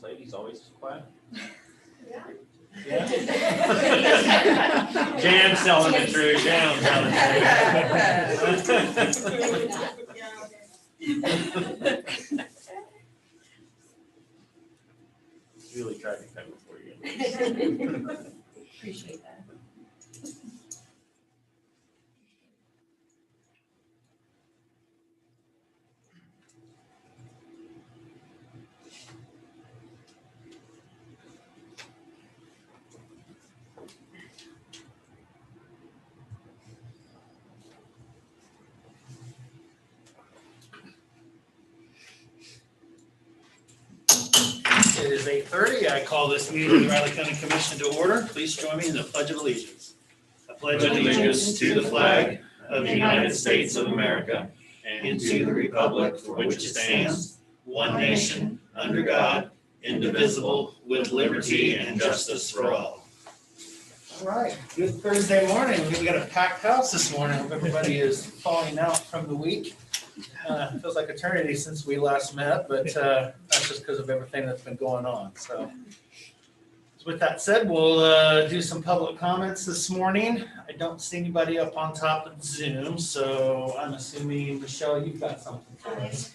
lady's always quiet. Yeah. Yeah. Jan's telling the truth. Jan's telling the truth. Julie tried to come before you. Appreciate that. It is 8:30. I call this meeting of the Riley County Commission to order. Please join me in the Pledge of Allegiance. I pledge allegiance to the flag of the United States of America and to the republic for which it stands, one nation, under God, indivisible, with liberty and justice for all. All right, good Thursday morning. We got a packed house this morning. Hope everybody is falling out from the week. Feels like eternity since we last met, but that's just because of everything that's been going on. So with that said, we'll do some public comments this morning. I don't see anybody up on top of Zoom, so I'm assuming, Michelle, you've got something for us.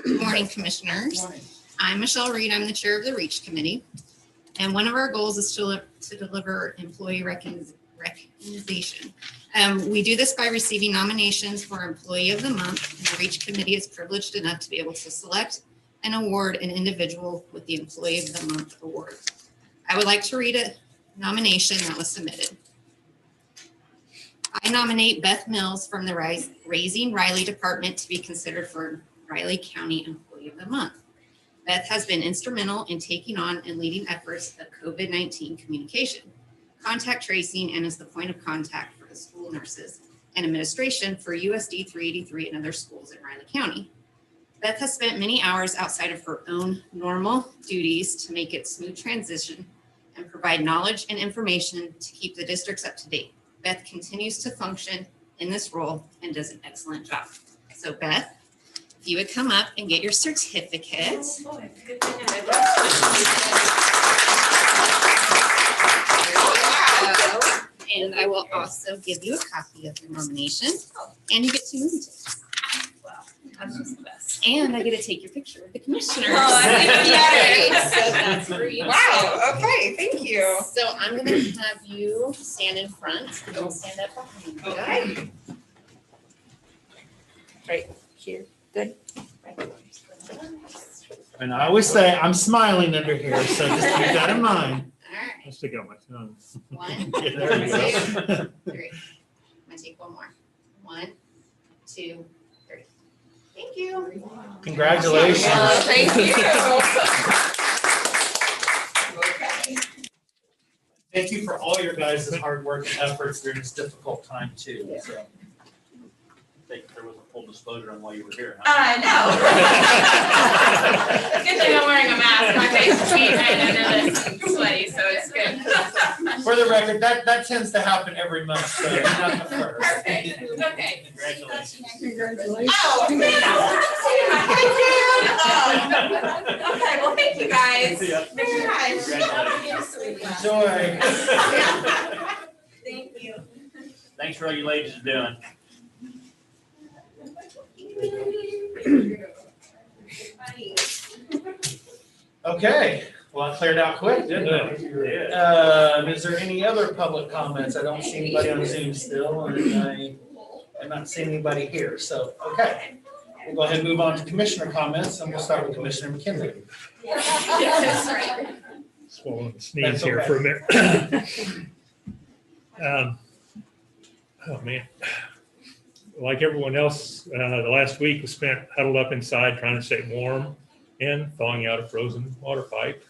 Good morning, Commissioners. Morning. I'm Michelle Reed. I'm the chair of the REACH Committee. And one of our goals is to deliver employee recognition. We do this by receiving nominations for Employee of the Month. And the REACH Committee is privileged enough to be able to select and award an individual with the Employee of the Month award. I would like to read a nomination that was submitted. I nominate Beth Mills from the Raising Riley Department to be considered for Riley County Employee of the Month. Beth has been instrumental in taking on and leading efforts of COVID-19 communication, contact tracing, and is the point of contact for the school nurses and administration for USD 383 and other schools in Riley County. Beth has spent many hours outside of her own normal duties to make it smooth transition and provide knowledge and information to keep the districts up to date. Beth continues to function in this role and does an excellent job. So Beth, if you would come up and get your certificate. And I will also give you a copy of your nomination, and you get 2 movie tickets. Wow, that's just the best. And I get to take your picture with the commissioners. Oh, I didn't get it. So that's for you. Wow, okay, thank you. So I'm gonna have you stand in front, and you'll stand up behind me. Okay. Right here, good. Right. And I always say I'm smiling under here, so just keep that in mind. All right, I'll stick out my tongue. 1, Yeah, there you go. 2, 3. I'm gonna take one more. 1, 2, 3. Thank you. Congratulations. Thank you. Okay. Thank you for all your guys' hard work and efforts during this difficult time too. So. I think there was a full disclosure on why you were here. No. It's good thing I'm wearing a mask. My face is being kind of sweaty, so it's good. For the record, that tends to happen every month, so you're not the first. Perfect. Okay. Congratulations. Oh, man. Okay, well, thank you guys. Yeah. Very much. Enjoy. Thank you. Thanks for all you ladies are doing. Okay, well, I cleared out quick, didn't it? Is there any other public comments? I don't see anybody on Zoom still, and I'm not seeing anybody here, so, okay. We'll go ahead and move on to commissioner comments, and we'll start with Commissioner McKinley. Swallowing the sneeze That's here okay. for a minute. Oh, man. Like everyone else, the last week was spent huddled up inside trying to stay warm and thawing out a frozen water pipe.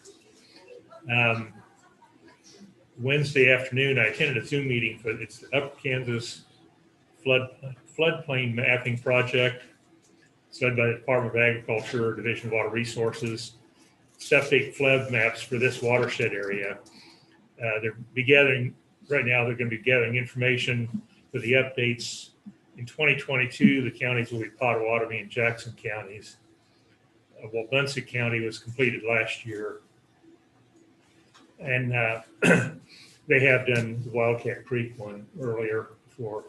Wednesday afternoon, I attended a Zoom meeting for it's the Upper Kansas floodplain mapping project, led by the Department of Agriculture, Division of Water Resources. Septic flood maps for this watershed area. They're gathering right now. They're going to be gathering information for the updates. In 2022, the counties will be Pottawatomie and Jackson counties. Well, Buncett County was completed last year. And they have done the Wildcat Creek one earlier for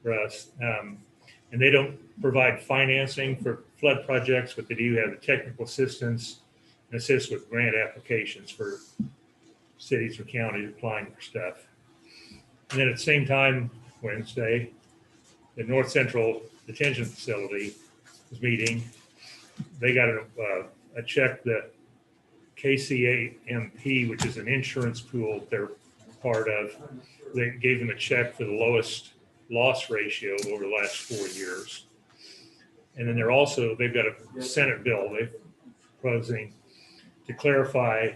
us. And they don't provide financing for flood projects, but they do have the technical assistance and assist with grant applications for cities or counties applying for stuff. And then at the same time, Wednesday, the North Central Detention Facility was meeting. They got a check that KCAMP, which is an insurance pool they're part of, they gave them a check for the lowest loss ratio over the last 4 years. And then they've got a Senate bill they're proposing to clarify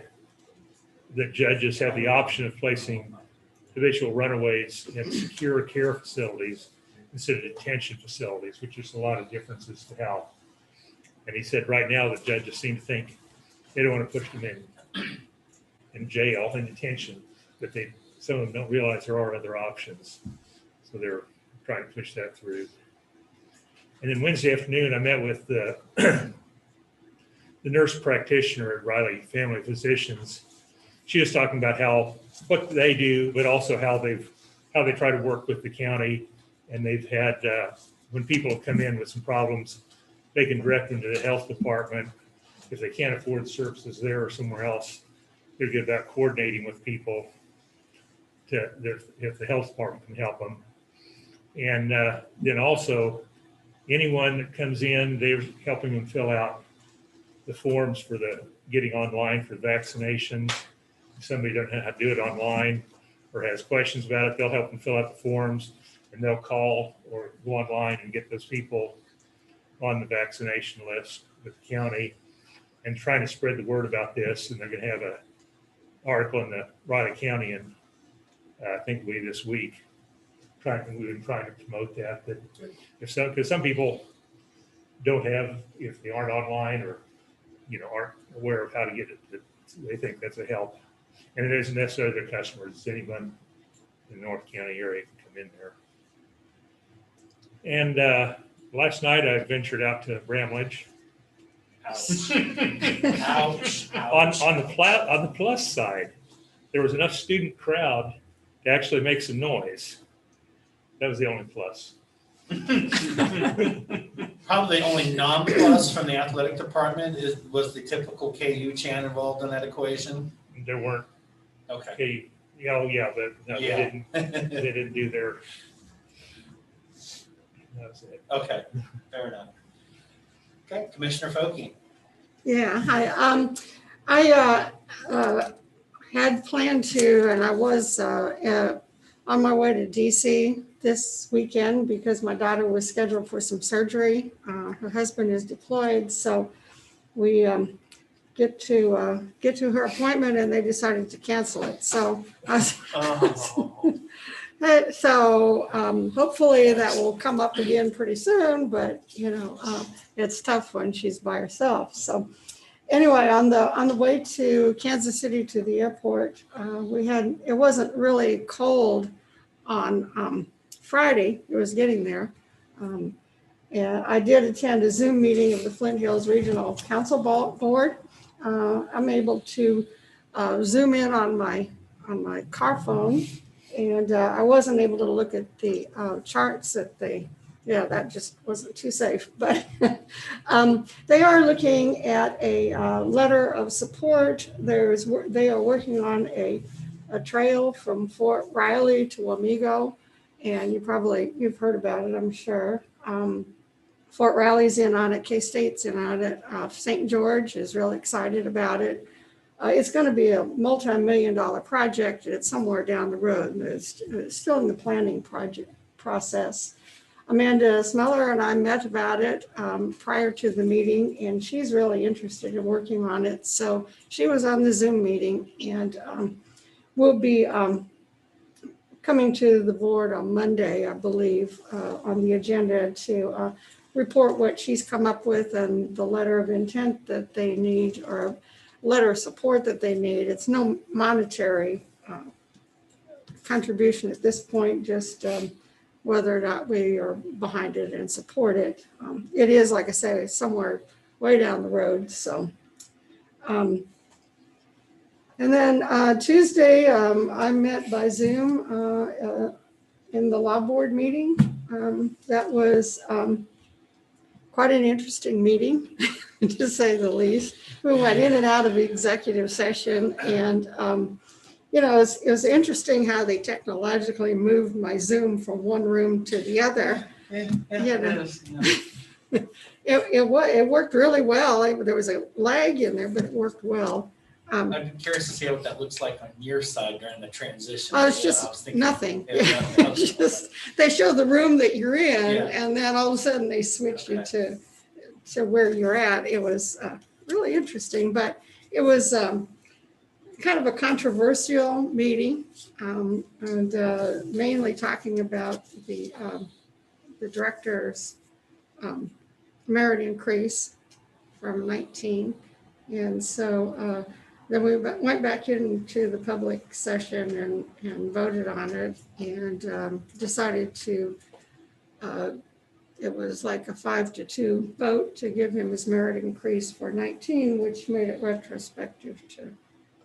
that judges have the option of placing habitual runaways in secure care facilities instead of detention facilities, which is a lot of differences to how. And he said right now the judges seem to think they don't want to push them in jail, in detention, but some of them don't realize there are other options. So they're trying to push that through. And then Wednesday afternoon, I met with the nurse practitioner at Riley Family Physicians. She was talking about what they do, but also how they try to work with the county. And they've had, when people have come in with some problems, they can direct them to the health department. If they can't afford the services there or somewhere else, they're good about coordinating with people if the health department can help them. And then also, anyone that comes in, they're helping them fill out the forms for getting online for vaccinations. If somebody doesn't know how to do it online or has questions about it, they'll help them fill out the forms, and they'll call or go online and get those people on the vaccination list with the county, and trying to spread the word about this. And they're going to have an article in the Riley County, and I think it'll be this week. We've been trying to promote that because some people don't have, if they aren't online or aren't aware of how to get it, they think that's a help. And it isn't necessarily their customers; it's anyone in the North County area can come in there. And last night I ventured out to Bramlage. Ouch. Ouch. On the plus side, there was enough student crowd to actually make some noise. That was the only plus. Probably the only non-plus from the athletic department was the typical KU chant involved in that equation. There weren't. Okay. But no, Yeah. they didn't do their. That was it. Okay, fair enough. Okay, Commissioner Foki. Yeah, hi. I had planned to, and I was on my way to DC this weekend because my daughter was scheduled for some surgery. Her husband is deployed, so we get to her appointment, and they decided to cancel it. So hopefully that will come up again pretty soon, but it's tough when she's by herself. So anyway, on the way to Kansas City to the airport, it wasn't really cold on Friday. It was getting there. And I did attend a Zoom meeting of the Flint Hills Regional Council Board. I'm able to zoom in on my car phone, and I wasn't able to look at the charts that just wasn't too safe. But they are looking at a letter of support. They are working on a trail from Fort Riley to Wamego, and you've heard about it, I'm sure. Fort Riley's in on it, K-State's in on it. St. George is really excited about it. It's going to be a multi-million-dollar project. It's somewhere down the road, and it's still in the planning process. Amanda Smeller and I met about it prior to the meeting, and she's really interested in working on it. So she was on the Zoom meeting, and we'll be coming to the board on Monday, I believe, on the agenda to report what she's come up with and the letter of intent that they need, or letter of support that they need. It's no monetary contribution at this point, just whether or not we are behind it and support it. It is, like I say, somewhere way down the road. So And then Tuesday, I met by Zoom in the law board meeting. That was quite an interesting meeting, to say the least. We went in and out of the executive session, and it was interesting how they technologically moved my Zoom from one room to the other. It worked really well. There was a lag in there, but it worked well. I'm curious to see what that looks like on your side during the transition. Oh, it's Yeah, I just was thinking- nothing. Yeah, It's just, they show the room that you're in, Yeah. and then all of a sudden they switch you to where you're at. It was really interesting, but it was kind of a controversial meeting, and mainly talking about the director's merit increase from 19. And so then we went back into the public session and voted on it, and decided to, it was like a 5-2 vote to give him his merit increase for 19, which made it retrospective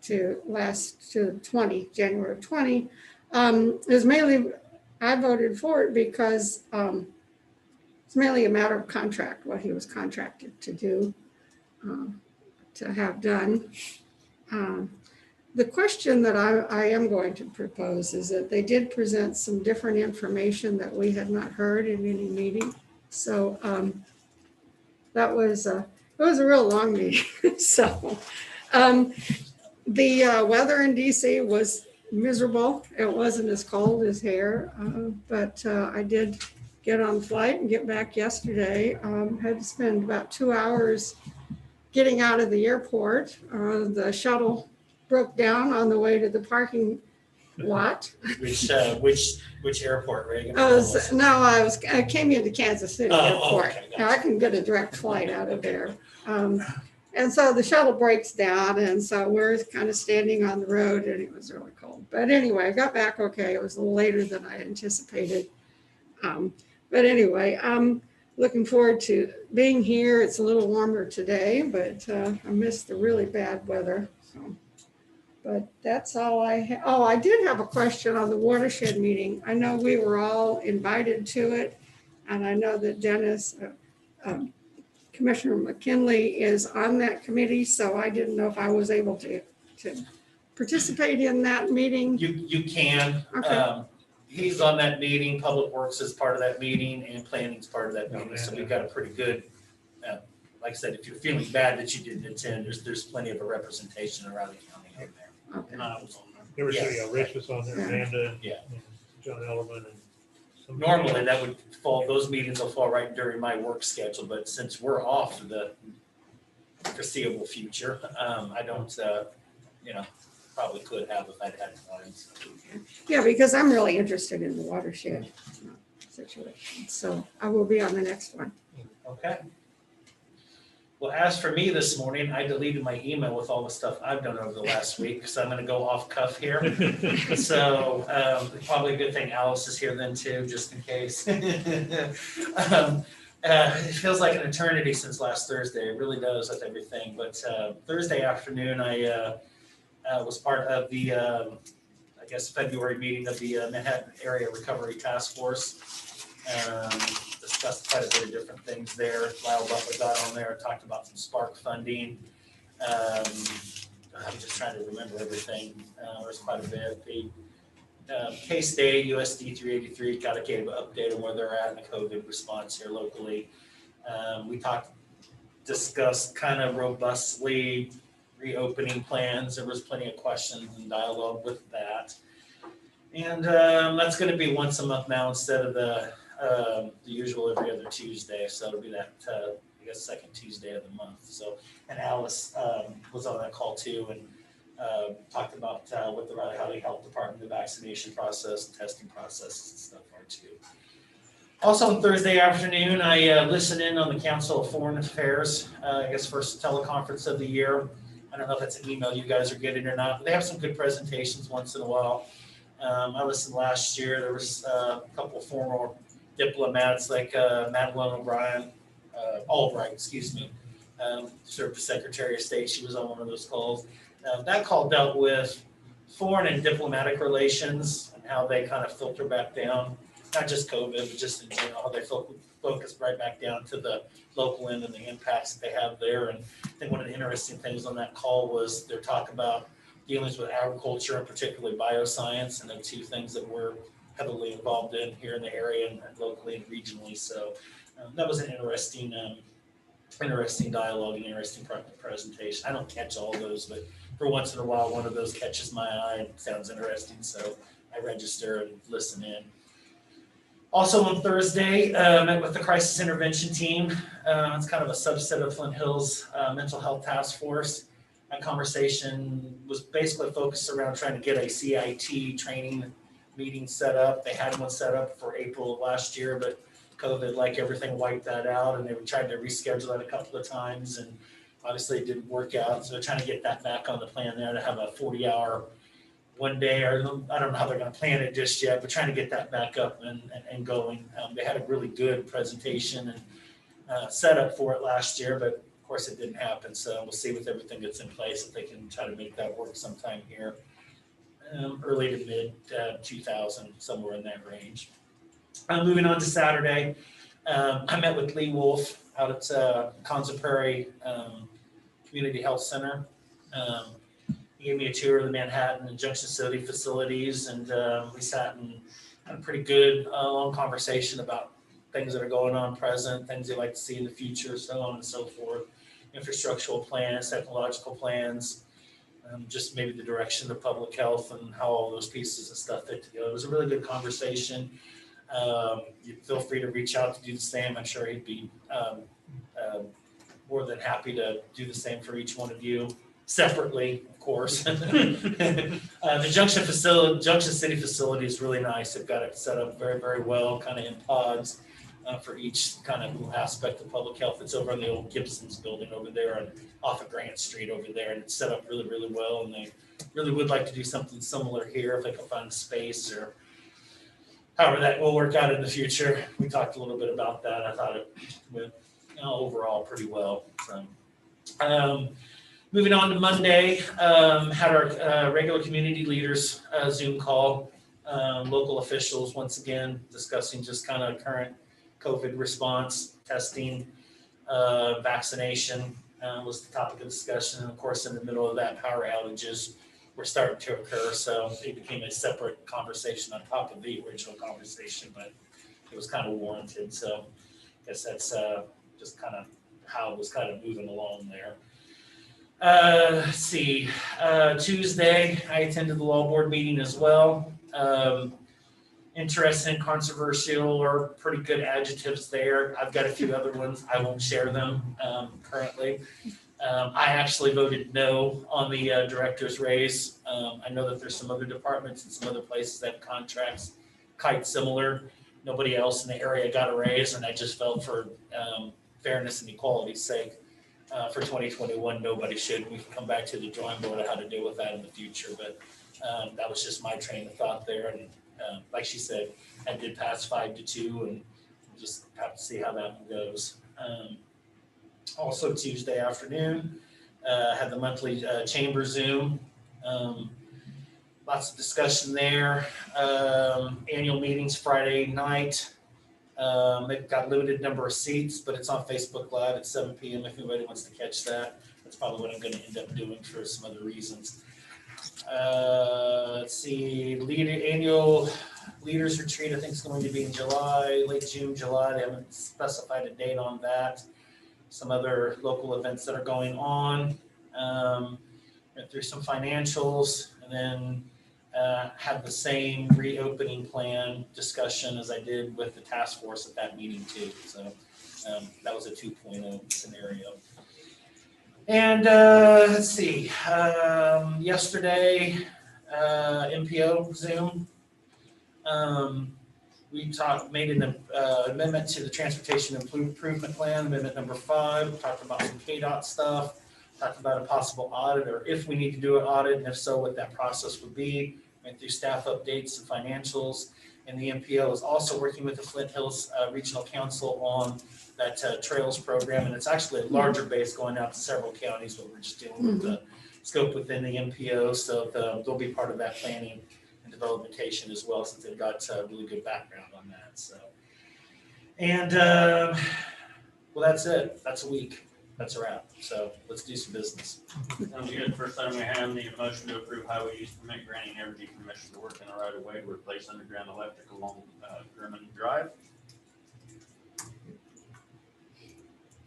to last to 20, January of 20. It was mainly, I voted for it because it's mainly a matter of contract, what he was contracted to do, to have done. The question that I am going to propose is that they did present some different information that we had not heard in any meeting. So that was it was a real long meeting. So the weather in DC was miserable. It wasn't as cold as here, but I did get on the flight and get back yesterday. Had to spend about 2 hours getting out of the airport. The shuttle broke down on the way to the parking lot. Which airport, Reagan? I came into Kansas City Airport. Okay, gotcha. Now I can get a direct flight out of there. And so the shuttle breaks down, and so we're kind of standing on the road, and it was really cold. But anyway, I got back okay. It was a little later than I anticipated. But anyway, I'm looking forward to being here. It's a little warmer today, but I missed the really bad weather. So, but that's all I have. Oh, I did have a question on the watershed meeting. I know we were all invited to it, and I know that Dennis, Commissioner McKinley is on that committee, so I didn't know if I was able to participate in that meeting. You can. Okay. He's on that meeting, Public Works is part of that meeting, and Planning's part of that meeting, so we've got a pretty good, like I said, if you're feeling bad that you didn't attend, there's plenty of a representation around the county in there. Okay. And I was on there. There was, Yes. Rich was on there, Yeah. Amanda. Yeah. and John Ellerman and. some- Normally, that would fall, those meetings will fall right during my work schedule, but since we're off for the foreseeable future, I don't, probably could have if I'd had time. So. Yeah, because I'm really interested in the watershed situation. So I will be on the next one. Okay. Well, as for me this morning, I deleted my email with all the stuff I've done over the last week, so I'm gonna go off cuff here. So, probably a good thing Alice is here then too, just in case. It feels like an eternity since last Thursday. It really does with everything. But Thursday afternoon, I was part of the, February meeting of the Manhattan Area Recovery Task Force. Discussed quite a bit of different things there. Lyle Butler got on there, talked about some Spark funding. I'm just trying to remember everything. There's quite a bit. The K-State, USD 383, got a update on where they're at in the COVID response here locally. We discussed kind of robustly reopening plans. There was plenty of questions and dialogue with that. And that's going to be once a month now instead of the usual every other Tuesday. So it'll be that, second Tuesday of the month. So, and Alice was on that call too and talked about with the Riley County Health Department, the vaccination process, testing process and stuff are too. Also on Thursday afternoon, I listened in on the Council of Foreign Affairs, first teleconference of the year. I don't know if that's an email you guys are getting or not, but they have some good presentations once in a while. I listened last year. There was a couple of former diplomats like Madeleine Albright, served as Secretary of State. She was on one of those calls. That call dealt with foreign and diplomatic relations and how they kind of filter back down, not just COVID, but just in general, how they focus right back down to the local end and the impacts that they have there. And I think one of the interesting things on that call was their talk about dealings with agriculture and particularly bioscience, and the two things that we're heavily involved in here in the area and locally and regionally. So that was an interesting dialogue and interesting presentation. I don't catch all those, but for once in a while, one of those catches my eye and sounds interesting, so I register and listen in. Also on Thursday, met with the crisis intervention team. It's kind of a subset of Flint Hills Mental Health Task Force. That conversation was basically focused around trying to get a CIT training meeting set up. They had one set up for April of last year, but COVID, like everything, wiped that out, and they tried to reschedule that a couple of times, and obviously it didn't work out. So they're trying to get that back on the plan there to have a 40-hour one day, or I don't know how they're going to plan it just yet, but trying to get that back up and going. They had a really good presentation and setup for it last year, but of course it didn't happen. So we'll see with everything that's in place if they can try to make that work sometime here, early to mid 2000, somewhere in that range. Moving on to Saturday, I met with Lee Wolf out at Conza Prairie Community Health Center. He gave me a tour of the Manhattan and Junction City facilities, and we sat and had a pretty good long conversation about things that are going on present, things they'd like to see in the future, so on and so forth, infrastructural plans, technological plans, just maybe the direction of public health and how all those pieces and stuff fit together. It was a really good conversation. You feel free to reach out to do the same. I'm sure he'd be more than happy to do the same for each one of you separately, of course. The Junction City facility is really nice. They've got it set up very, very well, kind of in pods for each kind of aspect of public health. It's over in the old Gibson's building over there and off of Grant Street over there, and it's set up really, really well. And they really would like to do something similar here if they can find space, or however that will work out in the future. We talked a little bit about that. I thought it went overall pretty well. So, moving on to Monday, had our regular community leaders Zoom call, local officials once again discussing just kind of current COVID response, testing, vaccination was the topic of discussion. And of course, in the middle of that, power outages were starting to occur. So it became a separate conversation on top of the original conversation, but it was kind of warranted. So I guess that's just kind of how it was kind of moving along there. Let's see, Tuesday, I attended the law board meeting as well. Interesting, controversial, or pretty good adjectives there. I've got a few other ones. I won't share them currently. I actually voted no on the director's raise. I know that there's some other departments and some other places that have contracts quite similar. Nobody else in the area got a raise, and I just felt for fairness and equality's sake, for 2021, nobody should. We can come back to the drawing board of how to deal with that in the future, but that was just my train of thought there. And like she said, I did pass 5-2, and we'll just have to see how that one goes. Also Tuesday afternoon, had the monthly chamber Zoom. Lots of discussion there. Annual meetings Friday night. They've got limited number of seats, but it's on Facebook Live at 7 p.m. if anybody wants to catch that. That's probably what I'm going to end up doing for some other reasons. Let's see, annual leaders retreat, I think it's going to be in July, late June, July. They haven't specified a date on that. Some other local events that are going on. Went through some financials, and then had the same reopening plan discussion as I did with the task force at that meeting too. So that was a 2.0 scenario. And let's see, yesterday, MPO Zoom, we made an amendment to the Transportation Improvement Plan, amendment number 5, talked about some KDOT stuff, talked about a possible audit, or if we need to do an audit, and if so, what that process would be. Went through staff updates and financials, and the MPO is also working with the Flint Hills Regional Council on that trails program, and it's actually a larger base going out to several counties, but we're just dealing with the scope within the MPO, so they'll be part of that planning and developmentation as well, since they've got a really good background on that, so. And, well, that's it. That's a week. That's a wrap. So let's do some business. Sounds good. First item we have, need a motion to approve highway use permit granting Energy Commission to work in the right of way to replace underground electric along German Drive.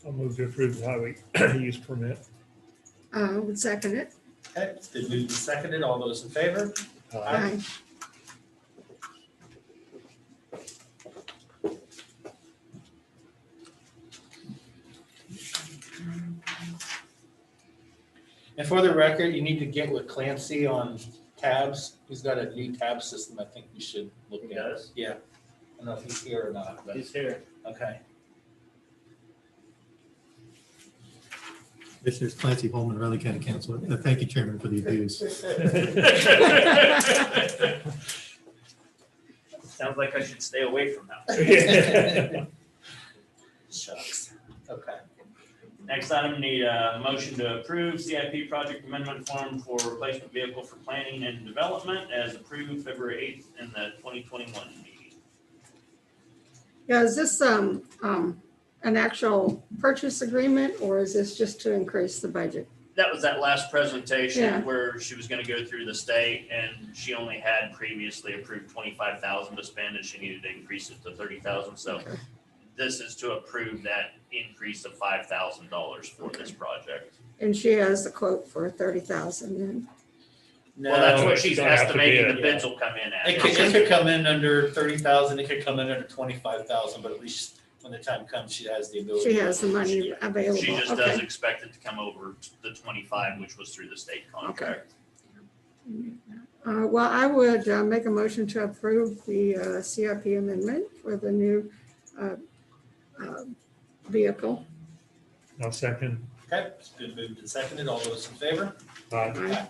I'll move to approve the highway use permit. Would second it. Okay, it's been moved and seconded. All those in favor? Aye. And for the record, you need to get with Clancy on tabs. He's got a new tab system I think we should look at. He does? Yeah. I don't know if he's here or not, but, He's here. okay. Commissioners Clancy Holman, Riley County Council. Thank you, Chairman, for the abuse. Sounds like I should stay away from that. Shucks. Okay. Next item, need a motion to approve CIP project amendment form for replacement vehicle for planning and development as approved February 8th in the 2021 meeting. Yeah, is this an actual purchase agreement, or is this just to increase the budget? That was that last presentation Yeah. where she was gonna go through the state and she only had previously approved 25,000 to spend and she needed to increase it to 30,000. So Okay. this is to approve that increase of $5,000 for this project. And she has the quote for 30,000 then. Well, that's No, what she's it's gonna have to be estimating a- the bids will come in it could at. come in under 30,000, it could come in under 25,000, but at least when the time comes, she has the ability. She has the money available. She just does Okay. expect it to come over the 25, which was through the state contract. Well, I would make a motion to approve the CIP amendment for the new vehicle. I'll second. Okay, it's been moved and seconded. All those in favor? Aye. Aye.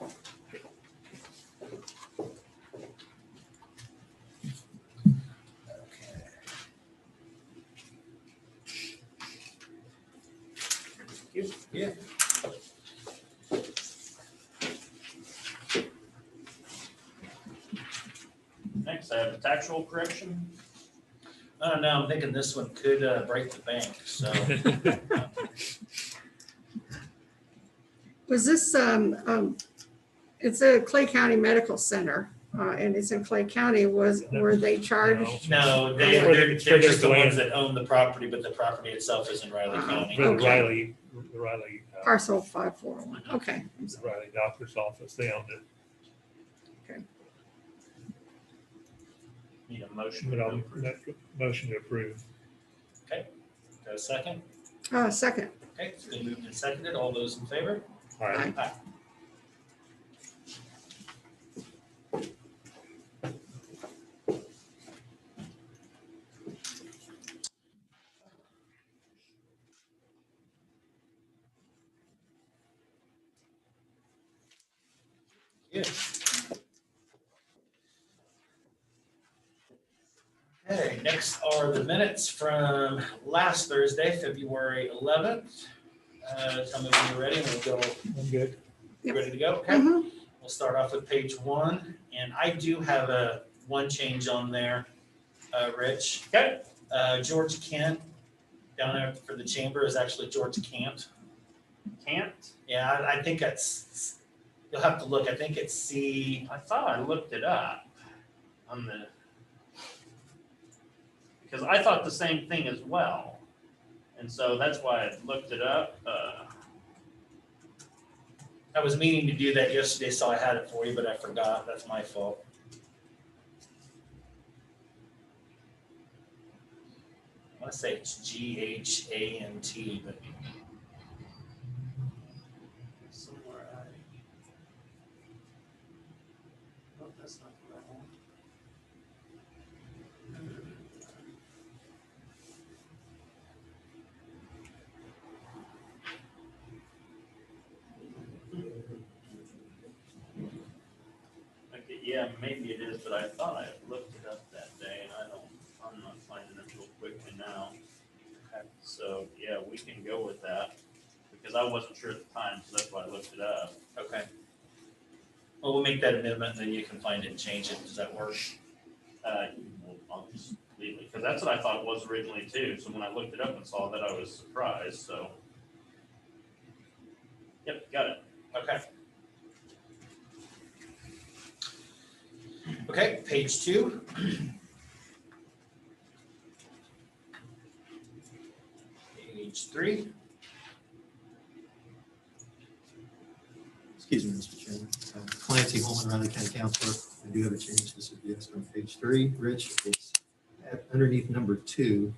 Yeah. Next, I have a tax roll correction. I don't know, I'm thinking this one could break the bank, so. Was this, it's a Clay County Medical Center, and it's in Clay County. Were they charged? No, they're just the ones that own the property, but the property itself is in Riley County. For the Okay. Riley, Parcel 541, okay. the Riley doctor's office, they owned it. Need a motion. But to I'll approve. make a motion to approve. Got a second? Second. Okay, it's been moved and seconded. All those in favor? Aye. Aye. Good. Okay, next are the minutes from last Thursday, February 11th. Tell me when you're ready and we'll go. I'm good. Yep. Ready to go? Okay. Mhm. We'll start off with page 1, and I do have one change on there, Rich. Okay. George Kent, down there for the chamber, is actually George Cant. Can't? Yeah, I think that's, you'll have to look, I think it's C, I thought I looked it up on the, because I thought the same thing as well. And so that's why I looked it up. I was meaning to do that yesterday, so I had it for you, but I forgot, that's my fault. I want to say it's Ghant, but Somewhere oh, that's not the right one. Okay, yeah, maybe it is, but I thought I looked it up that day and I'm not finding it real quickly now. So, yeah, we can go with that because I wasn't sure at the time, so that's why I looked it up. Okay. Well, we'll make that amendment, and then you can find it and change it. Does that work? Well, I'll just leave it, because that's what I thought it was originally too, so when I looked it up and saw that, I was surprised, so. Yep, got it. Okay. Okay, page 2. Page 3. Excuse me, Mr. Chairman. Clancy Holman, Riley County Counselor. I do have a change to suggest on page 3. Rich, it's underneath number 2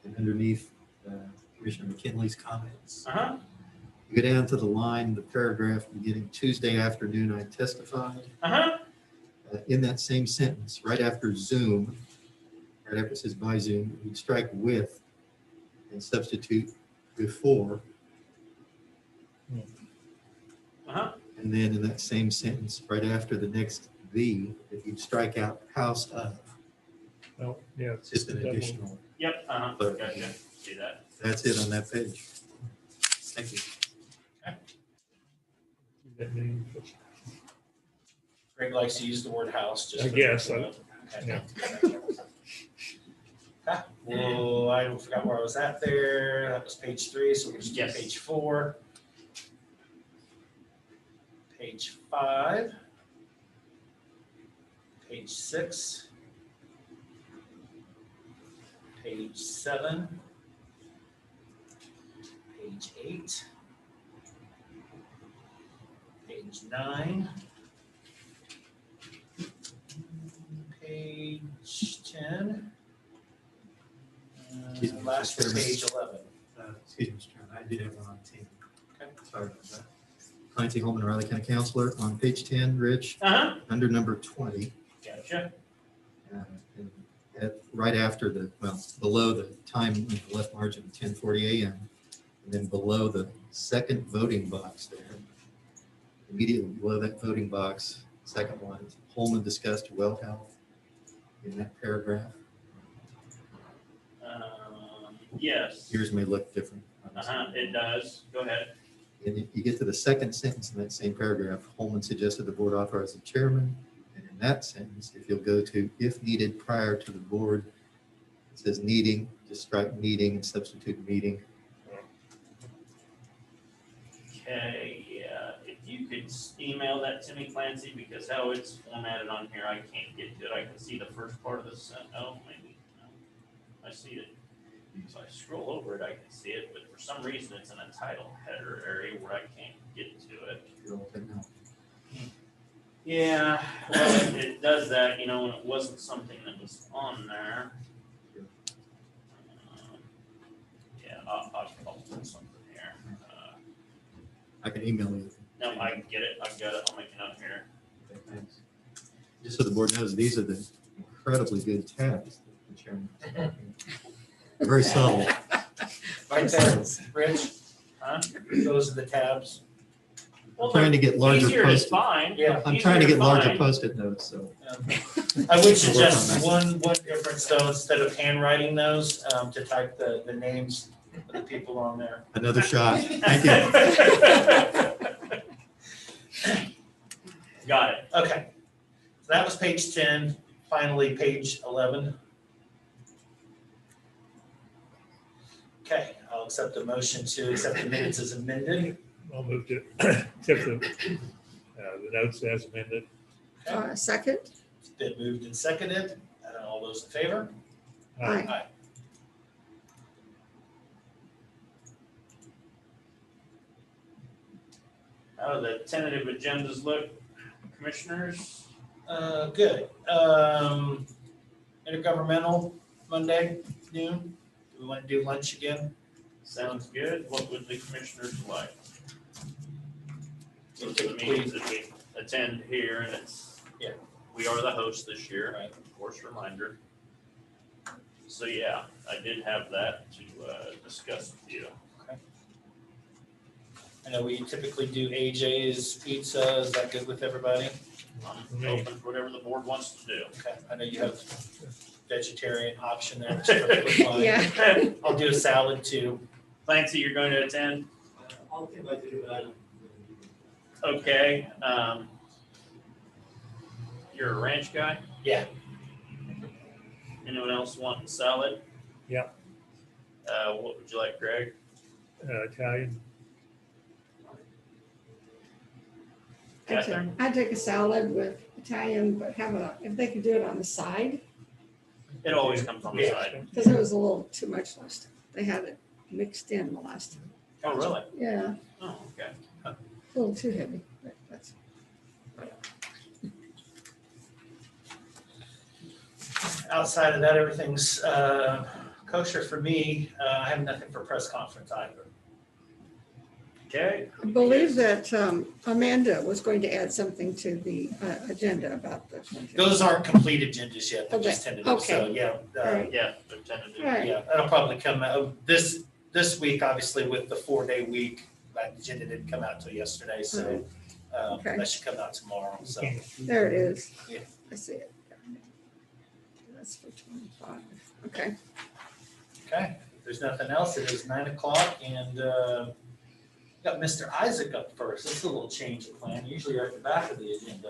and underneath Commissioner McKinley's comments. Uh-huh, You go down to the line, the paragraph beginning Tuesday afternoon, I testified. uh-huh. In that same sentence, right after Zoom, right after it says by Zoom, you'd strike with and substitute before. Uh-huh. And then in that same sentence, right after the next the, if you'd strike out house of, Oh, yeah. it's just an additional. Yep, uh-huh, But- gotcha, see that. That's it on that page. Thank you. That means- Greg likes to use the word house. Just I for- guess, Okay. yeah. Okay. Well, I forgot where I was at there. That was page 3, so we'll just do Yes. page 4. Page 5. Page 6. Page 7. Page 8. Page 9. Page 10. Excuse me, Mr. Last for Chairman. page 11. Excuse me, Mr. Chairman, I did have one on 10. Okay. Sorry about that. Clancy Holman, Riley County Counselor, on page 10, Rich, Uh-huh, under number 20, gotcha. and right after the, well, below the time in the left margin, 10:40 a.m., and then below the second voting box there, immediately below that voting box, second one, Holman discussed well health in that paragraph. Yes, Yours may look different. uh-huh, it does, go ahead. And you get to the second sentence in that same paragraph, Holman suggested the board authorize the chairman. And in that sentence, if you'll go to if needed prior to the board, it says needing, just strike needing and substitute meeting. Okay, yeah, if you could email that to me, Clancy, because how it's formatted on here, I can't get to it. I can see the first part of the sentence. Oh, maybe, no. I see it. So I scroll over it, I can see it, but for some reason it's in a title header area where I can't get to it. Yeah, well, it does that, you know, when it wasn't something that was on there. Yeah, I'll put something here. I can email you. No, I can get it, I've got it, I'll make a note here. Okay, thanks. Just so the board knows, these are the incredibly good tabs. that the chairman is talking. Very subtle. Right there, Rich, Huh? those are the tabs. Well, I'm trying to get larger easier to post-it. find. Yeah. I'm trying to Easier get larger find. post-it notes, so. I would suggest one difference though, instead of handwriting those, to type the names of the people on there. Another shot. Thank you. Got it. Okay, so that was page 10, finally page 11. Okay, I'll accept the motion to accept the minutes as amended. I'll move to accept the notes as amended. Second? It's been moved and seconded. All those in favor? Aye. How do the tentative agendas look, commissioners? Good. Intergovernmental, Monday, noon. Do we want to do lunch again? Sounds good. What would the commissioners like? So It means typically, that we attend here and it's, Yeah. we are the host this year, Right. of course, reminder. So yeah, I did have that to discuss with you. I know we typically do AJ's Pizza. Is that good with everybody? I'm open for whatever the board wants to do. Okay, I know you have vegetarian option there. Which is perfectly fine. Yeah. I'll do a salad too. Clancy, you're going to attend? Okay, you're a ranch guy? Yeah. Anyone else want salad? Yeah. What would you like, Greg? Italian. Catherine? I'd take a salad with Italian, but if they could do it on the side, It always comes on the Yeah. side. because it was a little too much last time. They had it mixed in the last time. Oh, really? Yeah, Oh, okay. a little too heavy, but that's. Outside of that, everything's kosher for me. I have nothing for press conference either. Okay. I believe that Amanda was going to add something to the agenda about the. Those aren't complete agendas yet, they're just Okay, tentative, so okay. yeah. All right. Yeah, they're tentative. All right. Yeah, that'll probably come out this week, obviously with the 4-day week. That agenda didn't come out till yesterday, so Okay. that should come out tomorrow, so. There it is. Yeah. I see it. That's for 25. Okay. Okay, if there's nothing else, it is 9 o'clock and got Mr. Isaac up first. This is a little change of plan. Usually you're at the back of the agenda.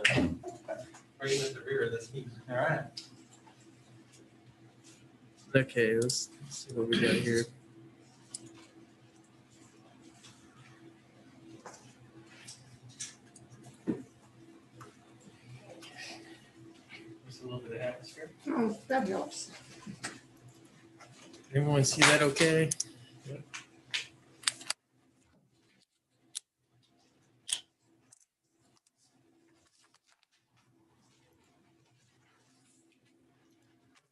Or even at the rear, that's me. All right. Okay, let's see what we got here. Just a little bit of atmosphere. Oh, that helps. Everyone see that okay?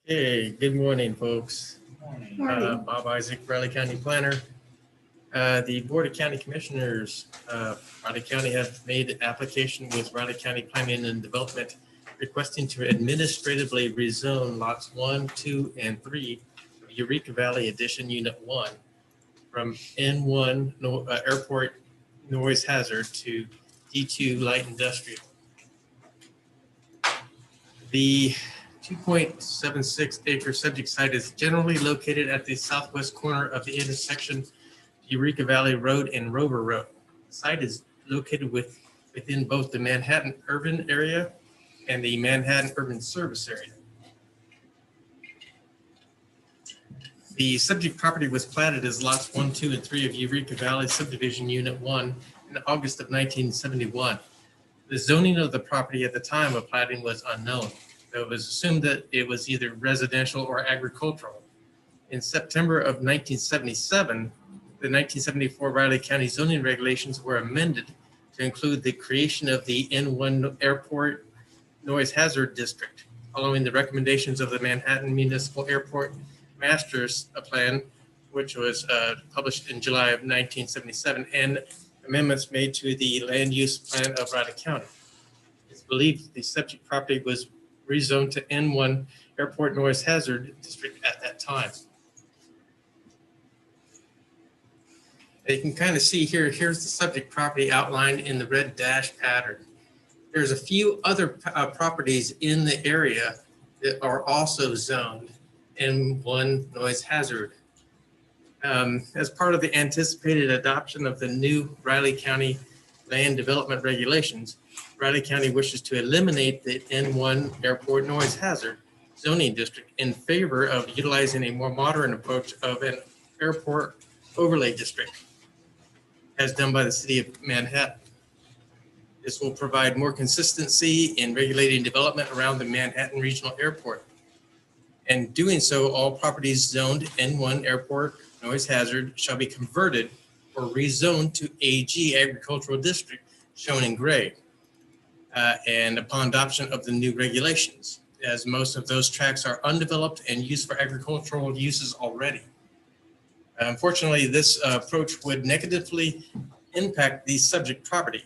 Okay, good morning, folks. Morning. Morning. Bob Isaac, Riley County Planner. The Board of County Commissioners, Riley County have made an application with Riley County Planning and Development requesting to administratively rezone lots 1, 2, and 3 of Eureka Valley Addition Unit 1 from N1 Airport Noise Hazard to D2 Light Industrial. The 2.76 acre subject site is generally located at the southwest corner of the intersection Eureka Valley Road and Rover Road. The site is located within both the Manhattan urban area and the Manhattan urban service area. The subject property was platted as lots 1, 2, and 3 of Eureka Valley Subdivision Unit 1 in August of 1971. The zoning of the property at the time of platting was unknown. It was assumed that it was either residential or agricultural. In September of 1977, the 1974 Riley County zoning regulations were amended to include the creation of the N1 Airport Noise Hazard District, following the recommendations of the Manhattan Municipal Airport Master's Plan, which was published in July of 1977, and amendments made to the Land Use Plan of Riley County. It's believed the subject property was rezoned to N1 Airport Noise Hazard District at that time. You can kind of see here, here's the subject property outlined in the red dash pattern. There's a few other properties in the area that are also zoned N1 noise hazard. As part of the anticipated adoption of the new Riley County land development regulations, Riley County wishes to eliminate the N1 airport noise hazard zoning district in favor of utilizing a more modern approach of an airport overlay district, as done by the city of Manhattan. This will provide more consistency in regulating development around the Manhattan Regional Airport. And doing so, all properties zoned N1 airport noise hazard shall be converted or rezoned to AG agricultural district, shown in gray, and upon adoption of the new regulations, as most of those tracts are undeveloped and used for agricultural uses already. Unfortunately, this approach would negatively impact the subject property,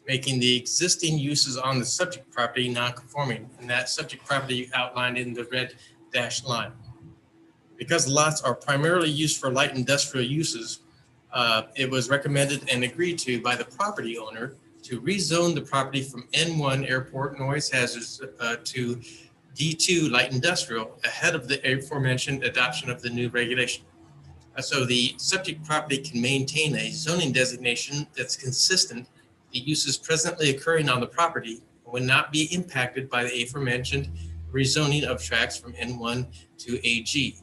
making the existing uses on the subject property non-conforming, and that subject property outlined in the red dashed line. Because lots are primarily used for light industrial uses, it was recommended and agreed to by the property owner to rezone the property from N1 airport noise hazards to D2 light industrial ahead of the aforementioned adoption of the new regulation. So the subject property can maintain a zoning designation that's consistent with the uses presently occurring on the property and would not be impacted by the aforementioned rezoning of tracts from N1 to AG.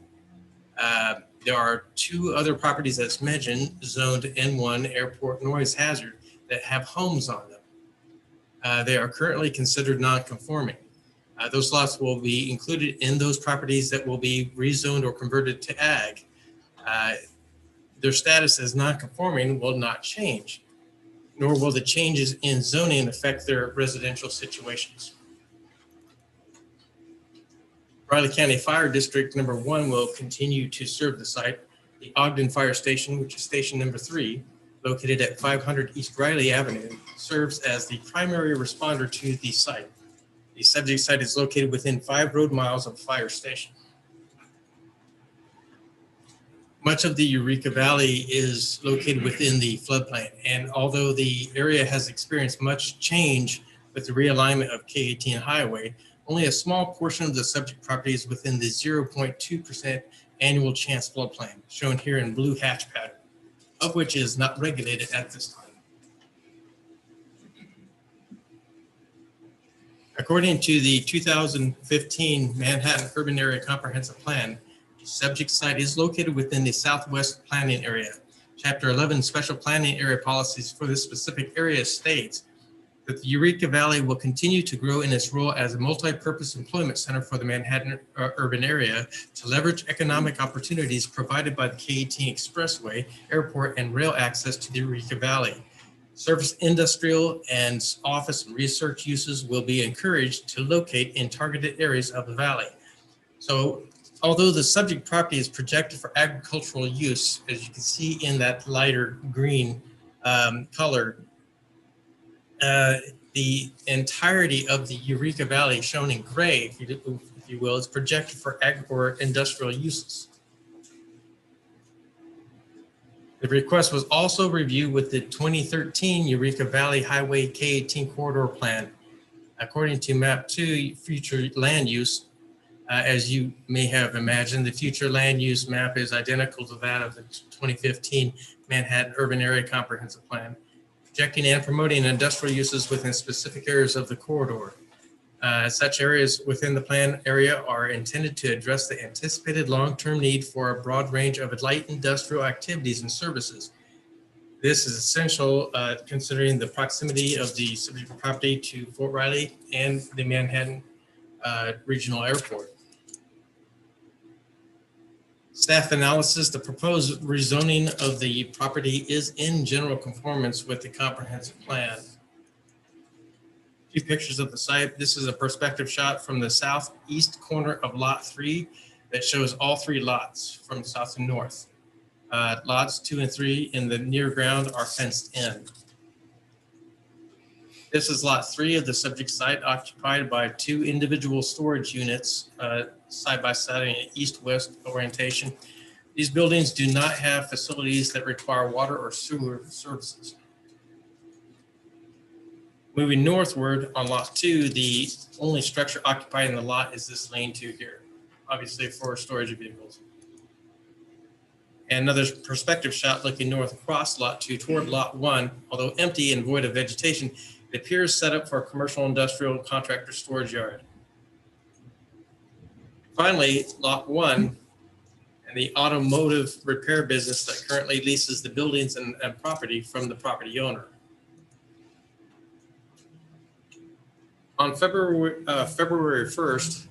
There are 2 other properties that's mentioned zoned N1 airport noise hazard that have homes on them. They are currently considered non-conforming. Those lots will be included in those properties that will be rezoned or converted to ag. Their status as non-conforming will not change, nor will the changes in zoning affect their residential situations. Riley County Fire District number 1 will continue to serve the site. The Ogden Fire Station, which is station number 3, located at 500 East Riley Avenue, serves as the primary responder to the site. The subject site is located within 5 road miles of the fire station. Much of the Eureka Valley is located within the floodplain, and although the area has experienced much change with the realignment of K-18 highway, only a small portion of the subject property is within the 0.2% annual chance floodplain, shown here in blue hatch pattern, of which is not regulated at this time. According to the 2015 Manhattan Urban Area Comprehensive Plan, the subject site is located within the Southwest Planning Area. Chapter 11 Special Planning Area Policies for this specific area states that the Eureka Valley will continue to grow in its role as a multi-purpose employment center for the Manhattan urban area to leverage economic opportunities provided by the K-18 Expressway, airport, and rail access to the Eureka Valley. Service, industrial, and office and research uses will be encouraged to locate in targeted areas of the valley. So although the subject property is projected for agricultural use, as you can see in that lighter green color, the entirety of the Eureka Valley, shown in gray, if you will, is projected for ag or industrial uses. The request was also reviewed with the 2013 Eureka Valley Highway K-18 corridor plan. According to map 2, future land use, as you may have imagined, the future land use map is identical to that of the 2015 Manhattan Urban Area Comprehensive Plan, projecting and promoting industrial uses within specific areas of the corridor. Such areas within the plan area are intended to address the anticipated long-term need for a broad range of light industrial activities and services. This is essential considering the proximity of the subject property to Fort Riley and the Manhattan Regional Airport. Staff analysis: the proposed rezoning of the property is in general conformance with the comprehensive plan. A few pictures of the site. This is a perspective shot from the southeast corner of Lot 3 that shows all 3 lots from south to north. Lots 2 and 3 in the near ground are fenced in. This is Lot 3 of the subject site, occupied by 2 individual storage units side by side in an east-west orientation. These buildings do not have facilities that require water or sewer services. Moving northward on Lot 2, the only structure occupied in the lot is this lean-to here, obviously for storage of vehicles. And another perspective shot looking north across Lot 2 toward Lot 1, although empty and void of vegetation, it appears set up for a commercial industrial contractor storage yard. Finally, Lot 1 and the automotive repair business that currently leases the buildings and property from the property owner. On February 1st,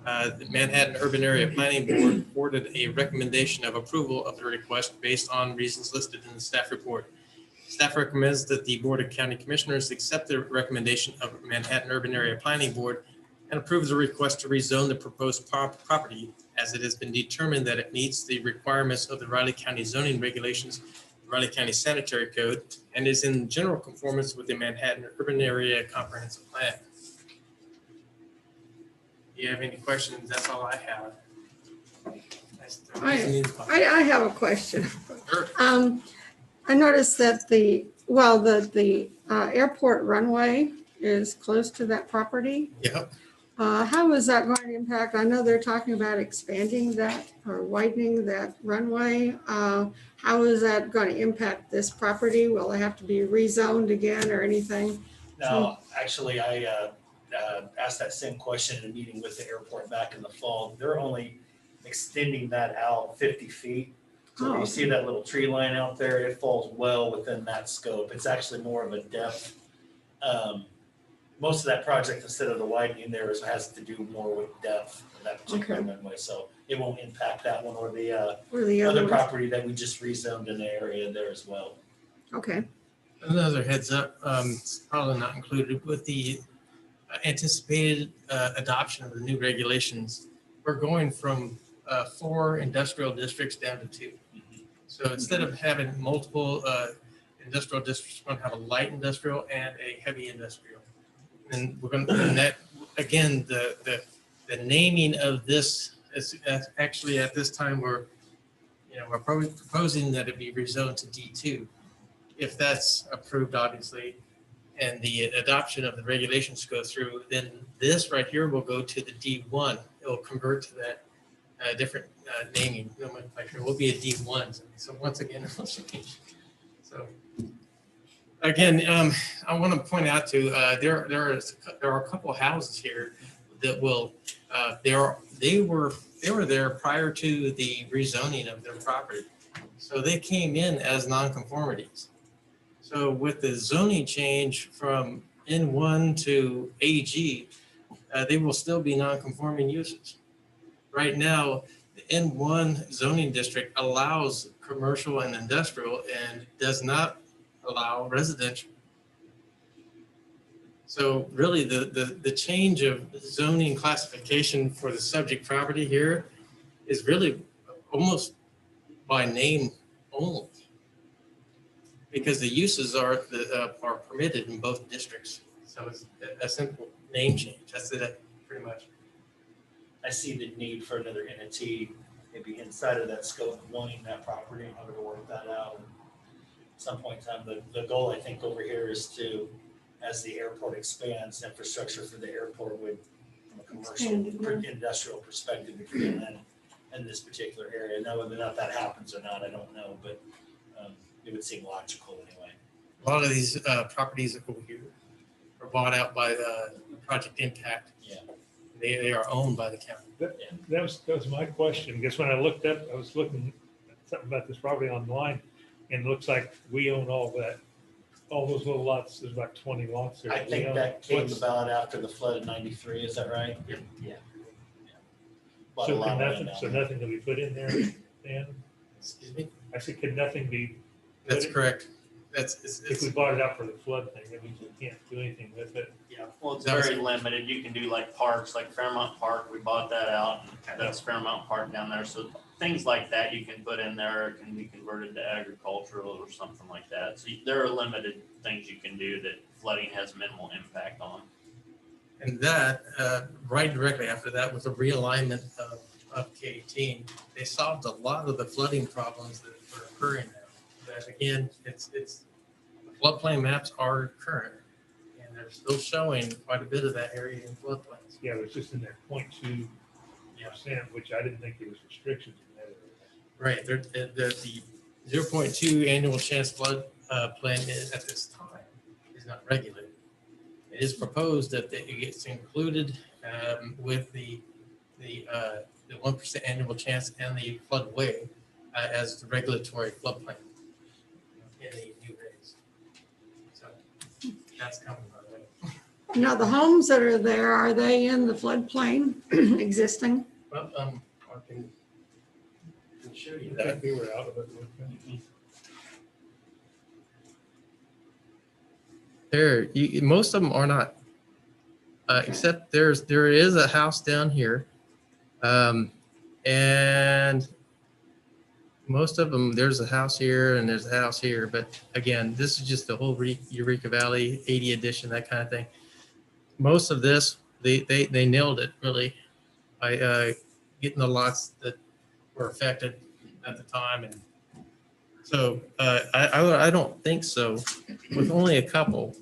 the Manhattan Urban Area Planning Board awarded a recommendation of approval of the request based on reasons listed in the staff report. Staff recommends that the Board of County Commissioners accept the recommendation of Manhattan Urban Area Planning Board and approves the request to rezone the proposed property, as it has been determined that it meets the requirements of the Riley County zoning regulations, the Riley County Sanitary Code, and is in general conformance with the Manhattan Urban Area Comprehensive Plan. If you have any questions, that's all I have. I have a question. Sure. I noticed that the airport runway is close to that property. Yep. How is that going to impact? I know they're talking about expanding that or widening that runway. How is that going to impact this property? Will it have to be rezoned again or anything? No, actually, I asked that same question in a meeting with the airport back in the fall. They're only extending that out 50 feet. So when Oh. you see that little tree line out there, it falls well within that scope. It's actually more of a depth. Most of that project, instead of the widening there, has to do more with depth of that particular runway. So it won't impact that one or the Or the other other? property that we just rezoned in the area there as well. Okay. Another heads up, it's probably not included with the anticipated adoption of the new regulations. We're going from 4 industrial districts down to 2. So instead of having multiple industrial districts, we're going to have a light industrial and a heavy industrial. And we're going to, and that, again, the naming of this is actually at this time we're proposing that it be rezoned to D2. If that's approved, obviously, and the adoption of the regulations go through, then this right here will go to the D1. It will convert to that different naming nomenclature. It will be a D1. So once again, it will change. So again, I want to point out too, there are a couple houses here that will they were there prior to the rezoning of their property, so they came in as nonconformities. So with the zoning change from N1 to AG, they will still be non-conforming uses. Right now, the N1 zoning district allows commercial and industrial and does not allow residential. So really the change of zoning classification for the subject property here is really almost by name only, because the uses are permitted in both districts. So it's a simple name change. That's it, pretty much. I see the need for another entity, maybe inside of that scope, wanting that property in order to work that out. And at some point in time, the goal, I think, over here is to, as the airport expands, infrastructure for the airport would, from a commercial, industrial perspective, begin in this particular area. Now, whether or not that happens or not, I don't know, but it would seem logical anyway. A lot of these properties over here are bought out by Project Impact. Yeah. They are owned by the county. That was my question, because when I looked up, I was looking at something about this property online, and it looks like we own all that, all those little lots. There's about 20 lots there. I think that came about after the flood of '93, is that right? Yep. Yeah. So nothing can be put in there, Dan? Excuse me? I said, could nothing be? That's correct. If we bought it out for the flood thing, that means we can't do anything with it. Yeah, well, it's very limited. You can do like parks, like Fairmount Park, we bought that out. That's Fairmount Park down there. So things like that you can put in there, it can be converted to agricultural or something like that. So there are limited things you can do that flooding has minimal impact on. And that, right directly after that, with the realignment of K18, they solved a lot of the flooding problems that are occurring now. That again, it's the floodplain maps are current, and they're still showing quite a bit of that area in floodplains. Yeah, it was just in there 0.2%, which I didn't think there was restrictions in that area. Right, the 0.2 annual chance flood plain at this time is not regulated. It is proposed that it gets included with the 1% annual chance and the floodway as the regulatory floodplain in the new regs. So that's coming by the way. Now, the homes that are there, are they in the floodplain existing? Well, I can show you I that. think we were out of it. Most of them are not, except there is a house down here, and most of them, there's a house here and there's a house here. But again, this is just the whole Eureka Valley 80 edition, that kind of thing. Most of this, they nailed it really by getting the lots that were affected at the time. And so I don't think so, with only a couple,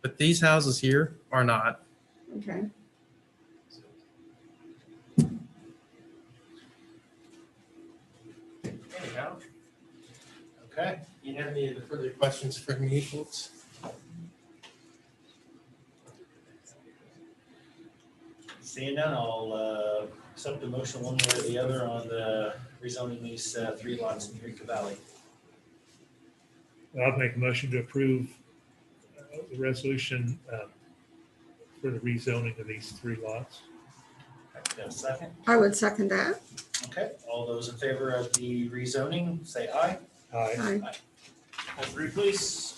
but these houses here are not. Okay. out. Okay, You have any further questions for me, folks? seeing none, I'll accept the motion one way or the other on the rezoning these 3 lots in Eureka Valley. I'll make a motion to approve the resolution for the rezoning of these 3 lots. Okay, got a second? I would second that. Okay, all those in favor of the rezoning, say aye. Aye. Aye. All 3, please.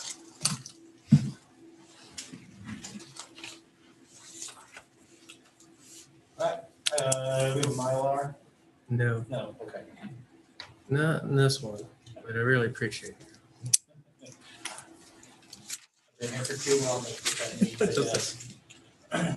All right, we have a Mylar? No, No, okay. not in this one, but I really appreciate it. Been here for too long. I need to That's okay. yes.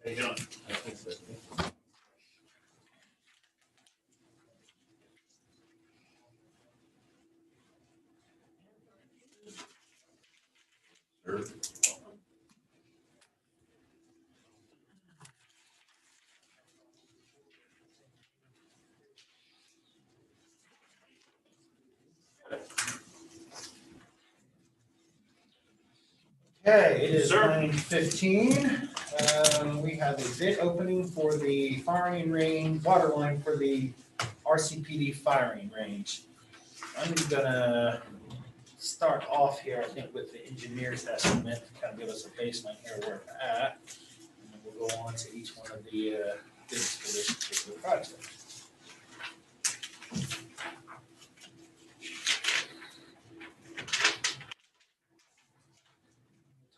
How you doing? Okay, it is 9:15. We have a bid opening for the firing range, water line for the RCPD firing range. I'm gonna start off here, I think, with the engineer's estimate, to kind of give us a baseline here where we're at. And then we'll go on to each one of the bids for this particular project.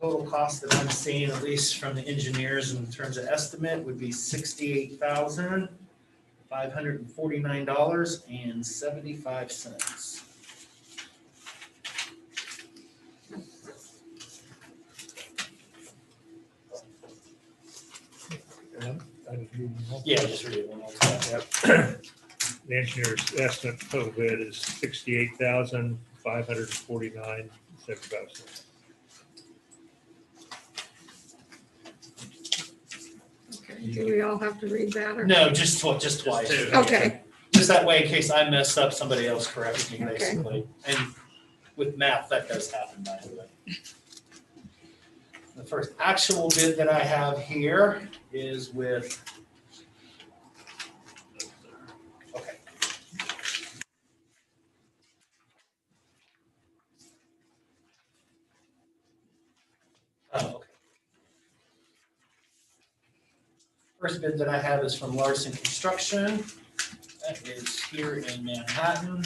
Total cost that I'm seeing, at least from the engineers in terms of estimate, would be $68,549.75. Yeah, just read it one more time. Yep. The engineer's estimate total bid is $68,549.75. Okay. Do we all have to read that or? No, just twice. two. Okay, Just that way, in case I mess up, somebody else corrects me, Okay. basically. And with math, that does happen, by the way. The first actual bid that I have here is with. Okay. Oh, okay. First bid that I have is from Larson Construction. That is here in Manhattan.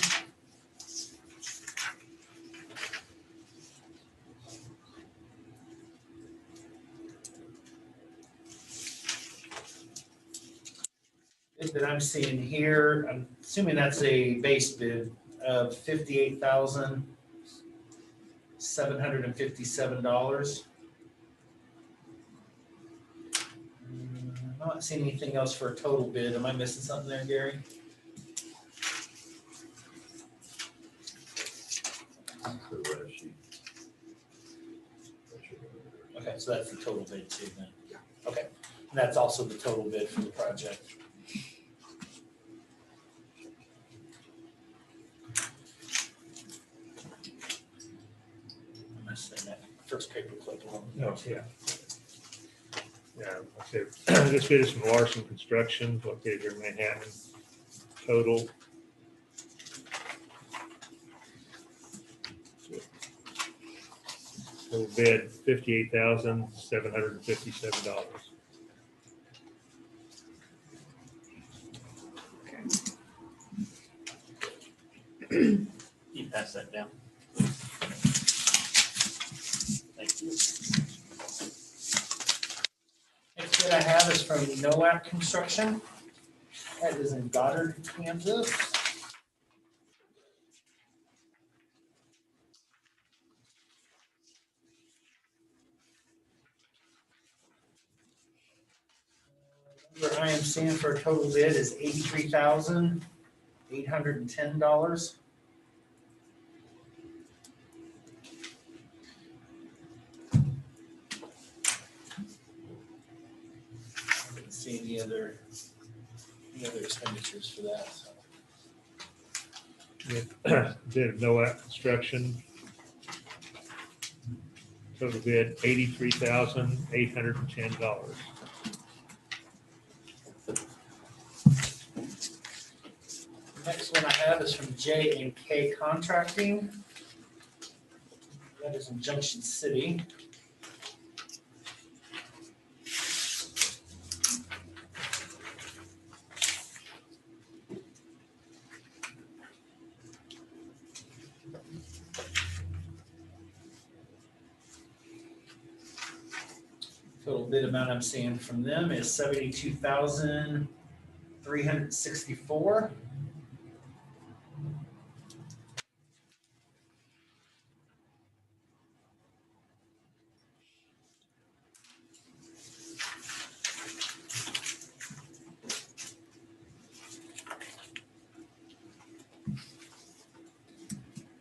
Bid that I'm seeing here, I'm assuming that's a base bid of $58,757. I'm not seeing anything else for a total bid. Am I missing something there, Gary? Okay, so that's the total bid too then? Yeah. Okay, and that's also the total bid for the project. I'm missing that first paper clip alone. No, yeah. Yeah, okay. This bid is from Larson Construction, located here in Manhattan. Total. Total bid, $58,757. You pass that down. Thank you. Next bid I have is from NOAC Construction. That is in Goddard, Kansas. Where I am seeing for a total bid is $83,810. I didn't see any other expenditures for that, so. Bid of NOAC Construction. Total bid $83,810. Next one I have is from J&K Contracting. That is in Junction City. Total bid amount I'm seeing from them is $72,364.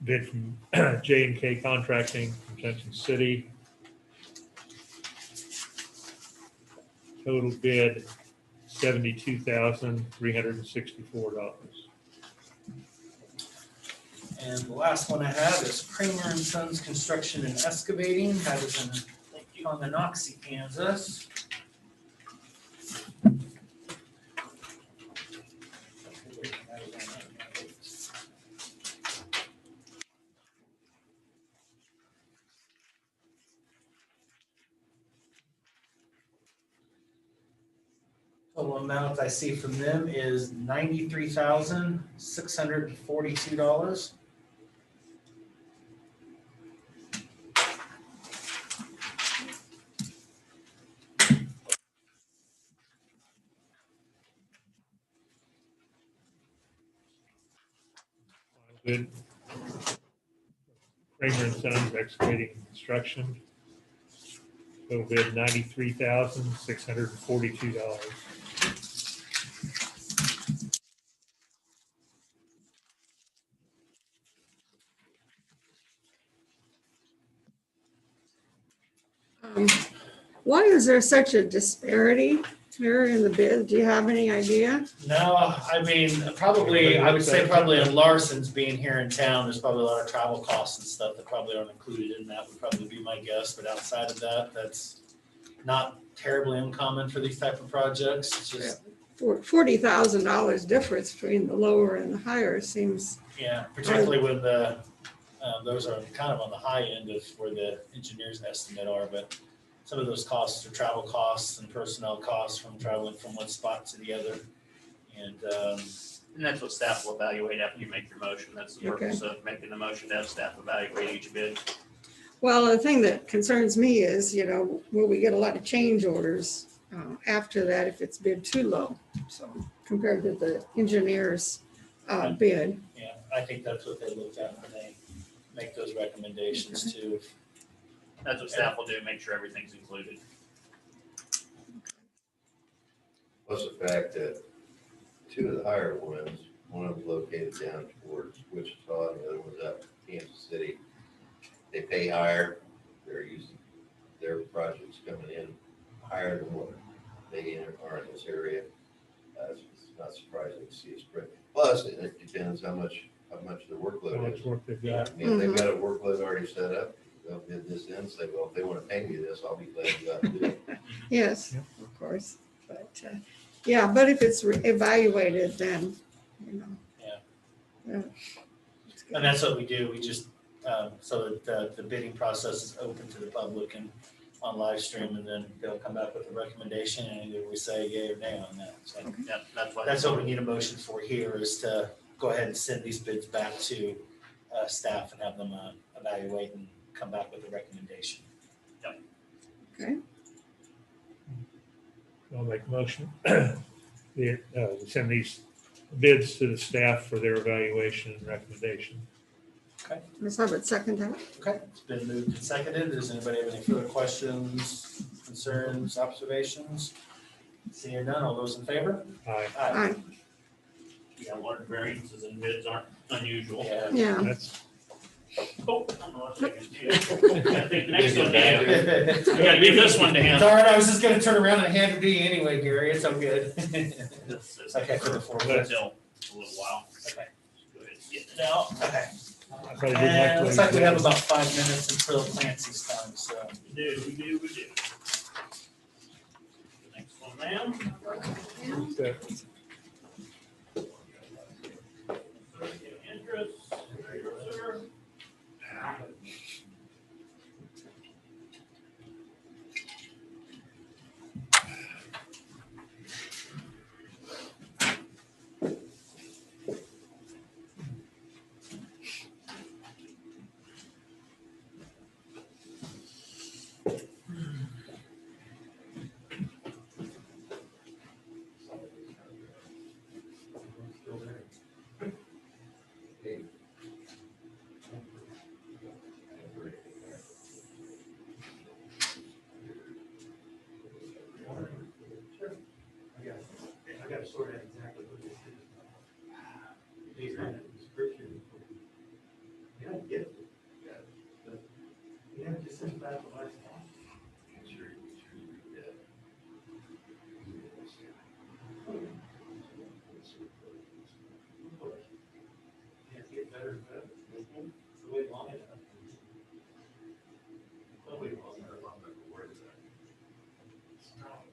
Bid from J&K Contracting from Junction City. Total bid $72,364. And the last one I have is Kramer and Sons Construction and Excavating. That is in Tonganoxie, Kansas. Total amount I see from them is $93,642. Bid Kramer and Sons Excavating and Construction. Total bid $93,642. Why is there such a disparity here in the bid? Do you have any idea? No, I mean, probably, I would say probably in Larson's being here in town, there's probably a lot of travel costs and stuff that probably aren't included in that, would probably be my guess, but outside of that, that's not terribly uncommon for these type of projects, it's just, $40,000 difference between the lower and the higher seems, yeah, particularly when the, those are kind of on the high end of where the engineer's estimate are, but some of those costs are travel costs and personnel costs from traveling from one spot to the other. And that's what staff will evaluate after you make your motion. That's the purpose of making the motion, to have staff evaluate each bid. well, the thing that concerns me is, will we get a lot of change orders after that if it's bid too low? So compared to the engineer's bid. yeah, I think that's what they look at when they make those recommendations too. That's what staff will do, make sure everything's included. Plus the fact that two of the higher ones, one of them located down towards Wichita and the other one's up in Kansas City. They pay higher, they're using their projects coming in higher than what they are in this area. It's not surprising to see a spread. Plus, it depends how much the How workload much is. work they've I got. mean, if they've got a workload already set up, they'll bid this in, say, well, if they want to pay me this, I'll be glad to go out and do it. Yes, Yep. of course. But, yeah, but if it's evaluated, then, And that's what we do, we just, so that the bidding process is open to the public and on live stream, and then they'll come back with a recommendation, and either we say yay or nay on that. So Yeah, that's why. that's what we need a motion for here, is to go ahead and send these bids back to staff and have them evaluate and come back with a recommendation. Okay. I'll make a motion. We send these bids to the staff for their evaluation and recommendation. Ms. Hubbard, second that. Okay, it's been moved and seconded. Does anybody have any further questions, concerns, observations? Seeing none, all those in favor? Aye. Aye. Yeah, water variances and bids aren't unusual. Yeah. Yeah, That's, Oh, I'm not taking it. I think the next one, Dan. It's We gotta give this one to him. all right, I was just gonna turn around and hand it to you anyway, Gary. It's all good. This is Okay, for the four for bids. still a little while. Okay. Go ahead and get it out. Okay. I probably didn't And the looks way like we you have did it. about 5 minutes until Clancy's time, so. We do. Next one, ma'am. Interest. Yes, sir. I gotta sort out exactly what this is. These are the description. Yeah, I get it. Yeah, just send back the last one. Can't get better and better. It's the way long enough. Probably long enough, I'm not worried about it. Stop.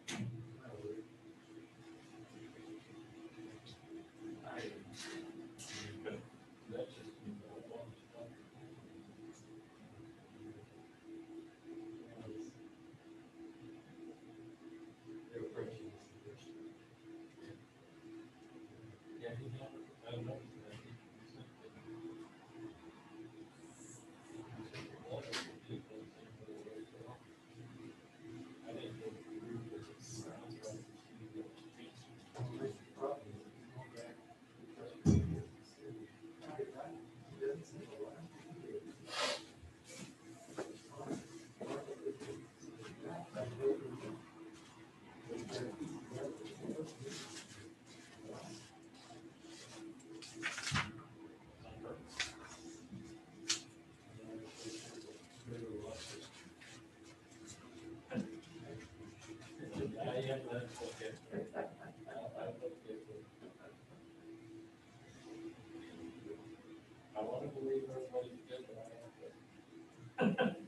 I want to believe everybody's good, but I have to.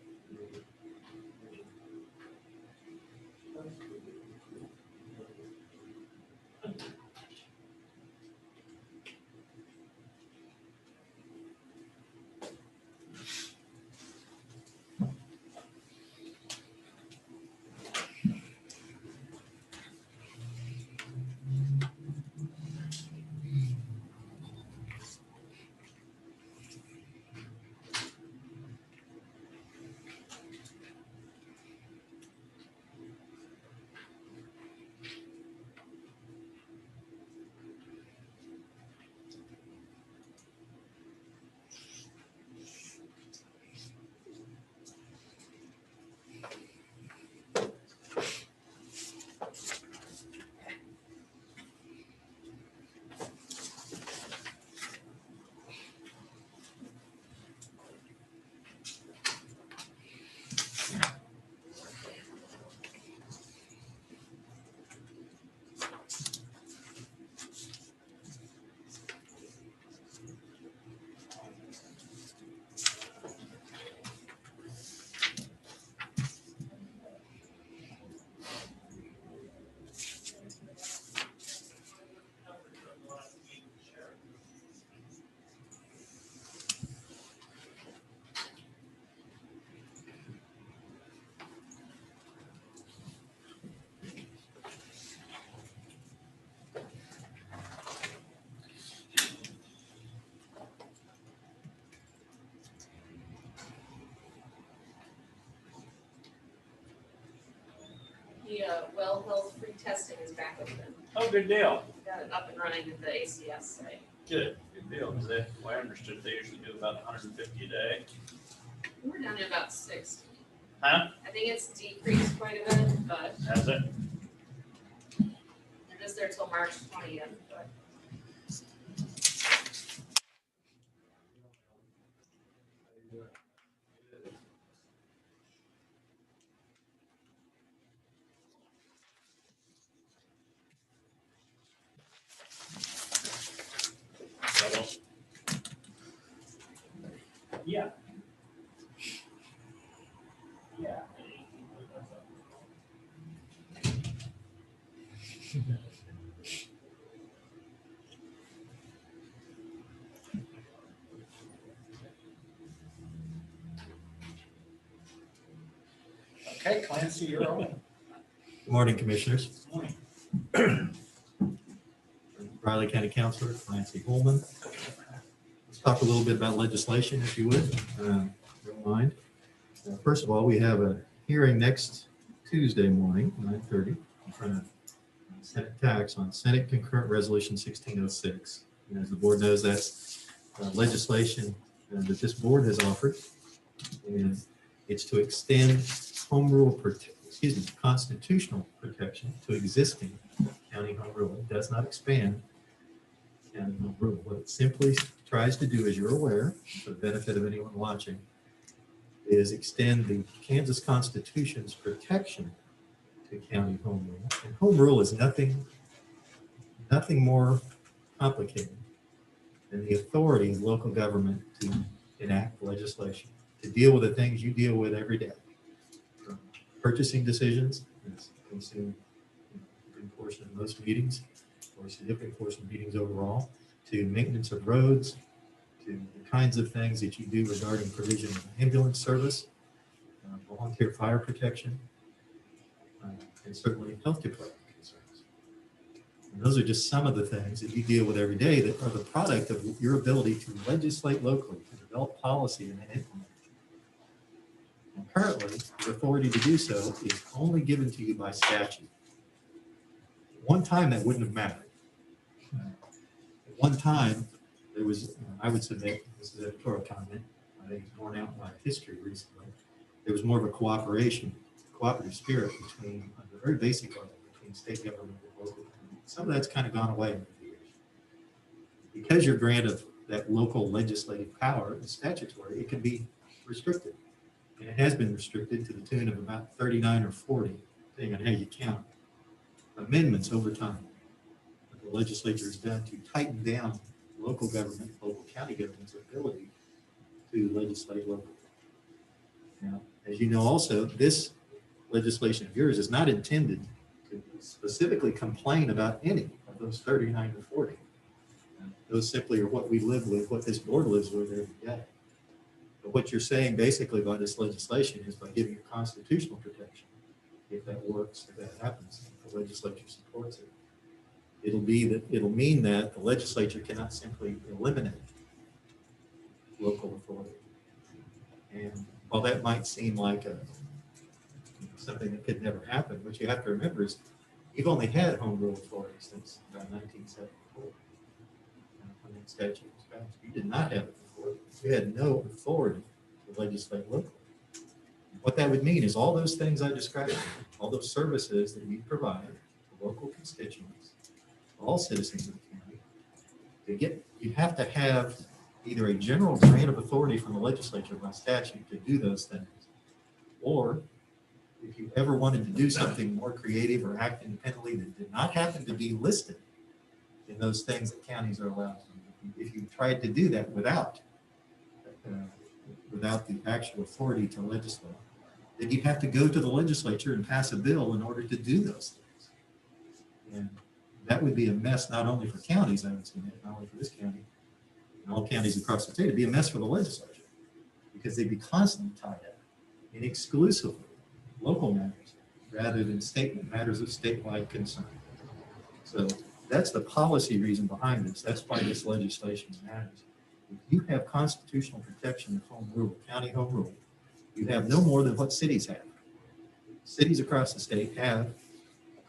testing is back open. Oh, good deal. Got it up and running at the ACS site. Good deal. Because I understood they usually do about 150 a day. We're down to about 60. Huh? I think it's decreased quite a bit, but Has it? it is there till March 20th, but. Yeah. Yeah. Okay, Clancy, you're on. Good morning, Commissioners. Morning. Riley County Councilor Clancy Holman. Let's talk a little bit about legislation, if you would. Don't mind. First of all, we have a hearing next Tuesday morning, 9:30, in front of Senate Tax on Senate Concurrent Resolution 1606. And as the board knows, that's legislation that this board has offered. And it's to extend constitutional protection to existing county home rule. It does not expand county home rule. What it simply tries to do, as you're aware, for the benefit of anyone watching, is extend the Kansas Constitution's protection to county home rule. And home rule is nothing more complicated than the authority of local government to enact legislation, to deal with the things you deal with every day. From purchasing decisions, that's consumed a good portion of most meetings, or a significant portion of meetings overall, to maintenance of roads, to the kinds of things that you do regarding provision of ambulance service, volunteer fire protection, and certainly health department concerns. And those are just some of the things that you deal with every day that are the product of your ability to legislate locally, to develop policy and then implement it. And currently, the authority to do so is only given to you by statute. One time that wouldn't have mattered. At one time, there was, I would submit, this is an editorial comment, I think it's borne out by history recently, there was more of a cooperative spirit between, on the very basic level, between state government and local government. Some of that's kind of gone away over the years. Because you're granted that local legislative power is statutory, it can be restricted. And it has been restricted to the tune of about 39 or 40, depending on how you count, amendments over time. What the legislature has done to tighten down local government, local county government's ability to legislate locally. Now, as you know also, this legislation of yours is not intended to specifically complain about any of those 39 to 40. Those simply are what we live with, what this board lives with every day. But what you're saying basically by this legislation is by giving a constitutional protection, if that works, if that happens, if the legislature supports it, it'll mean that the legislature cannot simply eliminate local authority. And while that might seem like something that could never happen, what you have to remember is you've only had home rule authority since about 1974. When that statute was passed, you did not have it before. You had no authority to legislate locally. What that would mean is all those things I described, all those services that you provide to local constituents, all citizens of the county, you have to have either a general grant of authority from the legislature by statute to do those things, or if you ever wanted to do something more creative or act independently that did not happen to be listed in those things that counties are allowed to do, if you tried to do that without the actual authority to legislate, then you'd have to go to the legislature and pass a bill in order to do those things. And that would be a mess not only for counties, I would submit, not only for this county, and all counties across the state. It'd be a mess for the legislature because they'd be constantly tied up in exclusively local matters rather than matters of statewide concern. So that's the policy reason behind this. That's why this legislation matters. If you have constitutional protection of home rule, county home rule, you have no more than what cities have. Cities across the state have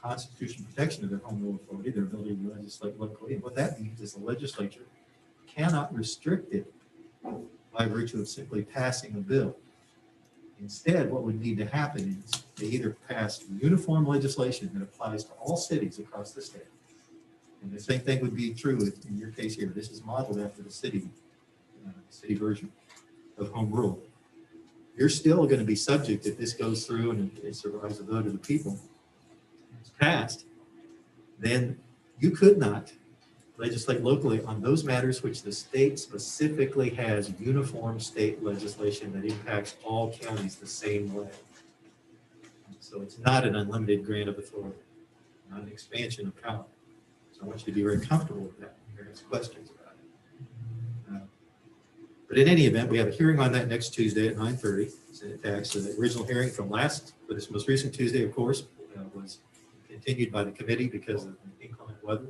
constitutional protection of their home rule authority, their ability to legislate locally. And what that means is the legislature cannot restrict it by virtue of simply passing a bill. Instead, what would need to happen is they either pass uniform legislation that applies to all cities across the state. And the same thing would be true in your case here. This is modeled after the city version of home rule. You're still going to be subject if this goes through and it survives the vote of the people. It's passed. Then you could not legislate locally on those matters which the state specifically has uniform state legislation that impacts all counties the same way. So it's not an unlimited grant of authority, not an expansion of power. So I want you to be very comfortable with that. There are questions about it. But in any event, we have a hearing on that next Tuesday at 9:30. Senate tax. So the original hearing from for this most recent Tuesday, of course, was continued by the committee because of inclement weather.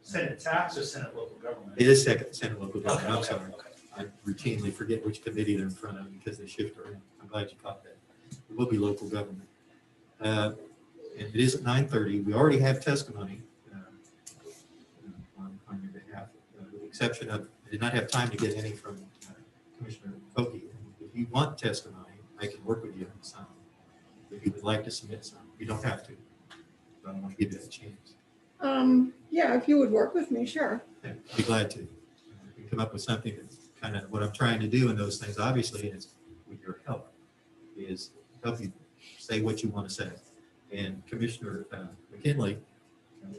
Senate tax or Senate local government? It is Senate local government. I'm Okay, sorry. okay. I routinely forget which committee they're in front of because they shift around. I'm glad you caught that. It will be local government. And it is at 9:30. We already have testimony on your behalf, with the exception of, I did not have time to get any from Commissioner Koki. If you want testimony, I can work with you on some. If you would like to submit some, you don't have to. But I want to give you that chance. Yeah, if you would work with me, sure. Yeah, I'd be glad to. We can come up with something that's kind of what I'm trying to do in those things, obviously, is with your help, is help you say what you want to say. And Commissioner McKinley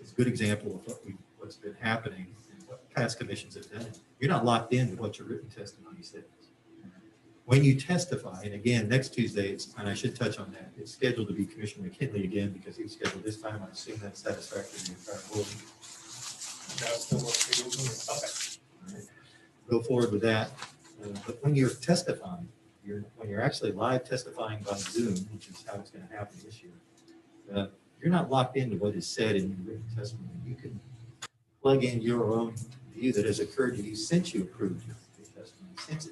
is a good example of what's been happening and what past commissions have done. You're not locked into what your written testimony says. When you testify, and again, next Tuesday, and I should touch on that, it's scheduled to be Commissioner McKinley again because he was scheduled this time. I assume that's satisfactory to the entire board. That still works for you? Okay. All right. Go forward with that. But when you're testifying, when you're actually live testifying by Zoom, which is how it's going to happen this year, you're not locked into what is said in your written testimony. You can plug in your own view that has occurred to you since you approved your testimony, since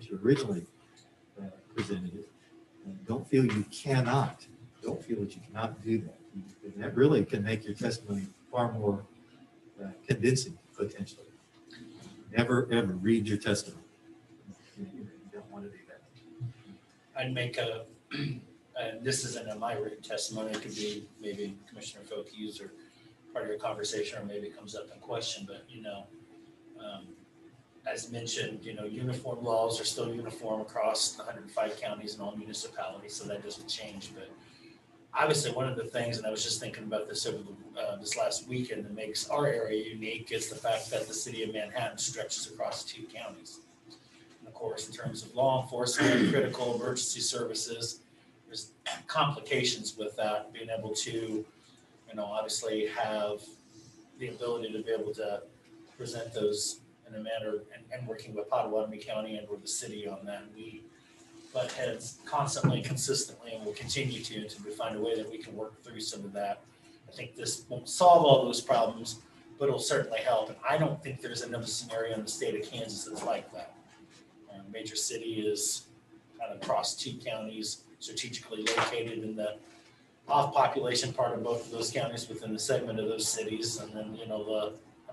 you originally presented it. And don't feel you cannot. Don't feel that you cannot do that. And that really can make your testimony far more convincing, potentially. Never, ever read your testimony. You don't want to do that. I'd make this isn't in my written testimony, it could be maybe Commissioner Foki's or part of your conversation, or maybe it comes up in question, but as mentioned, uniform laws are still uniform across the 105 counties and all municipalities, so that doesn't change. But obviously, one of the things, and I was just thinking about this over this last weekend, that makes our area unique is the fact that the city of Manhattan stretches across 2 counties. And of course, in terms of law enforcement, critical emergency services, there's complications with that, being able to, obviously have the ability to be able to present those in a manner, and working with Potawatomi County and with the city on that. We butt heads constantly, consistently, and will continue to find a way that we can work through some of that. I think this won't solve all those problems, but it'll certainly help. And I don't think there's another scenario in the state of Kansas that's like that. Major city is kind of across 2 counties, strategically located in the off-population part of both of those counties within the segment of those cities. And then, am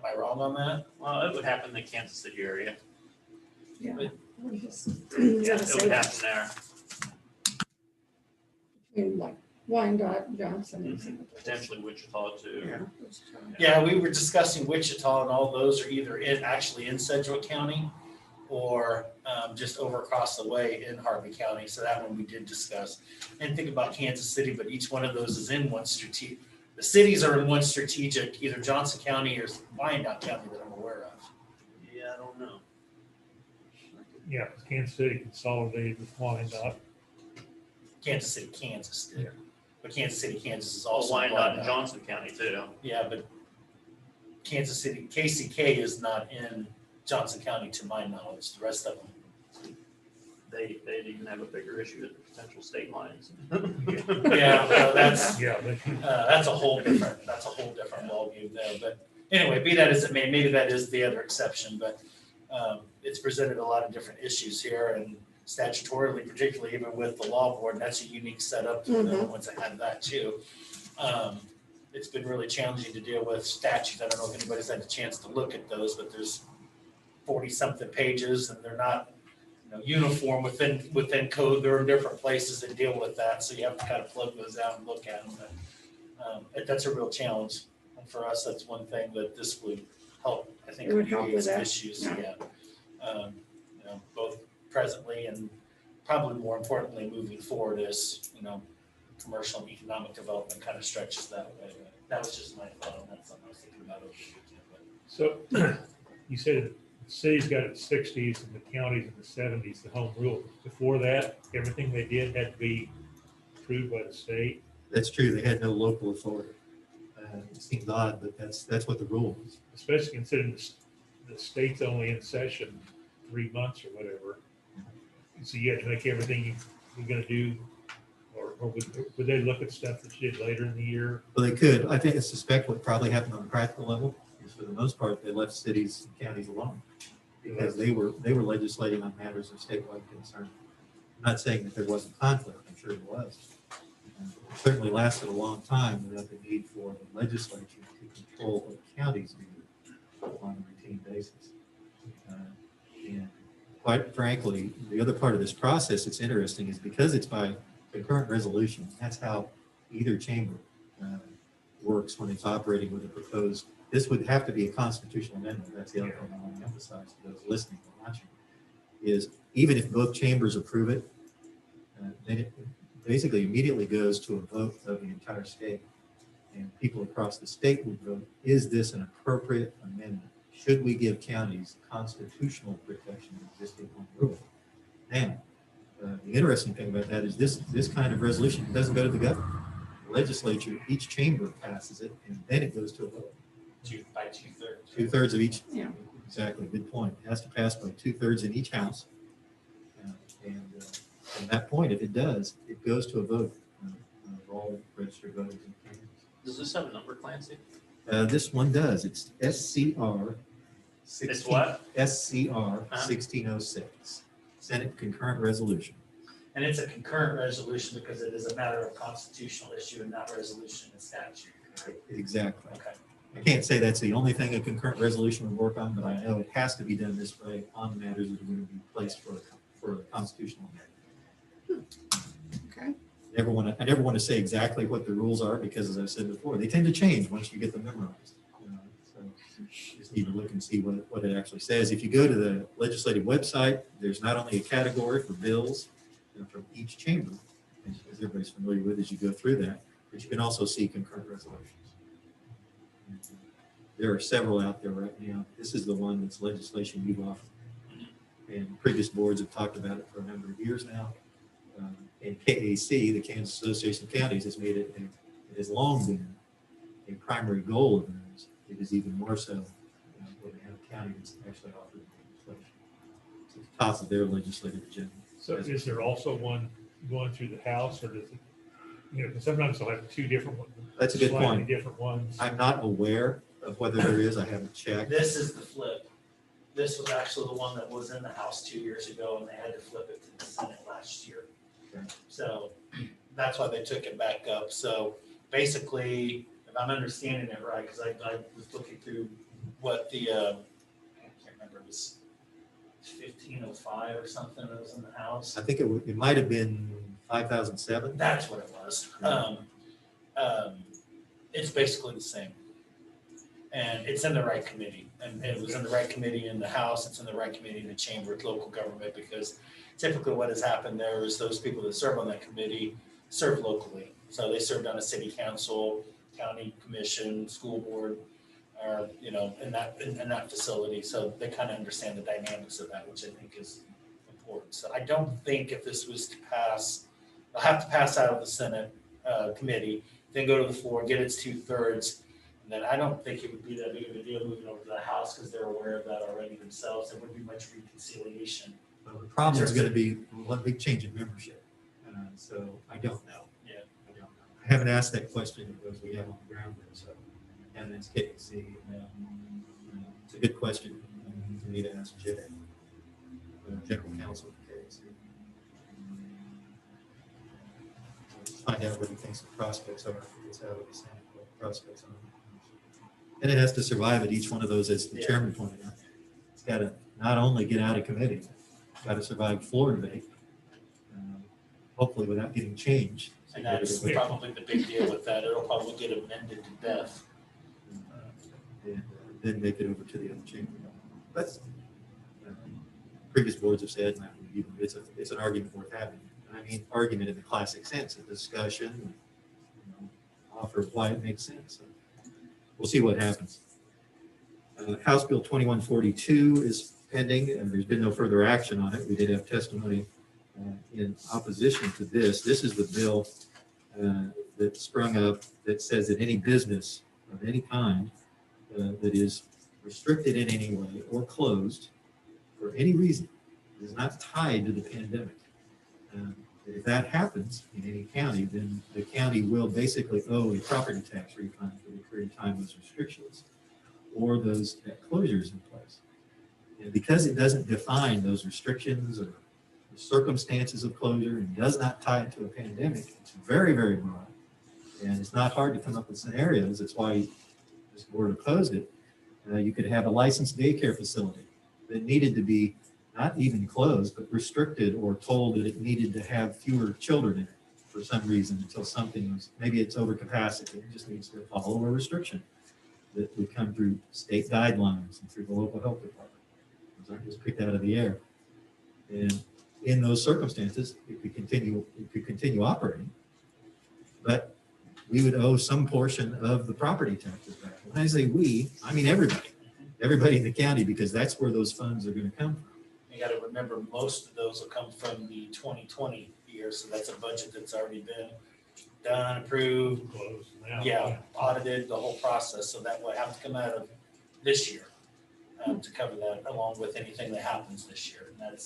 I wrong on that? Well, it would happen in the Kansas City area. Yeah. But- We're just Yeah, gonna it say would that happen there. between like Wyandotte, Johnson, and some of those. Potentially Wichita too. Yeah. Yeah, we were discussing Wichita, and all those are either actually in Sedgwick County or just over across the way in Harvey County. So that one we did discuss. And think about Kansas City, but each one of those is in one strategic. The cities are in one strategic, either Johnson County or Wyandotte County that I'm aware of. Yeah, I don't know. Yeah, Kansas City consolidated with Wyandotte. Kansas City, Kansas did. But Kansas City, Kansas is Also also Wyandotte and Johnson County too. Yeah, but Kansas City, KCK is not in Johnson County to my knowledge. The rest of them. They'd even have a bigger issue with the potential state lines. Yeah, well, that's Yeah, that's a whole different ballgame there. But anyway, be that as it may, maybe that is the other exception. But it's presented a lot of different issues here, and statutorily, particularly even with the law board, and that's a unique setup to the other ones that have that too. it's been really challenging to deal with statutes. I don't know if anybody's had a chance to look at those, but there's 40-something pages and they're not, uniform within code. There are different places that deal with that, so you have to kind of plug those out and look at them. But that's a real challenge. And for us, that's one thing that this would help, I think, It would help alleviate with some that. issues, Yeah. Both presently and probably more importantly, moving forward as, commercial and economic development kind of stretches that way. But that was just my thought on that, something I was thinking about over the weekend. But So you said the city's got its 60s and the counties in the 70s, the home rule. Before that, everything they did had to be approved by the state. That's true. They had no local authority. It seems odd, but that's what the rule is. Especially considering the state's only in session 3 months or whatever. So you have to make everything you're going to do, or would they look at stuff that you did later in the year? Well, they could. I think I suspect what probably happened on a practical level is, for the most part, they left cities and counties alone because they were legislating on matters of statewide concern. I'm not saying that there wasn't conflict. I'm sure there was. It certainly lasted a long time without the need for the legislature to control what counties do on a routine basis. And quite frankly, the other part of this process that's interesting is because it's by concurrent resolution. That's how either chamber works when it's operating with a proposed. This would have to be a constitutional amendment. That's the other thing I want to emphasize to those listening or watching, is even if both chambers approve it, then it basically immediately goes to a vote of the entire state. And people across the state would vote, is this an appropriate amendment? Should we give counties constitutional protection of existing home rule? Now, the interesting thing about that is this kind of resolution doesn't go to the governor. The legislature, each chamber passes it, and then it goes to a vote. by 2/3. 2/3 of each. Yeah. Exactly. Good point. It has to pass by 2/3 in each house. And from that point, if it does, it goes to a vote of all registered voters in Kansas. Does this have a number, Clancy? This one does. It's SCR. It's what? SCR 1606. Senate concurrent resolution. And it's a concurrent resolution because it is a matter of constitutional issue and not resolution and statute. Exactly. Okay. I can't say that's the only thing a concurrent resolution would work on, but I know it has to be done this way on matters that are going to be placed for a constitutional amendment. Okay. I never want to say exactly what the rules are because, as I said before, they tend to change once you get them memorized. So you just need to look and see what it actually says. If you go to the legislative website, there's not only a category for bills from each chamber, as everybody's familiar with as you go through that, but you can also see concurrent resolutions. There are several out there right now. This is the one that's legislation you've offered. And previous boards have talked about it for a number of years now. And KAC, the Kansas Association of Counties, has made it, it has long been a primary goal of theirs. It is even more so when they have a county that's actually offered legislation. It's at the top of their legislative agenda. So is there also one going through the House, or does it, because sometimes they'll have two different ones. That's a good slightly point. different ones. I'm not aware of whether there is. I haven't checked. This is the flip. This was actually the one that was in the House 2 years ago, and they had to flip it to the Senate last year. Okay. So that's why they took it back up. So basically, if I'm understanding it right, because I was looking through what the, I can't remember, it was 1505 or something that was in the House. I think it might have been 5007. That's what it was. It's basically the same. And it's in the right committee. And it was in the right committee in the House. It's in the right committee in the Chamber of Local Government, because typically what has happened there is those people that serve on that committee serve locally. So they served on a city council, county commission, school board, or, in that facility. So they kind of understand the dynamics of that, which I think is important. So I don't think if this was to pass, they'll have to pass out of the Senate committee, then go to the floor, get its 2/3. And then I don't think it would be that big of a deal moving over to the House because they're aware of that already themselves. There wouldn't be much reconciliation. Well, the problem is going to be one big change in membership. So I don't know. Yeah. I don't know. I haven't asked that question because we have on the ground there. So, and that's KC. It's a good question. We need to ask Jay, General Counsel of KC. Find out what he thinks the prospects are for this out of the Senate. prospects on it. And it has to survive at each one of those, as the chairman pointed out. It's got to not only get out of committee, it's got to survive floor debate, hopefully without getting changed. And that's probably the big deal with that. It'll probably get amended to death. And then make it over to the other chamber. But previous boards have said it's an argument worth having. And I mean argument in the classic sense, a discussion, offer of why it makes sense. So we'll see what happens. House Bill 2142 is pending, and there's been no further action on it. We did have testimony in opposition to this. This is the bill that sprung up that says that any business of any kind that is restricted in any way or closed for any reason is not tied to the pandemic. If that happens in any county, then the county will basically owe a property tax refund for the period of time those restrictions or those closures in place. And because it doesn't define those restrictions or the circumstances of closure and does not tie it to a pandemic, it's very, very broad. And it's not hard to come up with scenarios. That's why this board opposed it. You could have a licensed daycare facility that needed to be not even closed, but restricted or told that it needed to have fewer children in it for some reason until something was, maybe it's over capacity. It just needs to follow a restriction that would come through state guidelines and through the local health department. Those aren't just picked out of the air. And in those circumstances, it could continue operating, but we would owe some portion of the property taxes back. When I say we, I mean everybody in the county, because that's where those funds are going to come from. You got to remember, most of those will come from the 2020 year, so that's a budget that's already been done, approved, Close now. audited, the whole process, so that will have to come out of this year to cover that, along with anything that happens this year. And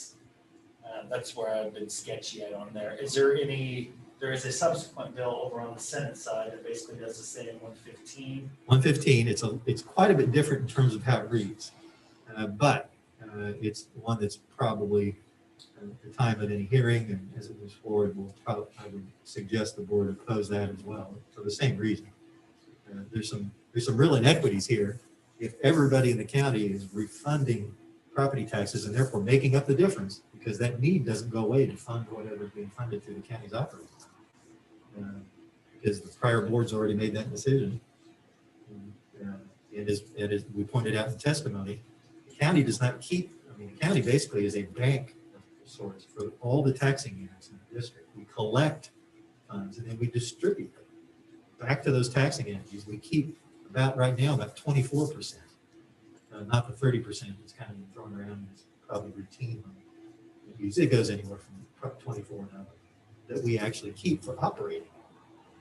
that's where I've been sketchy at on there. There is a subsequent bill over on the Senate side that basically does the same 115. 115, it's quite a bit different in terms of how it reads, but it's one that's probably at the time of any hearing and as it moves forward, I would suggest the board oppose that as well for the same reason. There's some real inequities here. If everybody in the county is refunding property taxes and therefore making up the difference, because that need doesn't go away to fund whatever is being funded through the county's operating. Because the prior board's already made that decision. And as we pointed out in testimony, the county does not keep, the county basically is a bank of sorts for all the taxing units in the district. We collect funds and then we distribute them back to those taxing entities. We keep about 24%, not the 30% that's kind of been thrown around as probably routine. It goes anywhere from 24 and up that we actually keep for operating.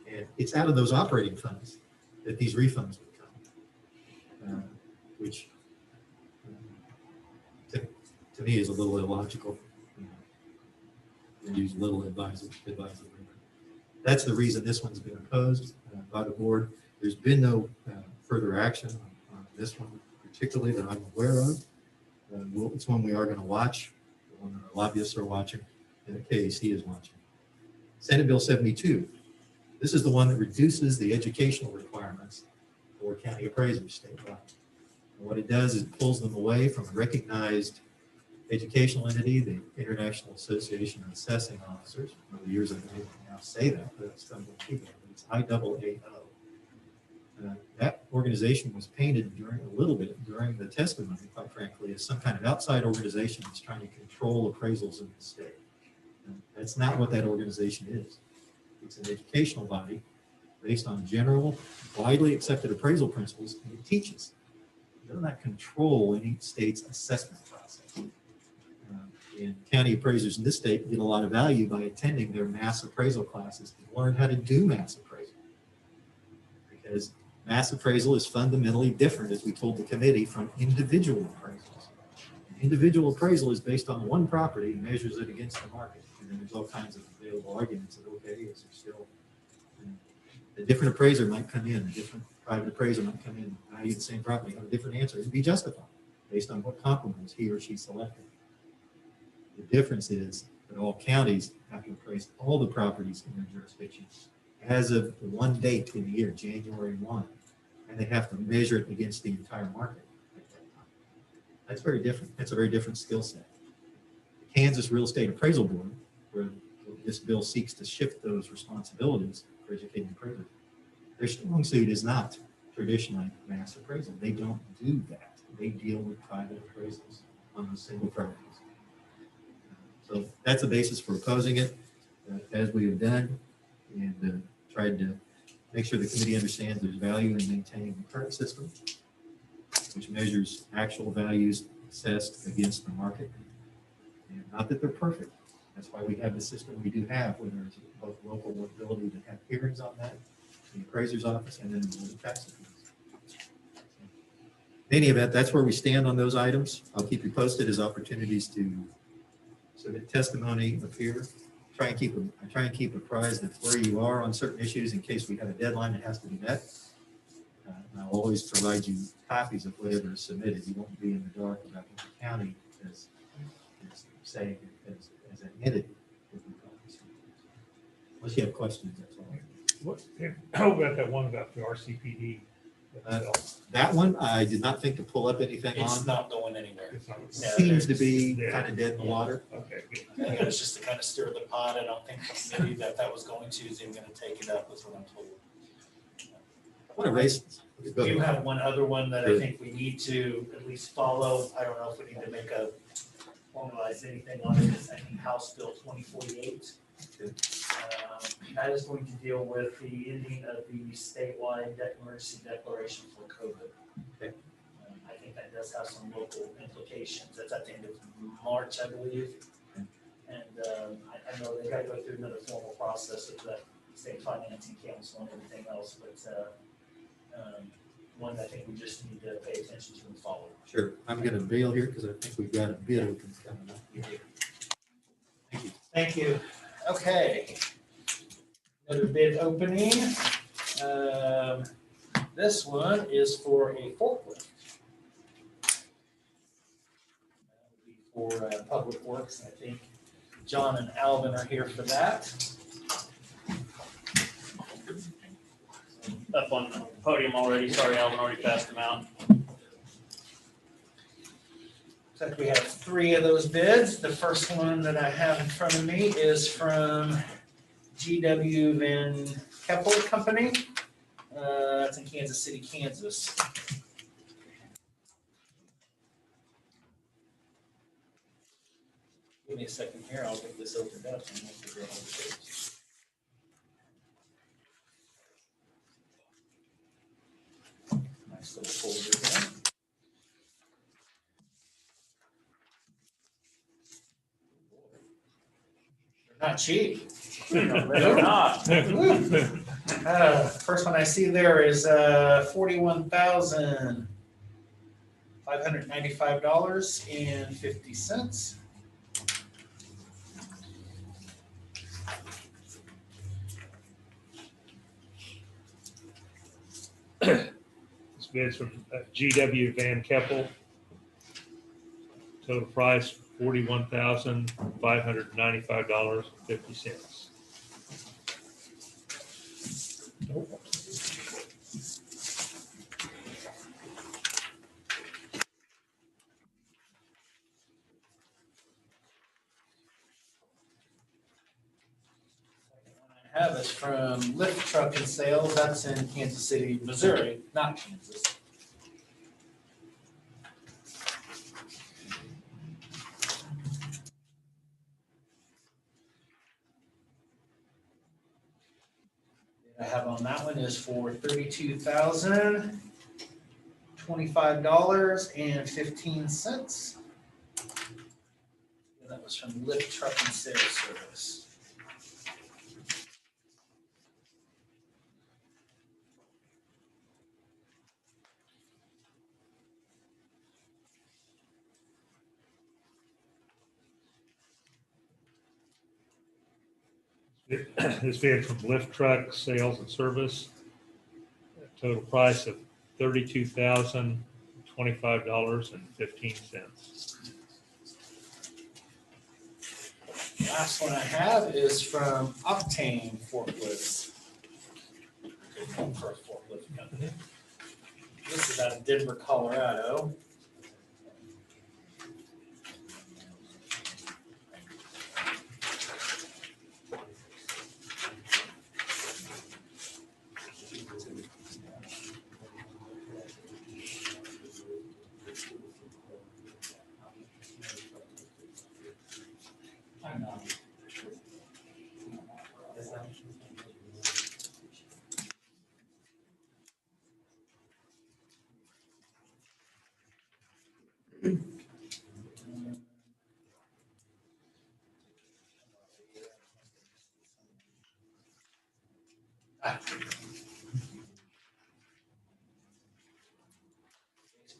And it's out of those operating funds that these refunds would come, which to me is a little illogical. And use little advisor. That's the reason this one's been opposed by the board. There's been no further action on this one, particularly that I'm aware of. It's one we are going to watch, the one that our lobbyists are watching, and the KAC is watching. Senate Bill 72. This is the one that reduces the educational requirements for county appraisers statewide. And what it does is it pulls them away from a recognized educational entity, the International Association of Assessing Officers. Over the years I've been able to now say that, but it's IAAO. That organization was painted a little bit during the testimony, quite frankly, as some kind of outside organization that's trying to control appraisals in the state. And that's not what that organization is. It's an educational body based on general, widely accepted appraisal principles, and it teaches. It does not control any state's assessment process. And county appraisers in this state get a lot of value by attending their mass appraisal classes to learn how to do mass appraisal. Because mass appraisal is fundamentally different, as we told the committee, from individual appraisals. Individual appraisal is based on one property and measures it against the market. And then there's all kinds of available arguments that, okay, is there still, a different appraiser might come in, a different private appraiser might come in, value the same property, have a different answer. It'd be justified based on what comparables he or she selected. The difference is that all counties have to appraise all the properties in their jurisdiction as of one date in the year, January 1, and they have to measure it against the entire market. That's very different. That's a very different skill set. The Kansas Real Estate Appraisal Board, where this bill seeks to shift those responsibilities for educating appraisers, their strong suit is not traditionally mass appraisal. They don't do that. They deal with private appraisals on the single properties. So that's the basis for opposing it, as we have done, and tried to make sure the committee understands there's value in maintaining the current system, which measures actual values assessed against the market. And not that they're perfect. That's why we have the system we do have, where there's both local ability to have hearings on that, the appraiser's office, and then the tax appeals. In any event, that's where we stand on those items. I'll keep you posted as opportunities to submit testimony appear. I try and keep apprised of where you are on certain issues in case we have a deadline that has to be met. And I'll always provide you copies of whatever is submitted. You won't be in the dark about what the county is saying as admitted. Unless you have questions, that's all. What, how about that one about the RCPD? That one, I did not think to pull up anything It's on. not going anywhere. It's not- Seems to be Yeah. kind of dead in the water. Okay, good. I think it was just to kind of stir the pot. I don't think the committee that was going to is even going to take it up, is what I'm told. I want to raise. We do have one other one that I think we need to at least follow. I don't know if we need to make a formalize anything on it. It's, I think, House Bill 2048. That is going to deal with the ending of the statewide emergency declaration for COVID. Okay. I think that does have some local implications. That's at the end of March, I believe. And I know they got to go through another formal process with the state financing council and everything else, but one I think we just need to pay attention to and follow. Sure. I'm going to bail here because I think we've got a bid open coming up. Thank you. Thank you. Okay. Another bid opening. This one is for a forklift. That would be for Public Works. I think John and Alvin are here for that. Up on the podium already. Sorry, Alvin already passed them out. Looks like we have 3 of those bids. The first one that I have in front of me is from GW Van Keppel Company. It's in Kansas City, Kansas. Give me a second here. I'll get this opened up and we'll figure out what it is. Nice little folder there. Not cheap. They're not. First one I see there is $41,595.50. This bid's from GW Van Keppel. Total price $41,595.50. I have is from Lift Truck and Sales. That's in Kansas City, Missouri, not Kansas. I have on that one is for $32,025.15. That was from Lift Truck and Sales Service. This bid from Lift Truck Sales and Service. Total price of $32,025.15. Last one I have is from Octane Forklifts. First forklift company. This is out of Denver, Colorado.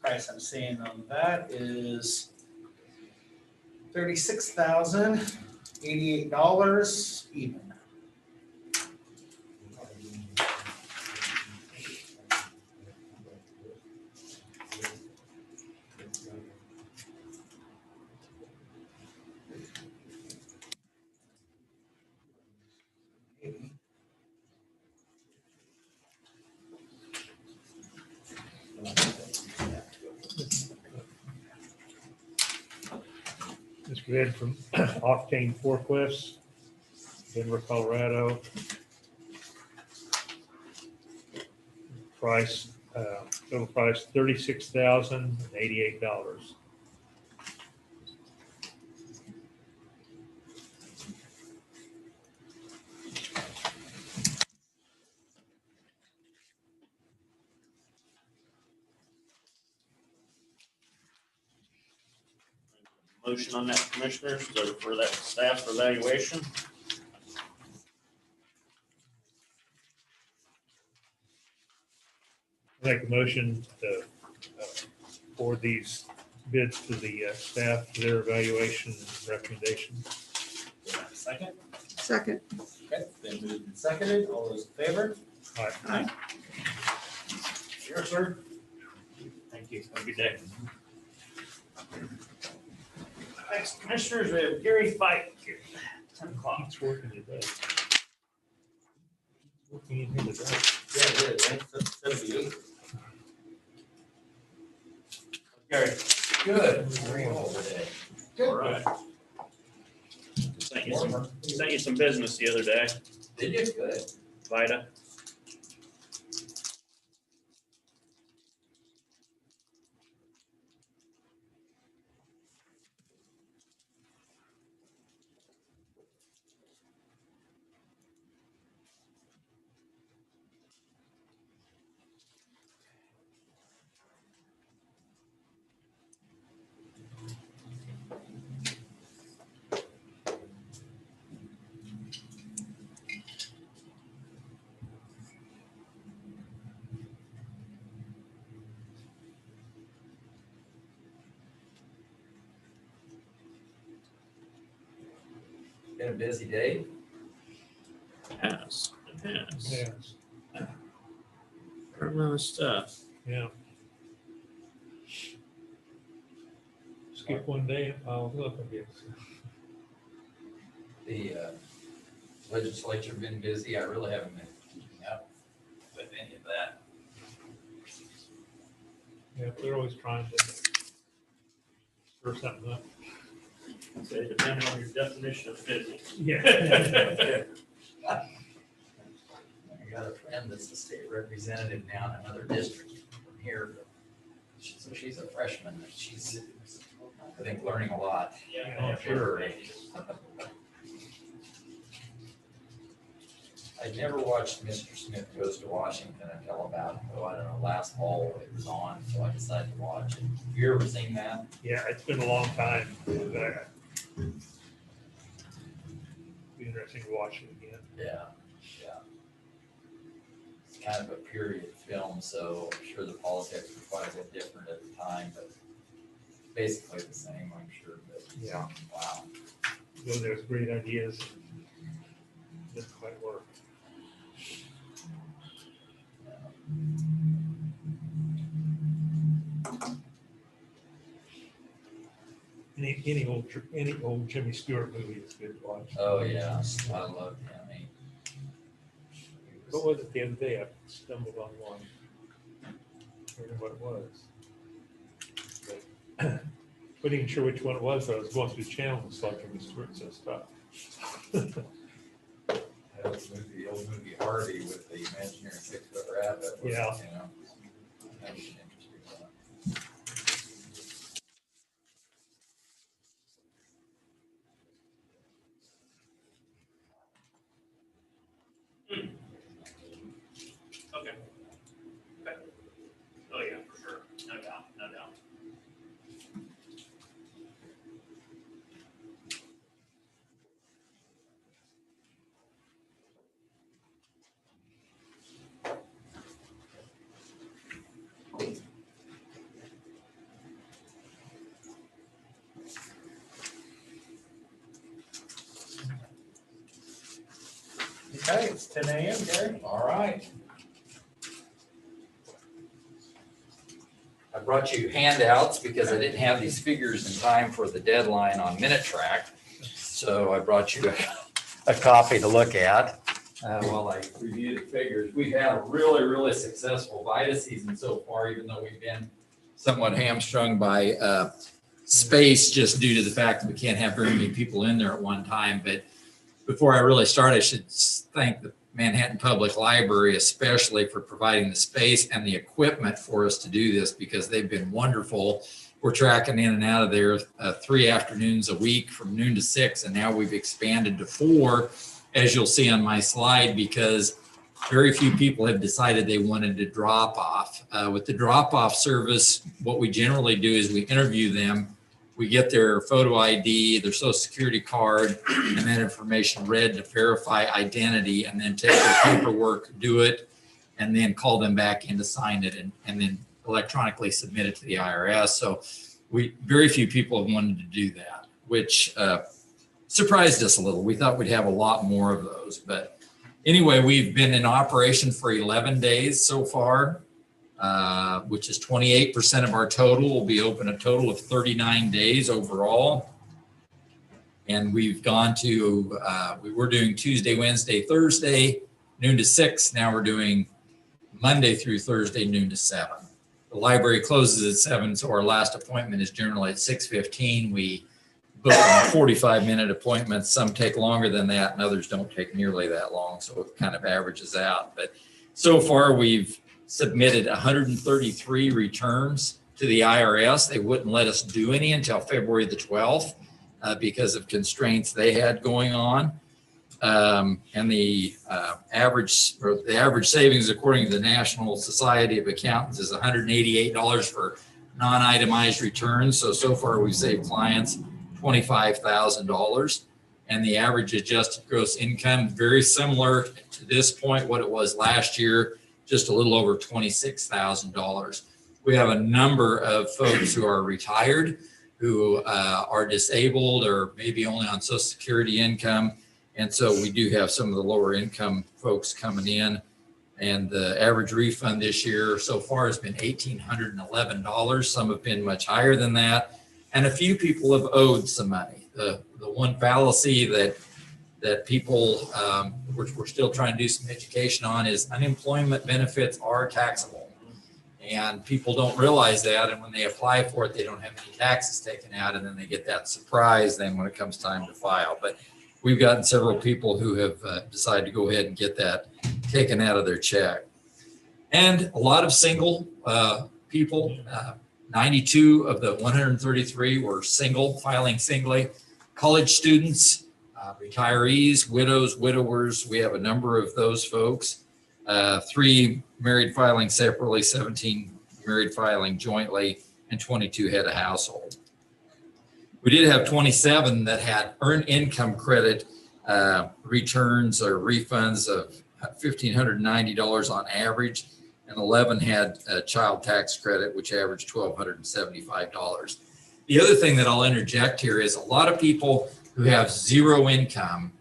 Price I'm seeing on that is $36,088 even. This bid from Octane Forklifts, Denver, Colorado. Price, total price $36,088. Motion on that, Commissioners, for that staff evaluation. Make a motion to forward these bids to the staff for their evaluation and recommendation. Second? Second. Okay, then moved and seconded. All those in favor? Aye. Here, sir. Thank you. Have a good day. Next, Commissioners, we have Gary Fike, 10 o'clock. It's working today. Working in here today. Yeah, it is, right? 78. Gary. Good. Very old today. All right. Sent you some business the other day, Did you? Good. Vida. Been a busy day. Yes, it has. Yes, Fair amount of stuff. yeah. Skip one day and I'll look, I guess. The legislature been busy. I really haven't been keeping up with any of that. Yeah, they're always trying to stir something up. So it depends on your definition of busy. Yeah. I got a friend that's the state representative now in another district from here. So she's a freshman and she's, I think, learning a lot. Oh, sure. I never watched Mr. Smith Goes to Washington until about, I don't know, last fall it was on, so I decided to watch it. Have you ever seen that? Yeah, it's been a long time. But be interesting to watch it again. Yeah, yeah. It's kind of a period film, so I'm sure the politics were quite a bit different at the time, but basically the same, I'm sure, but Yeah. wow. Though there's great ideas, didn't quite work. Any old Jimmy Stewart movie is good to watch. Oh, yeah, I loved him. He was What was it the other day? I stumbled on one. I don't know what it was. But wasn't even sure which one it was. I was going through the channel and saw Jimmy Stewart said stuff. That was the old movie Hardy with the imaginary 6-foot rabbit. Yeah. You know, that was an interesting one. Okay. Okay. Oh, yeah, for sure. No doubt, no doubt. Okay, it's 10 a.m., Gary. All right. I brought you handouts because I didn't have these figures in time for the deadline on Minute Track. So I brought you a copy to look at while I review the figures. We've had a really, really successful VITA season so far, even though we've been somewhat hamstrung by space just due to the fact that we can't have very many people in there at one time. But before I really start, I should thank the Manhattan Public Library, especially for providing the space and the equipment for us to do this, because they've been wonderful. We're tracking in and out of there 3 afternoons a week from noon to 6, and now we've expanded to 4, as you'll see on my slide, because very few people have decided they wanted to drop off. With the drop-off service, what we generally do is we interview them. We get their photo ID, their social security card, and that information read to verify identity, and then take their paperwork, do it, and then call them back in to sign it, and then electronically submit it to the IRS. So very few people have wanted to do that, which surprised us a little. We thought we'd have a lot more of those. But anyway, we've been in operation for 11 days so far. Which is 28% of our total. We'll be open a total of 39 days overall. And we've gone to, we were doing Tuesday, Wednesday, Thursday, noon to 6. Now we're doing Monday through Thursday, noon to 7. The library closes at 7, so our last appointment is generally at 6:15. We book 45-minute appointments. Some take longer than that, and others don't take nearly that long, so it kind of averages out. But so far, we've submitted 133 returns to the IRS. They wouldn't let us do any until February the 12th because of constraints they had going on. And the average savings, according to the National Society of Accountants, is $188 for non-itemized returns. So far we've saved clients $25,000. And the average adjusted gross income, very similar to this point, what it was last year, just a little over $26,000. We have a number of folks who are retired, who are disabled or maybe only on Social Security income. And so we do have some of the lower income folks coming in. And the average refund this year so far has been $1,811. Some have been much higher than that. And a few people have owed some money. The one fallacy that people, we're still trying to do some education on, is unemployment benefits are taxable. And people don't realize that. And when they apply for it, they don't have any taxes taken out. And then they get that surprise then when it comes time to file. But we've gotten several people who have decided to go ahead and get that taken out of their check. And a lot of single people, 92 of the 133 were single, filing singly. College students, retirees, widows, widowers, we have a number of those folks. 3 married filing separately, 17 married filing jointly, and 22 head of household. We did have 27 that had earned income credit returns or refunds of $1,590 on average, and 11 had a child tax credit, which averaged $1,275. The other thing that I'll interject here is a lot of people who have zero income,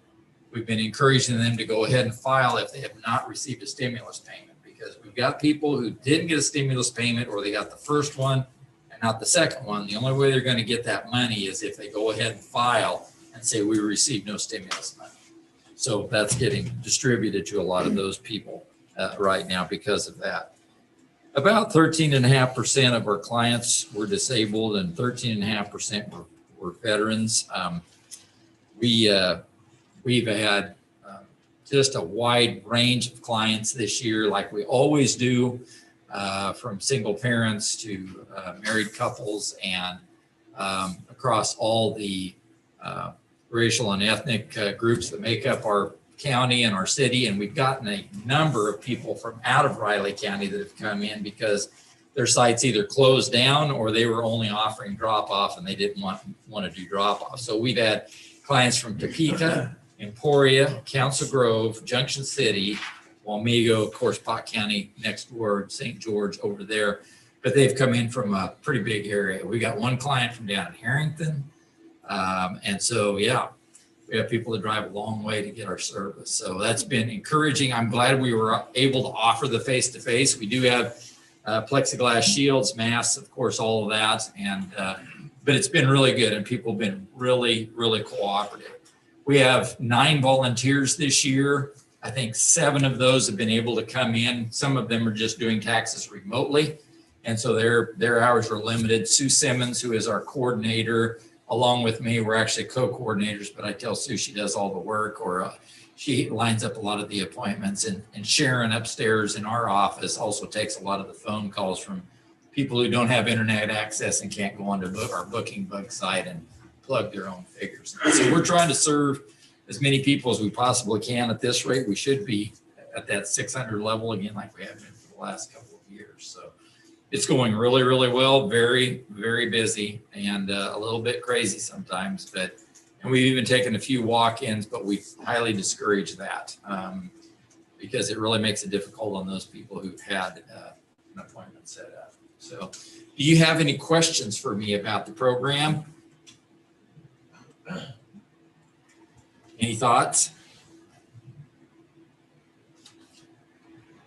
we've been encouraging them to go ahead and file if they have not received a stimulus payment, because we've got people who didn't get a stimulus payment, or they got the first one and not the second one. The only way they're going to get that money is if they go ahead and file and say we received no stimulus money. So that's getting distributed to a lot of those people right now because of that. About 13.5% of our clients were disabled and 13.5% were veterans. We've had just a wide range of clients this year, like we always do, from single parents to married couples and across all the racial and ethnic groups that make up our county and our city. And we've gotten a number of people from out of Riley County that have come in because their sites either closed down or they were only offering drop off and they didn't want to do drop off. So we've had clients from Topeka, Emporia, Council Grove, Junction City, Wamego, of course, Pot County next door, St. George over there. But they've come in from a pretty big area. We got one client from down in Harrington. And so, yeah, we have people that drive a long way to get our service. So that's been encouraging. I'm glad we were able to offer the face-to-face. We do have plexiglass shields, masks, of course, all of that. And but it's been really good and people have been really, really cooperative. We have 9 volunteers this year. I think 7 of those have been able to come in. Some of them are just doing taxes remotely. And so their hours are limited. Sue Simmons, who is our coordinator, along with me, we're actually co-coordinators, but I tell Sue she does all the work, or she lines up a lot of the appointments. And Sharon upstairs in our office also takes a lot of the phone calls from people who don't have internet access and can't go onto our booking bug site and plug their own figures. So we're trying to serve as many people as we possibly can. At this rate, we should be at that 600 level again, like we have been for the last couple of years. So it's going really, really well, very, very busy and a little bit crazy sometimes, and we've even taken a few walk-ins, but we highly discourage that because it really makes it difficult on those people who've had an appointment set up. So do you have any questions for me about the program? Any thoughts?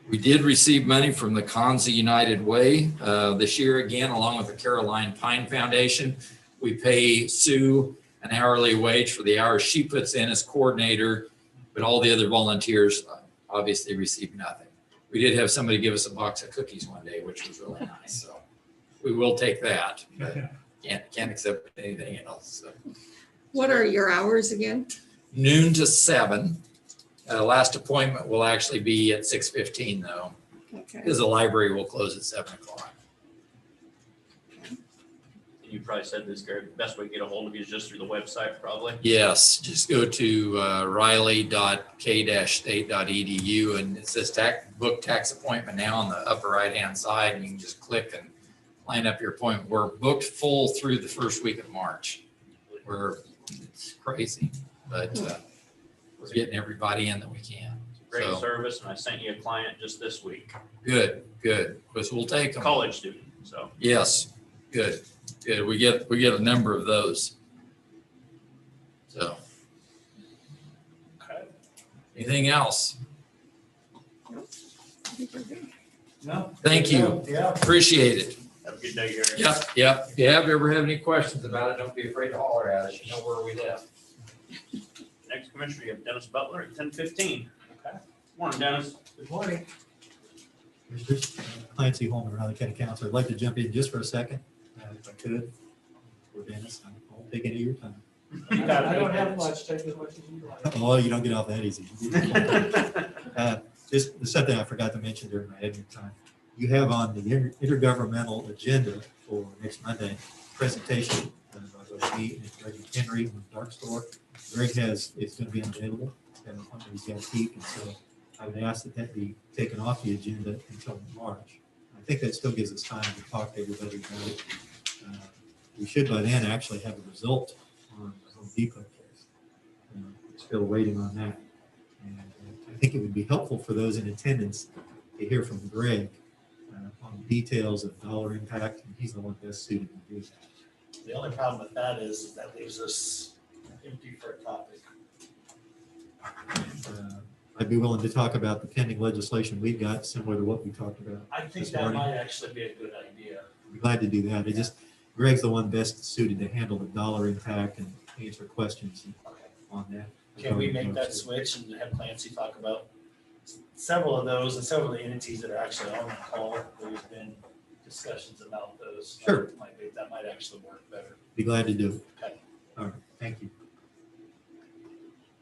We did receive money from the Kanza United Way this year again, along with the Caroline Pine Foundation. We pay Sue an hourly wage for the hours she puts in as coordinator, but all the other volunteers obviously receive nothing. We did have somebody give us a box of cookies one day, which was really nice. So we will take that, but can't accept anything else. So. What are your hours again? Noon to 7. Last appointment will actually be at 6:15 though, Okay. because the library will close at 7 o'clock. You probably said this, Gary, the best way to get a hold of you is just through the website, probably. Yes, just go to riley.k-state.edu and it says book tax appointment now on the upper right-hand side, and you can just click and line up your appointment. We're booked full through the first week of March. It's crazy, but we're getting everybody in that we can. Great So, service, and I sent you a client just this week, good, because we'll take them. college student, so. Yes, good. We get a number of those. So. Okay. Anything else? I think we're good. No? Thank you. Yeah. Appreciate it. Have a good day, Gary. Yep. If you ever have any questions about it, don't be afraid to holler at us. You know where we live. Next commissioner, you have Dennis Butler at 10:15. Okay. Morning, Dennis. Good morning. Commissioners, Clancy Holman, Riley County Council. I'd like to jump in just for a second, if I could. For Dennis, I won't take any of your time. I don't have much, take as much as you like. Oh, you don't get off that easy. This is something I forgot to mention during my admin time. You have on the intergovernmental agenda for next Monday, presentation by both me and Greg Henry from Dark Store. Greg it's going to be unavailable. He's got a peak, and so I would ask that be taken off the agenda until March. I think that still gives us time to talk to everybody about it. We should by then actually have a result on the Home Depot case. Still waiting on that. And I think it would be helpful for those in attendance to hear from Greg on the details of dollar impact, and he's the one best suited to do that. The only problem with that is that leaves us empty for a topic. I'd be willing to talk about the pending legislation we've got, similar to what we talked about. I think this that morning. might actually be a good idea. I'm glad to do that. Greg's the one best suited to handle the dollar impact and answer questions on that. Can we make that switch and have Clancy talk about several of those and several of the entities that are actually on the call? There's been discussions about those. Sure. That might actually work better. Be glad to do it. Okay. All right, thank you.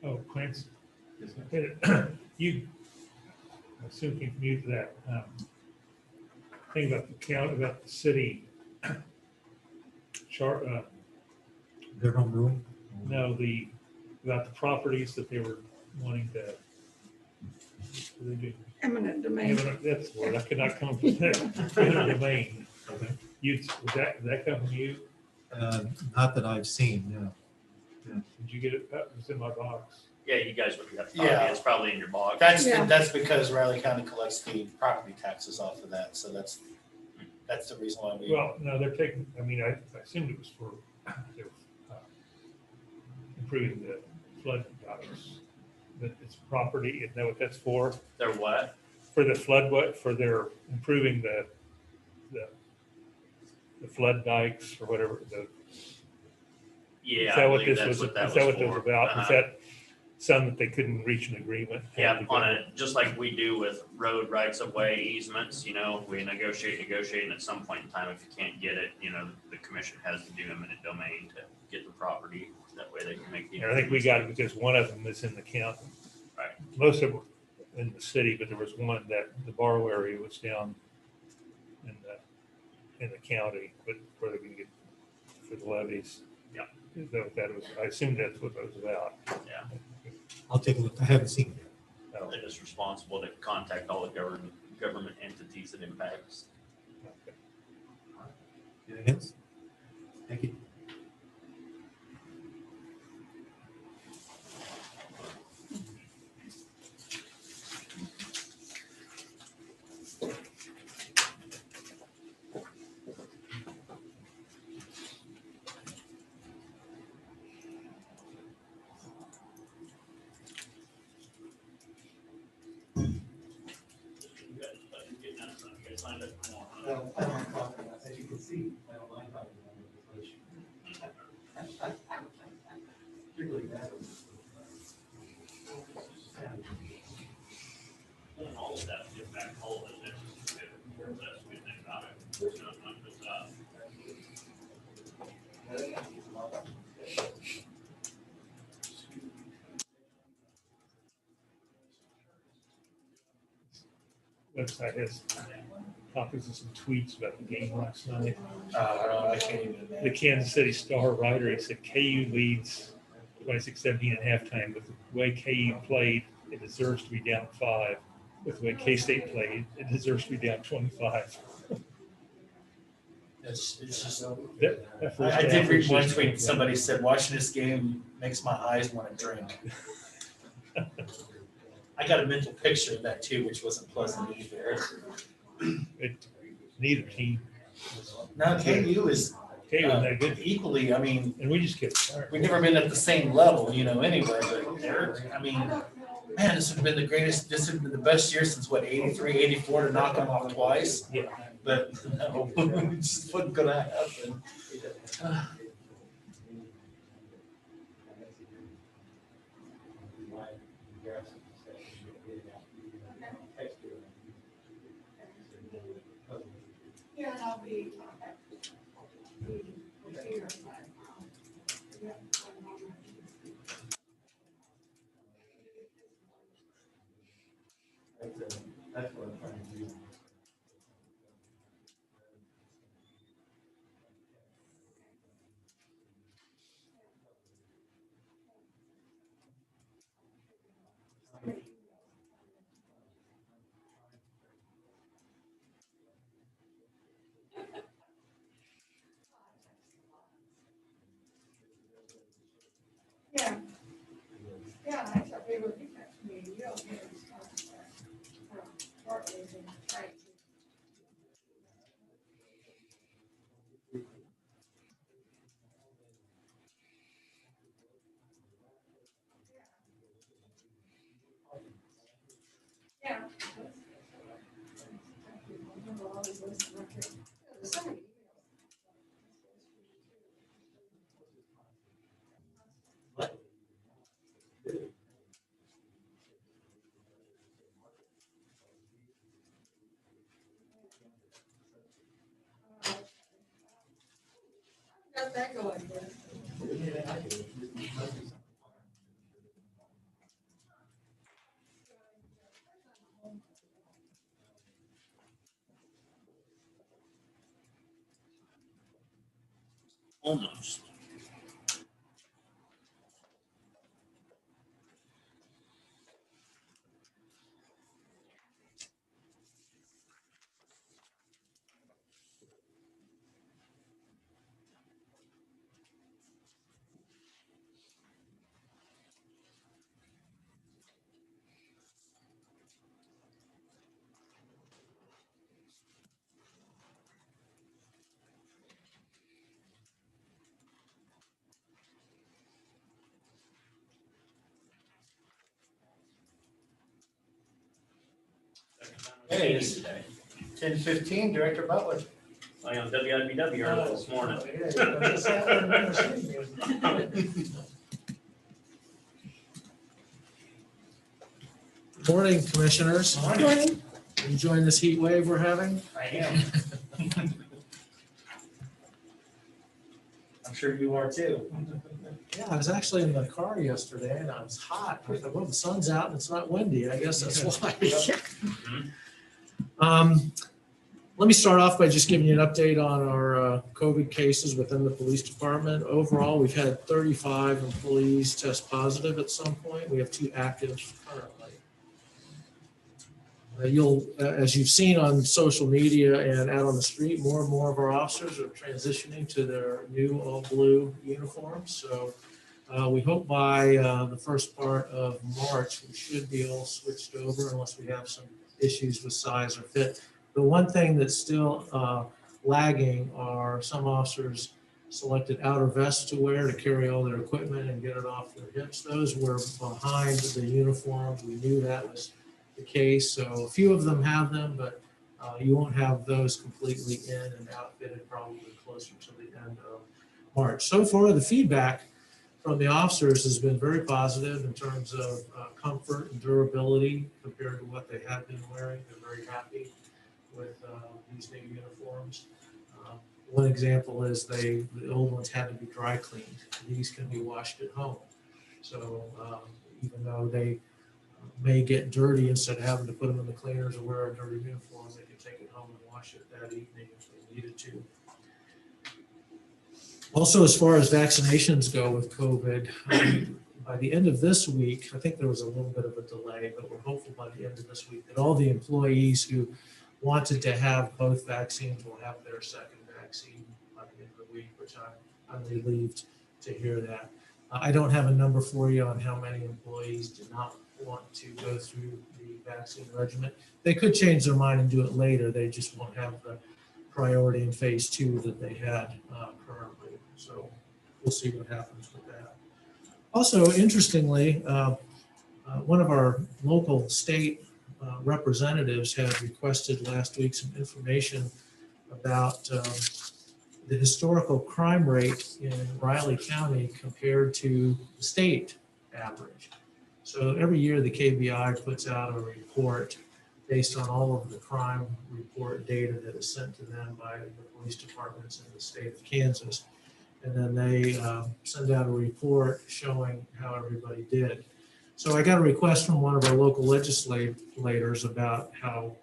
Oh, Clancy, you, I assume you mute that, thing about the count, about the city chart, Their home rule? no, about the properties that they were wanting to. What do they do? Eminent domain. That's the word, I could not come up with that, eminent domain. Okay. Did that come from you? Not that I've seen, no. Did you get it? It was in my box. Yeah, you guys would have, Yeah. it's probably in your box. Yeah. That's because Riley County collects the property taxes off of that, so that's the reason why we. Well, no, they're taking, I mean, I assumed it was for they were, improving the flood docks. But it's property, isn't that what that's for? They're what? For the flood, for their improving the flood dikes or whatever. Yeah, Is I that what believe this that's was? what that Is that was what this was for. about? Is Uh-huh. that some that they couldn't reach an agreement? Yeah, on a, just like we do with road rights of way easements, we negotiate, and at some point in time, if you can't get it, the commission has to do eminent domain to get the property. That way they can make the. And I think we got it because one of them is in the county. Right. Most of them were in the city, but there was one that the Barlow area was down in the county, but where they can get for the levies. Yeah. Is that what that was? I assume that's what that was about. Yeah, I'll take a look. I haven't seen it. No. they're just responsible to contact all the government entities that impacts. Okay. Anything else? Thank you. Well, I don't talk about, as you can see, I don't mind talking about legislation. Particularly that. all of that, get back all of it, that's what we think about it. It's not just, Website has copies of some tweets about the game last night. I can't even. The Kansas City Star writer, he said KU leads 26-17 at halftime. With the way KU played, it deserves to be down 5. With the way K-State played, it deserves to be down 25. It's just. That first I did half read was one just- tweet, somebody said, watching this game makes my eyes want to drink. I got a mental picture of that too, which wasn't pleasant either. Neither team. Now KU is KU was that good. equally, I mean, And we just kept firing. we've never been at the same level, anyway, but they're, I mean, man, this would have been the greatest, this would have been the best year since what, 83, 84 to knock them off twice? Yeah. But no, it just wasn't gonna happen. Yeah, and I'll be. That's what I'm trying to do. Got that going, yeah. Almost. Hey, it's 10:15, Director Butler. I on WIBW early this morning. Morning, commissioners. Morning. Enjoying this heat wave we're having? I am. I'm sure you are too. Yeah, I was actually in the car yesterday and I was hot. I thought, well, the sun's out and it's not windy. I guess that's why. Let me start off by just giving you an update on our COVID cases within the police department. Overall, we've had 35 employees test positive at some point. We have 2 active currently. As you've seen on social media and out on the street, more and more of our officers are transitioning to their new all blue uniforms. So we hope by the first part of March, we should be all switched over unless we have some issues with size or fit. The one thing that's still lagging are some officers selected outer vests to wear to carry all their equipment and get it off their hips. Those were behind the uniforms. We knew that was the case. So a few of them have them, but you won't have those completely in and outfitted probably closer to the end of March. So far, the feedback from the officers has been very positive in terms of comfort and durability compared to what they had been wearing. They're very happy with these new uniforms. One example is the old ones had to be dry cleaned. These can be washed at home. So even though they may get dirty, instead of having to put them in the cleaners or wear a dirty uniform, they can take it home and wash it that evening if they needed to. Also, as far as vaccinations go with COVID, by the end of this week, I think there was a little bit of a delay, but we're hopeful by the end of this week that all the employees who wanted to have both vaccines will have their second vaccine by the end of the week, which I'm relieved to hear that. I don't have a number for you on how many employees do not want to go through the vaccine regimen. They could change their mind and do it later. They just won't have the priority in phase 2 that they had currently. So we'll see what happens with that. Also, interestingly, one of our local state representatives had requested last week some information about the historical crime rate in Riley County compared to the state average. So every year the KBI puts out a report based on all of the crime report data that is sent to them by the police departments in the state of Kansas. And then they send out a report showing how everybody did. So I got a request from one of our local legislators about how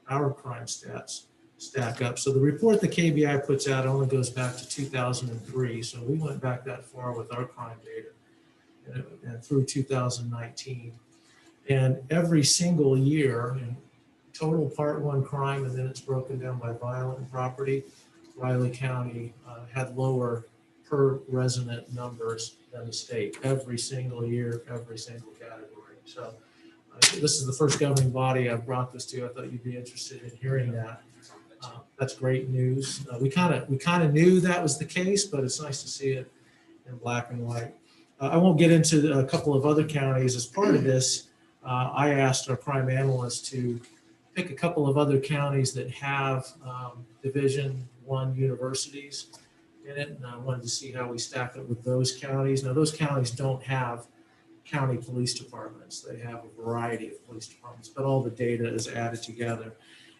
our crime stats stack up. So the report the KBI puts out only goes back to 2003. So we went back that far with our crime data and through 2019. And every single year, in total Part 1 crime, and then it's broken down by violent property, Riley County had lower per resident numbers than the state every single year, every single category. So this is the first governing body I've brought this to. I thought you'd be interested in hearing that. That's great news. We kind of knew that was the case, but it's nice to see it in black and white. I won't get into a couple of other counties. As part of this, I asked our crime analyst to pick a couple of other counties that have Division I universities in it, and I wanted to see how we stack up with those counties. Now, those counties don't have county police departments. They have a variety of police departments, but all the data is added together.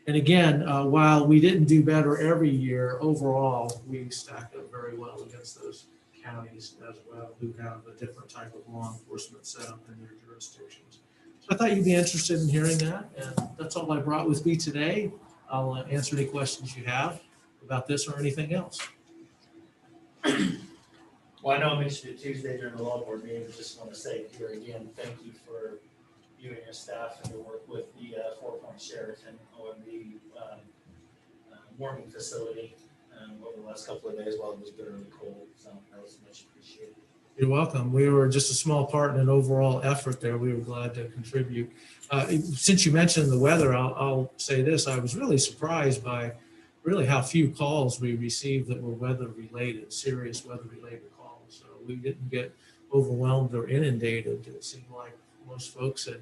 And again, while we didn't do better every year, overall, we stacked up very well against those counties as well who have a different type of law enforcement setup in their jurisdictions. So I thought you'd be interested in hearing that, and that's all I brought with me today. I'll answer any questions you have about this or anything else. Well, I know I mentioned it Tuesday during the law board meeting, but just want to say here again, thank you for you and your staff and your work with the 4 Point Sheraton on the warming facility over the last couple of days while it was bitterly cold. So that was much appreciated. You're welcome. We were just a small part in an overall effort there. We were glad to contribute. Since you mentioned the weather, I'll say this. I was really surprised by really how few calls we received that were weather related, serious weather related calls. So we didn't get overwhelmed or inundated. It seemed like most folks had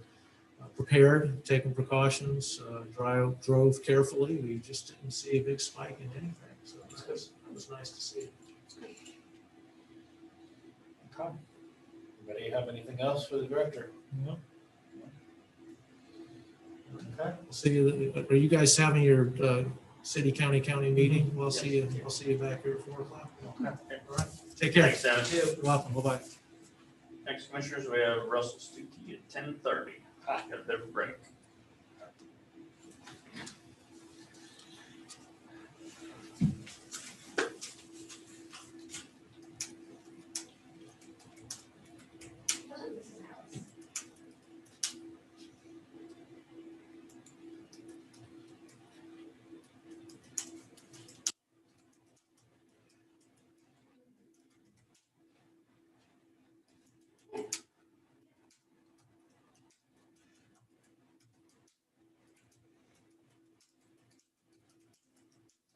prepared, taken precautions, drove carefully. We just didn't see a big spike in anything. So that was nice to see. Okay. Anybody have anything else for the director? No. Okay. We'll see you. Are you guys having your city county meeting? We'll see you. I'll see you back here at 4 o'clock. Okay. All right. Take care. Thanks, Dennis. You're welcome. Bye-bye. Next, commissioners, we have Russell Stuckey at 10:30. Got their break.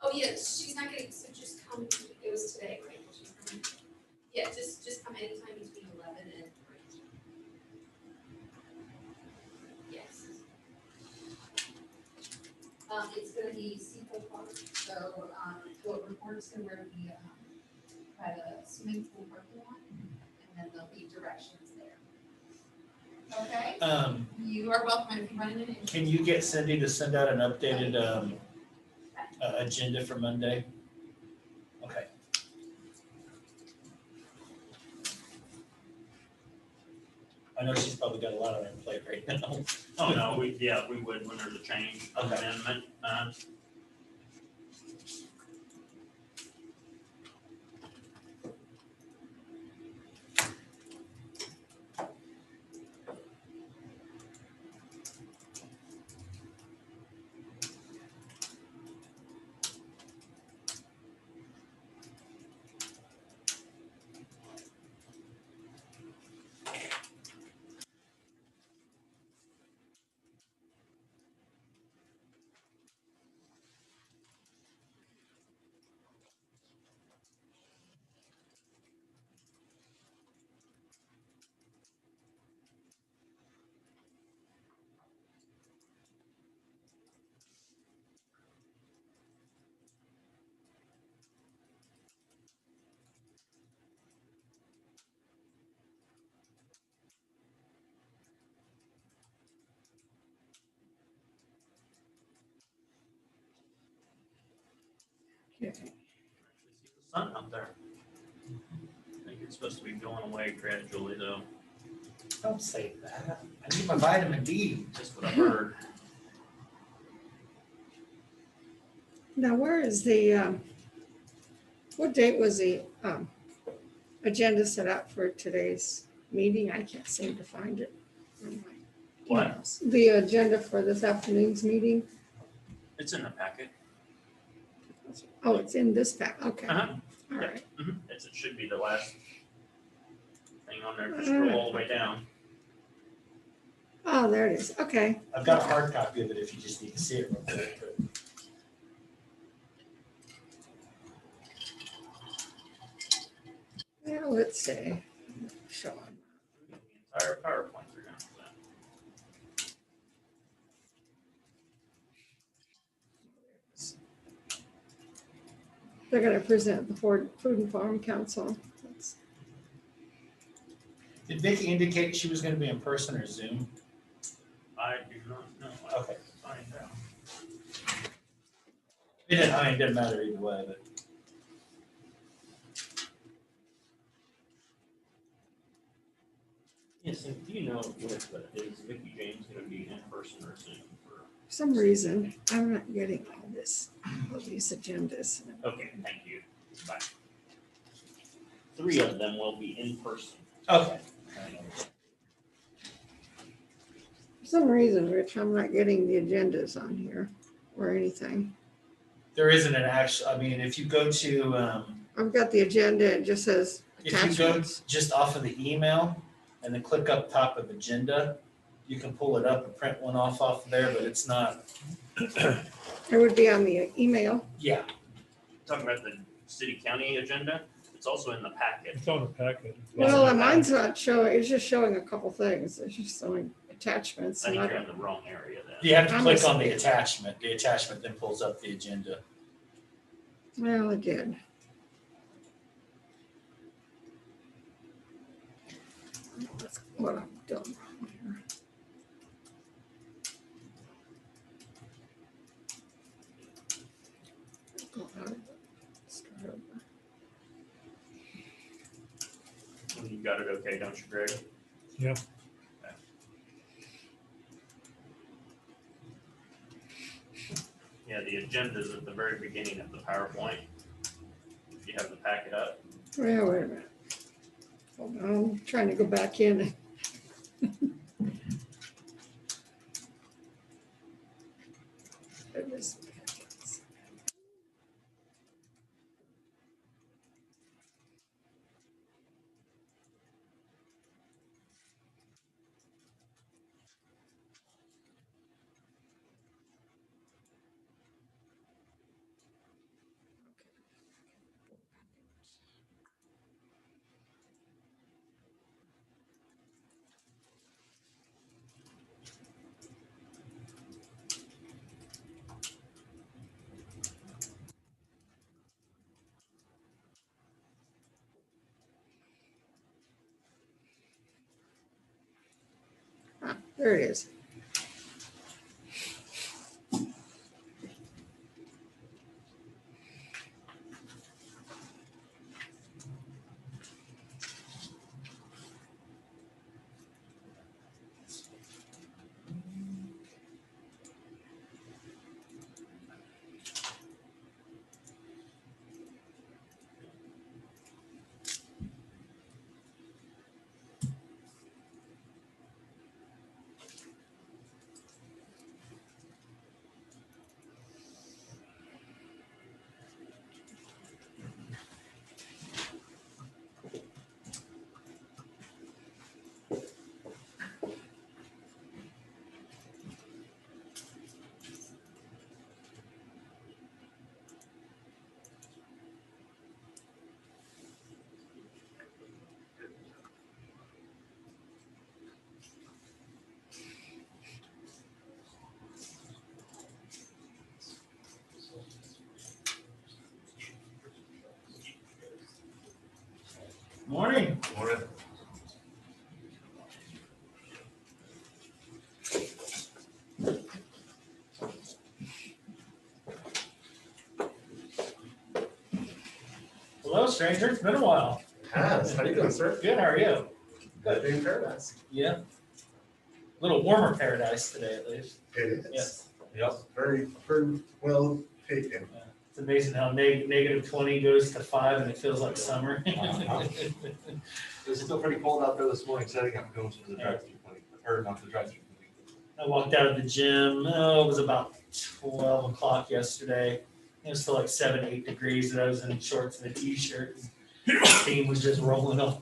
Oh, yeah, she's not gonna, so just come, it was today, right? She's coming. Yeah, just come anytime between 11 and 3. Yes. It's gonna be Seafood Park, so, what report's gonna be, by the swimming pool parking lot, and then there'll be directions there. Okay? You are welcome if you run into any. Can you get Cindy to send out an updated agenda for Monday? Okay. I know she's probably got a lot on her plate right now. Oh, no, we would when there's a change Okay. amendment. Okay. See the sun out there. I think it's supposed to be going away gradually, though. Don't say that. I need my vitamin D. Just what I heard. Now, where is the, what date was the agenda set up for today's meeting? I can't seem to find it. What? The agenda for this afternoon's meeting? It's in the packet. Oh, it's in this pack, okay. All Yeah. right. It should be the last thing on there. Just scroll all the way down. Oh, there it is, okay. I've got a hard copy of it if you just need to see it real quick. but- Yeah, let's see. Show 'em. The entire PowerPoint are down for that. They're gonna present before Food and Farm Council. That's- Did Vicky indicate she was gonna be in person or Zoom? I do not know. Okay. Find out. It doesn't matter either way, but. Yes, and do you know if is Vicky James gonna be in person or Zoom for? For some reason, I'm not getting all this, all these agendas. Okay, thank you. Bye. 3 of them will be in person. Okay. For some reason, Rich, I'm not getting the agendas on here or anything. There isn't an actual, I mean, if you go to, I've got the agenda, it just says if you go attachments. just off of the email and then click up top of agenda, you can pull it up and print one off there, but it's not, It would be on the email. yeah. Talking about the city county agenda, it's also in the packet. It's on the packet. Well, mine's not showing, it's just showing a couple things. It's just showing attachments. I and think I you're in don't- the wrong area then. You have to I'm click missing on the it. attachment. The attachment then pulls up the agenda. Well, it did. That's what I'm doing wrong here. Go out of it. Start over. You got it okay, don't you, Greg? Yeah. Okay. Yeah, the agenda is at the very beginning of the PowerPoint. If you have the packet up. Well, wait a minute. Hold on, I'm trying to go back in. It was- Ah, there it is. Morning. Hello, stranger. It's been a while. Has. How you doing, sir? Good, how are you? Good. In paradise. Yeah. A little warmer paradise today, at least. It is. Yes. Yep. Very, very well taken. It's amazing how negative 20 goes to 5 and it feels like summer. Uh-huh. It was still pretty cold out there this morning, setting up going to the drive-through clinic, or not the drive-through clinic. I walked out of the gym, it was about 12 o'clock yesterday. It was still like 7, 8 degrees and I was in shorts and a t-shirt. Steam was just rolling off.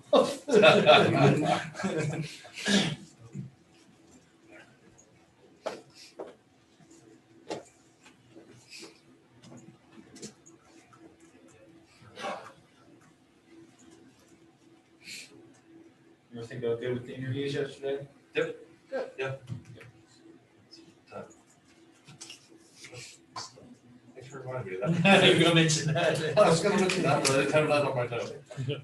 Everything go good with the interviews yesterday? Good. Yep. Thanks for reminding me of that. You're gonna mention that. I was gonna mention that, but I didn't have that on my note.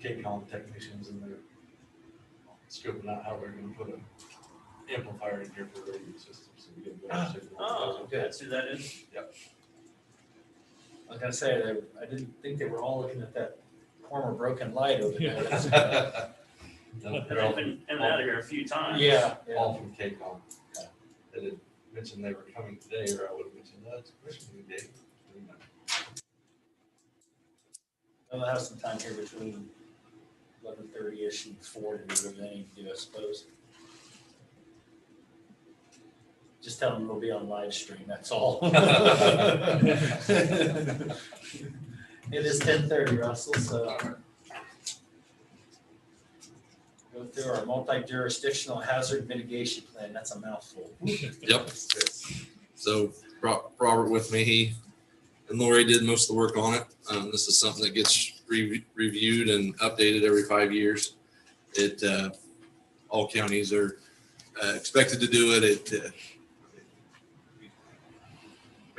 KCOM technicians and they're scoping out how they're gonna put an amplifier in here for radio systems. So we get a better signal. Oh, that's who that is? I was gonna say, I didn't think they were all looking at that former broken light over there. No, And they're all- I've been in and out of here a few times. Yeah, all from KCOM. They didn't mention they were coming today, or I would have mentioned that. It's Christmas Day. I'll have some time here between 11:30-ish and 4 to do whatever they need to do, I suppose. Just tell them it'll be on live stream, that's all. It is 10:30, Russell, so. Go through our multi-jurisdictional hazard mitigation plan, that's a mouthful. Yep. So Robert with me, he and Lori did most of the work on it. This is something that gets reviewed and updated every 5 years. All counties are expected to do it. It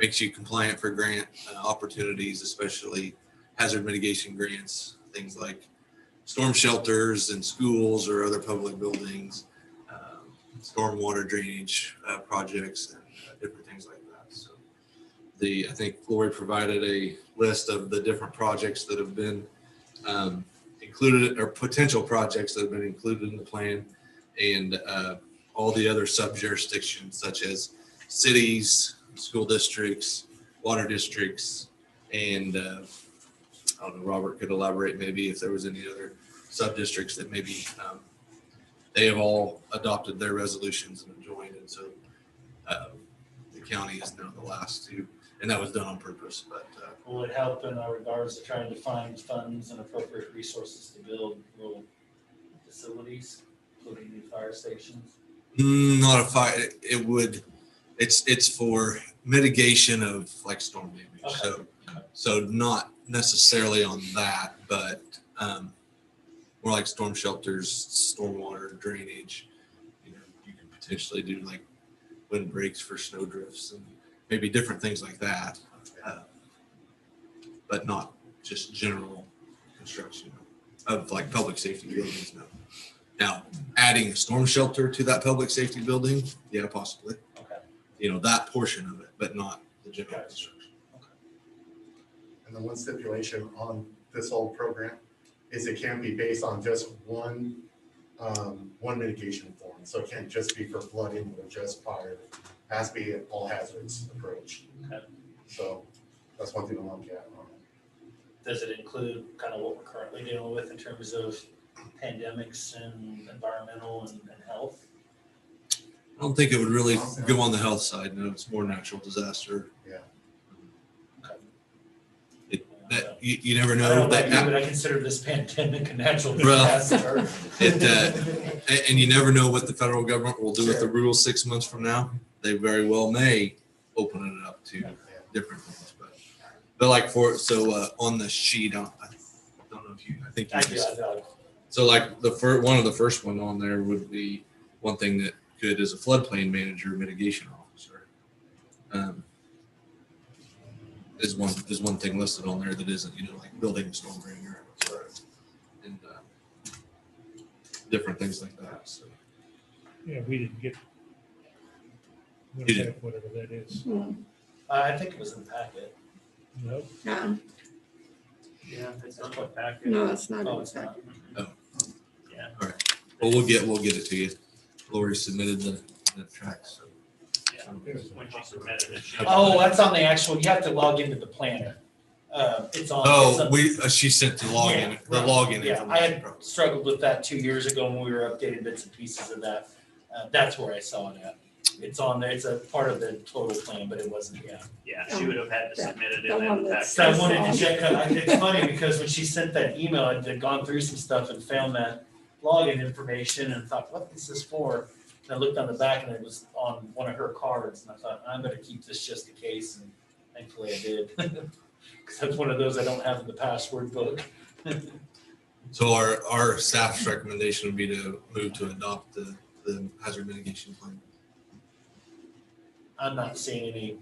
makes you compliant for grant opportunities, especially hazard mitigation grants, things like storm shelters in schools or other public buildings, stormwater drainage projects, and different things like that. So I think Lori provided a list of the different projects that have been included, or potential projects that have been included in the plan, and all the other sub-jurisdictions such as cities, school districts, water districts, and I don't know, Robert could elaborate maybe if there was any other sub-districts that maybe they have all adopted their resolutions and joined, and so the county is now the last to, and that was done on purpose, but Will it help in our regards to trying to find funds and appropriate resources to build rural facilities, including new fire stations? not a fire, it would, it's for mitigation of like storm damage. Okay. So not necessarily on that, but more like storm shelters, stormwater drainage. You know, you can potentially do like wind breaks for snow drifts and maybe different things like that, but not just general construction of like public safety buildings. No. Now, adding a storm shelter to that public safety building, yeah, possibly. Okay. You know, that portion of it, but not the general construction. And the one stipulation on this whole program is it can't be based on just one mitigation form. So it can't just be for flooding or just fire. It has to be an all hazards approach. Okay. So that's one thing to look at on it. Does it include kind of what we're currently dealing with in terms of pandemics and environmental and health? I don't think it would really go on the health side. No, it's more natural disaster. Yeah. That you never I know. don't know That about you, but I consider this pandemic a natural Well, disaster. and you never know what the federal government will do with the rules 6 months from now. They very well may open it up to different things, but like on the sheet, I don't know if you, I think you just, so like one of the first one on there would be one thing that could is a floodplain manager mitigation officer. Is one thing listed on there that isn't, like building a storm drain and different things like that. So Yeah, we didn't get You didn't. whatever that is. I think it was in the packet. Nope. Yeah, Yeah, it's not what packet. no, it's not. Oh, it's not. Yeah. well, we'll get it to you. Lori submitted the track. So Yeah. When she submitted it. she- Oh, that's on the actual, you have to log into the planner. It's on. she sent the login, Yeah, the login. Yeah, I had information. struggled with that 2 years ago when we were updating bits and pieces of that. That's where I saw it at. It's on there, it's a part of the total plan, but it wasn't, yeah. Yeah, she would have had to submit it The in one that that's- So I packet. wanted to check, it's funny because when she sent that email, I'd gone through some stuff and found that login information and thought, what is this for? And I looked on the back and it was on one of her cards and I thought, I'm gonna keep this just in case, and thankfully I did. Cause that's one of those I don't have in the password book. So our staff's recommendation would be to move to adopt the hazard mitigation plan. I'm not seeing any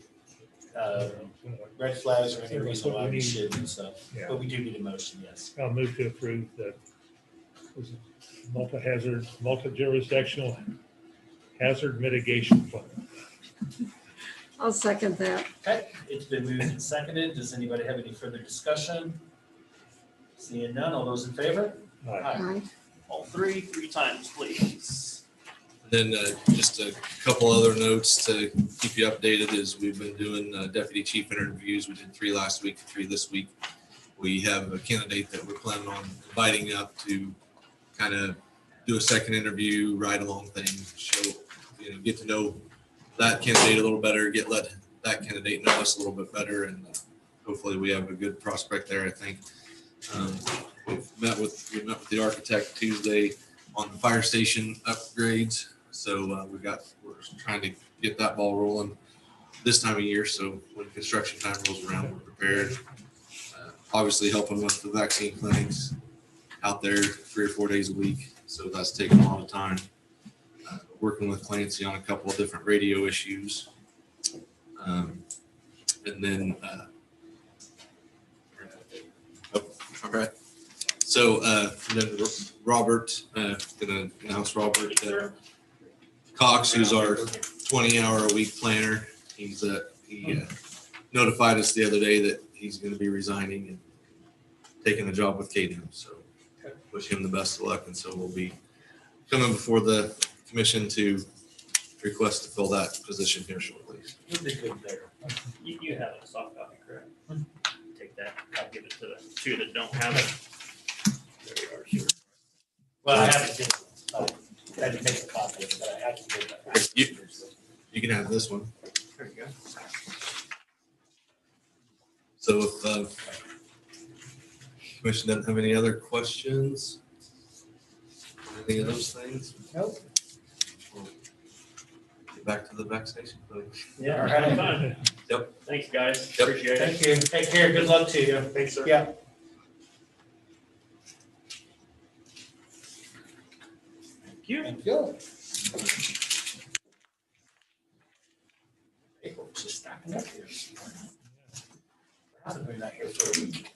red flags or any reason why we shouldn't, so, Yeah. but we do need a motion, yes. I'll move to approve the multi-jurisdictional hazard mitigation plan. I'll second that. Okay, it's been moved and seconded. Does anybody have any further discussion? Seeing none, all those in favor? Aye. Aye. All three times, please. Then just a couple other notes to keep you updated is we've been doing deputy chief interviews. We did 3 last week, 3 this week. We have a candidate that we're planning on inviting up to kind of do a second interview, ride along thing, show, get to know that candidate a little better, let that candidate know us a little bit better, and hopefully we have a good prospect there, I think. We met with the architect Tuesday on the fire station upgrades. So we're trying to get that ball rolling this time of year. So when construction time rolls around, we're prepared. Obviously helping with the vaccine clinics out there 3 or 4 days a week. So that's taking a lot of time. Working with Clancy on a couple of different radio issues. And then, all right. So then Robert, gonna announce Robert Cox, who's our 20-hour-a-week planner. He notified us the other day that he's going to be resigning and taking a job with KDM. So wish him the best of luck. And so we'll be coming before the commission to request to fill that position here shortly. You'll be good there. You have a soft copy, correct? Take that. I'll give it to the 2 that don't have it. There you are, sure. Well, I have it. I had to make a copy of it, but I actually did that. You can have this one. There you go. So if commission doesn't have any other questions, any of those things? Nope. We'll get back to the vaccination clinic. Yeah, we're having fun. Yep. Thanks, guys. Yep. Appreciate it. Thank you. Take care. Good luck to you. Thanks, sir. Yeah. Thank you. Thank you. April's just stacking up here. I've been not here for a week.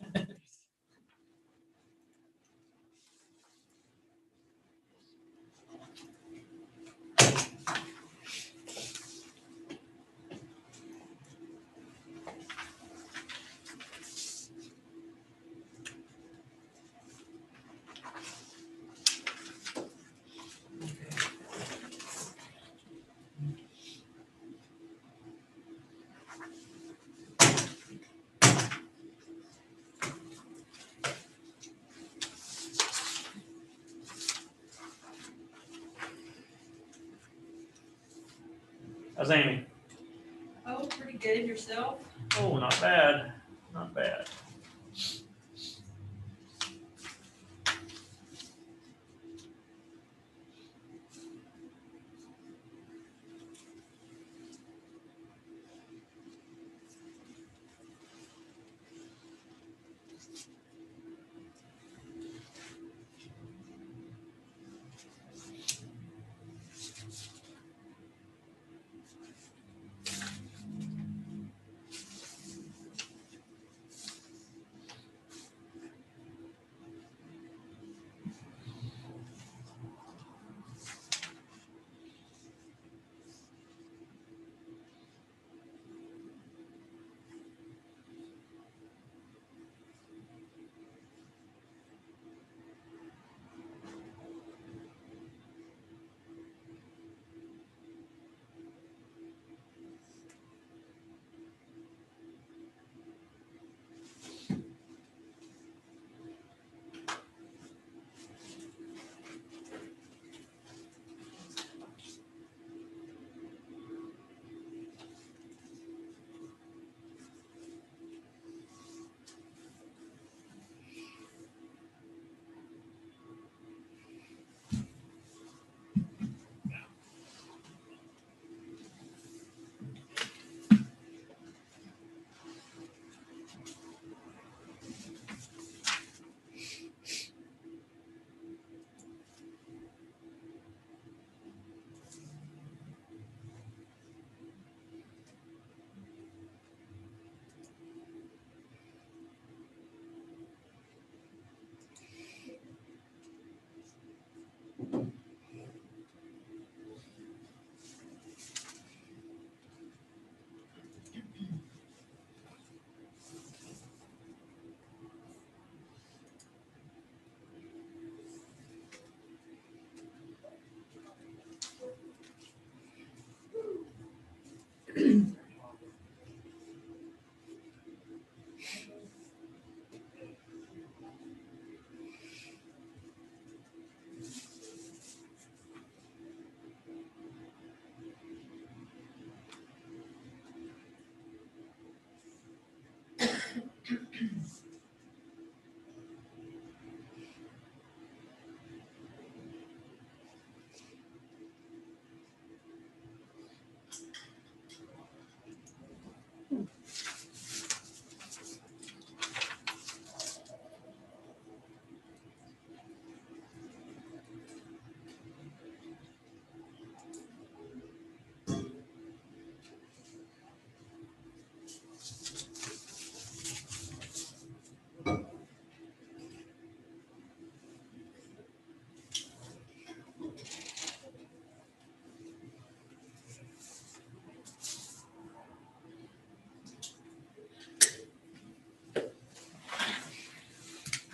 How's Amy? Oh, pretty good. Yourself? Oh, not bad. Not bad.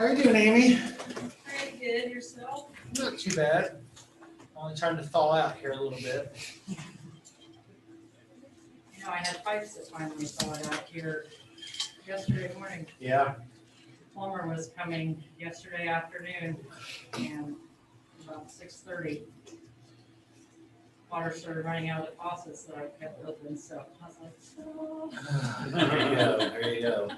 How you doing, Amy? Pretty good, yourself? Not too bad. Only trying to thaw out here a little bit. You know, I had pipes that finally thawed out here yesterday morning. Yeah. Plumber was coming yesterday afternoon and about 6:30. Water started running out of the faucets that I kept open, so I was like, oh. There you go, there you go.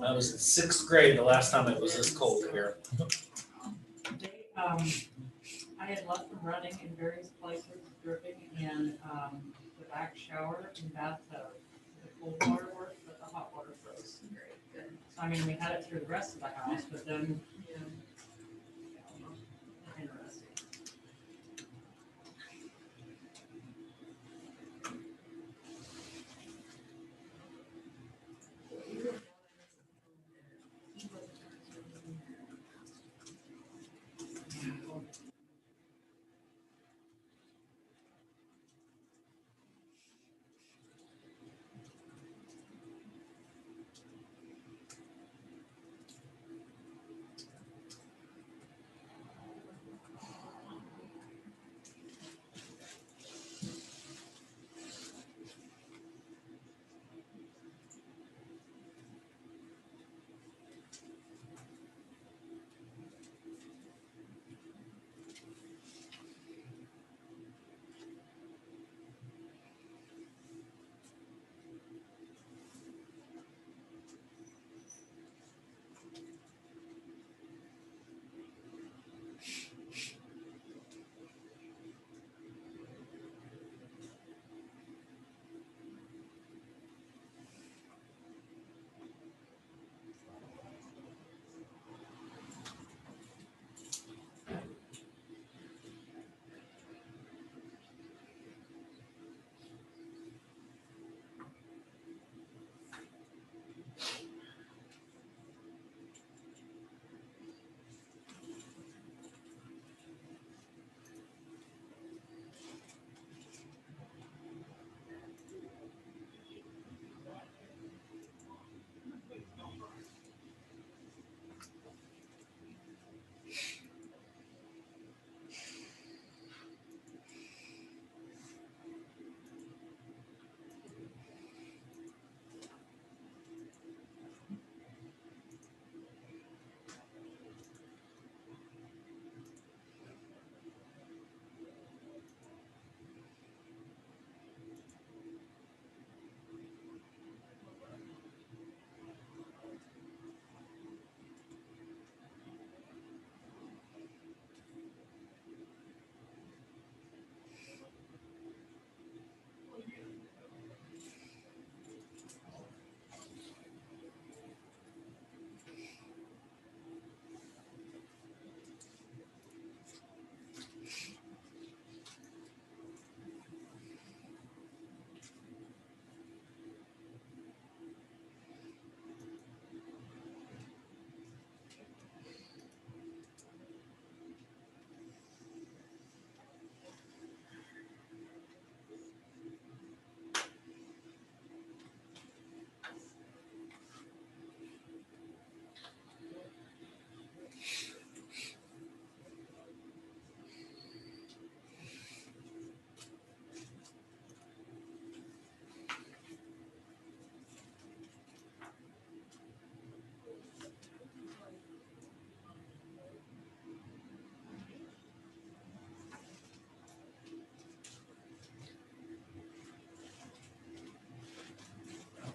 I was in 6th grade the last time it was this cold here. They, I had left them running in various places, dripping, and the back shower and bathtub. The cold water worked, but the hot water froze. So I mean, we had it through the rest of the house, but then. Interesting.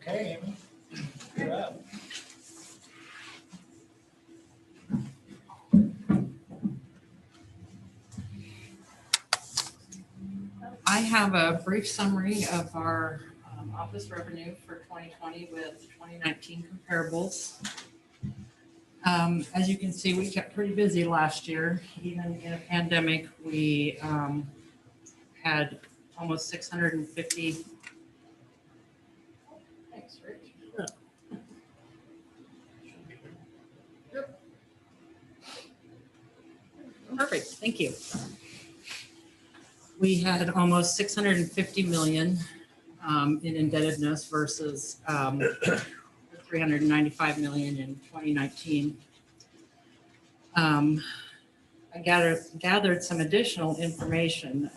Okay, Amy. You're up. I have a brief summary of our office revenue for 2020 with 2019 comparables. As you can see, we kept pretty busy last year. Even in a pandemic, we had almost 650. Thanks, Rich. Perfect, thank you. We had almost 650 million in indebtedness versus $395 million in 2019. I gathered some additional information.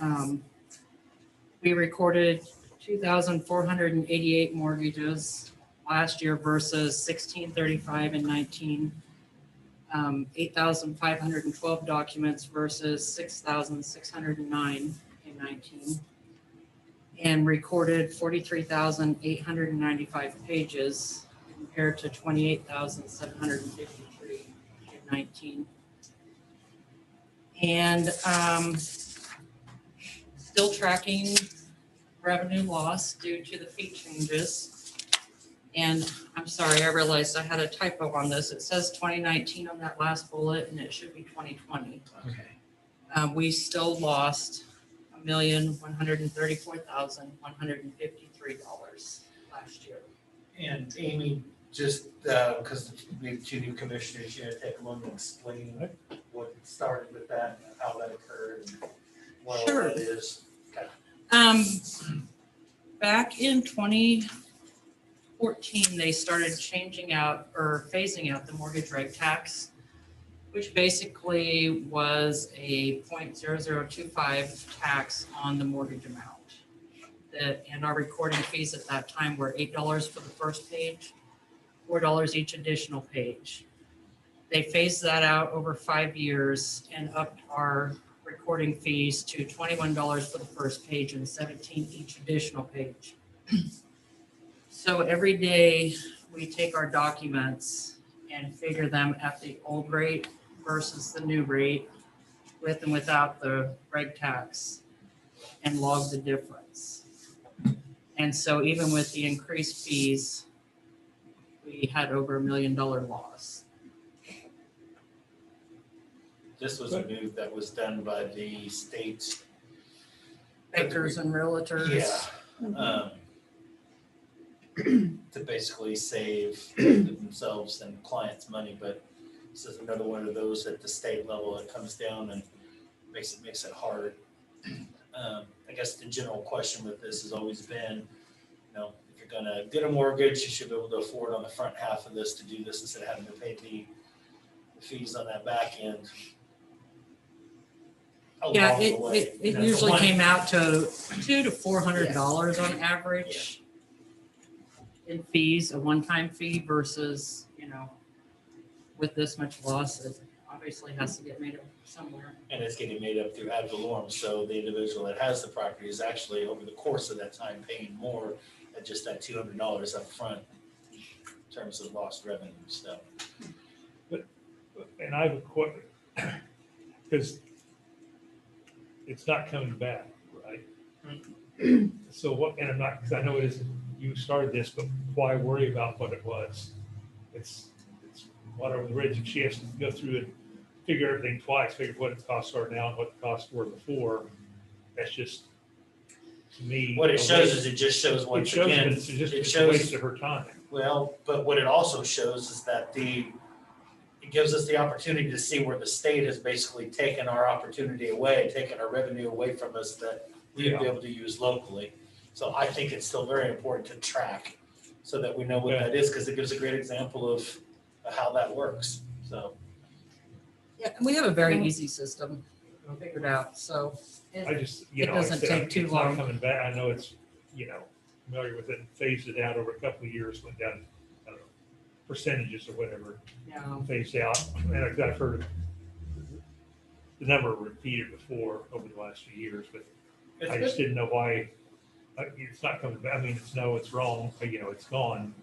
We recorded 2,488 mortgages last year versus 1,635 in 19. 8,512 documents versus 6,609 in 19. And recorded 43,895 pages compared to 28,753 in 19. And still tracking revenue loss due to the fee changes. And I'm sorry, I realized I had a typo on this. It says 2019 on that last bullet, and it should be 2020. Okay. We still lost $1,134,153 last year. And Amy, just because we have two new commissioners, you know, take a moment and explain what started with that, and how that occurred, and what all Sure. that is. Okay. Back in 2014, they started changing out or phasing out the mortgage rate tax, which basically was a 0.0025 tax on the mortgage amount. And our recording fees at that time were $8 for the first page, $4 each additional page. They phased that out over 5 years and upped our recording fees to $21 for the first page and $17 each additional page. So every day we take our documents and figure them at the old rate versus the new rate, with and without the reg tax, and log the difference. And so even with the increased fees, we had over $1 million loss. This was a move that was done by the state. Bankers and realtors. Yeah. To basically save themselves and clients money, but this is another one of those at the state level. It comes down and makes it hard. I guess the general question with this has always been, you know, if you're gonna get a mortgage, you should be able to afford on the front half of this to do this instead of having to pay the fees on that back end. Yeah, along the way. it You know, usually one- came out to $200 to $400 on average in fees, a one-time fee versus, you know, with this much loss, it obviously has to get made up somewhere. And it's getting made up through ad valorem, so the individual that has the property is actually, over the course of that time, paying more at just that $200 up front in terms of lost revenue, so. And I have a question, because it's not coming back, right? So what, and I'm not, because I know it isn't, you started this, but why worry about what it was? It's water over the bridge, and she has to go through and figure everything twice, figure what its costs are now and what the costs were before. That's just, to me. What it a shows waste. is it just shows It once shows that again, it's just it a shows, waste of her time. well, but what it also shows is that it gives us the opportunity to see where the state has basically taken our opportunity away, taken our revenue away from us that we'd be able to use locally. So I think it's still very important to track so that we know what that is, because it gives a great example of how that works, so. Yeah, and we have a very easy system figured out, so I just, it doesn't take too it's not long. coming back. I know it's, familiar with it, and phased it out over a couple of years, went down, I don't know, percentages or whatever, Yeah. phased out. And I've heard the number repeated before over the last few years, but I just didn't know why it's not coming back. I mean, it's wrong, it's gone.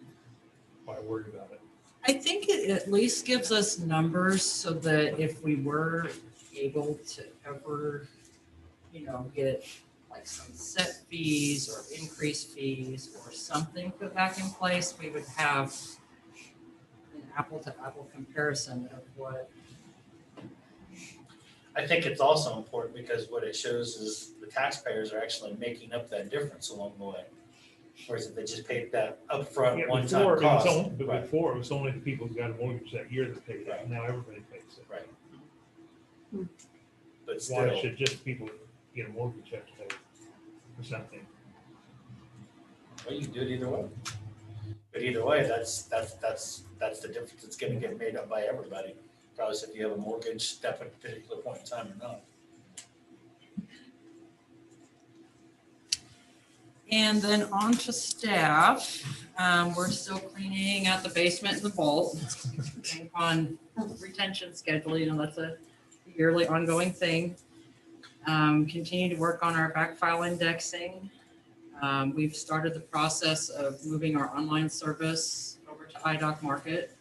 Why worry about it? I think it at least gives us numbers so that if we were able to ever, get like some set fees or increased fees or something put back in place, we would have an apple to apple comparison of what. I think it's also important because what it shows is the taxpayers are actually making up that difference along the way. Whereas if they just paid that upfront Yeah, one-time before, cost. but before, it was only the people who got a mortgage that year that paid it. Now everybody pays it. Right. But Why still, should just people get a mortgage have to pay for something? well, you can do it either way. But either way, that's the difference that's gonna get made up by everybody. Regardless if you have a mortgage at a particular point in time or not. And then on to staff, we're still cleaning out the basement and the vault. Depending upon retention schedule, you know, that's a yearly ongoing thing. Continue to work on our back file indexing. We've started the process of moving our online service over to iDoc Market.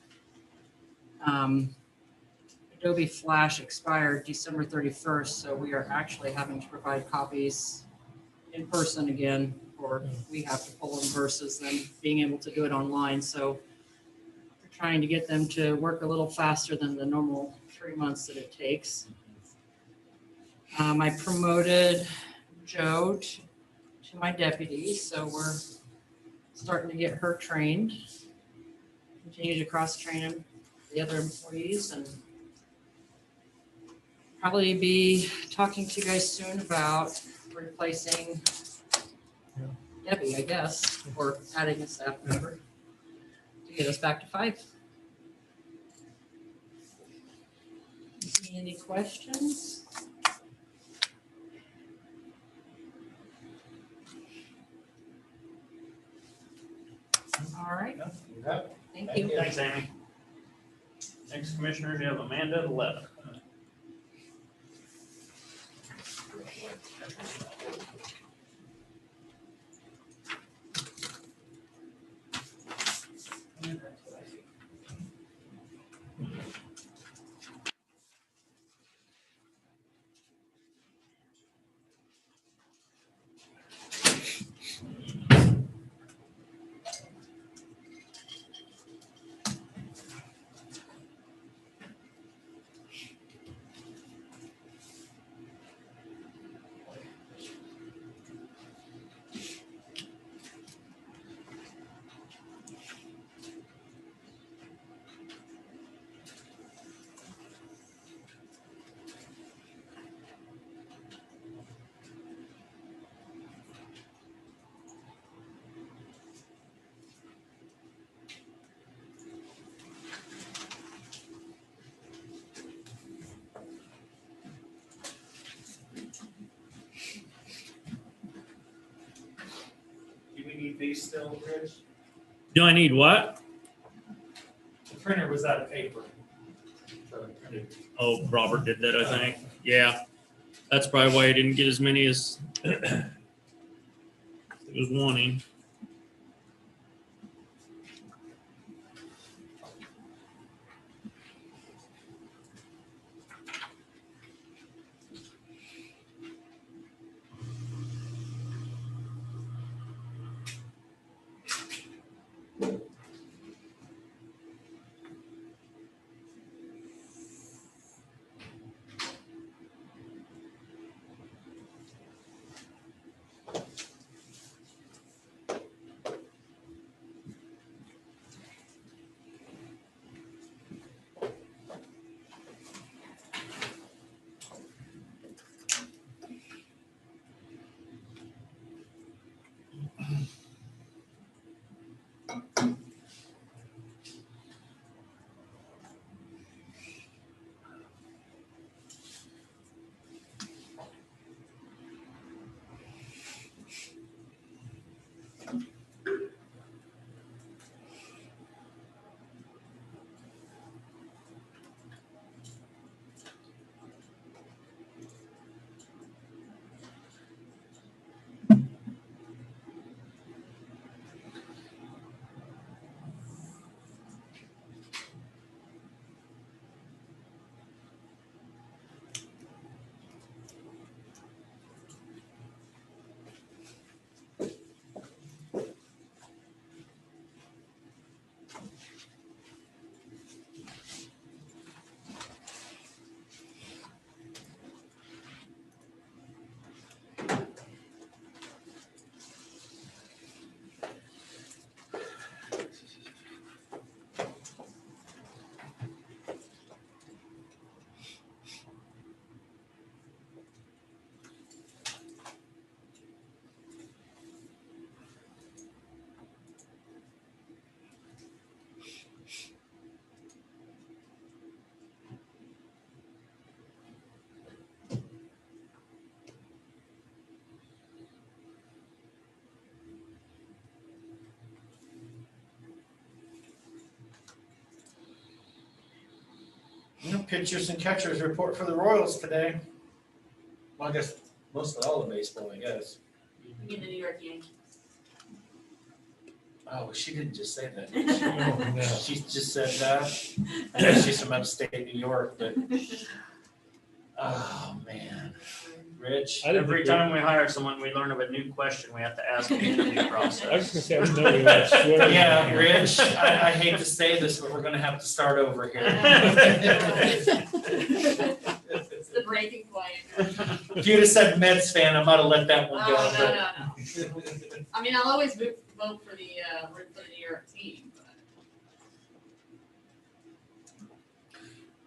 Adobe Flash expired December 31st, so we are actually having to provide copies in person again, or we have to pull them versus them being able to do it online. So we're trying to get them to work a little faster than the normal 3 months that it takes. I promoted Joe to my deputy, so we're starting to get her trained. Continue to cross-train the other employees, and probably be talking to you guys soon about replacing Debbie, I guess, or adding a staff member to get us back to 5. Any questions? All right, thank you. Thanks, Amy. Next, commissioners, you have Amanda at 11. Do we need these still, Rich? Do I need what? The printer was out of paper. Oh, Robert did that, I think. Yeah. That's probably why he didn't get as many as he was wanting. Pitchers and catchers report for the Royals today. Well, I guess most of all the baseball, I guess. You mean the New York Yankees? Oh, she didn't just say that. Oh, no. She just said that. I know she's from upstate New York, but, oh, man. Rich, I didn't Every think time we hire someone, we learn of a new question we have to ask in the interview process. I was just gonna say, I didn't know we had swearing. Yeah, Rich, I hate to say this, but we're gonna have to start over here. It's the breaking point. If you'd have said Mets fan, I might have let that one go. Oh, but- no. I mean, I'll always vote for the New York team, but.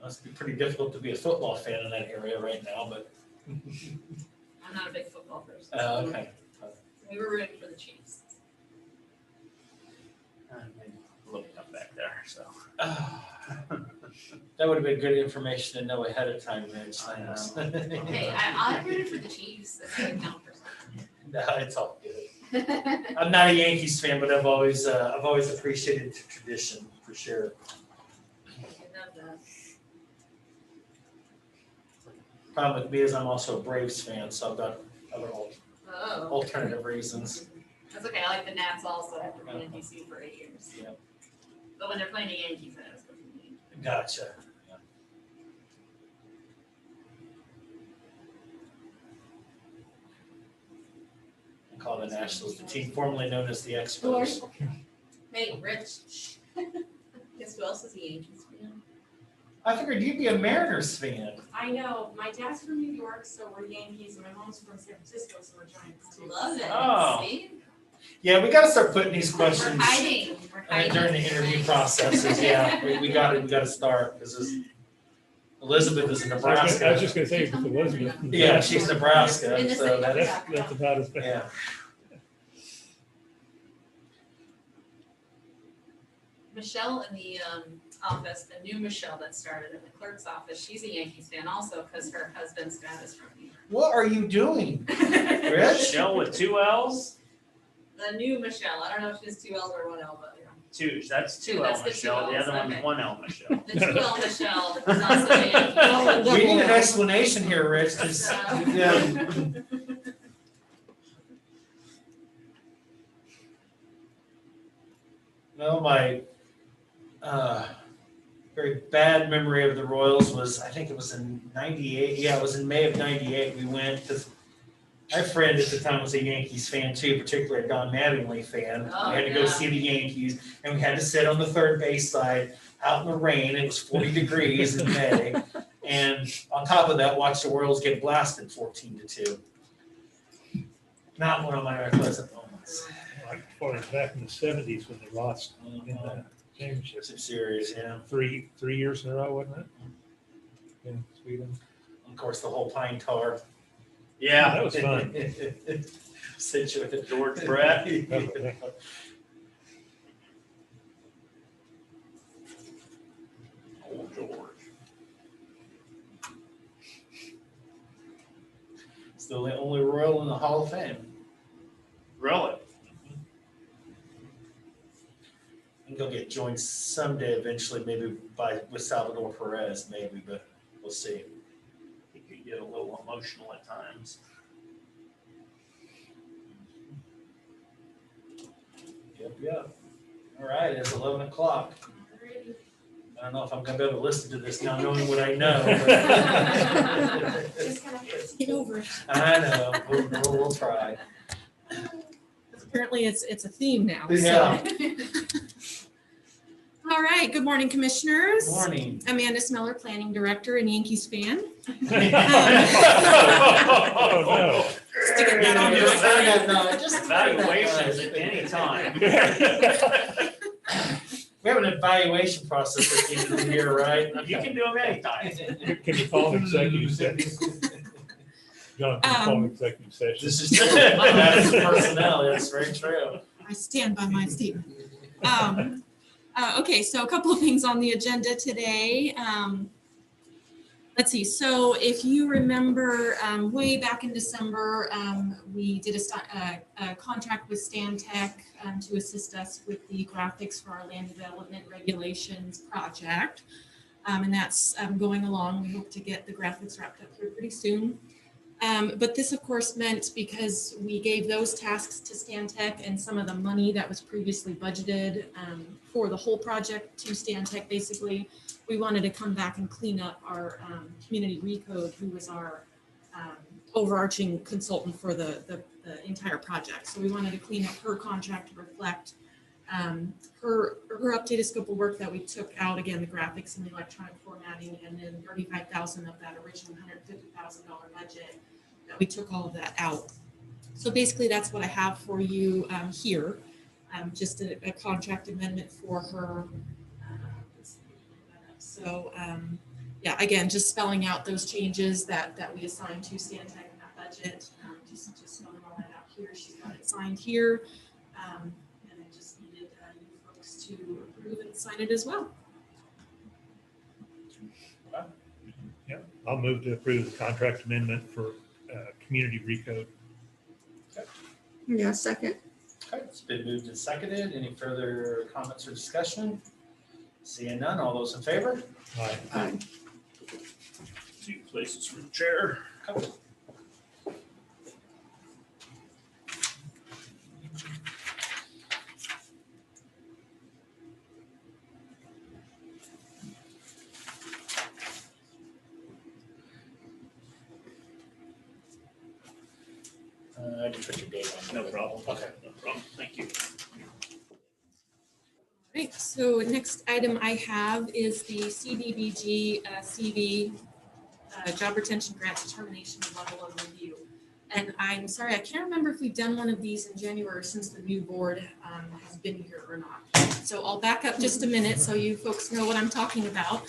Must be pretty difficult to be a football fan in that area right now, but, I'm not a big football person. okay. We were rooting for the Chiefs. Look up back there, so. That would have been good information to know ahead of time, Rich. I know. Thanks. Hey, I rooted for the Chiefs. That's a good count for something. No, it's all good. I'm not a Yankees fan, but I've always appreciated the tradition, for sure. I love that. Problem with me is I'm also a Braves fan, so I've got other Oh. alternative reasons. That's okay. I like the Nats also after being in DC for 8 years. Yep. But when they're playing the Yankees, I was going to be. Gotcha. Yeah. I call the Nationals the team formerly known as the Expos. Hey, Rich. Guess who else is a Yankees fan? I figured you'd be a Mariners fan. I know, my dad's from New York, so we're Yankees, and my mom's from San Francisco, so we're Giants too. Love it. Oh. See? Yeah, we gotta start putting these We're questions hiding. We're hiding. during the interview processes. Yeah, we gotta start, because Elizabeth is in I was Nebraska. just gonna say, with Elizabeth. Yeah, she's Nebraska, In the so same- That's about as bad. yeah. Michelle in the office, the new Michelle that started in the clerk's office, she's a Yankees fan also because her husband's dad is from New What are you doing, York. Rich? Michelle with 2 L's? The new Michelle. I don't know if she's 2 L's or 1 L, but That's 2 That's L the Michelle, the 2 other Ls, one's okay. 1 L Michelle. the 2 L Michelle is also a Yankee. We need an explanation here, Rich, 'cause, yeah. No, my very bad memory of the Royals was, I think it was in 98. Yeah, it was in May of 98. We went, because my friend at the time was a Yankees fan too, particularly a Don Mattingly fan. Oh, We had to go yeah. see the Yankees, and we had to sit on the third base side out in the rain. It was 40 degrees in May. And on top of that, watch the Royals get blasted 14-2. Not one of my more pleasant moments. Like, far as back in the 70s when they lost in the championship. It's a series, yeah. Three years in a row, wasn't it? In Sweden. Of course, the whole pine tar. Yeah, That was fun. Situated. George Brett. Oh, George. Still the only Royal in the Hall of Fame. Really? I think he'll get joined someday eventually, maybe with Salvador Perez, maybe, but we'll see. He could get a little emotional at times. Yep. All right, it's 11 o'clock. I don't know if I'm gonna be able to listen to this now, knowing what I know. but- Just kind of Get over it. I know, we'll try. Apparently it's a theme now. so. Yeah. All right, good morning, commissioners. Morning. Amanda Smeller, Planning Director and Yankees fan. Oh, no. Sticking that on your Evaluations at any time. We have an evaluation process at the end of the year, right? You can do them anytime. Can you call an executive session? John, can you call an executive session? This is true. That is personnel. That's very true. I stand by my statement. Okay, so a couple of things on the agenda today. Let's see, so if you remember way back in December, we did a contract with Stantec to assist us with the graphics for our land development regulations project. And that's going along. We hope to get the graphics wrapped up here pretty soon. But this, of course, meant because we gave those tasks to Stantec and some of the money that was previously budgeted for the whole project to Stantec, basically, we wanted to come back and clean up our community recode, who was our overarching consultant for the entire project. So we wanted to clean up her contract to reflect her updated scope of work that we took out, again, the graphics and the electronic formatting, and then 35,000 of that original $150,000 budget that we took all of that out. So basically that's what I have for you here. Just a contract amendment for her. So yeah, again, just spelling out those changes that we assigned to Stantec in that budget. Just spelling all that out here. She's got it signed here. And I just needed you folks to approve and sign it as well. Yeah, I'll move to approve the contract amendment for community recode. Yeah, second. Okay, it's been moved and seconded. Any further comments or discussion? Seeing none, all those in favor? Aye. Aye. Two places for the chair. Okay. I just put your date on. No problem. Okay, no problem. Thank you. Right, so next item I have is the CDBG CV Job Retention Grant Determination Level of Review. And I'm sorry, I can't remember if we've done one of these in January since the new board has been here or not. So I'll back up just a minute so you folks know what I'm talking about.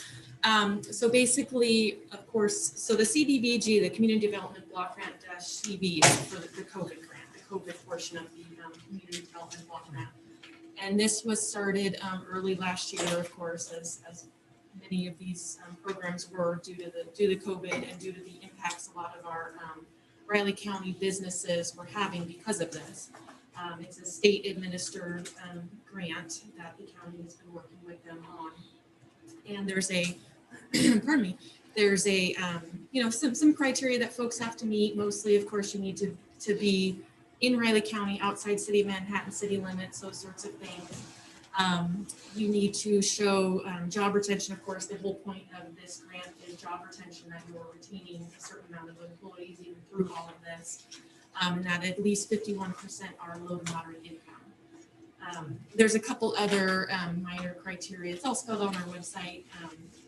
So basically, of course, so the CDBG, the Community Development Block Grant -CV is for the COVID grant, the COVID portion of the Community Development Block Grant. And this was started early last year, of course, as many of these programs were due to COVID and due to the impacts a lot of our Riley County businesses were having because of this. It's a state administered grant that the county has been working with them on. And there's a, pardon me, there's a, some criteria that folks have to meet. Mostly, of course, you need to be in Riley County, outside city of Manhattan city limits, those sorts of things. You need to show job retention. Of course, the whole point of this grant is job retention, that you're retaining a certain amount of employees even through all of this, and that at least 51% are low to moderate income. There's a couple other minor criteria. It's all spelled on our website,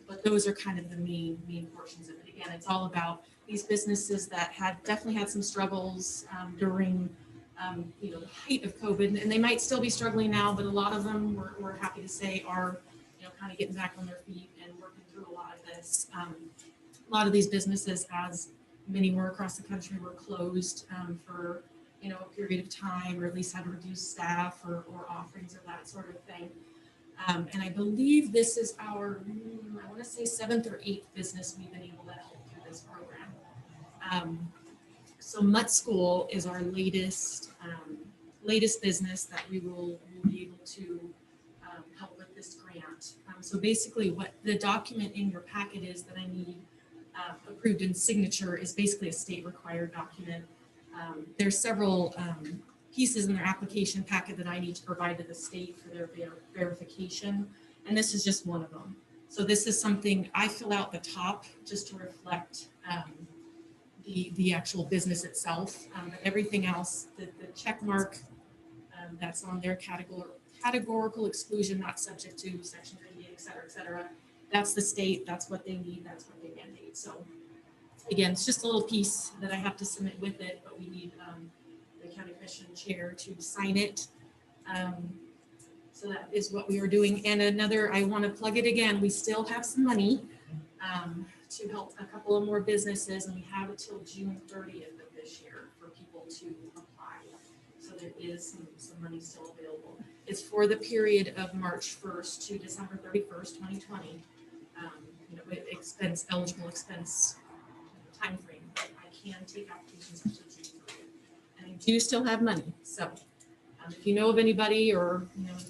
but those are kind of the main portions of it. Again, it's all about these businesses that definitely had some struggles during the height of COVID, and they might still be struggling now, but a lot of them we're happy to say are kind of getting back on their feet and working through a lot of this. A lot of these businesses, as many were across the country, were closed for a period of time, or at least had to reduce staff or offerings or that sort of thing. And I believe this is our, I want to say 7th or 8th business we've been able to help through this program. So Mutt School is our latest business that we will be able to help with this grant. So basically what the document in your packet is that I need approved in signature is basically a state required document. There's several pieces in their application packet that I need to provide to the state for their verification, and this is just one of them. So this is something I fill out the top just to reflect the actual business itself, but everything else, the check mark that's on their categorical exclusion, not subject to section 38, et cetera, that's the state, that's what they need, that's what they mandate. So again, it's just a little piece that I have to submit with it, but we need the county commission chair to sign it. So that is what we are doing. And another, I want to plug it again, we still have some money to help a couple of more businesses, and we have until June 30th of this year for people to apply. So there is some money still available. It's for the period of March 1st to December 31st, 2020. Eligible expense time frame. But I can take applications until June 30th, and I do still have money. So if you know of anybody, or anybody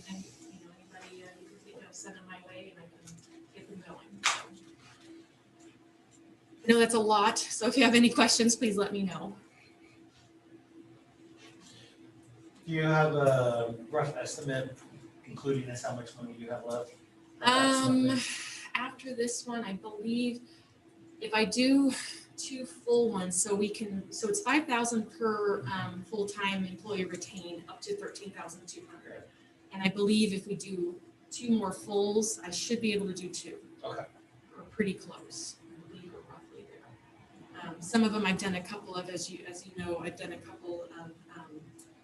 you can think of, send them my way, and I can get them going. I know that's a lot, so if you have any questions, please let me know. Do you have a rough estimate, including this, how much money you have left? After this one, I believe if I do 2 full ones, so it's 5,000 per full-time employee retained up to 13,200. And I believe if we do 2 more fulls, I should be able to do 2. Okay. We're pretty close. I believe we're roughly there. Some of them I've done a couple of, as you know, I've done a couple of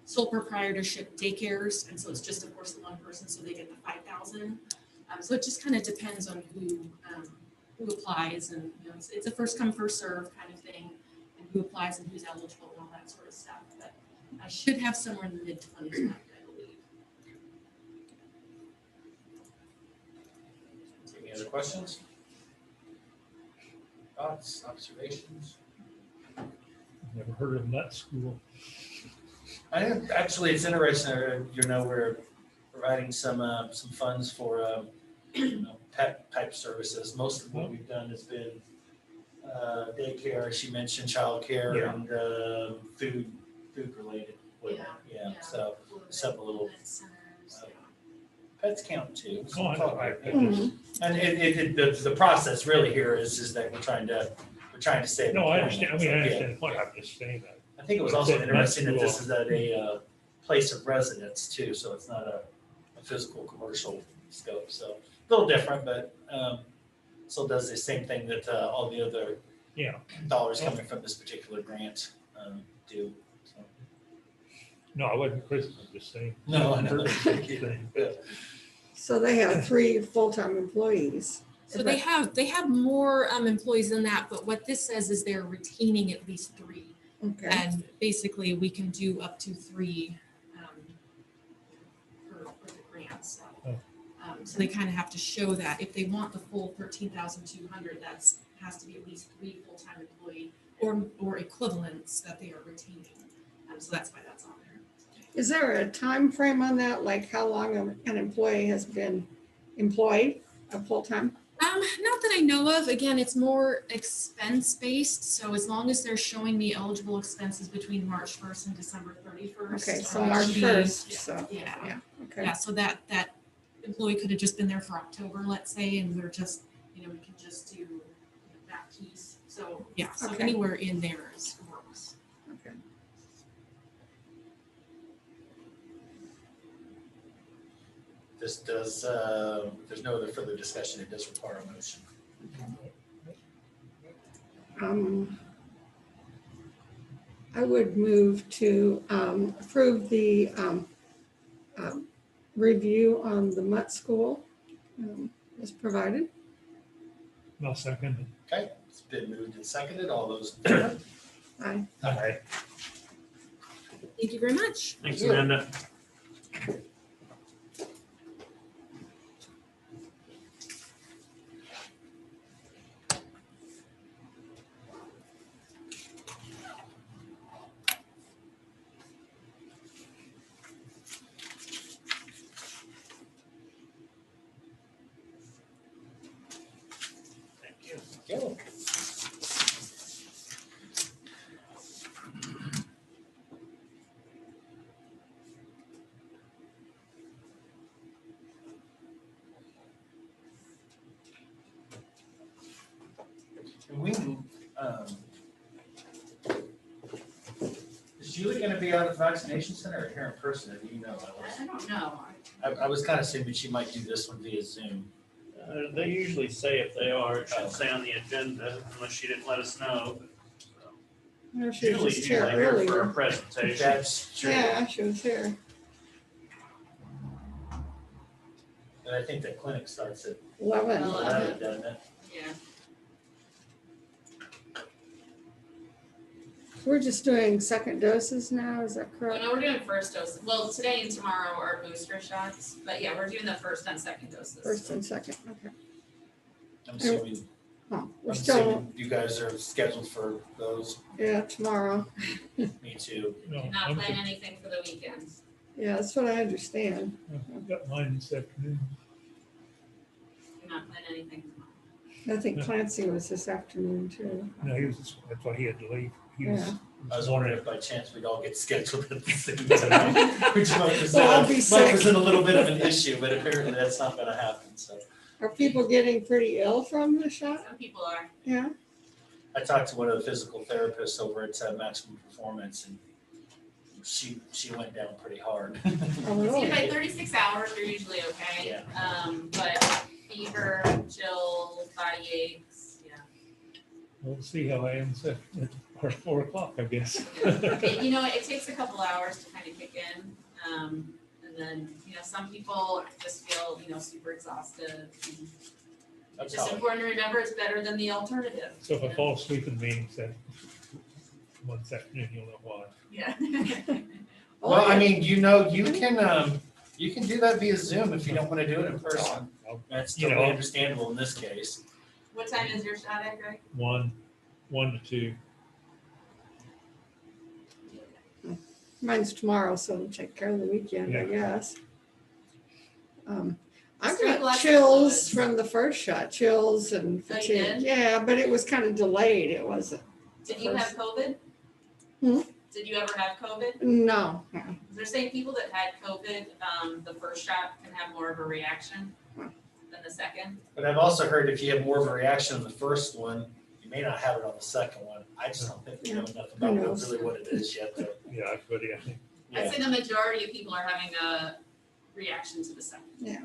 sole proprietorship daycares, and so it's just of course the one person, so they get the 5,000. So it just kind of depends on who applies, and you know, it's a first come first serve kind of thing, and who applies and who's eligible and all that sort of stuff. But I should have somewhere in the mid-20s left, I believe. Any other questions? Thoughts, observations? Never heard of nut school. I think actually it's interesting, we're providing some funds for pet type services. Most of what we've done has been daycare, she mentioned childcare, Yeah. and food related. Yeah. So several little pets count too. Oh, I know. And the process really here is that we're trying to save. No, I understand. I mean, I employment. understand the point. I'm just saying that. I think it was also interesting that this is at a place of residence too, so it's not a physical commercial scope. So a little different, but still does the same thing that all the other dollars coming from this particular grant do. So. No, I wasn't critical, I'm just saying. No, I know. So they have 3 full-time employees. So they have more employees than that, but what this says is they're retaining at least 3. Okay. And basically we can do up to 3 for the grant. So, so they kind of have to show that if they want the full 13,200, that's has to be at least 3 full-time employee or equivalents that they are retaining. So that's why that's on there. Is there a time frame on that, like how long an employee has been employed, a full-time? Not that I know of. Again, it's more expense-based. So as long as they're showing me eligible expenses between March 1st and December 31st. Okay, so March 1st, so, Yeah. okay. Yeah, so that employee could have just been there for October, let's say, and we're just, we can just do that piece. So, yeah, so Okay. anywhere in there works. Okay. This does, there's no other further discussion, it does require a motion. I would move to approve the review on the Mutt School as provided. No, second. Okay, it's been moved and seconded. All those in favor? Aye. Aye. Thank you very much. Thanks, Amanda. Thank you. And we, is Julie gonna be out at the vaccination center or here in person? Do you know? I don't know. I was kind of assuming she might do this one via Zoom. They usually say if they are, it should say on the agenda, unless she didn't let us know. No, she was Julie's just here usually here for earlier. a presentation. That's true. Yeah, she was here. And I think the clinic starts at 11. 11, doesn't it? Yeah. We're just doing second doses now, is that Well, correct? no, we're doing first dose. Well, today and tomorrow are booster shots, but yeah, we're doing the first and second doses. First and second, okay. I'm assuming, Oh, we're I'm still, assuming you guys are scheduled for those. yeah, tomorrow. Me too. No, Not I'm plan anything for the weekend. Yeah, that's what I understand. I've got mine this afternoon. Do not plan anything tomorrow. I think Clancy was this afternoon too. No, that's why he had to leave. He was, Yeah. I was wondering if by chance we'd all get scheduled at the same time, which might We'll all be sick. present a little bit of an issue, but apparently that's not gonna happen, so. Are people getting pretty ill from the shot? Some people are. Yeah. I talked to one of the physical therapists over at Maximum Performance, and she went down pretty hard. Oh, See, really? by 36 hours, you're usually okay. Yeah. But fever, chills, body aches, yeah. we'll see how I am at 4 o'clock, I guess. You know, it takes a couple hours to kind of kick in. And then, you know, some people just feel, you know, super exhausted. And That's It's just how, important to remember it's better than the alternative. So if you I know? fall asleep in the meetings, then one afternoon, you'll know why. Yeah. well, I mean, you know, you can do that via Zoom if you don't wanna do it in person. That's You know. totally understandable in this case. What time is your shot at, Greg? 1 to 2. Mine's tomorrow, so we'll take care of the weekend, I guess. I Just drink got lots of chills fluids. from the first shot, chills and Oh, you fatigue. did? Yeah, but it was kind of delayed. It wasn't. Did you have COVID? Hmm? Did you ever have COVID? No. They're saying people that had COVID, the first shot can have more of a reaction than the second. But I've also heard if you have more of a reaction on the first one, you may not have it on the second one. I just don't think we know enough about Who knows? really what it is yet, though. Yeah, everybody, I think. I'd Yeah. say the majority of people are having a reaction to the second. Yeah.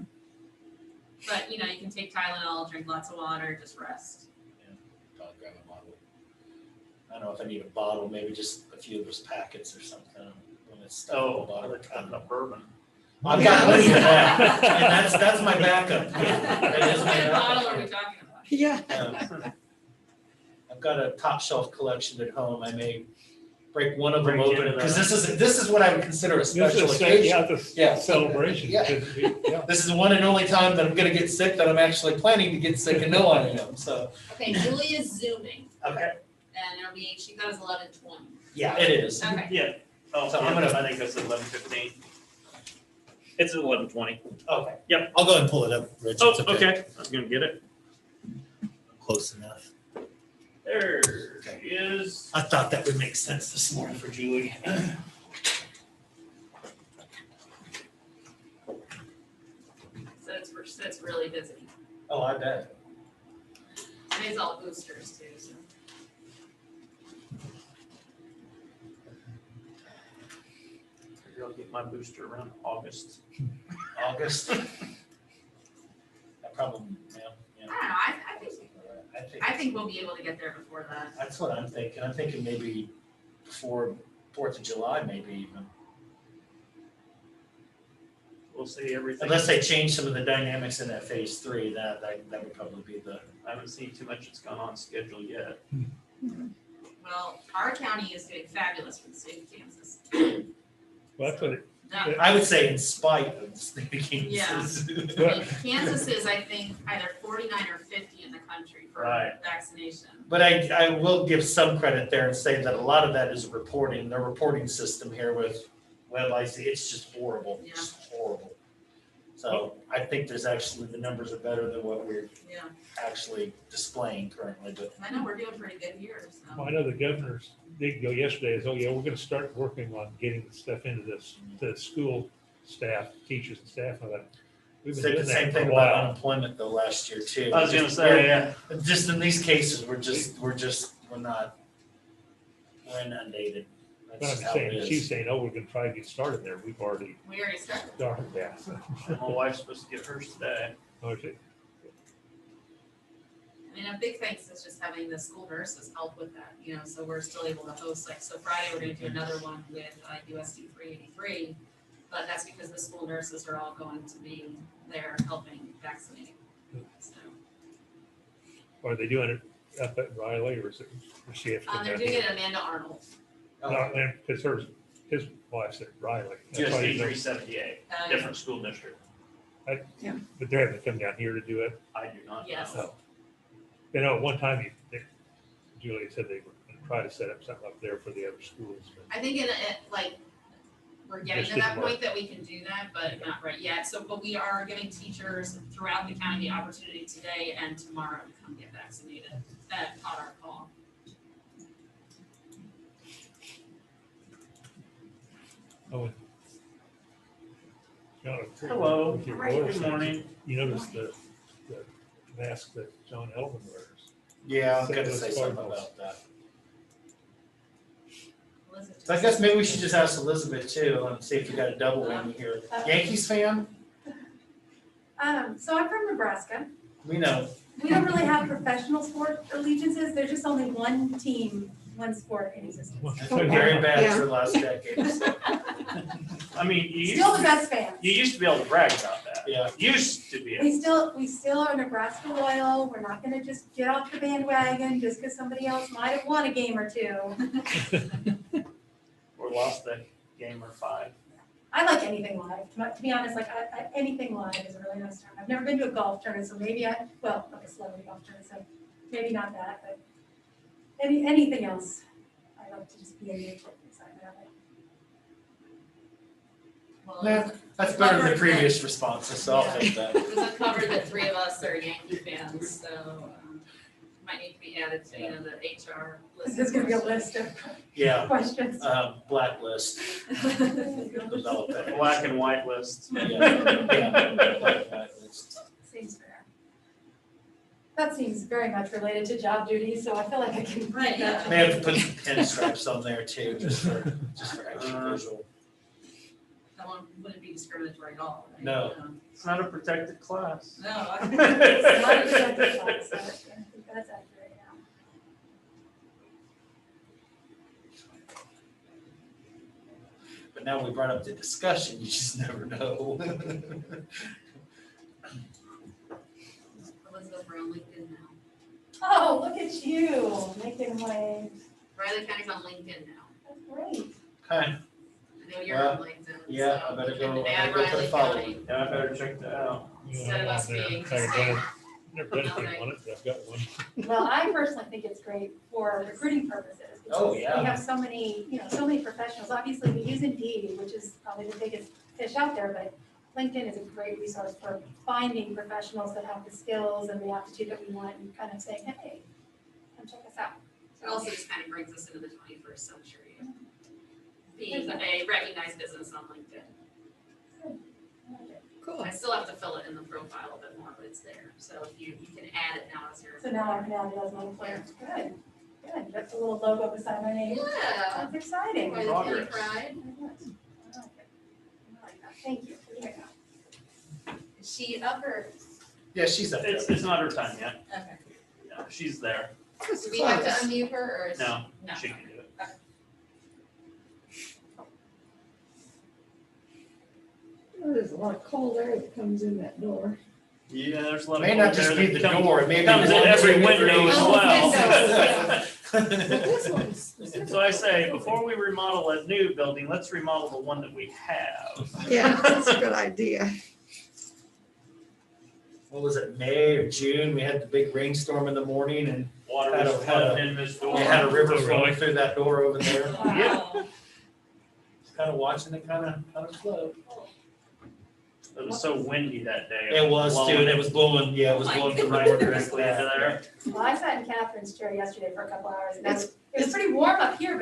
But, you know, you can take Tylenol, drink lots of water, just rest. I'll grab a bottle. I don't know if I need a bottle, maybe just a few of those packets or something. When it's bourbon. I've got plenty of that, and that's my backup. What That is my kind of bottle backup. are we talking about? Yeah. I've got a top shelf collection at home. I may break one of them Break into open, because the- this is what I would consider a This special is, occasion. yeah, the Yeah. celebration. Yeah. Yeah. This is the one and only time that I'm gonna get sick, that I'm actually planning to get sick and know I am, so. Okay, Julie is zooming, Okay. and it'll be, she thought it was 11:20. Yeah, it is. Okay. Yeah. Oh, So I'm yeah, gonna- I think that's 11:15. It's 11:20. Okay. Yep. I'll go ahead and pull it up, Rich. Oh, It's okay. I was gonna get it. Close enough. There he is. I thought that would make sense this morning for Julie. So it's really busy. Oh, I bet. And it's all boosters too, so. Maybe I'll get my booster around August. August. I probably, yeah. I don't know, I think we'll be able to get there before that. That's what I'm thinking. I'm thinking maybe before 4th of July, maybe even. We'll see everything. Unless they change some of the dynamics in that phase 3, that would probably be the. I haven't seen too much that's gone on schedule yet. Well, our county is doing fabulous for the state of Kansas. Well, that's what it, That- I would say in spite of the state of Kansas. Yeah. I mean, Kansas is, I think, either 49 or 50 in the country for Right. vaccination. But I will give some credit there and say that a lot of that is reporting, the reporting system here with WebIC, it's just horrible, Yeah. just horrible. So I think there's actually, the numbers are better than what we're Yeah, actually displaying currently, but I know we're doing pretty good here, so. well, I know the governor's, they go yesterday, is, oh yeah, we're gonna start working on getting the stuff into this, the school staff, teachers and staff. I'm like, we've been said doing the that same for a thing about while. unemployment though last year too. I was gonna say, yeah. Just in these cases, we're inundated. But That's I'm just how it saying, she's is. saying, oh, we're gonna try to get started there. We've already We already started. started that. My wife's supposed to get hers today. Okay. I mean, a big thanks is just having the school nurses help with that, you know, so we're still able to host, like, so Friday, we're gonna do another one with USD 383. But that's because the school nurses are all going to be there helping vaccinate. So, Are they doing it up at Riley or is it, or she have to come they're down doing here? it at Amanda Arnold. No, because his wife's at Riley. That's why USD he's there. 378, Yeah. different school district. But they're having to come down here to do it. I do not know. Yes. Oh. You know, at one time, Julia said they were gonna try to set up something up there for the other schools. but- I think like we're getting to that point that we can do that, but not right yet. So, but we are giving teachers throughout the county the opportunity today and tomorrow to come get vaccinated at our call. Oh. John, Hello. with your Right, oil good change, morning. You notice the mask that John Elvin wears. Yeah, I'm St. gonna Louis say something Cardinals. about that. Elizabeth So I guess maybe we should just ask Elizabeth too, and see if we got a double whammy here. Yankees fan? So I'm from Nebraska. We know. We don't really have professional sport allegiances. There's just only one team, one sport in existence. Very bad Yeah. for the last decade. I mean, Still the best fans. you used to be able to brag about that. Yeah. Used to be able. We still are Nebraska loyal. We're not gonna just get off the bandwagon just because somebody else might have won a game or two. Or lost a game or 5. I like anything live. To be honest, like anything live is a really nice time. I've never been to a golf tournament, so maybe like a celebrity golf tournament, so maybe not that, but anything else. I love to just be in the excitement of it. Well, Yeah, that's better than the previous responses, so I'll take that. it doesn't cover that 3 of us are Yankee fans, so might need to be added to, the HR list. There's gonna be a list of Yeah, questions. blacklist. Develop that. Black and white list. Blacklist. Seems fair. That seems very much related to job duties, so I feel like I can. Right, yeah. May have to put some pinstripes on there too, just for extra visual. That one wouldn't be discriminatory at all, right? No. It's not a protected class. No. It's not a protected class, so I think that's accurate, yeah. But now we brought up the discussion, you just never know. Elizabeth, we're on LinkedIn now. Oh, look at you, making waves. Riley County's on LinkedIn now. That's great. Okay, I know you're on LinkedIn. yeah, so I better you can go, I add better go to Riley follow. County. Yeah, I better check that out. Instead of us being Never done anything on it, but I've got one. Well, I personally think it's great for recruiting purposes. because Oh, yeah. We have so many, so many professionals. Obviously, we use Indeed, which is probably the biggest fish out there, but LinkedIn is a great resource for finding professionals that have the skills and the aptitude that we want and kind of saying, hey, come check us out. It also just kind of brings us into the 21st century, being a recognized business on LinkedIn. Cool. I still have to fill it in the profile a bit more, but it's there. So if you can add it now as your. So now I can add it as my employer. Good, good. That's a little logo beside my name. Yeah. That's exciting. By the county pride. I like it. I like that. Thank you for doing that. Is she up or? Yeah, she's up there. It's not her time yet. Okay. Yeah, she's there. Do we have to unmute her or? is- No, No. she can do it. There's a lot of cold air that comes in that door. Yeah, there's a lot of. May not people just there be that the come- door, it may be Comes in one, every two, window three. as Oh, well. But this one's. So I say, before we remodel a new building, let's remodel the one that we have. Yeah, that's a good idea. What was it, May or June? We had the big rainstorm in the morning and Water Had was a- flooding in this door. we had a river Oh, flowing really? through that door over there. Wow. Kind of watching it kind of flow. It was so windy that day. It was, Blowing dude, it was blowing, yeah, it was Oh my blowing from the Right north directly into there. Well, I sat in Catherine's chair yesterday for a couple hours. And It's- it was pretty warm up here,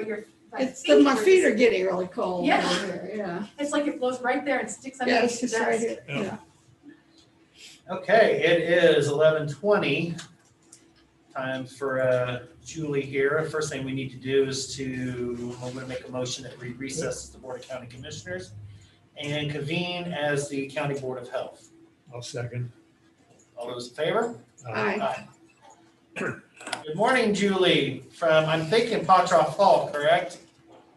but My feet are getting really cold Yeah. over here, yeah. It's like it blows right there and sticks under Yeah, the it's just right desk. here, yeah. Okay, it is 11:20. Time for Julie here. First thing we need to do is I'm going to make a motion that we recess as the Board of County Commissioners and convene as the County Board of Health. I'll second. All those in favor? Aye. Good morning, Julie, from, I'm thinking Patroff Hall, correct?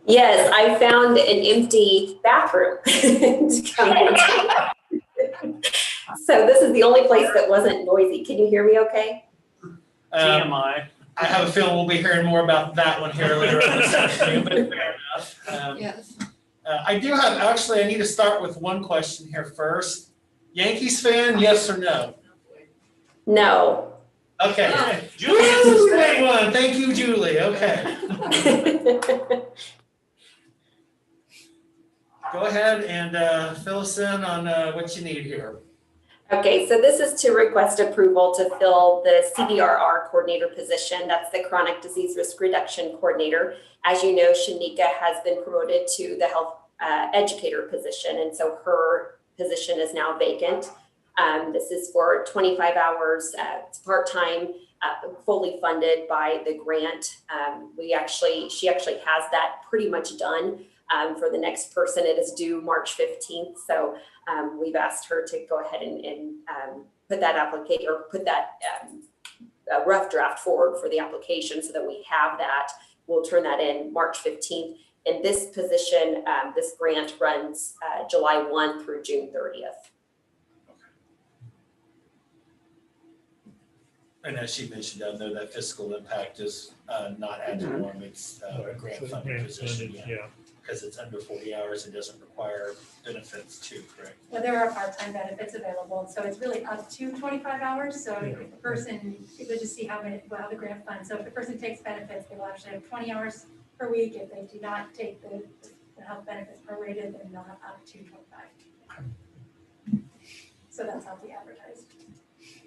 Yes, I found an empty bathroom to come in. So this is the only place that wasn't noisy. Can you hear me okay? TMI. I have a feeling we'll be hearing more about that one here later on this afternoon, but fair enough. Yes. I do have, actually, I need to start with one question here first. Yankees fan, yes or no? No. Okay. Julie gets Woo, to great stay. one. Thank you, Julie. Okay. go ahead and fill us in on what you need here. Okay, so this is to request approval to fill the CDRR coordinator position. That's the chronic disease risk reduction coordinator. As you know, Shanika has been promoted to the health educator position, and so her position is now vacant. This is for 25 hours, it's part-time, fully funded by the grant. She actually has that pretty much done. For the next person, it is due March 15th. So we've asked her to go ahead and put that application or put that rough draft forward for the application so that we have that. We'll turn that in March 15th. In this position, this grant runs July 1 through June 30th. And as she mentioned, I know that fiscal impact is not ad valorem, it's a grant funded position. Yeah. Because it's under 40 hours, it doesn't require benefits too, correct? Well, there are part-time benefits available, so it's really up to 25 hours. So if the person, we'll just see how the grant fund. So if the person takes benefits, they will actually have 20 hours per week. If they do not take the health benefits prorated, then they'll have up to 25. So that's how we advertised.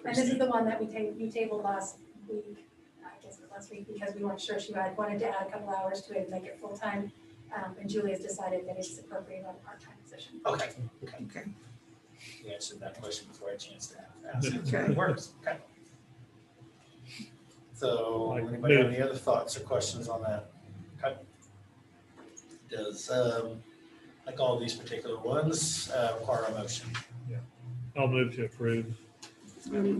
And this is the one that we tabled last week, I guess it was last week, because we weren't sure she wanted to add a couple hours to it and make it full-time. And Julie has decided that it's appropriate on a part-time position. Okay. Okay. You answered that question before I had a chance to ask. Okay. It works. Okay. So anybody have any other thoughts or questions on that? Okay. Does, like all these particular ones, require a motion? I'll move to approve.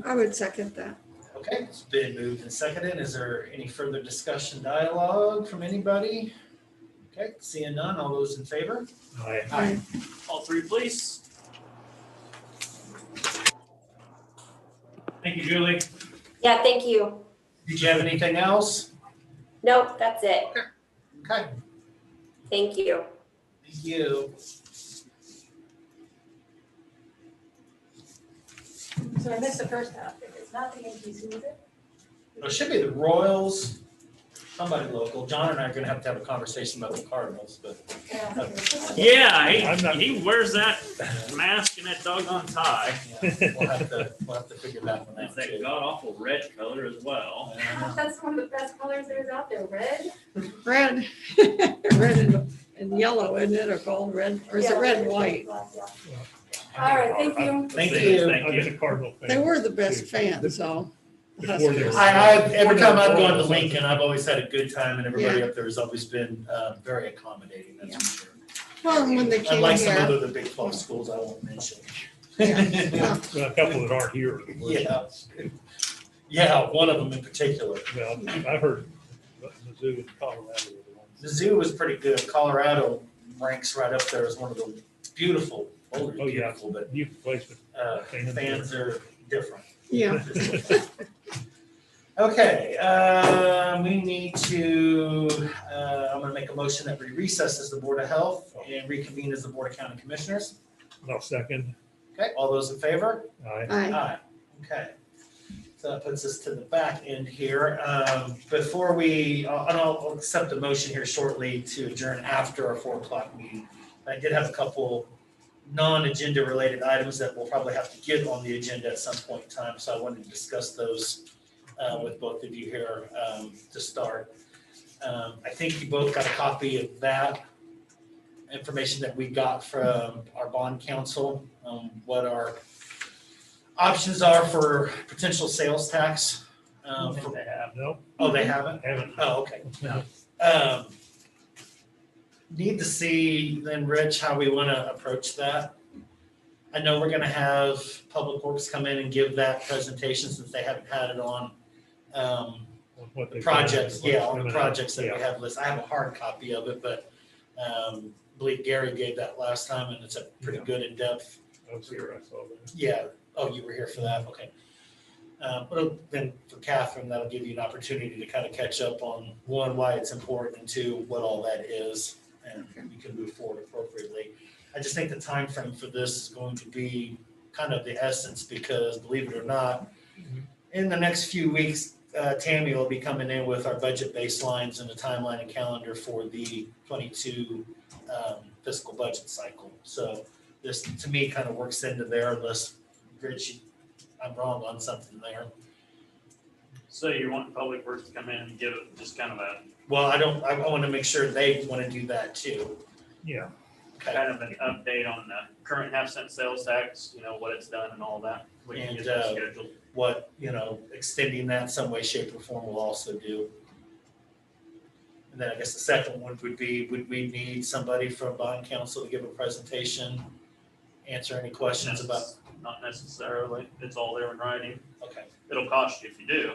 I would second that. Okay, it's been moved and seconded. Is there any further discussion, dialogue from anybody? Okay, seeing none, all those in favor? Aye. Aye. All three, please. Thank you, Julie. Yeah, thank you. Did you have anything else? Nope, that's it. Okay. Thank you. Thank you. So I missed the first half. It's not the Yankees, who is it? It should be the Royals, somebody local. John and I are gonna have to have a conversation about the Cardinals, but. Yeah, he wears that mask and that doggone tie. Yeah, we'll have to figure that one out. It's that too. god awful red color as well. That's one of the best colors there is out there, red. Red, red and yellow, isn't it, or gold, red, or is it red and white? All right, thank you. Thank you. I've been a Cardinal fan. They were the best fans, so. Before they were- Every time I've gone to Lincoln, I've always had a good time, and everybody up there has always been very accommodating, that's for sure. Well, and when they came Unlike some here, of the Big 12 schools I won't mention. yeah. Well, a couple that aren't here. Yeah. Yeah, one of them in particular. Well, I heard Mizzou and Colorado were the ones. The zoo was pretty good. Colorado ranks right up there as one of the beautiful, Oh, yeah. beautiful, but You place with fans are different. Yeah. Okay, we need to, I'm gonna make a motion that we recess as the Board of Health and reconvene as the Board of County Commissioners. I'll second. Okay, all those in favor? Aye. Aye. Okay. So that puts us to the back end here. Before we, and I'll accept a motion here shortly to adjourn after our 4:00 meeting. I did have a couple non-agenda related items that we'll probably have to get on the agenda at some point in time. So I wanted to discuss those with both of you here to start. I think you both got a copy of that information that we got from our bond counsel, what our options are for potential sales tax. They have. No, Oh, they haven't? haven't. Oh, okay. No. Need to see then, Rich, how we want to approach that. I know we're going to have Public Works come in and give that presentation since they haven't had it on What they- projects, what's yeah, on the coming out. projects that we Yeah. have listed. I have a hard copy of it, but I believe Gary gave that last time and it's a pretty good in-depth. I was here, I saw that. Yeah, oh, you were here for that, okay. Well, then for Catherine, that'll give you an opportunity to kind of catch up on, one, why it's important, and two, what all that is, and you can move forward appropriately. I just think the time frame for this is going to be kind of the essence, because believe it or not, in the next few weeks, Tammy will be coming in with our budget baselines and the timeline and calendar for the 22 fiscal budget cycle. So this, to me, kind of works into there unless, Rich, I'm wrong on something there. So you want Public Works to come in and give it just kind of a, Well, I want to make sure they want to do that too. Yeah. Okay. kind of an update on the current half-cent sales tax, what it's done and all that. We can get that scheduled. What, extending that some way, shape, or form will also do. And then I guess the second one would be, would we need somebody from bond council to give a presentation, answer any questions about? Not necessarily. It's all there in writing. Okay. It'll cost you if you do.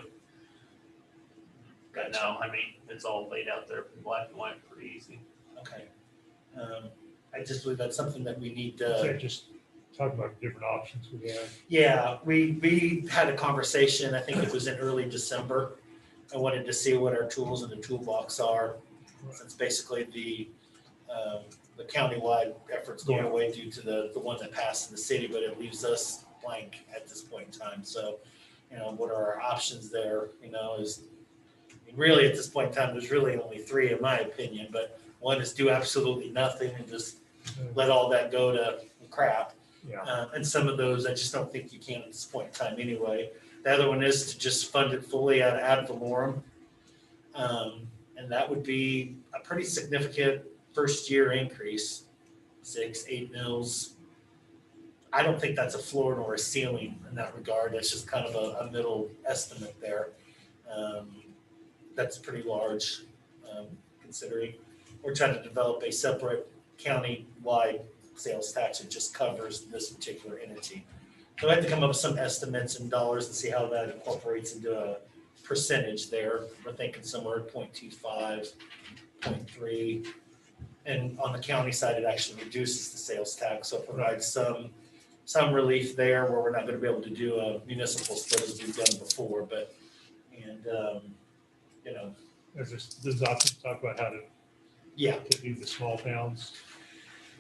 Gotcha. No, I mean, it's all laid out there in black and white, pretty easy. Okay. I just believe that's something that we need So to. just talk about different options we have. Yeah, we had a conversation, I think it was in early December. I wanted to see what our tools in the toolbox are, since basically the countywide effort's going away due to the one that passed in the city, but it leaves us blank at this point in time. So, what are our options there, is, really at this point in time, there's really only three in my opinion, but one is do absolutely nothing and just let all that go to crap. Yeah. And some of those, I just don't think you can at this point in time anyway. The other one is to just fund it fully out of ad valorem. And that would be a pretty significant first year increase, 6-8 mils. I don't think that's a floor nor a ceiling in that regard. That's just kind of a middle estimate there. That's pretty large, considering we're trying to develop a separate county-wide sales tax that just covers this particular entity. So I have to come up with some estimates in dollars and see how that incorporates into a percentage there. We're thinking somewhere 0.25, 0.3. And on the county side, it actually reduces the sales tax, so it provides some relief there where we're not going to be able to do a municipal split as we've done before, but, There's options to talk about how to do the small towns.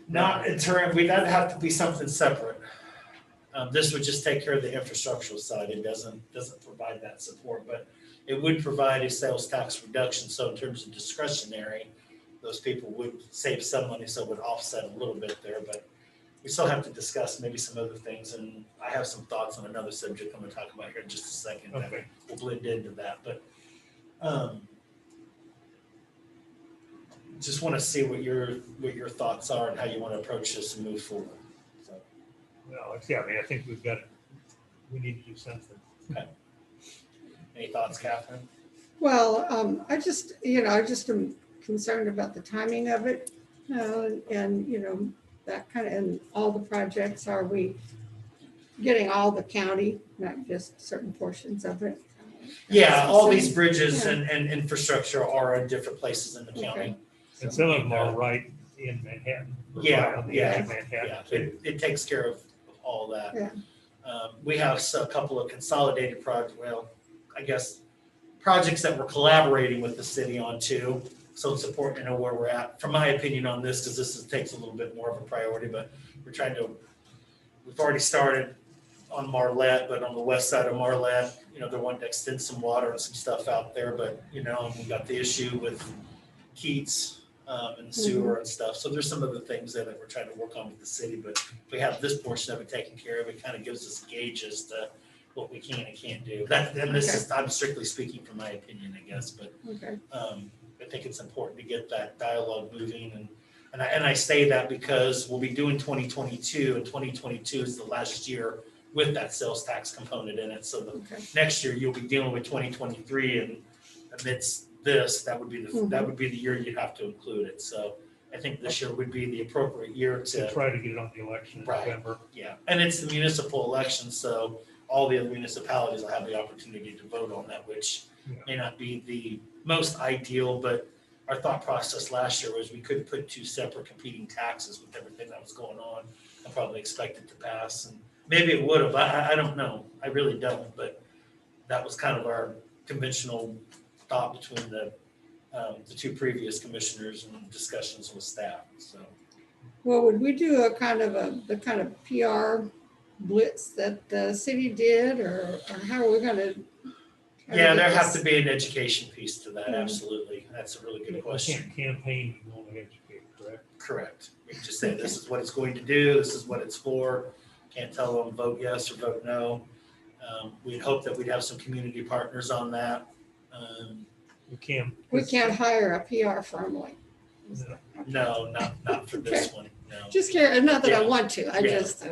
Not in turn, that'd have to be something separate. This would just take care of the infrastructural side. It doesn't provide that support, but it would provide a sales tax reduction. So in terms of discretionary, those people would save some money, so it would offset a little bit there, but we still have to discuss maybe some other things. And I have some thoughts on another subject I'm gonna talk about here in just a second. Okay. That will blend into that, but, just want to see what your thoughts are and how you want to approach this and move forward. So. Well, I think we need to do something. Okay. Any thoughts, Catherine? Well, I just am concerned about the timing of it, and that kind of, and all the projects, are we getting all the county, not just certain portions of it? Yeah, all these bridges and infrastructure are in different places in the county. And some of them are right in Manhattan. Yeah, right on the yeah, edge of Manhattan. yeah. It takes care of all that. Yeah. We have a couple of consolidated projects, projects that we're collaborating with the city on too. So it's important to know where we're at, from my opinion on this, because this takes a little bit more of a priority, but we've already started on Marlette, but on the west side of Marlette, they're wanting to extend some water and some stuff out there, but, we've got the issue with Keats, and sewer and stuff. So there's some other things that we're trying to work on with the city, but if we have this portion of it taken care of, it kind of gives us a gauge as to what we can and can't do. I'm strictly speaking from my opinion, I guess, but I think it's important to get that dialogue moving. And I say that because we'll be doing 2022, and 2022 is the last year with that sales tax component in it. So next year you'll be dealing with 2023, and amidst this, that would be the year you'd have to include it. So I think this year would be the appropriate year to try to get it on the election in November. Yeah, and it's the municipal election, so all the other municipalities will have the opportunity to vote on that, which may not be the most ideal, but our thought process last year was we couldn't put two separate competing taxes with everything that was going on. I probably expect it to pass, and maybe it would have. I don't know. I really don't, but that was kind of our conventional thought between the two previous commissioners and discussions with staff. So, well, would we do the kind of PR blitz that the city did, or how are we going to? Yeah, there has to be an education piece to that. Absolutely, that's a really good You question. can't campaign to go and educate, correct? Correct. We just say this is what it's going to do, this is what it's for. Can't tell them vote yes or vote no. We'd hope that we'd have some community partners on that. We can. We can't hire a PR firm like. No, not for this one, no. Just care, not that I Yeah. want to, I Yeah. just,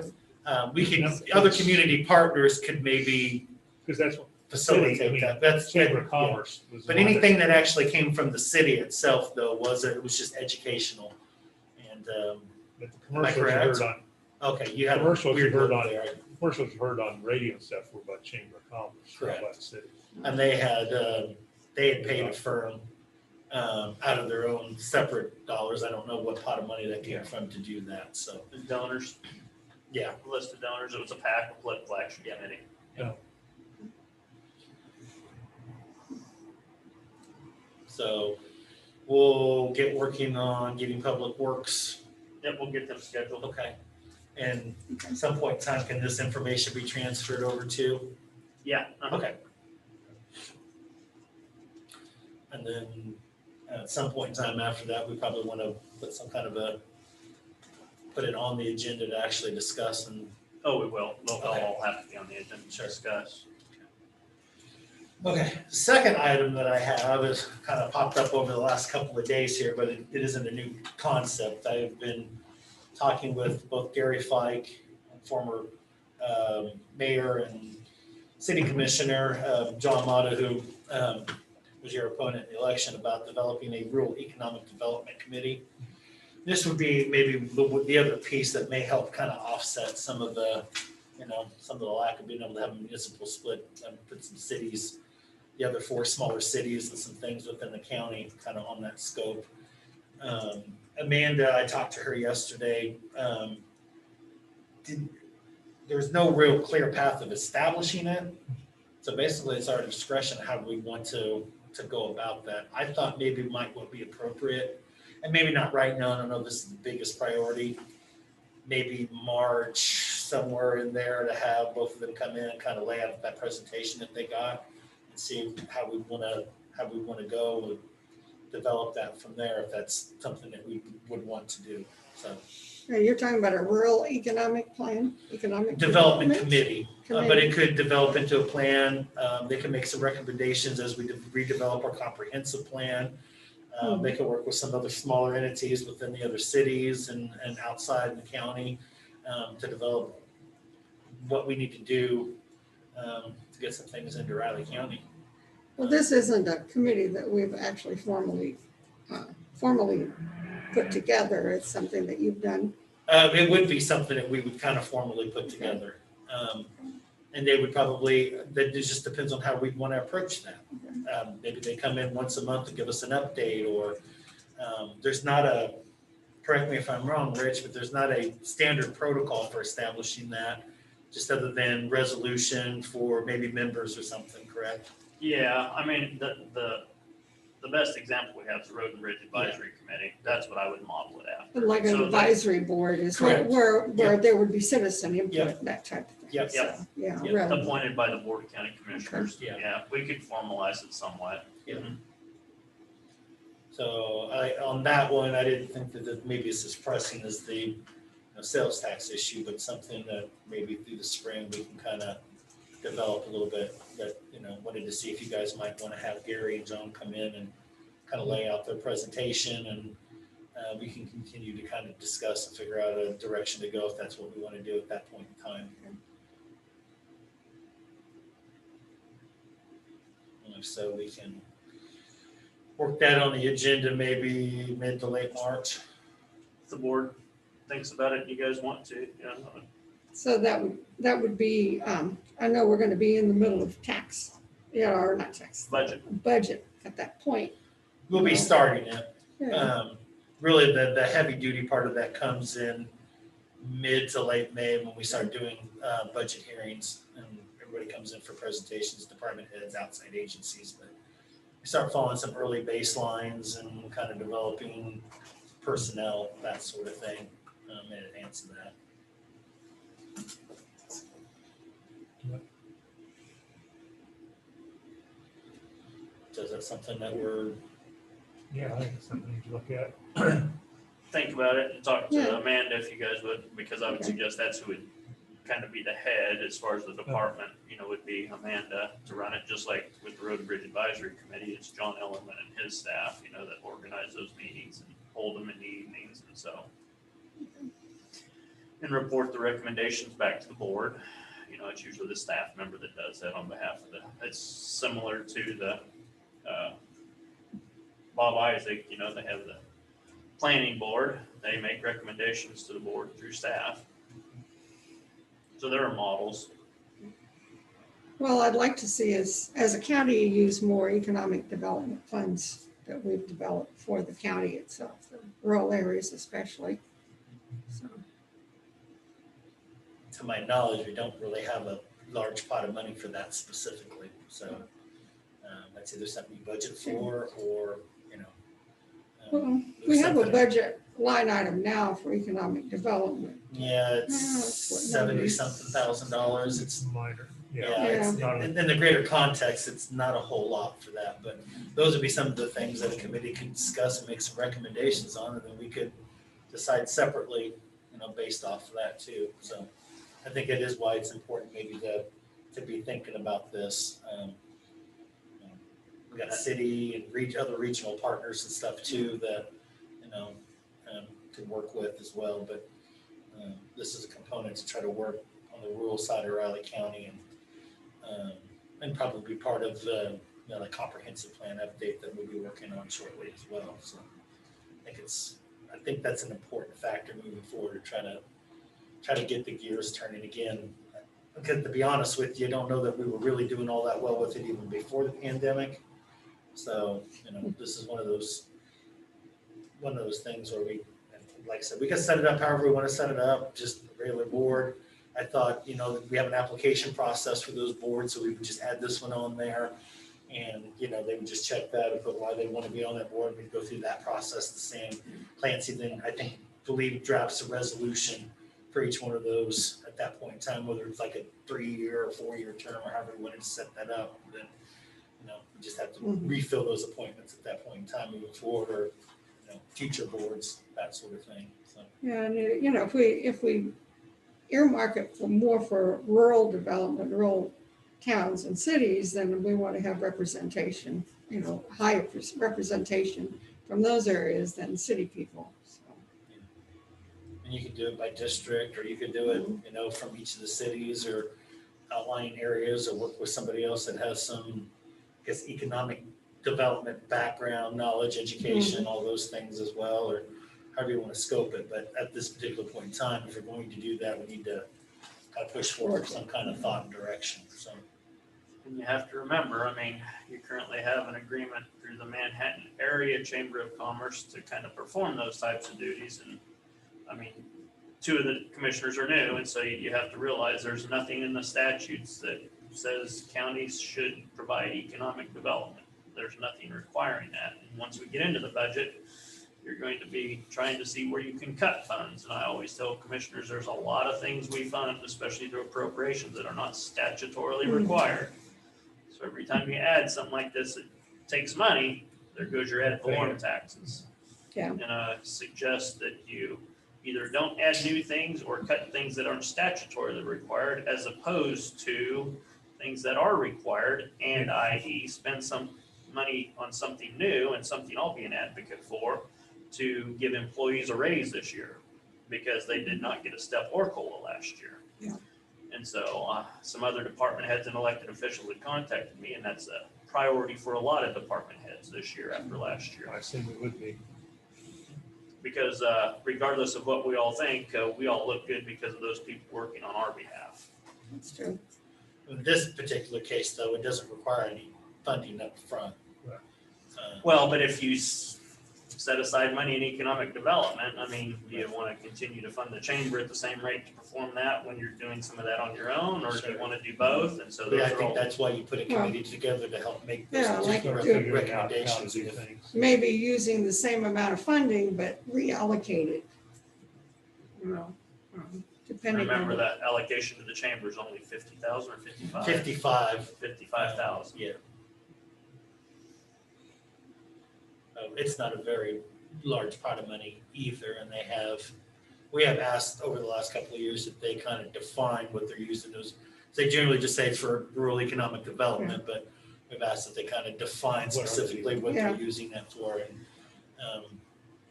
We can, other community partners could maybe Because that's what facilitate that. That's, Chamber of yeah. Commerce was. But one that- anything that actually came from the city itself, though, it was just educational. And, But the am I commercials you correct? heard on, Okay, you had a commercials you weird heard look on, there. commercials you heard on radio and stuff were about Chamber of Commerce, not by Correct. the city. And they had paid a firm out of their own separate dollars. I don't know what pot of money that came from to do that, so, The donors, yeah. list of donors, it was a PAC, a political action committee. So we'll get working on getting Public Works. Yep, we'll get them scheduled. Okay. And at some point in time, can this information be transferred over to? Yeah. Okay. And then at some point in time after that, we probably want to put some kind of put it on the agenda to actually discuss and. Oh, we will. They'll Okay. all have to be on the agenda to discuss. Okay, the second item that I have is kind of popped up over the last couple of days here, but it isn't a new concept. I've been talking with both Gary Fike, former mayor and city commissioner, John Mata, who was your opponent in the election, about developing a rural economic development committee. This would be maybe the other piece that may help kind of offset some of the, some of the lack of being able to have a municipal split and put some cities, the other 4 smaller cities and some things within the county kind of on that scope. Amanda, I talked to her yesterday. There's no real clear path of establishing it. So basically it's our discretion how we want to go about that. I thought maybe would be appropriate, and maybe not right now. I don't know if this is the biggest priority. Maybe March, somewhere in there, to have both of them come in and kind of lay out that presentation that they got and see how we want to go and develop that from there, if that's something that we would want to do. So you're talking about a rural economic plan, economic development committee, but Committee. it could develop into a plan. They can make some recommendations as we redevelop our comprehensive plan. They could work with some other smaller entities within the other cities and outside the county to develop what we need to do to get some things into Riley County. Well, this isn't a committee that we've actually formally put together. It's something that you've done. It would be something that we would kind of formally put together. And they would probably, that just depends on how we'd want to approach that. Maybe they come in once a month to give us an update, or there's not a, correct me if I'm wrong, Rich, but there's not a standard protocol for establishing that, just other than resolution for maybe members or something, correct? Yeah, I mean, the best example we have is the Road and Bridge Advisory Committee. That's what I would model it after. Like an So advisory board is Correct. where Yep. there would be citizen input, Yep. that type of thing. Yep. So, Yep. yeah, Yep. rather- Appointed by the Board of County Commissioners. Okay. Yeah, we could formalize it somewhat. So on that one, I didn't think that maybe it's as pressing as the sales tax issue, but something that maybe through the spring we can kind of develop a little bit. That, wanted to see if you guys might want to have Gary and John come in and kind of lay out their presentation, and we can continue to kind of discuss and figure out a direction to go if that's what we want to do at that point in time. And if so, we can work that on the agenda maybe mid to late March. If the board thinks about it, you guys want to, So that would be, I know we're gonna be in the middle of tax, or not tax. Budget at that point. We'll be starting it. Yeah. Really, the heavy duty part of that comes in mid to late May when we start doing budget hearings, and everybody comes in for presentations, department heads, outside agencies. But we start following some early baselines and kind of developing personnel, that sort of thing, in advance of that. So is that something that we're? Yeah, I think it's something to look at. think about it and talk to Yeah. Amanda if you guys would, because I would Okay. suggest that's who would kind of be the head as far as the department, would be Amanda to run it, just like with the Road and Bridge Advisory Committee, it's John Ellerman and his staff, that organize those meetings and hold them in the evenings, and so. And report the recommendations back to the board. It's usually the staff member that does that on behalf of it's similar to the, Bob Isaac, they have the planning board, they make recommendations to the board through staff. So there are models. Well, I'd like to see us, as a county, use more economic development funds that we've developed for the county itself, the rural areas especially. So, To my knowledge, we don't really have a large pot of money for that specifically. So that's either something you budget for or, well, we have a budget line item now for economic development. Yeah, it's that's what 70-something $1,000. It's Minor. Yeah, it's, Not a- in the greater context, it's not a whole lot for that, but those would be some of the things that a committee could discuss and make some recommendations on, and then we could decide separately, based off of that too. So I think it is why it's important maybe to be thinking about this. We got city and other regional partners and stuff too that, could work with as well, but this is a component to try to work on the rural side of Riley County and probably be part of the comprehensive plan update that we'll be working on shortly as well. So I think that's an important factor moving forward to try to get the gears turning again. Because to be honest with you, I don't know that we were really doing all that well with it even before the pandemic. So, this is one of those things where like I said, we can set it up however we want to set it up, just a regular board. I thought, we have an application process for those boards, so we would just add this one on there. And, they would just check that and put why they want to be on that board. We'd go through that process the same. Clancy then, believe drafts a resolution for each one of those at that point in time, whether it's like a 3-year or 4-year term or however we wanted to set that up. Then, we just have to refill those appointments at that point in time moving forward, or, future boards, that sort of thing. So. yeah, and if we earmark it for rural development, rural towns and cities, then we want to have representation, higher representation from those areas than city people. So. And you could do it by district, or you could do it, from each of the cities or outlying areas, or work with somebody else that has some, economic development background, knowledge, education, all those things as well, or however you want to scope it. But at this particular point in time, if we're going to do that, we need to kind of push forward some kind of thought and direction. So. And you have to remember, you currently have an agreement through the Manhattan Area Chamber of Commerce to kind of perform those types of duties. And 2 of the commissioners are new, and so you have to realize there's nothing in the statutes that says counties should provide economic development. There's nothing requiring that. And once we get into the budget, you're going to be trying to see where you can cut funds. And I always tell commissioners, there's a lot of things we fund, especially through appropriations, that are not statutorily required. So every time you add something like this, it takes money, there goes your ad valorem taxes. Yeah. And I suggest that you either don't add new things or cut things that aren't statutorily required, as opposed to things that are required, and i.e. spend some money on something new, and something I'll be an advocate for, to give employees a raise this year, because they did not get a step or COLA last year. Yeah. And so some other department heads and elected officials had contacted me, and that's a priority for a lot of department heads this year after last year. I assume it would be. Because regardless of what we all think, we all look good because of those people working on our behalf. That's true. In this particular case, though, it doesn't require any funding up front. Well, but if you set aside money in economic development, do you want to continue to fund the chamber at the same rate to perform that when you're doing some of that on your own, or do you want to do both? And so those I are think all. that's why you put a committee together to help make those Yeah, like particular do- recommendations. Maybe using the same amount of funding, but reallocate it. Depending on. Remember that allocation to the chamber is only 50,000 or 55? 55. $55,000. Yeah. It's not a very large pot of money either, and we have asked over the last couple of years that they kind of define what they're using those. They generally just say it's for rural economic development, but we've asked that they kind of define specifically what they're using that for, and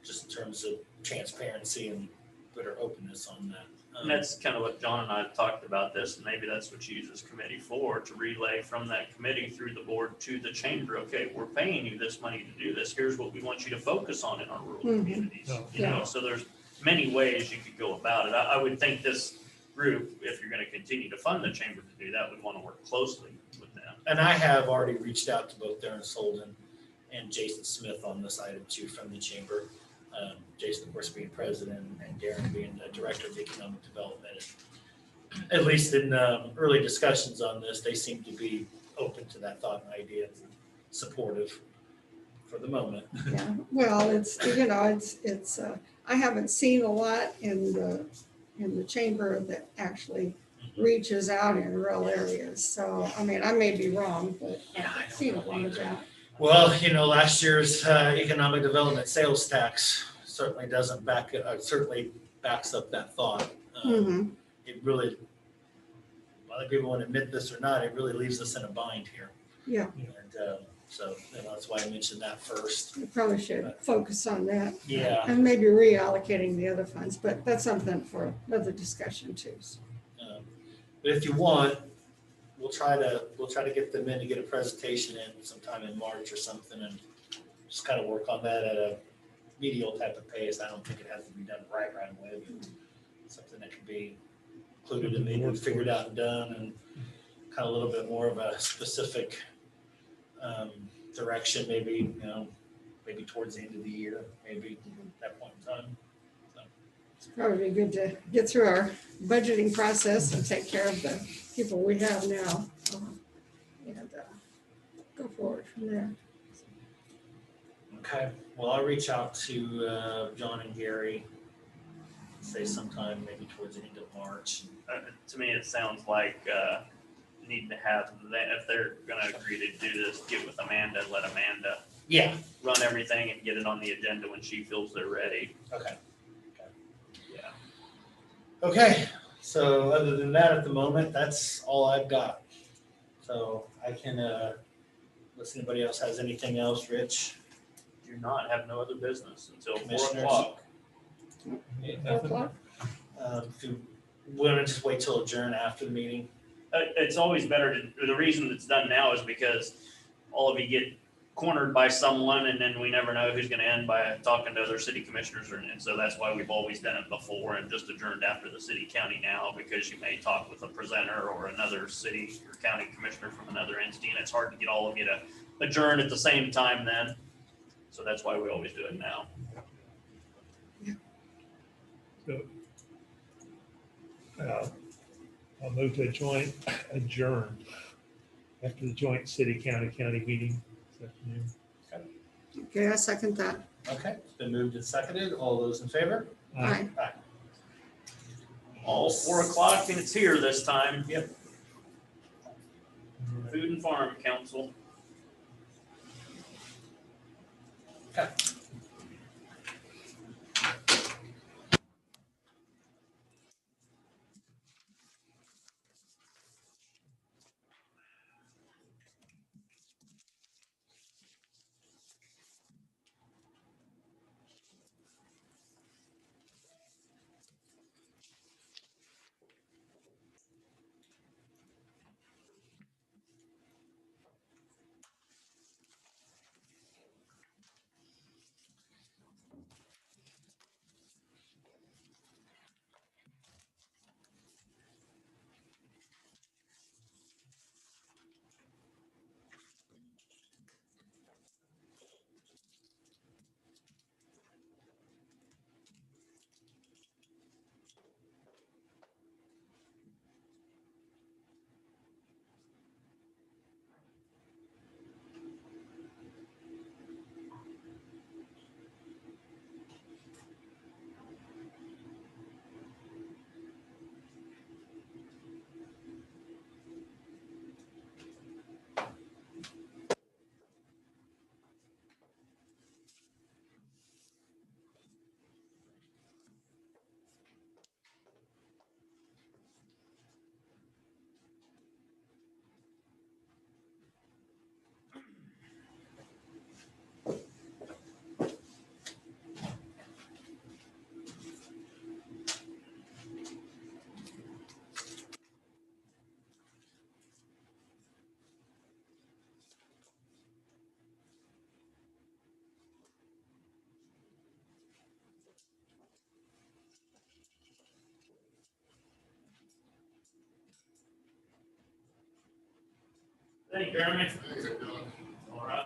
just in terms of transparency and better openness on that. And that's kind of what John and I have talked about this, and maybe that's what you use this committee for, to relay from that committee through the board to the chamber. Okay, we're paying you this money to do this. Here's what we want you to focus on in our rural communities. You know, so there's many ways you could go about it. I would think this group, if you're going to continue to fund the chamber to do that, would want to work closely with them. And I have already reached out to both Darren Solden and Jason Smith on this item too from the chamber. Jason, of course, being president, and Darren being the director of economic development. At least in early discussions on this, they seem to be open to that thought and idea, and supportive for the moment. Yeah, well, it's, you know, it's, I haven't seen a lot in the chamber that actually reaches out in rural areas. So, I mean, I may be wrong, but I've seen a lot of that. Well, you know, last year's economic development sales tax certainly doesn't certainly backs up that thought. It really, whether people want to admit this or not, it really leaves us in a bind here. Yeah. And so you know, that's why I mentioned that first. We probably should focus on that. Yeah. And maybe reallocating the other funds, but that's something for another discussion too. So. But if you want, we'll try to get them in to get a presentation in sometime in March or something, and just kind of work on that at a medial type of pace. I don't think it has to be done right away, but something that can be included and maybe figured out and done, and kind of a little bit more of a specific direction, maybe, you know, maybe towards the end of the year, maybe at that point in time. So. It's probably good to get through our budgeting process and take care of the people we have now, and go forward from there. Okay, well, I'll reach out to John and Gary, say sometime maybe towards the end of March. To me, it sounds like need to have that, if they're going to agree to do this, get with Amanda, let Amanda run everything and get it on the agenda when she feels they're ready. Okay. Yeah. Okay, so other than that, at the moment, that's all I've got. So I can, unless anybody else has anything else, Rich? Do not have no other business until 4 Commissioners? o'clock. 4 o'clock? If you want to just wait till adjourn after the meeting? It's always better to, the reason it's done now is because all of you get cornered by someone, and then we never know who's going to end by talking to other city commissioners. And so that's why we've always done it before and just adjourned after the city county now, because you may talk with a presenter or another city or county commissioner from another entity, and it's hard to get all of you to adjourn at the same time then. So that's why we always do it now. So, I'll move to adjourn after the joint city-county meeting this afternoon. Okay, I second that. Okay, it's been moved and seconded. All those in favor? Aye. Aye. All 4 o'clock, and it's here this time. Yep. Food and Farm Council. Okay. Thank you, Jeremy. All right.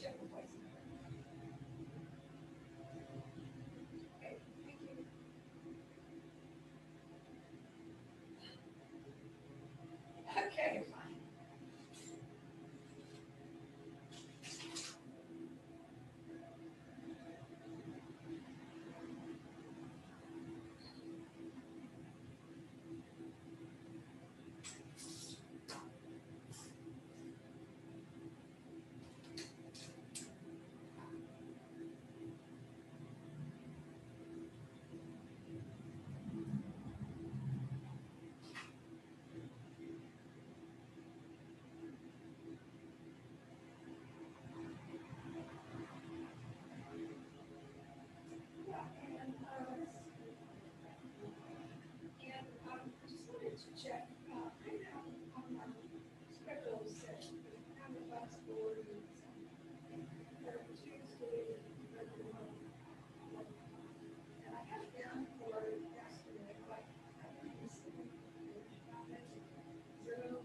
ship replacement. Okay, thank you. Okay, fine. Just wanted to check, I know on our schedules that kind of last board is Tuesday, and I had it down for yesterday, but I didn't see Zoom.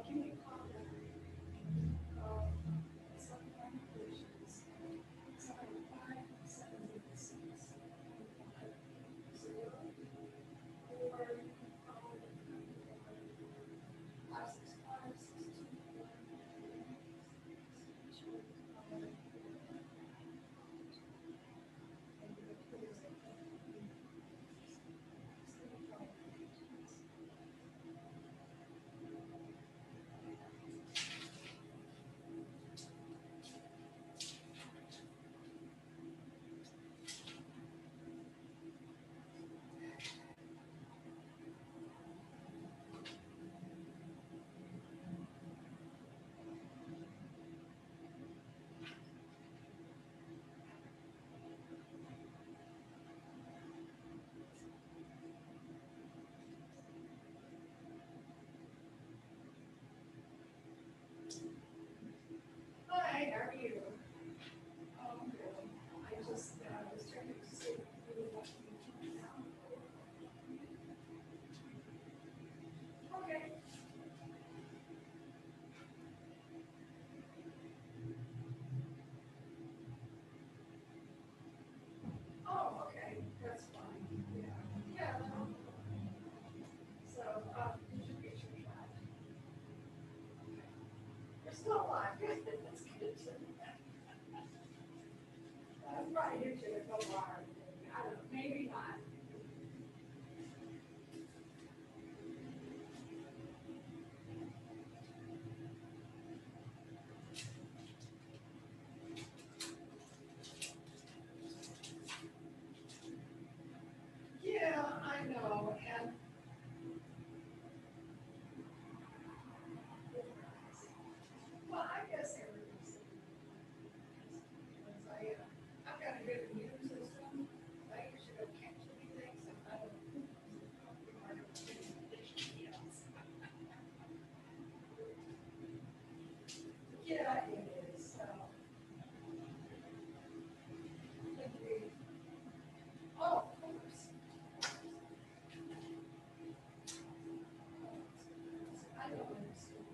Can you comment? Some conclusions, 75, 76, 0, or 565, 62. Hi, how are you? Oh, good. I just, was trying to see what you now. Okay. Oh, okay, that's fine, yeah. Yeah, no. So, did you get your shot? You're still alive, good, that's good. Probably hit you with a wire, I don't know, maybe not. Yeah, I know, and. Well, I guess everything's. I've got a good immune system, I usually don't catch anything, so I don't. Yeah, it is, so. Agreed. Oh, of course. I don't understand.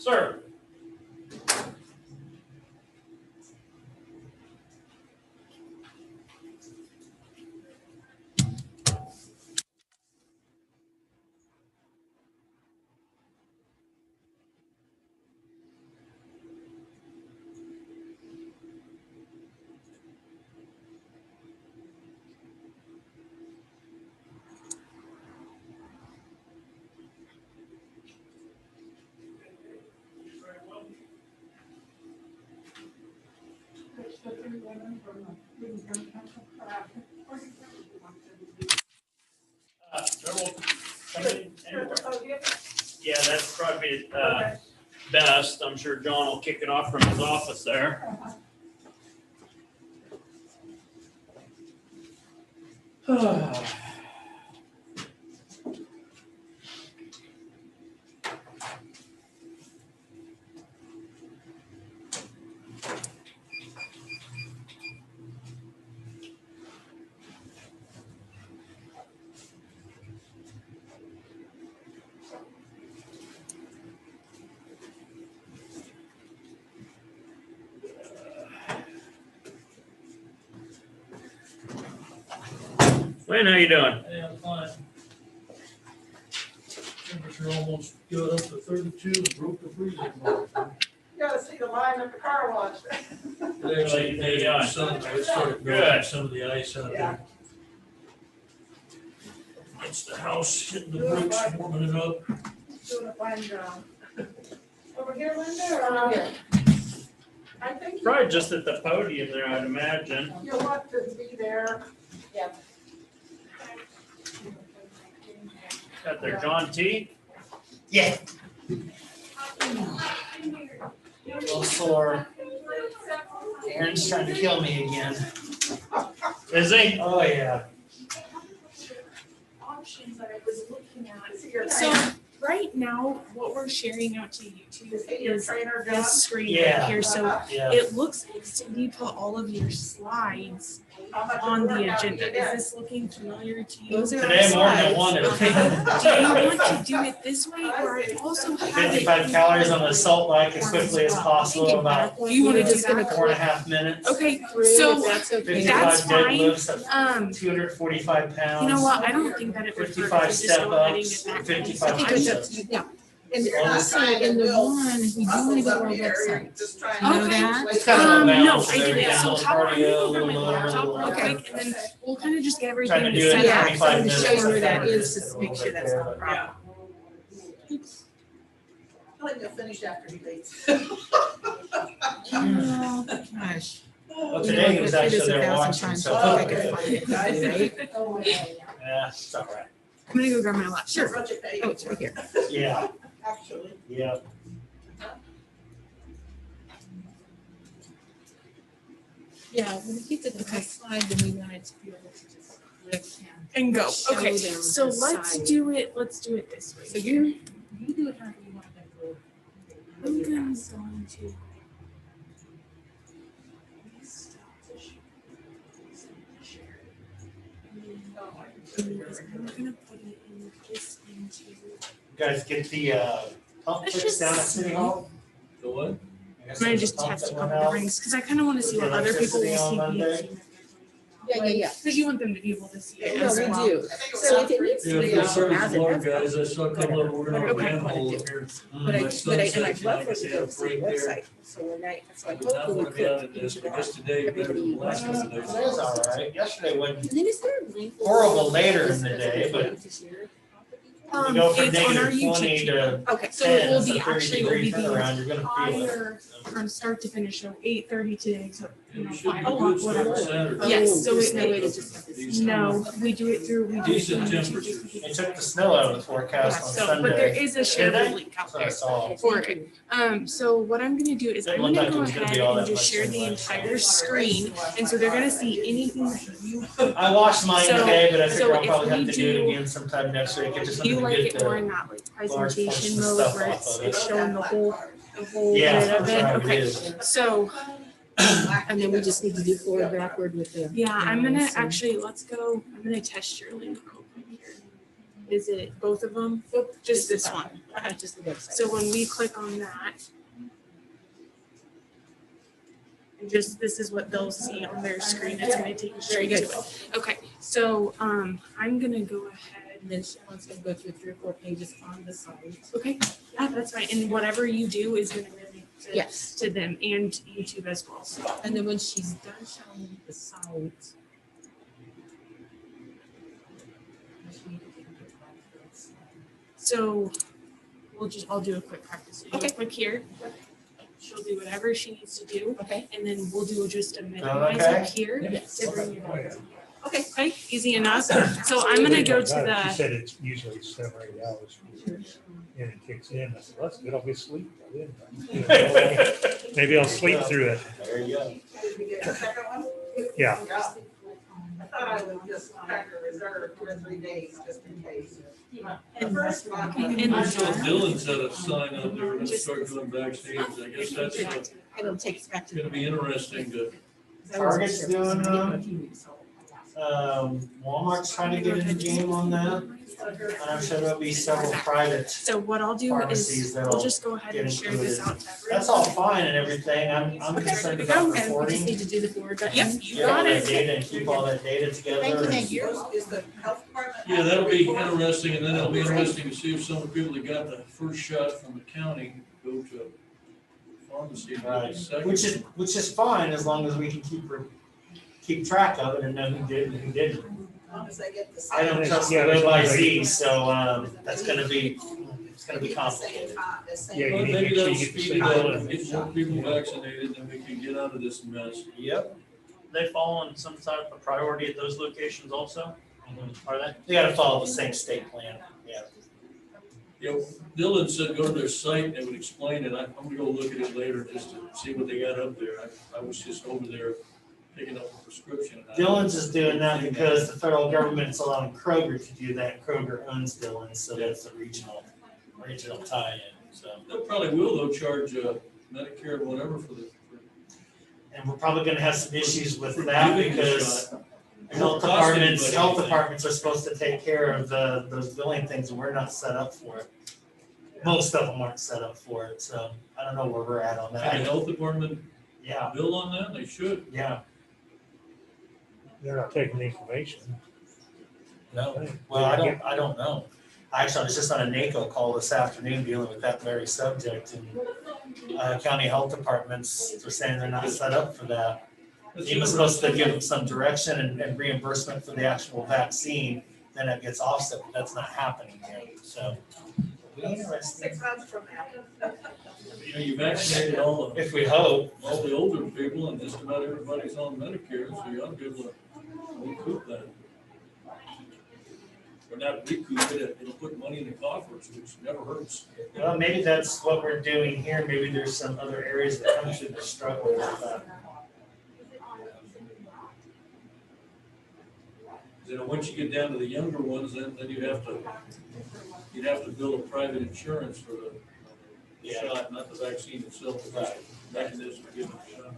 Sir. Yeah, that's probably best. I'm sure John will kick it off from his office there. Wayne, how you doing? Yeah, I'm fine. Temperature almost got up to 32 and broke the freezing mark. You gotta see the line at the car wash. They actually made it sun, it started melting some of the ice out there. It's the house hitting the bricks, warming it up. Doing a fine job. Over here, Linda, or over here? I think Probably just at the podium there, I'd imagine. you'll want to be there. Yeah. Got there, John T. Yeah. Well, sore. Aaron's trying to kill me again. Is he? Oh, yeah. Options that I was looking at. So right now, what we're sharing out to YouTube is this screen right here. So Yeah. it looks like Cindy put all of your slides on the agenda. Is this looking familiar to you? Those are Today more than one. Okay. Do you want to do it this way, or I also have it? 55 calories on the salt bike as quickly as possible, about Do you want to just gonna 4.5 minutes. Okay, so That's okay. 55 that's fine. deadlifts, 245 pounds. You know what? I don't think that it would hurt 55 to just step go ahead and ups, get that. 55 I push-ups. Yeah. And in the one, we do want to go to our website. You know that? It's kind of a No, balance I there. didn't. Yeah, So a little how are you cardio, a over little my lower, a laptop little real lower. quick, and then we'll kind of just get Trying everything to do it in set up. 25 So minutes. to show where that is, just make sure that's not a problem. Oops. I think you'll finish after he leaves. Oh, gosh. Well, today he was actually there watching, so. I can find it, right? Yeah, it's all right. I'm gonna go grab my laptop. Sure. Oh, it's right here. Yeah, Actually. yeah. Yeah, when we get to the next slide, then we wanted to be able to just click and go. Show Okay, them so the let's side. do it this way. So you do it however you want to go. I'm going to. I'm gonna put it in just into. You guys get the pump Let's fix just down at City Hall? The what? You guys I'm gonna see just the pump test a that couple went out? different things, because I kind of want to see what other people will Electricity on see. Monday? Yeah. Because you want them to be able to see it No, as we well. do. So if it needs Yeah, to be for on certain as it floor has. guys, I saw a couple of them working on a Okay. manhole here. But My son and said I'd love tonight, for it he to had go a to the break there. website. So when so I I would hope not we want to be out could. of this, but just today, better than the last couple of days. Today's all right. Yesterday wasn't And then is there a link? horrible later in the day, but you go from It's on our negative YouTube 20 channel. to Okay, so it 10, will it's a be 30 actually, it will degree be the turnaround, you're gonna feel it. entire, from start to finish, so 8:30 today to, You know, should be 5 good o'clock, starting whatever. Saturday. Yes, so there's no way to it, just have this. no, we do it through, we do it Decent through YouTube. temperatures. They took the snow out of the Yeah, forecast on so, but there Sunday. is a Did they? shareable link out So I there saw. for it. So what I'm gonna do is Didn't I'm look gonna like it go was gonna ahead be all and that just much share the anyway. entire screen, and so they're gonna see anything that you. I washed mine So- today, but I so figure I'll if probably we have to do it do- again sometime next week. I just Do you wanted like to get it more in the. that like large presentation portions of mode stuff where off of it. it's showing the whole Yeah, bit of it? that's right, it Okay, is. so, And then we just need to do forward backward with the. yeah, I'm gonna arrows and- actually, let's go, I'm gonna test your link real quick here. Is it both of them? Just this one? Okay. Just the website. So when we click on that, and just, this is what they'll see on their screen. It's gonna take you straight to it. Okay, so, I'm gonna go ahead. And then she wants to go through 3 or 4 pages on the site. Okay, yeah, that's fine. And whatever you do is gonna really to, Yes. to them and YouTube as well. So. And then when she's done showing the site. So I'll do a quick practice video quick here. She'll do whatever she needs to do. Okay. And then we'll do just a minimize up here to bring it up. Okay, easy enough. So I'm gonna go to She Uh, said it's usually 7 or 8 hours. And it kicks in. I said, well, that's good. I'll be asleep. by then. Maybe I'll sleep through it. There you go. Did we get a second one? Yeah. I thought I would just pack a reserve 2 or 3 days just in case. The And- first one. and- I saw Dylan set a sign out there, let's start doing backstage. I guess that's It'll take us back to. gonna be interesting to. Target's doing Walmart's trying to get in the game on that. And I'm sure there'll be several private So what I'll do pharmacies is, that'll we'll just go ahead and get share this included. out to everyone. That's all fine and everything. I'm concerned There about we go. And we just reporting. need to do the forward button. Yep, you Get all got that it. data and keep all that data together. Thank you. Is the health department? Yeah, that'll be interesting, and then it'll be interesting to see if some of the people that got the first shot from the county go to pharmacy. and get Right, the second. which is fine as long as we can keep track of it and know who did and who didn't. As long as they get the. I don't trust the Yeah, go by there's Z, so it's gonna be complicated. Yeah, you Well, need to maybe make sure that'll you get the speed it signal up and- and get more people vaccinated, and we can get out of this mess. Yep. They fall on some type of priority at those locations also? Are they? You gotta follow the same state plan, yeah. You know, Dylan said go to their site and it would explain it. I'm gonna go look at it later just to see what they got up there. I was just over there picking up a prescription. Dylan's is doing that because the federal government's allowing Kroger to do that. Kroger owns Dylan's, so that's a regional tie-in, so. They probably will, they'll charge Medicare and whatever for the. And we're probably gonna have some issues with that Giving the because shot. health departments are supposed to take care of those billing things and we're not set up for it. Most of them aren't set up for it, so I don't know where we're at on Can the that. health department Yeah, bill on that? They should. yeah. They're not taking the information. No, well, I don't know. Actually, I was just on a NACO call this afternoon dealing with that very subject and county health departments are saying they're not set up for that. He was supposed to give them some direction and reimbursement for the actual vaccine, then it gets offset, but that's not happening yet, so. It'll be interesting. 6 months from now. You know, you vaccinated all the. If we hope. All the older people and just about everybody's on Medicare, so you ought to be able to recoup that. Or not recoup it, it'll put money in the coffers, which never hurts. Well, maybe that's what we're doing here. Maybe there's some other areas of the country that are struggling with that. You know, once you get down to the younger ones, then you'd have to build a private insurance for the shot, not the vaccine itself, but just the mechanism of giving the shot.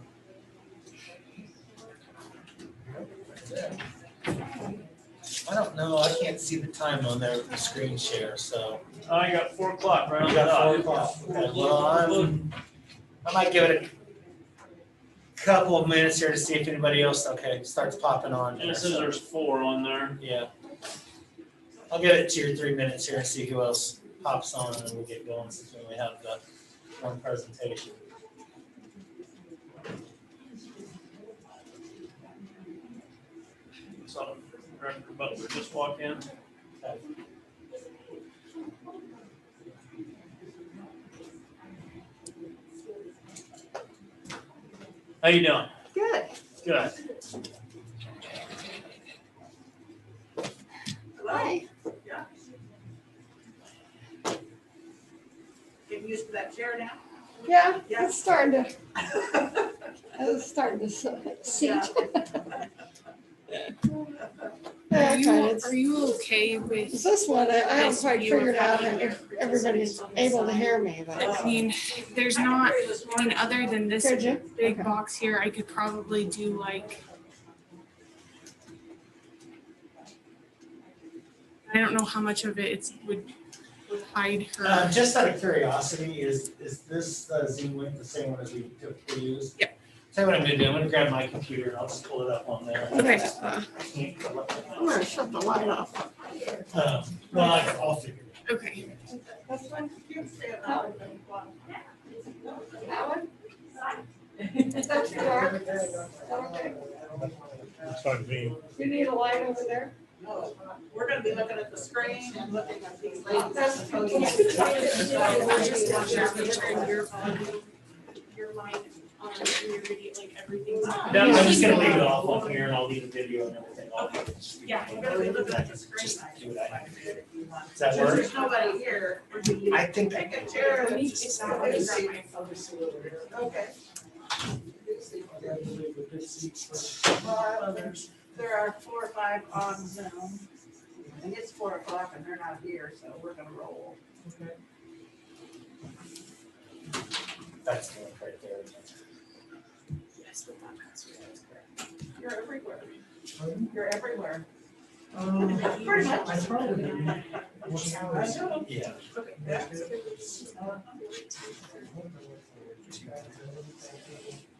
I don't know, I can't see the time on there with the screen share, so. Oh, you got 4 o'clock, right on You the got 4 dot. o'clock. Okay, well, I might give it a couple of minutes here to see if anybody else, starts popping on. And here, it says so, there's 4 on there. Yeah. I'll give it 2 or 3 minutes here and see who else pops on and then we'll get going since we only have the one presentation. So, Director Butler just walked in. How you doing? Good. Good. Hi. Yeah. Getting used to that chair now? Yeah, Yeah. it's starting to seat. Are you, Okay, are you okay with? it's this one, I haven't this quite view of figured out having if everybody's able to hear me, but. I mean, there's not, I mean, other than this Could you? big box here, I could probably do like. I don't know how much of it would hide her. Just out of curiosity, is this Zoom link the same one as we typically use? Yeah. Tell you what I'm gonna do, I'm gonna grab my computer and I'll just pull it up on there. Okay. I'm gonna shut the light off. Well, I'll figure it out. Okay. That's fine. You can stay at home. That one? It's fine with me. You need a light over there? No, we're gonna be looking at the screen and looking at these That's- Your line on your video, like everything's. Yeah, I'm just gonna leave it off on here and I'll leave the video and everything off. Yeah, we're gonna be looking at the screen. Just do what I have to do. Does that work? There's nobody here. I think Take a chair. Okay. There are 4 or 5 on Zoom. And it's 4 o'clock and they're not here, so we're gonna roll. That's the link right there. Yes, with that password, that's correct. You're everywhere. You're everywhere. Pretty much. I probably. Yeah.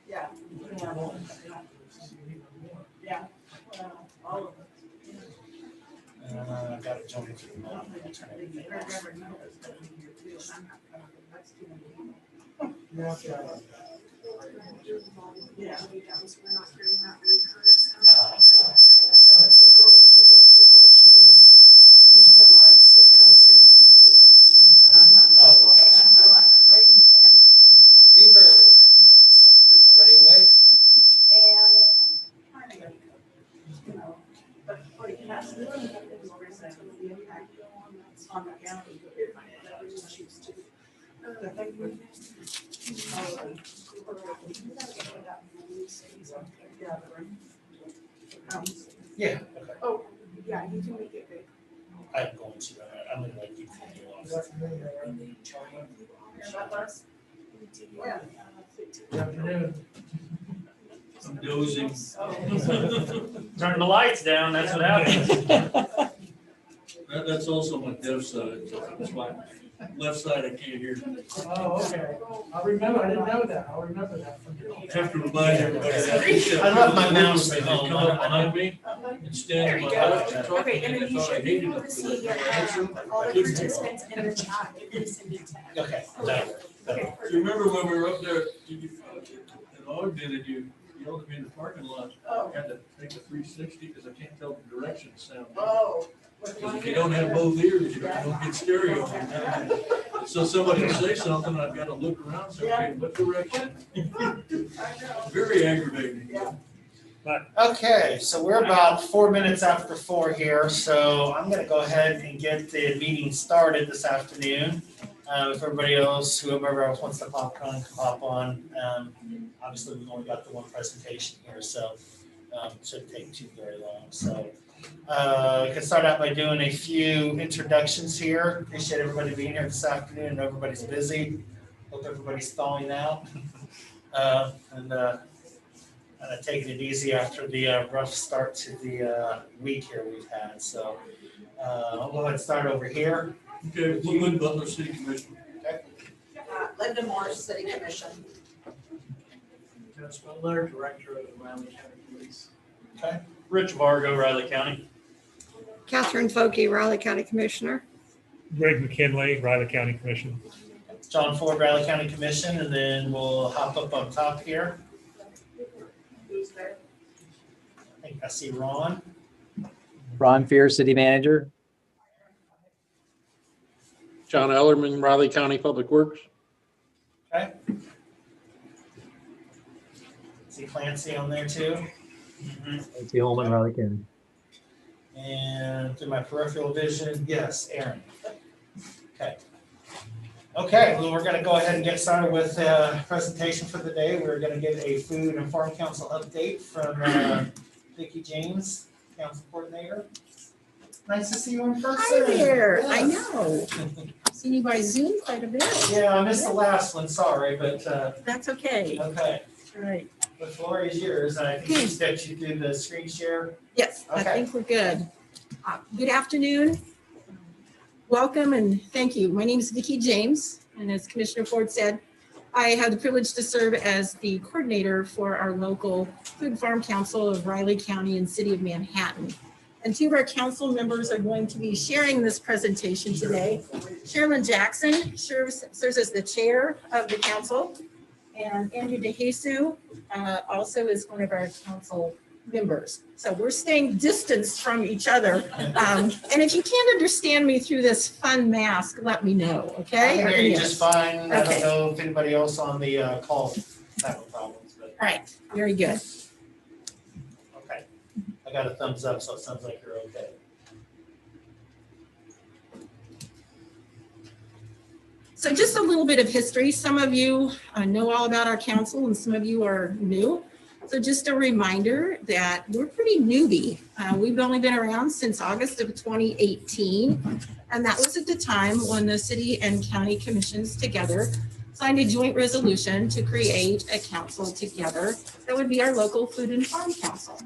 Yeah. Yeah. All of it. I gotta jump into the map. I'll turn everything off. Yeah. Oh, Reaver. Everybody awake? And kind of, you know, but what it has to do is present the impact on the county. Issues too. I think we- Yeah, okay. Oh, yeah, you can make it big. I'm going to, I'm gonna like keep the video off. I'm dozing. Turn the lights down, that's what happens. That's also my deaf side. That's my left side I can't hear. Oh, okay. I'll remember, I didn't know that. I'll remember that from you. Have to remind everybody. that. I left my mouse at They home. come up behind me and stand on my left and talk to Okay, me, and and then I you thought I should be hated able to it. see all the participants in the chat. If you send it to them. Okay, that works. Okay. Do you remember when we were up there, in Ogden, and you yelled at me in the parking lot? Oh. I had to take a 360 because I can't tell the direction sound. Oh. Because if you don't have both ears, you don't get stereo. So somebody will say something, I've got to look around, say, okay, what direction? Very aggravating. Okay, so we're about 4 minutes after 4 here, so I'm gonna go ahead and get the meeting started this afternoon. If everybody else, whoever else wants to pop on, can pop on. Obviously, we've only got the one presentation here, so shouldn't take too very long, so. I can start out by doing a few introductions here. Appreciate everybody being here this afternoon. Everybody's busy. Hope everybody's thawing out. And taking it easy after the rough start to the week here we've had. So I'll go ahead and start over here. Okay, Woodland Butler City Commission. Linda Morris, City Commission. Jeff Spindler, Director of the Riley County Police. Okay. Rich Vargo, Riley County. Catherine Folke, Raleigh County Commissioner. Greg McKinley, Riley County Commission. John Ford, Riley County Commission, and then we'll hop up on top here. Who's there? I think I see Ron. Ron Fear, City Manager. John Ellerman, Riley County Public Works. Okay. See Clancy on there too. Nancy Holman, Riley County. And through my peripheral vision, yes, Aaron. Okay. Okay, well, we're going to go ahead and get started with a presentation for the day. We're going to get a Food and Farm Council update from Vicki James, Council Coordinator. Nice to see you in person. Hi there, I Yes. know. Seen you by Zoom quite a bit. Yeah, I missed the last one, sorry, but That's okay. okay. Right. The floor is yours. I think you said you do the screen share. Yes, I Okay. think we're good. Good afternoon. Welcome and thank you. My name is Vicki James, and as Commissioner Ford said, I have the privilege to serve as the coordinator for our local Food and Farm Council of Riley County and City of Manhattan. And two of our council members are going to be sharing this presentation today. Sherilyn Jackson serves as the chair of the council, and Andrew DeJesus also is one of our council members. So we're staying distanced from each other. And if you can't understand me through this fun mask, let me know, okay? I hear you just fine. I Okay. don't know if anybody else on the call having problems, but All right, very good. okay. I got a thumbs up, so it sounds like you're okay. So just a little bit of history. Some of you know all about our council and some of you are new. So just a reminder that we're pretty newbie. We've only been around since August of 2018. And that was at the time when the city and county commissions together signed a joint resolution to create a council together that would be our local food and farm council.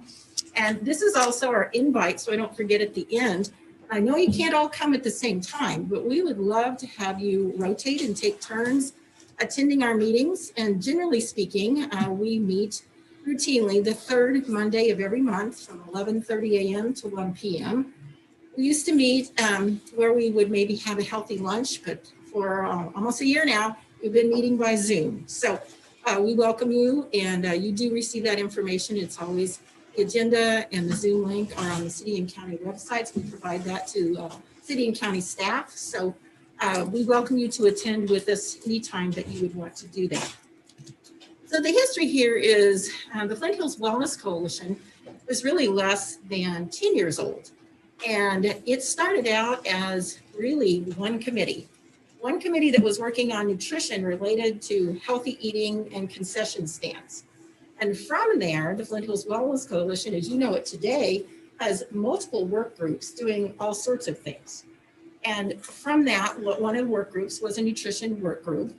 And this is also our invite, so I don't forget at the end. I know you can't all come at the same time, but we would love to have you rotate and take turns attending our meetings. And generally speaking, we meet routinely the third Monday of every month from 11:30 a.m. to 1 p.m. We used to meet where we would maybe have a healthy lunch, but for almost a year now, we've been meeting by Zoom. So we welcome you, and you do receive that information. It's always the agenda and the Zoom link are on the city and county websites. We provide that to city and county staff. So we welcome you to attend with us anytime that you would want to do that. So the history here is the Flint Hills Wellness Coalition was really less than 10 years old. And it started out as really one committee that was working on nutrition related to healthy eating and concession stands. And from there, the Flint Hills Wellness Coalition, as you know it today, has multiple work groups doing all sorts of things. And from that, one of the work groups was a nutrition work group.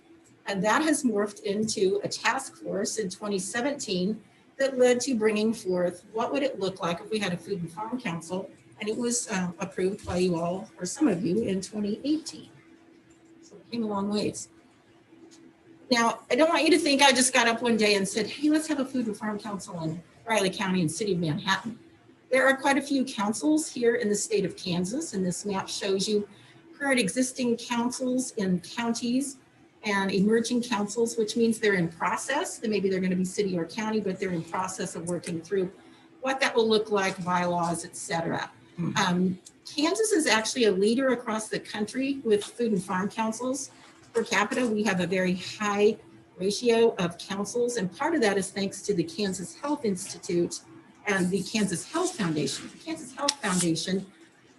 And that has morphed into a task force in 2017 that led to bringing forth what would it look like if we had a food and farm council. And it was approved by you all, or some of you, in 2018. So it came a long ways. Now, I don't want you to think I just got up one day and said, hey, let's have a food and farm council in Riley County and City of Manhattan. There are quite a few councils here in the state of Kansas, and this map shows you current existing councils in counties and emerging councils, which means they're in process. Then maybe they're going to be city or county, but they're in process of working through what that will look like, bylaws, et cetera. Kansas is actually a leader across the country with food and farm councils. Per capita, we have a very high ratio of councils, and part of that is thanks to the Kansas Health Institute and the Kansas Health Foundation. The Kansas Health Foundation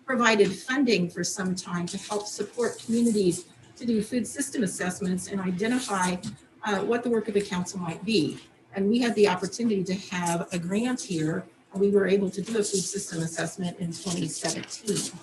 provided funding for some time to help support communities to do food system assessments and identify what the work of the council might be. And we had the opportunity to have a grant here, and we were able to do a food system assessment in 2017.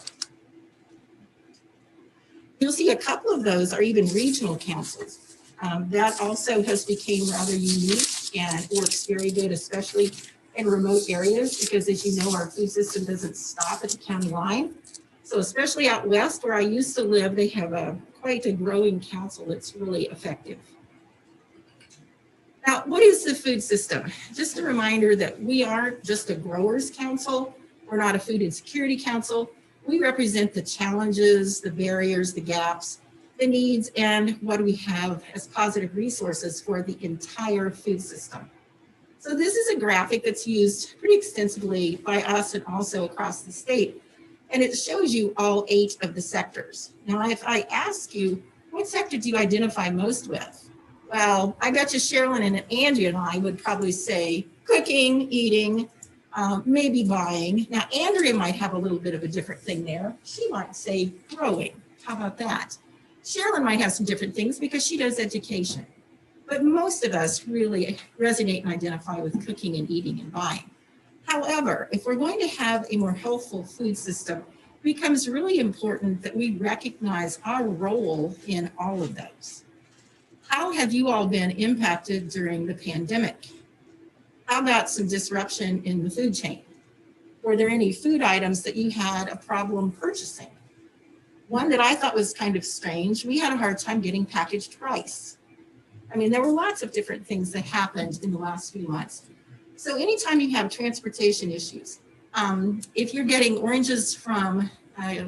You'll see a couple of those are even regional councils. That also has become rather unique and works very good, especially in remote areas, because as you know, our food system doesn't stop at the county line. So especially out west where I used to live, they have quite a growing council that's really effective. Now, what is the food system? Just a reminder that we aren't just a growers council. We're not a food insecurity council. We represent the challenges, the barriers, the gaps, the needs, and what we have as positive resources for the entire food system. So this is a graphic that's used pretty extensively by us and also across the state. And it shows you all 8 of the sectors. Now, if I ask you, what sector do you identify most with? Well, I bet you Sherilyn and Angie and I would probably say cooking, eating, maybe buying. Now, Andrea might have a little bit of a different thing there. She might say growing. How about that? Sherilyn might have some different things because she does education. But most of us really resonate and identify with cooking and eating and buying. However, if we're going to have a more healthful food system, it becomes really important that we recognize our role in all of those. How have you all been impacted during the pandemic? How about some disruption in the food chain? Were there any food items that you had a problem purchasing? One that I thought was kind of strange, we had a hard time getting packaged rice. I mean, there were lots of different things that happened in the last few months. So anytime you have transportation issues, if you're getting oranges from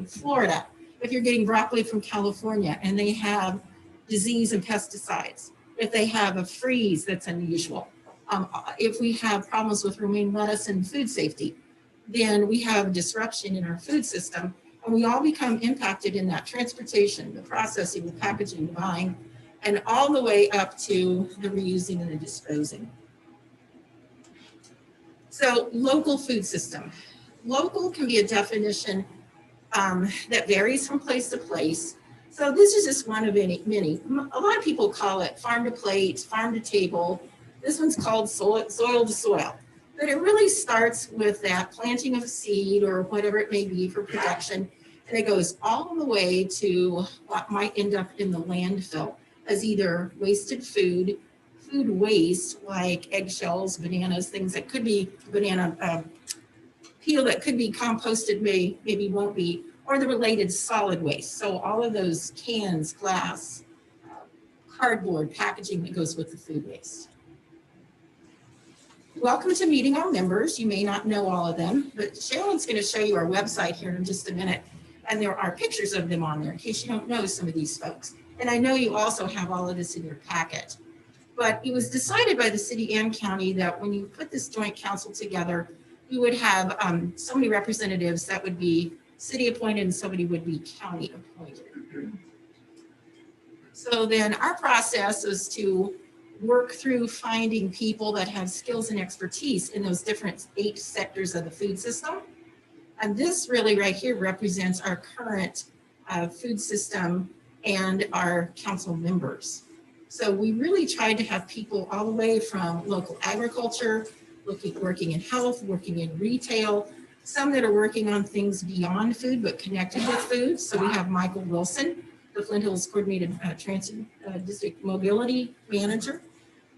Florida, if you're getting broccoli from California and they have disease and pesticides, if they have a freeze that's unusual, if we have problems with romaine lettuce and food safety, then we have disruption in our food system, and we all become impacted in that transportation, the processing, the packaging, the buying, and all the way up to the reusing and the disposing. So local food system. Local can be a definition that varies from place to place. So this is just one of many. A lot of people call it farm to plate, farm to table. This one's called soil to soil. But it really starts with that planting of a seed or whatever it may be for production. And it goes all the way to what might end up in the landfill as either wasted food waste like eggshells, bananas, things that could be banana peel that could be composted, maybe won't be, or the related solid waste. So all of those cans, glass, cardboard, packaging that goes with the food waste. Welcome to meeting our members. You may not know all of them, but Sharon's going to show you our website here in just a minute. And there are pictures of them on there in case you don't know some of these folks. And I know you also have all of this in your packet. But it was decided by the city and county that when you put this joint council together, you would have so many representatives that would be city appointed and somebody would be county appointed. So then our process is to work through finding people that have skills and expertise in those different 8 sectors of the food system. And this really right here represents our current food system and our council members. So we really tried to have people all the way from local agriculture, working in health, working in retail, some that are working on things beyond food but connected with food. So we have Michael Wilson, the Flint Hills Coordinated Transit District Mobility Manager.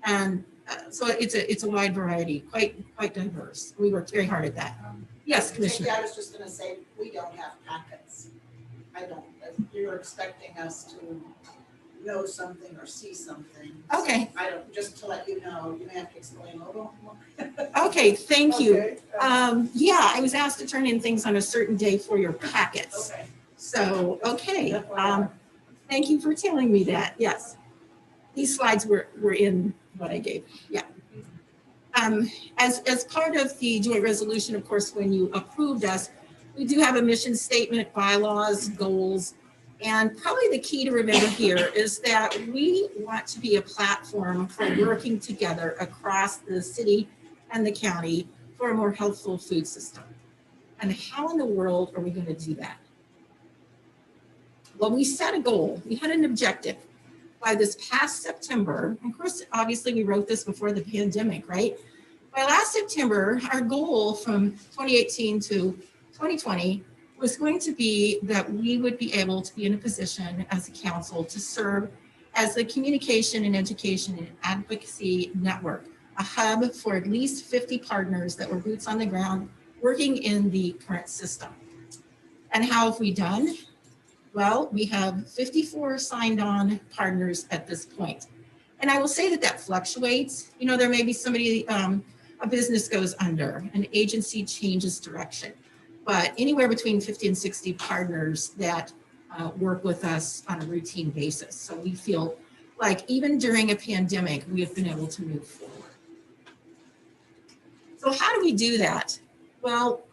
And so it's a wide variety, quite diverse. We worked very hard at that. Yes, Commissioner. I was just going to say, we don't have packets. I don't. You're expecting us to know something or see something. Okay. So I don't, just to let you know, you may have to explain a little more. Okay, thank you. Okay. Yeah, I was asked to turn in things on a certain day for your packets. Okay. So, okay. Thank you for telling me that. Yes. These slides were in what I gave. Yeah. As part of the joint resolution, of course, when you approved us, we do have a mission statement, bylaws, goals, and probably the key to remember here is that we want to be a platform for working together across the city and the county for a more healthful food system. And how in the world are we going to do that? Well, we set a goal. We had an objective. By this past September, of course, obviously we wrote this before the pandemic, right? By last September, our goal from 2018 to 2020 was going to be that we would be able to be in a position as a council to serve as the communication and education and advocacy network, a hub for at least 50 partners that were boots on the ground working in the current system. And how have we done? Well, we have 54 signed on partners at this point. And I will say that that fluctuates. You know, there may be somebody, a business goes under, an agency changes direction, but anywhere between 50 and 60 partners that work with us on a routine basis. So we feel like even during a pandemic, we have been able to move forward. So how do we do that? Well,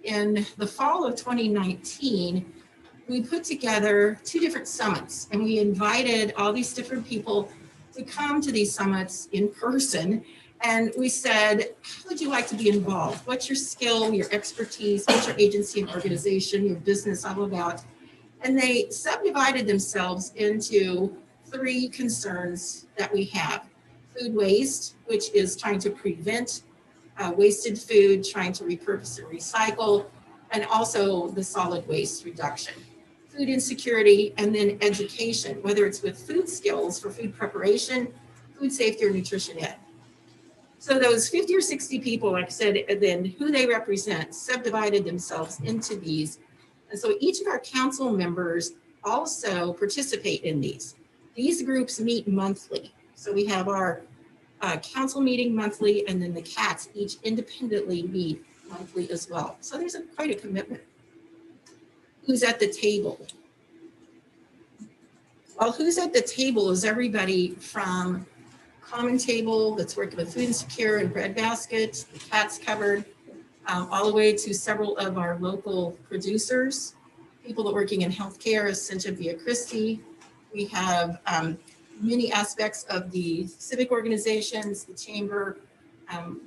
in the fall of 2019, we put together 2 different summits, and we invited all these different people to come to these summits in person. And we said, how would you like to be involved? What's your skill, your expertise, what's your agency and organization, your business all about? And they subdivided themselves into 3 concerns that we have. Food waste, which is trying to prevent wasted food, trying to repurpose and recycle, and also the solid waste reduction. Food insecurity, and then education, whether it's with food skills for food preparation, food safety, or nutrition ed. So those 50 or 60 people, like I said, then who they represent, subdivided themselves into these. And so each of our council members also participate in these. These groups meet monthly. So we have our council meeting monthly, and then the CATs each independently meet monthly as well. So there's quite a commitment. Who's at the table? Well, who's at the table is everybody from Common Table that's working with Food Insecure and Bread Basket, the CATs covered, all the way to several of our local producers, people that are working in healthcare, Ascension Via Christi. We have many aspects of the civic organizations, the chamber.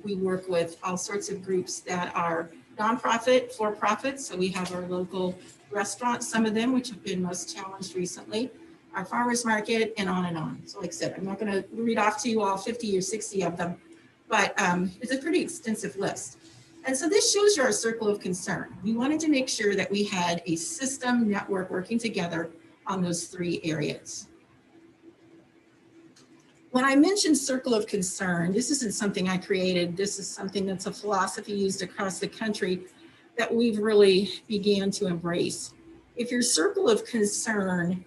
We work with all sorts of groups that are nonprofit, for-profit. So we have our local restaurants, some of them, which have been most challenged recently, our farmers market, and on and on. So like I said, I'm not going to read off to you all 50 or 60 of them, but it's a pretty extensive list. And so this shows you our circle of concern. We wanted to make sure that we had a system network working together on those 3 areas. When I mentioned circle of concern, this isn't something I created. This is something that's a philosophy used across the country that we've really began to embrace. If your circle of concern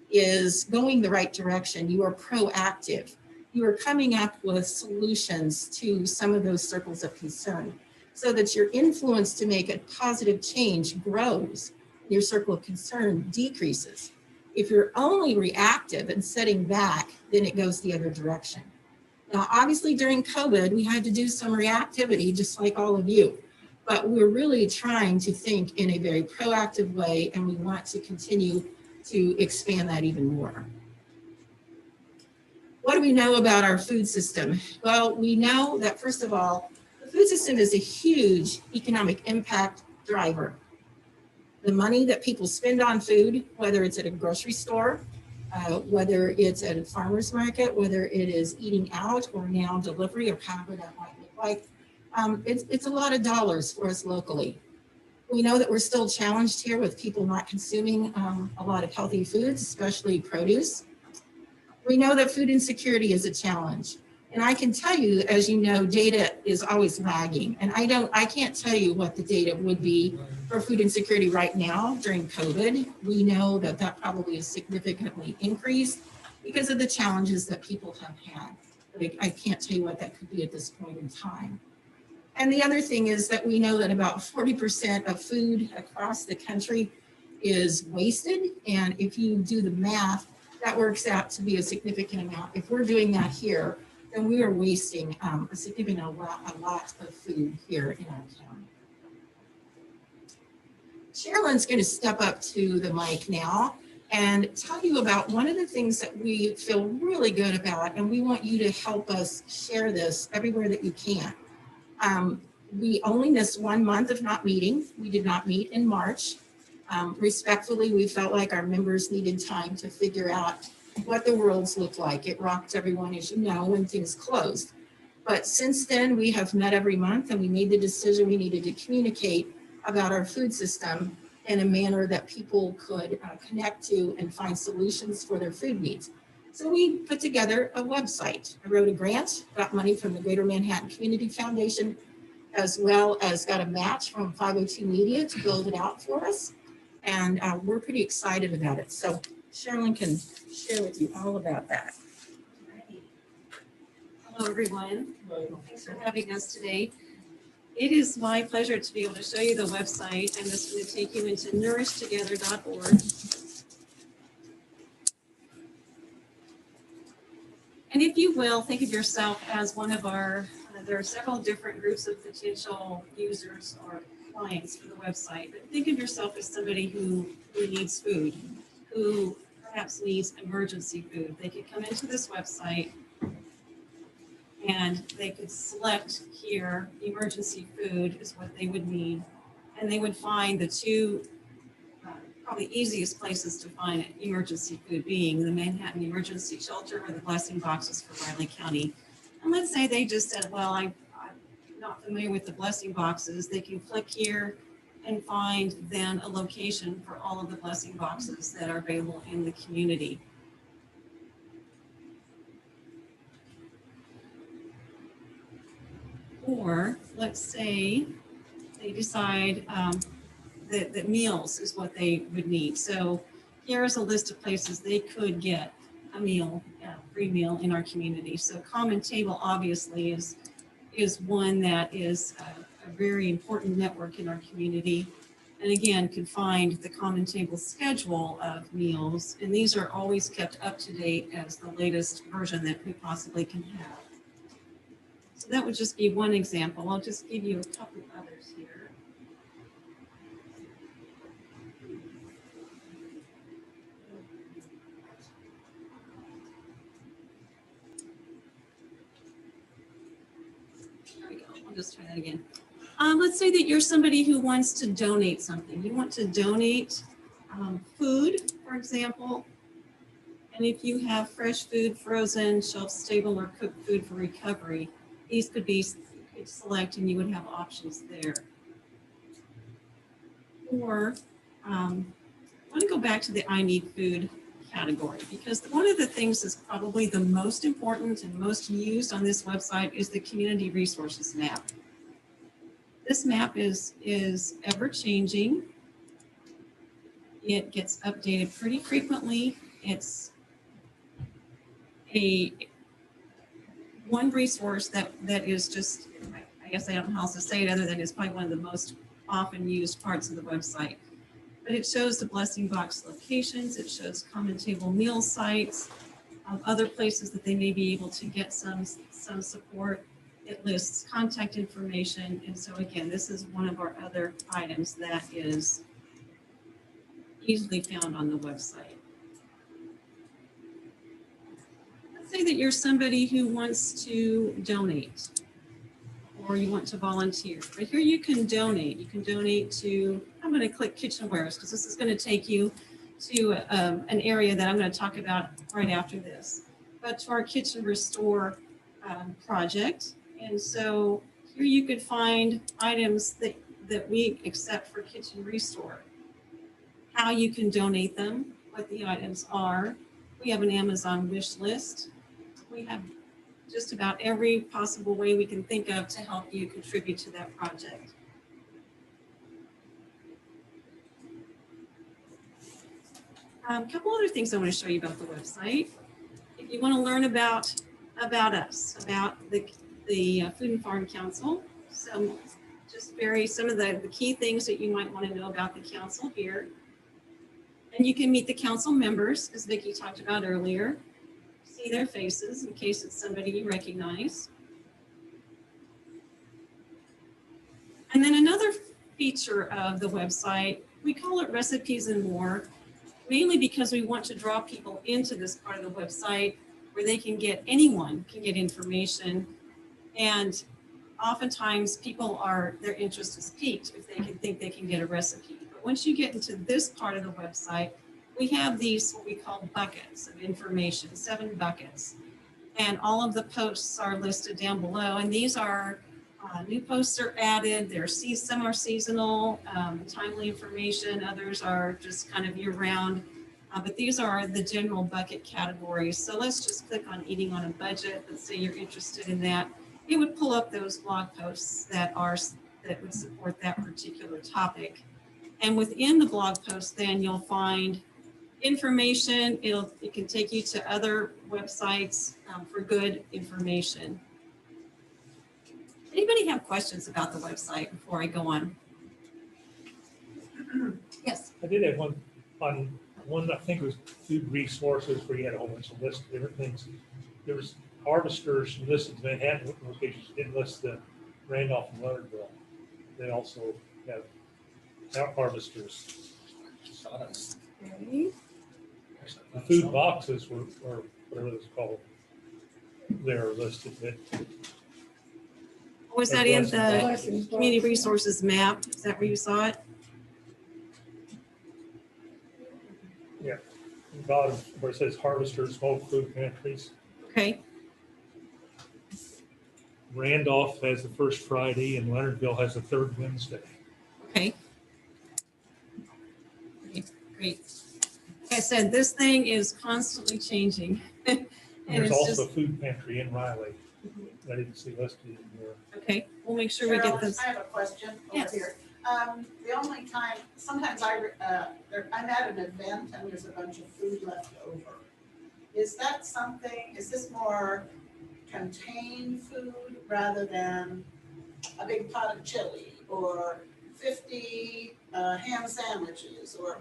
is going the right direction, you are proactive. You are coming up with solutions to some of those circles of concern so that your influence to make a positive change grows, your circle of concern decreases. If you're only reactive and setting back, then it goes the other direction. Now, obviously during COVID, we had to do some reactivity, just like all of you, but we're really trying to think in a very proactive way, and we want to continue to expand that even more. What do we know about our food system? Well, we know that first of all, the food system is a huge economic impact driver. The money that people spend on food, whether it's at a grocery store, whether it's at a farmer's market, whether it is eating out or now delivery or however that might look like, it's a lot of dollars for us locally. We know that we're still challenged here with people not consuming a lot of healthy foods, especially produce. We know that food insecurity is a challenge. And I can tell you, as you know, data is always lagging. And I can't tell you what the data would be for food insecurity right now during COVID. We know that that probably is significantly increased because of the challenges that people have had. But I can't tell you what that could be at this point in time. And the other thing is that we know that about 40% of food across the country is wasted. And if you do the math, that works out to be a significant amount. If we're doing that here, then we are wasting a significant a lot of food here in our county. Sherilyn's going to step up to the mic now and tell you about one of the things that we feel really good about, and we want you to help us share this everywhere that you can. We only missed 1 month of not meeting. We did not meet in March. Respectfully, we felt like our members needed time to figure out what the worlds look like. It rocked everyone, as you know, when things closed. But since then, we have met every month, and we made the decision we needed to communicate about our food system in a manner that people could connect to and find solutions for their food needs. So we put together a website. I wrote a grant, got money from the Greater Manhattan Community Foundation, as well as got a match from 502 Media to build it out for us. And we're pretty excited about it. So Sherilyn can share with you all about that. Hello, everyone. Thanks for having us today. It is my pleasure to be able to show you the website, and this is going to take you into nourishtogether.org. And if you will, think of yourself as one of our, there are several different groups of potential users or clients for the website, but think of yourself as somebody who needs food, who perhaps needs emergency food. They could come into this website and they could select here, emergency food is what they would need. And they would find the two probably easiest places to find emergency food being the Manhattan Emergency Shelter or the blessing boxes for Riley County. And let's say they just said, well, I'm not familiar with the blessing boxes. They can click here and find then a location for all of the blessing boxes that are available in the community. Or let's say they decide that meals is what they would need. So here's a list of places they could get a meal, free meal in our community. So Common Table obviously is one that is a very important network in our community. And again, can find the Common Table schedule of meals. And these are always kept up to date as the latest version that we possibly can have. So that would just be one example. I'll just give you a couple others here. There we go. I'll just try that again. Let's say that you're somebody who wants to donate something. You want to donate food, for example. And if you have fresh food, frozen, shelf-stable, or cooked food for recovery, these could be select and you would have options there. Or I want to go back to the I Need Food category, because one of the things that's probably the most important and most used on this website is the Community Resources Map. This map is ever-changing. It gets updated pretty frequently. It's one resource that is just, I guess I don't know how else to say it other than it's probably one of the most often used parts of the website. But it shows the Blessing Box locations, it shows Common Table meal sites, other places that they may be able to get some support. It lists contact information. And so again, this is one of our other items that is easily found on the website. Let's say that you're somebody who wants to donate or you want to volunteer. But here you can donate. You can donate to, I'm going to click kitchenwares because this is going to take you to an area that I'm going to talk about right after this. But to our Kitchen Restore project. And so here you could find items that we accept for Kitchen Restore, how you can donate them, what the items are. We have an Amazon wish list. We have just about every possible way we can think of to help you contribute to that project. A couple other things I want to show you about the website. If you want to learn about us, about the Food and Farm Council, some of the key things that you might want to know about the council here. And you can meet the council members, as Vicki talked about earlier. See their faces in case it's somebody you recognize. And then another feature of the website, we call it Recipes and More, mainly because we want to draw people into this part of the website where anyone can get information. And oftentimes their interest is piqued if they can think they can get a recipe. But once you get into this part of the website, we have these, what we call buckets of information, 7 buckets. And all of the posts are listed down below. And these are new posts are added. Some are seasonal, timely information. Others are just kind of year round. But these are the general bucket categories. So let's just click on Eating on a Budget. Let's say you're interested in that. It would pull up those blog posts that would support that particular topic. And within the blog post, then you'll find information. It can take you to other websites for good information. Anybody have questions about the website before I go on? Yes. I did have one on I think it was food resources where you had a whole bunch of lists of different things. There was harvesters listed in Manhattan locations, didn't list the Randolph and Leonardville. They also have harvesters. Okay. The food boxes or whatever it's called, they're listed. Was that in the Community Resources map? Is that where you saw it? Yeah, bottom where it says harvesters, small food pantries. Okay. Randolph has the first Friday and Leonardville has the third Wednesday. Okay. Great. Like I said, this thing is constantly changing. And there's also a food pantry in Riley. I didn't see listed in here. Okay, we'll make sure we get this. I have a question over here. The only time, sometimes I'm at an event and there's a bunch of food left over. Is that something, is this more contained food rather than a big pot of chili or 50 ham sandwiches or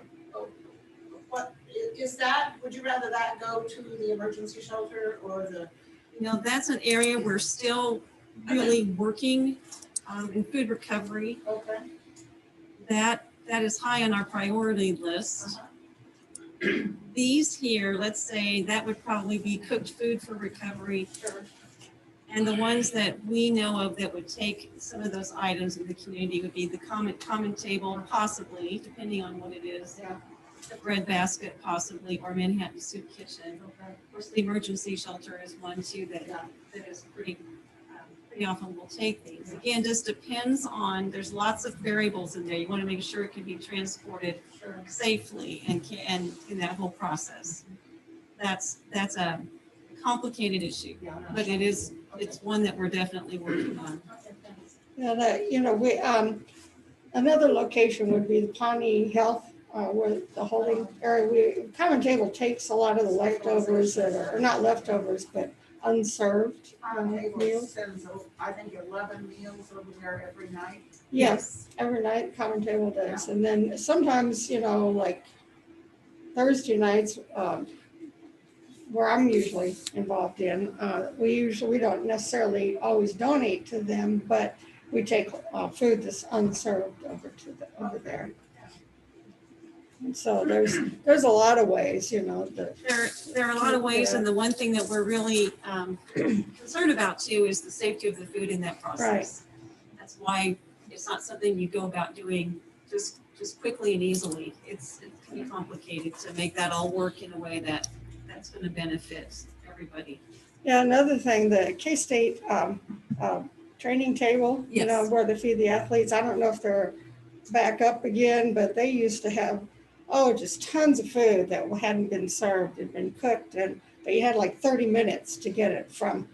what is that? Would you rather that go to the emergency shelter or the? You know, that's an area we're still really working in food recovery. Okay. That is high on our priority list. These here, let's say that would probably be cooked food for recovery. Sure. And the ones that we know of that would take some of those items in the community would be the common table, possibly, depending on what it is. Yeah. The bread basket, possibly, or Manhattan Soup Kitchen. Of course, the emergency shelter is one too that is pretty often will take these. Again, just depends on, there's lots of variables in there. You want to make sure it can be transported safely and in that whole process. That's a complicated issue, but it's one that we're definitely working on. Yeah, we another location would be the Pawnee Health, where the holding area. Common Table takes a lot of the leftovers that are, or not leftovers, but unserved meals. Sends, I think 11 meals over there every night. Yes, every night Common Table does. And then sometimes, like Thursday nights, where I'm usually involved in, we don't necessarily always donate to them, but we take food that's unserved over there. And so there's a lot of ways, There are a lot of ways, and the one thing that we're really concerned about too is the safety of the food in that process. Right. That's why it's not something you go about doing just quickly and easily. It can be complicated to make that all work in a way that's going to benefit everybody. Yeah, another thing, the K-State training table, where they feed the athletes. I don't know if they're back up again, but they used to have just tons of food that hadn't been served, had been cooked, and they had like 30 minutes to get it from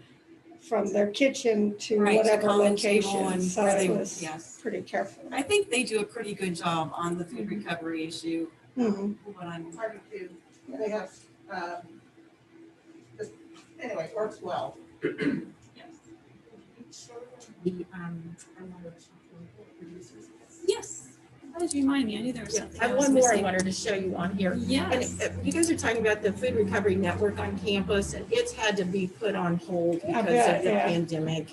their kitchen to whatever location. So it was pretty careful. I think they do a pretty good job on the food recovery issue. They have, anyway, it works well. Yes. How did you remind me? I knew there was something. I have one more I wanted to show you on here. Yes. And you guys are talking about the food recovery network on campus, and it's had to be put on hold because of the pandemic.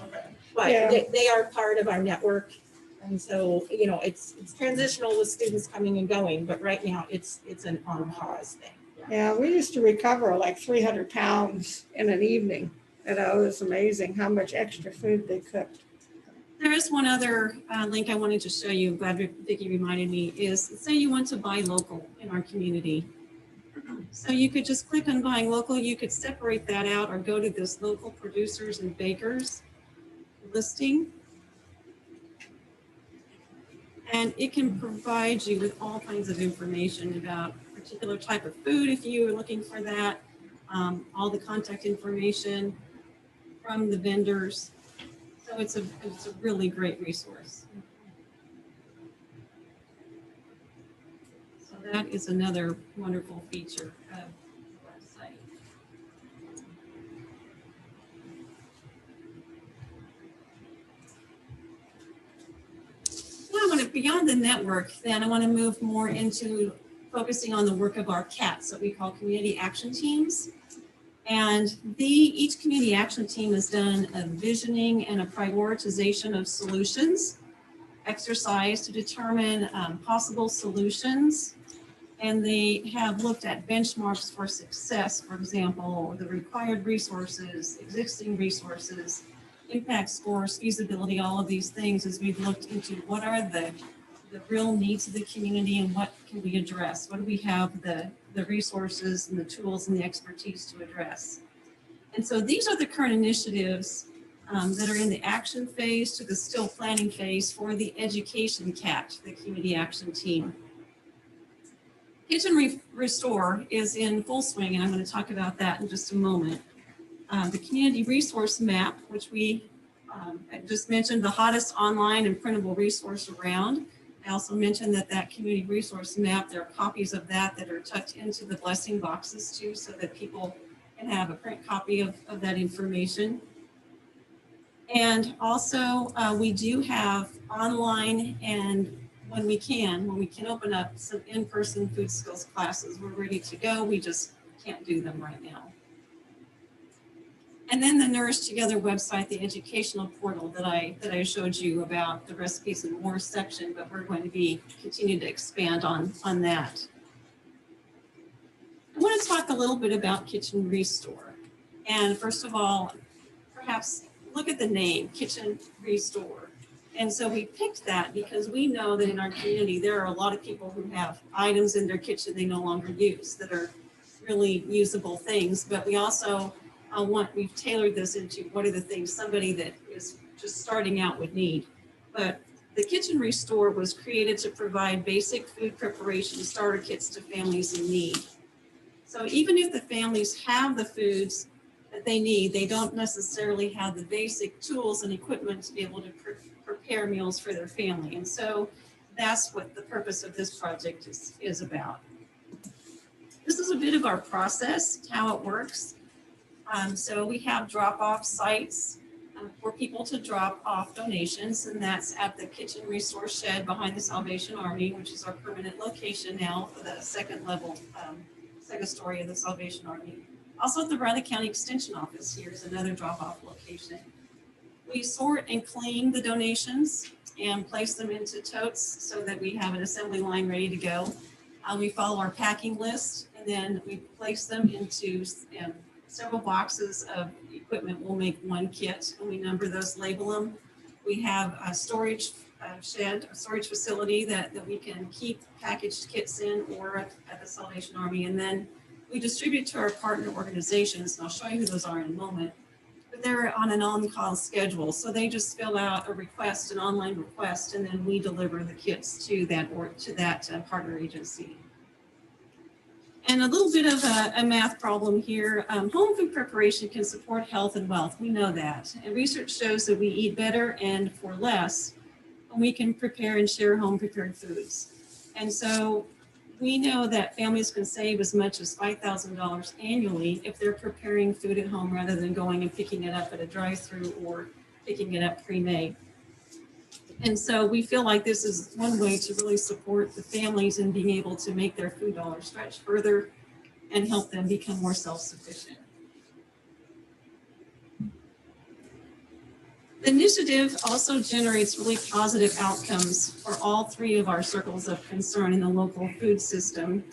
But they are part of our network. And so, it's transitional with students coming and going, but right now it's an on pause thing. Yeah, we used to recover like 300 pounds in an evening. It was amazing how much extra food they cooked. There is one other link I wanted to show you. Glad Vicki reminded me. Is say you want to buy local in our community. So you could just click on buying local. You could separate that out or go to this local producers and bakers listing. And it can provide you with all kinds of information about a particular type of food if you are looking for that, all the contact information from the vendors. So it's a really great resource. So that is another wonderful feature of the website. Beyond the network, then I want to move more into focusing on the work of our CATs, that we call community action teams. And each community action team has done a visioning and a prioritization of solutions, exercise to determine possible solutions. And they have looked at benchmarks for success, for example, the required resources, existing resources, impact scores, feasibility, all of these things as we've looked into what are the real needs of the community and what can we address? What do we have the resources and the tools and the expertise to address? And so these are the current initiatives that are in the action phase to the still planning phase for the education CAT, the community action team. Kitchen Restore is in full swing, and I'm going to talk about that in just a moment. The community resource map, which we just mentioned, the hottest online and printable resource around, I also mentioned that community resource map, there are copies of that are tucked into the blessing boxes too, so that people can have a print copy of that information. And also, we do have online, and when we can open up some in-person food skills classes, we're ready to go. We just can't do them right now. And then the Nourish Together website, the educational portal that I showed you about the recipes and more section, but we're going to be continuing to expand on that. I want to talk a little bit about Kitchen Restore. And first of all, perhaps look at the name, Kitchen Restore. And so we picked that because we know that in our community, there are a lot of people who have items in their kitchen they no longer use that are really usable things. But we also we've tailored this into what are the things somebody that is just starting out would need. But the Kitchen Restore was created to provide basic food preparation starter kits to families in need. So even if the families have the foods that they need, they don't necessarily have the basic tools and equipment to be able to prepare meals for their family. And so that's what the purpose of this project is about. This is a bit of our process, how it works. So we have drop-off sites for people to drop off donations, and that's at the Kitchen Resource Shed behind the Salvation Army, which is our permanent location now for the second story of the Salvation Army. Also at the Riley County Extension Office, here's another drop-off location. We sort and clean the donations and place them into totes so that we have an assembly line ready to go. We follow our packing list, and then we place them into several boxes of equipment. We'll make one kit, and we number those, label them. We have a storage shed, a storage facility that we can keep packaged kits in, or at the Salvation Army. And then we distribute to our partner organizations, and I'll show you who those are in a moment. But they're on an on-call schedule, so they just fill out a request, an online request, and then we deliver the kits to that partner agency. And a little bit of a math problem here. Home food preparation can support health and wealth. We know that. And research shows that we eat better and for less when we can prepare and share home prepared foods. And so we know that families can save as much as $5,000 annually if they're preparing food at home rather than going and picking it up at a drive-through or picking it up pre-made. And so we feel like this is one way to really support the families in being able to make their food dollars stretch further and help them become more self-sufficient. The initiative also generates really positive outcomes for all three of our circles of concern in the local food system,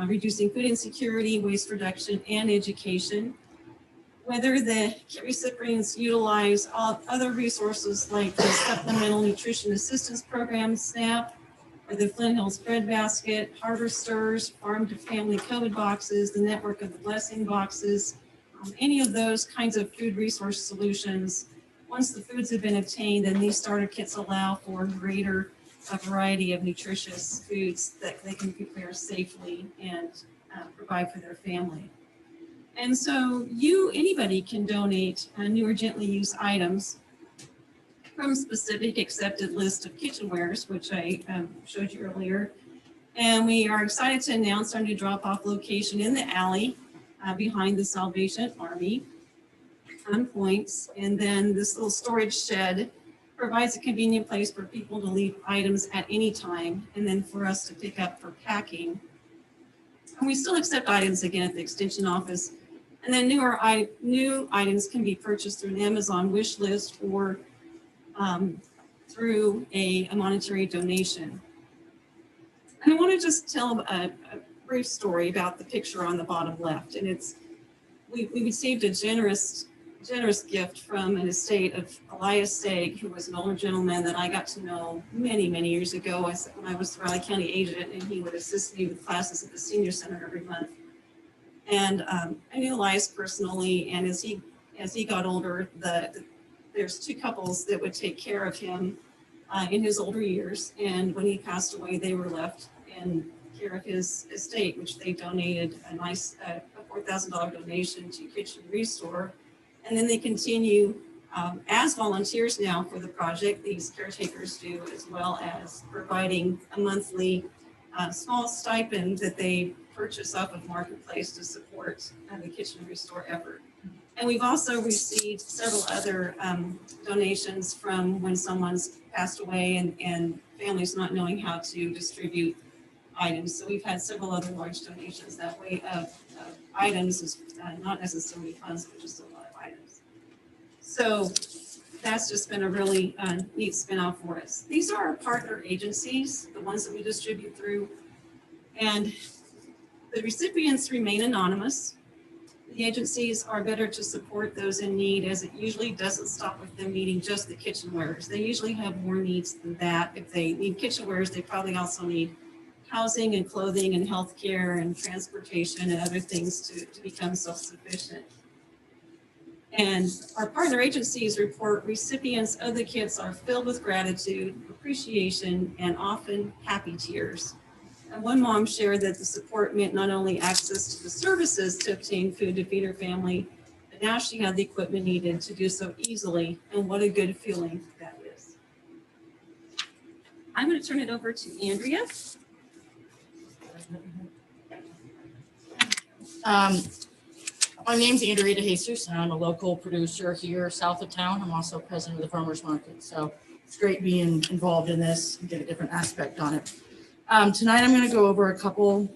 reducing food insecurity, waste reduction, and education. Whether the recipients utilize all other resources like the Supplemental Nutrition Assistance Program, SNAP, or the Flint Hills Bread Basket, Harvesters, Farm to Family COVID boxes, the network of the Blessing boxes, any of those kinds of food resource solutions. Once the foods have been obtained, then these starter kits allow for greater variety of nutritious foods that they can prepare safely and provide for their family. And so anybody can donate new or gently used items from specific accepted list of kitchenwares, which I showed you earlier. And we are excited to announce our new drop-off location in the alley behind the Salvation Army on Points. And then this little storage shed provides a convenient place for people to leave items at any time, and then for us to pick up for packing. And we still accept items again at the Extension Office. And then new items can be purchased through an Amazon wish list or through a monetary donation. And I want to just tell a brief story about the picture on the bottom left. And we received a generous gift from an estate of Elias Saig, who was an older gentleman that I got to know many, many years ago when I was the Riley County agent, and he would assist me with classes at the senior center every month. And I knew Elias personally, and as he got older, there's two couples that would take care of him in his older years. And when he passed away, they were left in care of his estate, which they donated a nice $4,000 donation to Kitchen Restore. And then they continue as volunteers now for the project. These caretakers do, as well as providing a monthly small stipend that they purchase off of Marketplace to support the Kitchen Restore effort. And we've also received several other donations from when someone's passed away and families not knowing how to distribute items. So we've had several other large donations that way of items, not necessarily funds, but just a lot of items. So that's just been a really neat spin-off for us. These are our partner agencies, the ones that we distribute through. And the recipients remain anonymous. The agencies are better to support those in need, as it usually doesn't stop with them needing just the kitchenwares. They usually have more needs than that. If they need kitchenwares, they probably also need housing and clothing and healthcare and transportation and other things to become self-sufficient. And our partner agencies report recipients of the kits are filled with gratitude, appreciation, and often happy tears. And one mom shared that the support meant not only access to the services to obtain food to feed her family, but now she had the equipment needed to do so easily. And what a good feeling that is. I'm going to turn it over to Andrea. My name's Andrea DeJesus, and I'm a local producer here south of town. I'm also president of the farmers market. So it's great being involved in this and get a different aspect on it. Tonight, I'm going to go over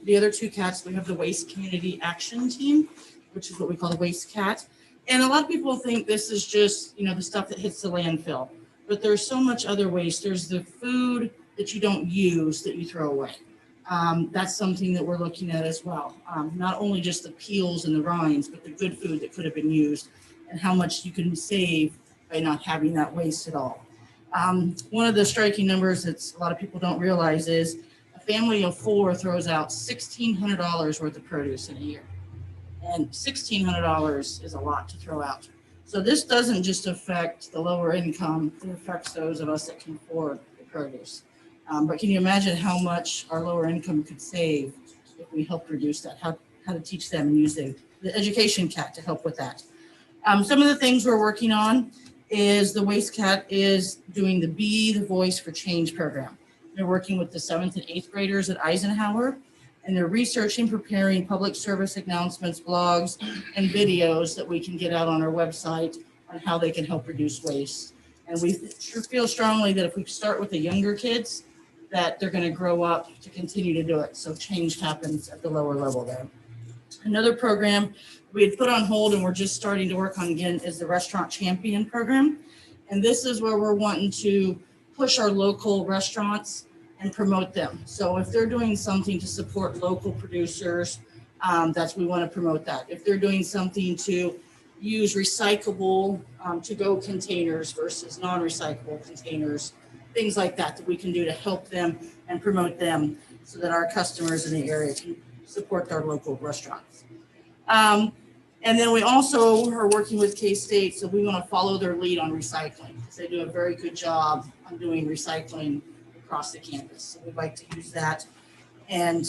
the other two cats. We have the Waste Community Action Team, which is what we call the Waste Cat. And a lot of people think this is just, the stuff that hits the landfill, but there's so much other waste. There's the food that you don't use that you throw away. That's something that we're looking at as well. Not only just the peels and the rinds, but the good food that could have been used and how much you can save by not having that waste at all. One of the striking numbers that a lot of people don't realize is a family of 4 throws out $1,600 worth of produce in a year. And $1,600 is a lot to throw out. So this doesn't just affect the lower income, it affects those of us that can afford the produce. But can you imagine how much our lower income could save if we helped reduce that? How to teach them and use the education cat to help with that. Some of the things we're working on is the Waste Cat is doing the Be the Voice for Change program. They're working with the 7th and 8th graders at Eisenhower, and they're researching, preparing public service announcements, blogs, and videos that we can get out on our website on how they can help reduce waste. And we sure feel strongly that if we start with the younger kids, that they're going to grow up to continue to do it. So change happens at the lower level there. Another program we had put on hold and we're just starting to work on again is the Restaurant Champion program. And this is where we're wanting to push our local restaurants and promote them. So if they're doing something to support local producers, we want to promote that. If they're doing something to use recyclable to-go containers versus non-recyclable containers, things like that we can do to help them and promote them so that our customers in the area can support our local restaurants. And then we also are working with K-State, so we want to follow their lead on recycling because they do a very good job on doing recycling across the campus. So we'd like to use that and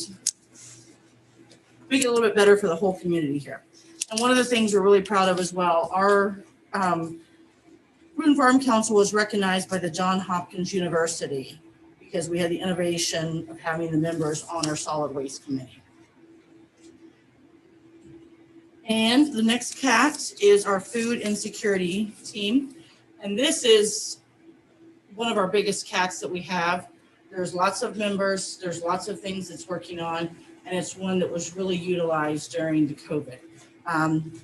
make it a little bit better for the whole community here. And one of the things we're really proud of as well, our Food and Farm Council was recognized by the Johns Hopkins University because we had the innovation of having the members on our solid waste committee. And the next cat is our food insecurity team. And this is one of our biggest cats that we have. There's lots of members, there's lots of things it's working on, and it's one that was really utilized during the COVID.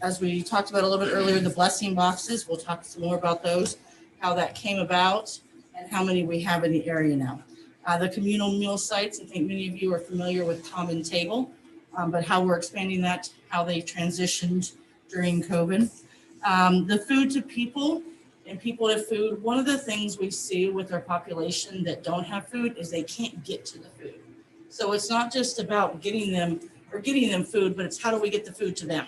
As we talked about a little bit earlier, the blessing boxes, we'll talk some more about those, how that came about, and how many we have in the area now. The communal meal sites, I think many of you are familiar with Common Table, but how we're expanding that, how they transitioned during COVID. The food to people and people to food, one of the things we see with our population that don't have food is they can't get to the food. So it's not just about getting them food, but it's how do we get the food to them?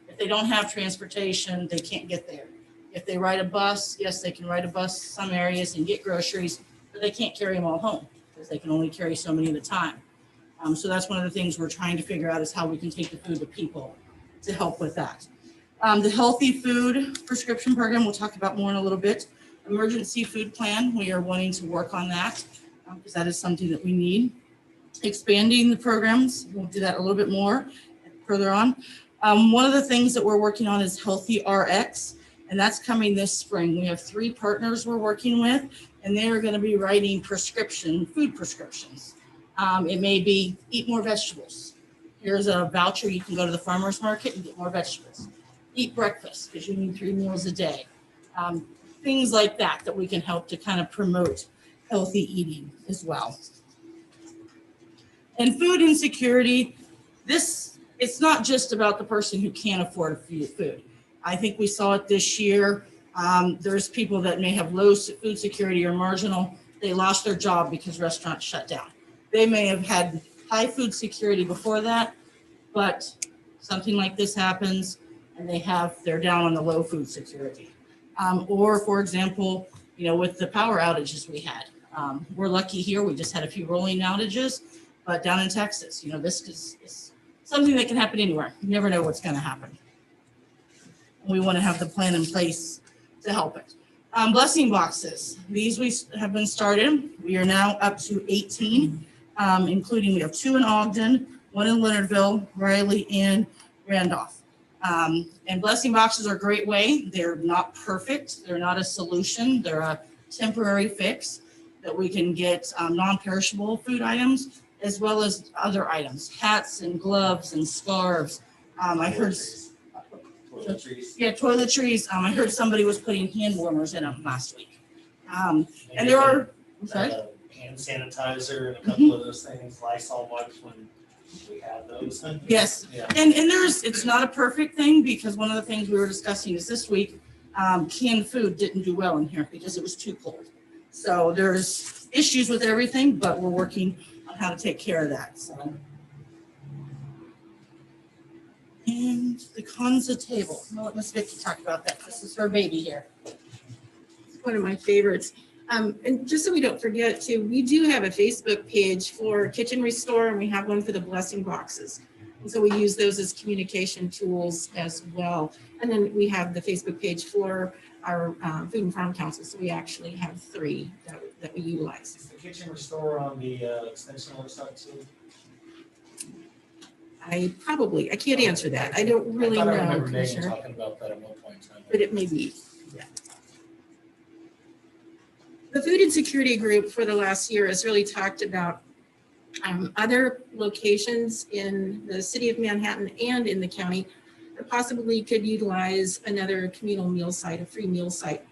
If they don't have transportation, they can't get there. If they ride a bus, yes, they can ride a bus some areas and get groceries, but they can't carry them all home because they can only carry so many at a time. So that's one of the things we're trying to figure out is how we can take the food to people to help with that. The healthy food prescription program, we'll talk about more in a little bit. Emergency food plan, we are wanting to work on that because that is something that we need. Expanding the programs, we'll do that a little bit more further on. One of the things that we're working on is Healthy RX, and that's coming this spring. We have 3 partners we're working with, and they are going to be writing food prescriptions. It may be eat more vegetables. Here's a voucher. You can go to the farmer's market and get more vegetables. Eat breakfast because you need 3 meals a day. Things like that we can help to kind of promote healthy eating as well. And food insecurity, it's not just about the person who can't afford food. I think we saw it this year. There's people that may have low food security or marginal. They lost their job because restaurants shut down. They may have had high food security before that, but something like this happens and they're down on the low food security. Or for example, with the power outages we had, we're lucky here. We just had a few rolling outages, but down in Texas, this is something that can happen anywhere. You never know what's going to happen. We want to have the plan in place to help it. Blessing boxes. These we have been started. We are now up to 18, including we have 2 in Ogden, 1 in Leonardville, Riley, and Randolph. And blessing boxes are a great way. They're not perfect. They're not a solution. They're a temporary fix that we can get non-perishable food items as well as other items, hats and gloves and scarves. I heard toiletries. Yeah, toiletries. I heard somebody was putting hand warmers in them last week. And there are hand sanitizer and a couple of those things, Lysol wipes when we have those. Yes, Yeah. and it's not a perfect thing because one of the things we were discussing is this week, canned food didn't do well in here because it was too cold. So there's issues with everything, but we're working on how to take care of that. So. And the Konza table. I'll let Miss Vicki talk about that. This is her baby here. It's one of my favorites. And just so we don't forget too, we do have a Facebook page for Kitchen Restore and we have one for the blessing boxes. And so we use those as communication tools as well. And then we have the Facebook page for our Food and Farm Council. So we actually have 3 that we utilize. Is the Kitchen Restore on the extension website too? I can't answer that. I don't really know. I remember Megan Commissioner, talking about that at one point in time. but it may be. Yeah. The Food Insecurity Group for the last year has really talked about other locations in the city of Manhattan and in the county that possibly could utilize another communal meal site, a free meal site.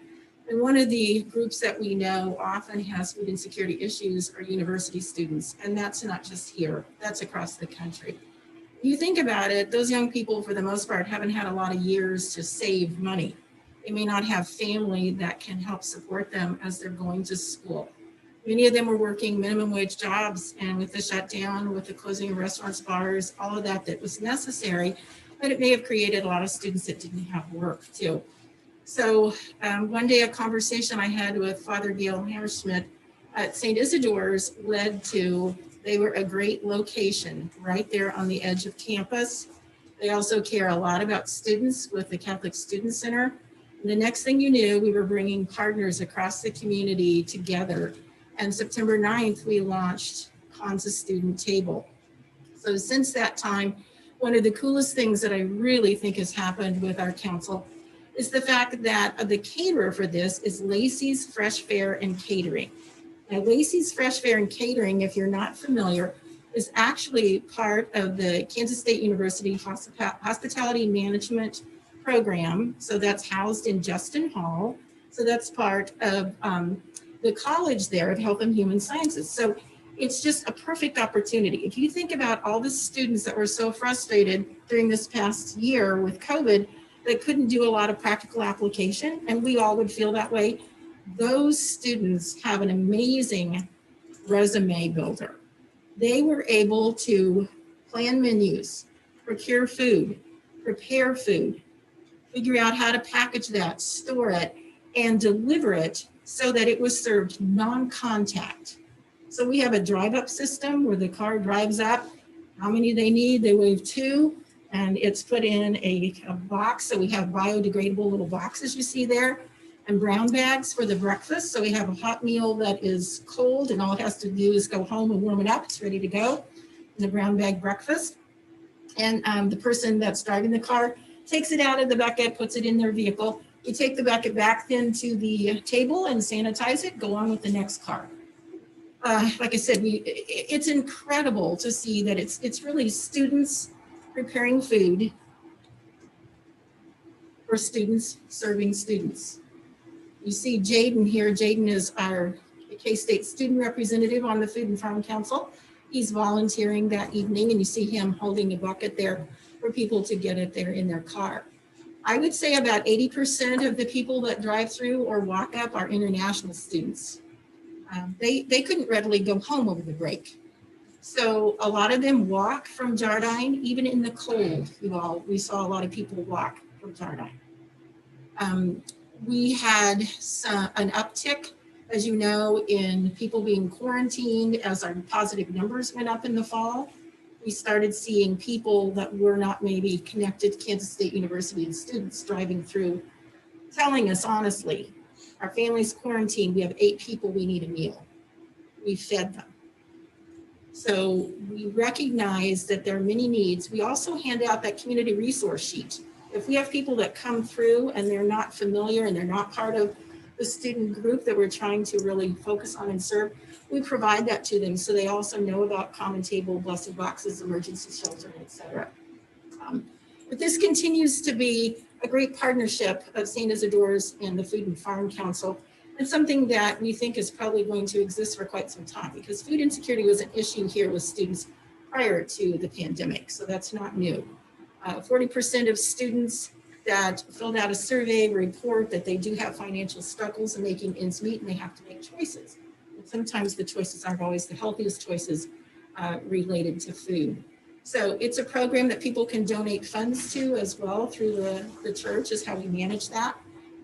And one of the groups that we know often has food insecurity issues are university students. And that's not just here, that's across the country. You think about it, those young people for the most part haven't had a lot of years to save money. They may not have family that can help support them as they're going to school. Many of them are working minimum wage jobs, and with the shutdown, with the closing of restaurants, bars, all of that was necessary, but it may have created a lot of students that didn't have work too. So one day a conversation I had with Father Gail Hammerschmidt at St. Isidore's led to, they were a great location right there on the edge of campus. They also care a lot about students with the Catholic Student Center. And the next thing you knew, we were bringing partners across the community together. And September 9th, we launched Konza Student Table. So since that time, one of the coolest things that I really think has happened with our council is the fact that the caterer for this is Lacey's Fresh Fare and Catering. Now, Lacey's Fresh Fare and Catering, if you're not familiar, is actually part of the Kansas State University Hospitality Management Program. So that's housed in Justin Hall. So that's part of the college there of Health and Human Sciences. So it's just a perfect opportunity. If you think about all the students that were so frustrated during this past year with COVID that couldn't do a lot of practical application, and we all would feel that way, those students have an amazing resume builder. They were able to plan menus, procure food, prepare food, figure out how to package that, store it, and deliver it so that it was served non-contact. So we have a drive-up system where the car drives up, how many they need, they wave 2, and it's put in a box. So we have biodegradable little boxes you see there, and brown bags for the breakfast. So we have a hot meal that is cold, and all it has to do is go home and warm it up. It's ready to go in a brown bag breakfast. And the person that's driving the car takes it out of the bucket, puts it in their vehicle. We take the bucket back then to the table and sanitize it, go on with the next car. Like I said, it's incredible to see that it's really students preparing food for students serving students. You see Jaden here. Jaden is our K-State student representative on the Food and Farm Council. He's volunteering that evening, and you see him holding a bucket there for people to get it there in their car. I would say about 80% of the people that drive through or walk up are international students. They couldn't readily go home over the break. So a lot of them walk from Jardine, even in the cold. We saw a lot of people walk from Jardine. We had an uptick, as you know, in people being quarantined as our positive numbers went up in the fall. We started seeing people that were not maybe connected to Kansas State University and students driving through, telling us honestly, our family's quarantined, we have 8 people, we need a meal. We fed them. So we recognize that there are many needs. We also hand out that community resource sheet. If we have people that come through and they're not familiar and they're not part of the student group that we're trying to really focus on and serve, we provide that to them so they also know about Common Table, Blessed Boxes, emergency shelter, et cetera. But this continues to be a great partnership of St. Isidore's and the Food and Farm Council, and something that we think is probably going to exist for quite some time, because food insecurity was an issue here with students prior to the pandemic, so that's not new. 40% of students that filled out a survey report that they do have financial struggles in making ends meet, and they have to make choices. And sometimes the choices aren't always the healthiest choices related to food. So it's a program that people can donate funds to as well through the church is how we manage that.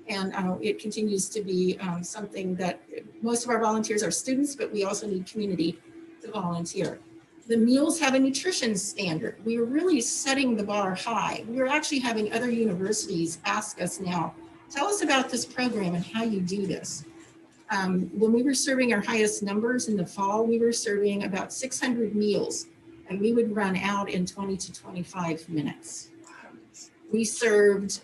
And it continues to be something that most of our volunteers are students, but we also need community to volunteer. The meals have a nutrition standard. We are really setting the bar high. We are actually having other universities ask us now, tell us about this program and how you do this. When we were serving our highest numbers in the fall, we were serving about 600 meals, and we would run out in 20 to 25 minutes. We served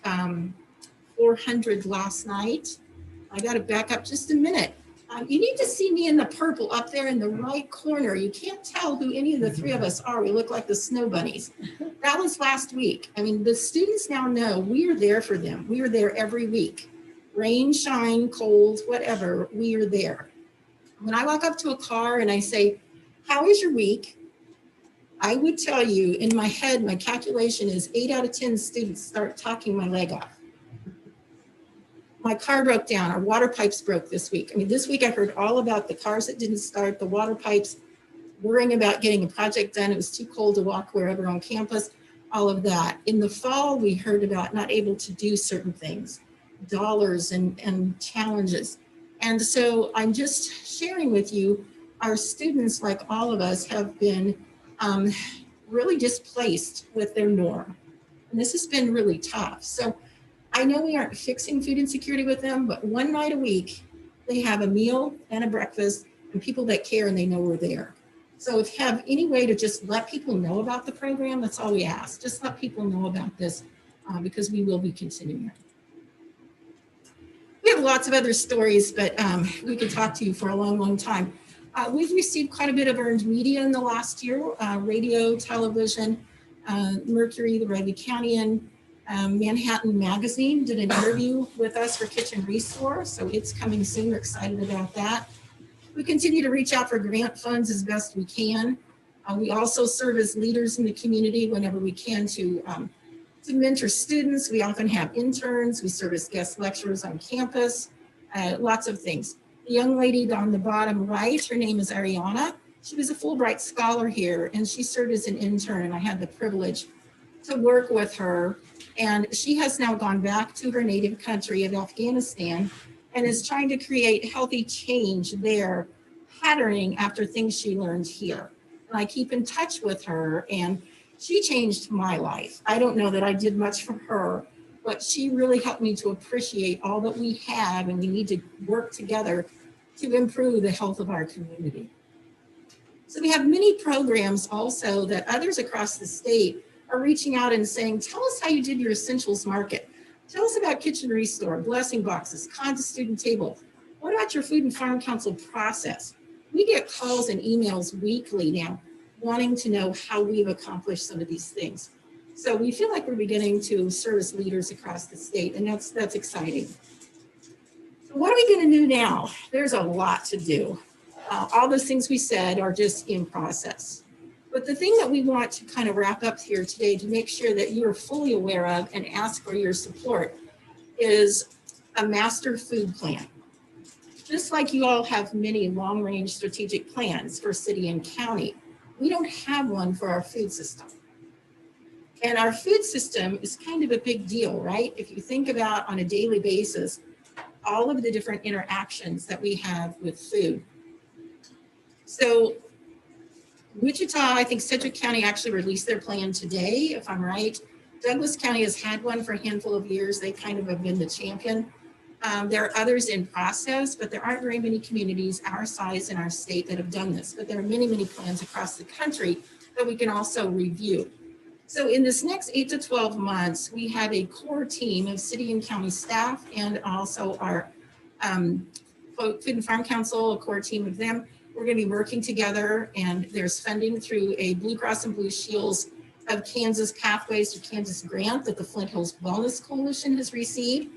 400 last night. I got to back up just a minute. You need to see me in the purple up there in the right corner. You can't tell who any of the 3 of us are. We look like the snow bunnies. That was last week. I mean, the students now know we are there for them. We are there every week. Rain, shine, cold, whatever, we are there. When I walk up to a car and I say, how was your week? I would tell you in my head, my calculation is 8 out of 10 students start talking my leg off. My car broke down, our water pipes broke this week. I mean, this week I heard all about the cars that didn't start, the water pipes, worrying about getting a project done. It was too cold to walk wherever on campus, all of that. In the fall, we heard about not able to do certain things, dollars and challenges. And so I'm just sharing with you, our students, like all of us, have been really displaced with their norm. And this has been really tough. So I know we aren't fixing food insecurity with them, but one night a week, they have a meal and a breakfast and people that care and they know we're there. So if you have any way to just let people know about the program, that's all we ask. Just let people know about this because we will be continuing. We have lots of other stories, but we could talk to you for a long, long time. We've received quite a bit of earned media in the last year, radio, television, Mercury, the Riley County, Manhattan Magazine did an interview with us for Kitchen Resource, so it's coming soon. We're excited about that. We continue to reach out for grant funds as best we can. We also serve as leaders in the community whenever we can to mentor students. We often have interns. We serve as guest lecturers on campus, lots of things. The young lady on the bottom right, her name is Ariana. She was a Fulbright scholar here, and she served as an intern, and I had the privilege to work with her. And she has now gone back to her native country of Afghanistan and is trying to create healthy change there, patterning after things she learned here. And I keep in touch with her, and She changed my life. I don't know that I did much for her, but she really helped me to appreciate all that we have and we need to work together to improve the health of our community. So we have many programs also that others across the state are reaching out and saying, tell us how you did your essentials market. Tell us about Kitchen Restore, blessing boxes, Kansas Student Table. What about your Food and Farm Council process? We get calls and emails weekly now wanting to know how we've accomplished some of these things. So we feel like we're beginning to serve as leaders across the state, and that's exciting. So what are we going to do now? There's a lot to do. All those things we said are just in process. But the thing that we want to kind of wrap up here today to make sure that you are fully aware of and ask for your support is a master food plan. Just like you all have many long-range strategic plans for city and county, we don't have one for our food system. And our food system is kind of a big deal, right? If you think about on a daily basis, all of the different interactions that we have with food. So Wichita, I think Sedgwick County actually released their plan today, if I'm right. Douglas County has had one for a handful of years. They kind of have been the champion. There are others in process, but there aren't very many communities our size in our state that have done this. But there are many, many plans across the country that we can also review. So in this next 8 to 12 months, we have a core team of city and county staff and also our Food and Farm Council, a core team of them. We're going to be working together, and there's funding through a Blue Cross and Blue Shields of Kansas Pathways to Kansas grant that the Flint Hills Wellness Coalition has received.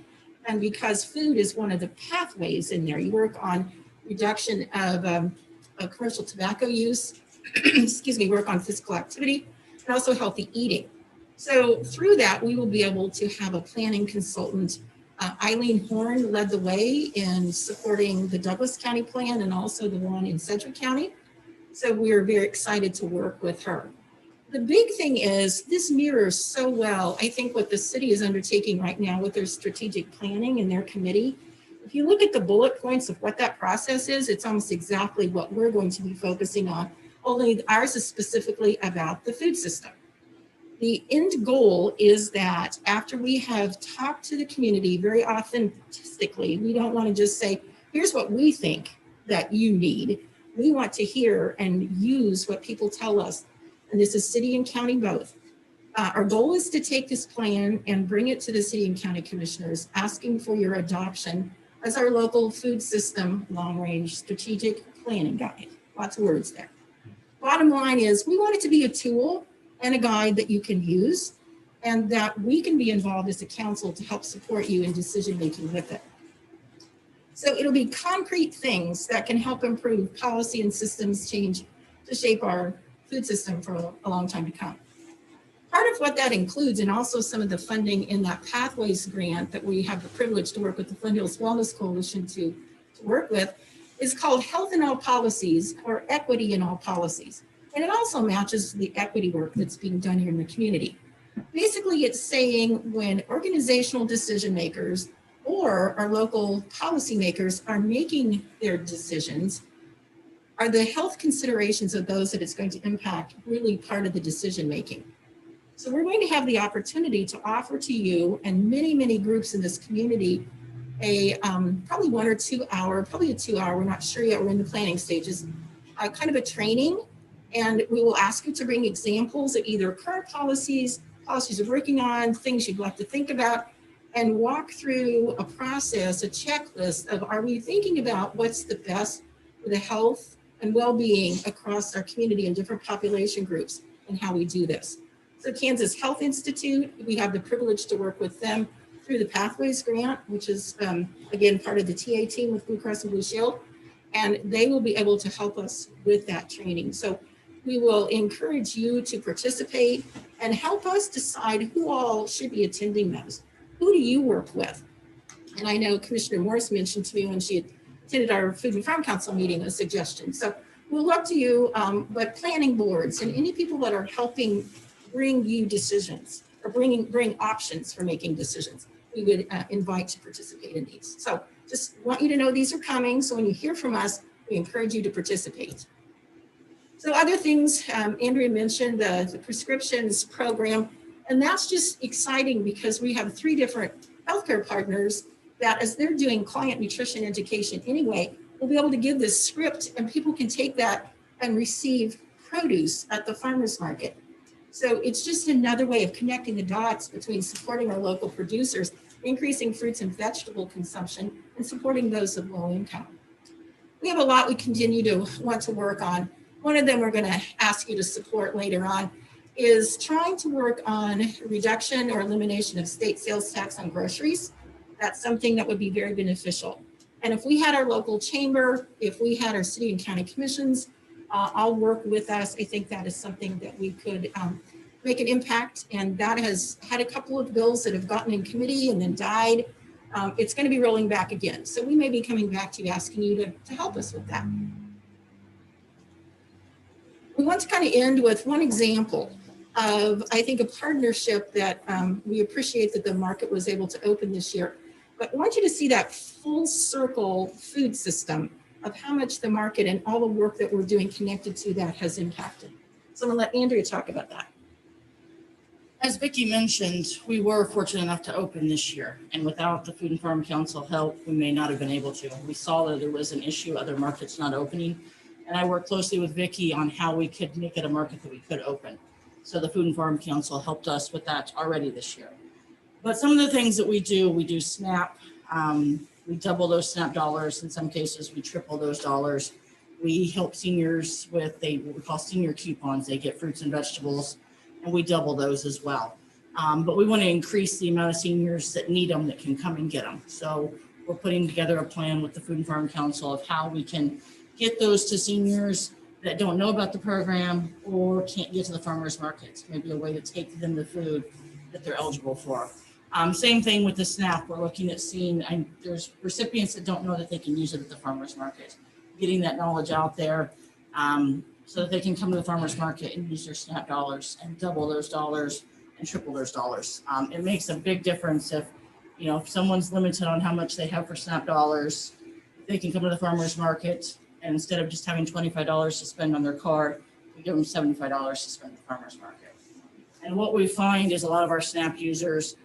And because food is one of the pathways in there, you work on reduction of commercial tobacco use, excuse me, work on physical activity, and also healthy eating. So through that, we will be able to have a planning consultant. Eileen Horn led the way in supporting the Douglas County plan and also the one in Sedgwick County. So we're very excited to work with her. The big thing is this mirrors so well, I think, what the city is undertaking right now with their strategic planning and their committee. If you look at the bullet points of what that process is, it's almost exactly what we're going to be focusing on, only ours is specifically about the food system. The end goal is that after we have talked to the community very authentically, we don't want to just say, here's what we think that you need. We want to hear and use what people tell us. And this is city and county both. Our goal is to take this plan and bring it to the city and county commissioners, asking for your adoption as our local food system long-range strategic planning guide. Lots of words there. Bottom line is we want it to be a tool and a guide that you can use, and that we can be involved as a council to help support you in decision-making with it. So it'll be concrete things that can help improve policy and systems change to shape our food system for a long time to come. Part of what that includes, and also some of the funding in that Pathways grant that we have the privilege to work with the Flint Hills Wellness Coalition to work with, is called Health in All Policies, or Equity in All Policies. And it also matches the equity work that's being done here in the community. Basically, it's saying when organizational decision makers or our local policymakers are making their decisions, are the health considerations of those that it's going to impact really part of the decision making? So we're going to have the opportunity to offer to you and many, many groups in this community a probably 1 or 2 hour, probably a 2 hour, we're not sure yet, we're in the planning stages, kind of a training. And we will ask you to bring examples of either current policies you're working on, things you'd like to think about, and walk through a process, a checklist of, are we thinking about what's the best for the health and well-being across our community and different population groups and how we do this. So Kansas Health Institute, we have the privilege to work with them through the Pathways grant, which is, again, part of the TA team with Blue Cross and Blue Shield, and they will be able to help us with that training. So we will encourage you to participate and help us decide who all should be attending those. Who do you work with? And I know Commissioner Morris mentioned to me when she attended our Food and Farm Council meeting a suggestion. So we'll look to you, but planning boards and any people that are helping bring you decisions or bring options for making decisions, we would invite to participate in these. So just want you to know these are coming. So when you hear from us, we encourage you to participate. So other things, Andrea mentioned the prescriptions program, and that's just exciting because we have 3 different healthcare partners that as they're doing client nutrition education anyway, we'll be able to give this script and people can take that and receive produce at the farmer's market. So it's just another way of connecting the dots between supporting our local producers, increasing fruits and vegetable consumption, and supporting those of low income. We have a lot we continue to want to work on. One of them we're going to ask you to support later on is trying to work on reduction or elimination of state sales tax on groceries. That's something that would be very beneficial. And if we had our local chamber, if we had our city and county commissions, all work with us, I think that is something that we could make an impact. And that has had a couple of bills that have gotten in committee and then died. It's going to be rolling back again. So we may be coming back to you, asking you to help us with that. We want to kind of end with one example of, I think, a partnership that we appreciate that the market was able to open this year. But I want you to see that full circle food system of how much the market and all the work that we're doing connected to that has impacted. So I'm gonna let Andrea talk about that. As Vicki mentioned, we were fortunate enough to open this year, and without the Food and Farm Council help, we may not have been able to. We saw that there was an issue, other markets not opening, and I worked closely with Vicki on how we could make it a market that we could open. So the Food and Farm Council helped us with that already this year. But some of the things that we do SNAP. We double those SNAP dollars. In some cases, we triple those dollars. We help seniors with what we call senior coupons. They get fruits and vegetables, and we double those as well. But we want to increase the amount of seniors that need them, that can come and get them. So we're putting together a plan with the Food and Farm Council of how we can get those to seniors that don't know about the program or can't get to the farmers markets. Maybe a way to take them the food that they're eligible for. Same thing with the SNAP. We're looking at seeing, there's recipients that don't know that they can use it at the farmers market. Getting that knowledge out there so that they can come to the farmers market and use their SNAP dollars and double those dollars and triple those dollars. It makes a big difference if someone's limited on how much they have for SNAP dollars, they can come to the farmers market and instead of just having $25 to spend on their card, we give them $75 to spend at the farmers market. And what we find is a lot of our SNAP users,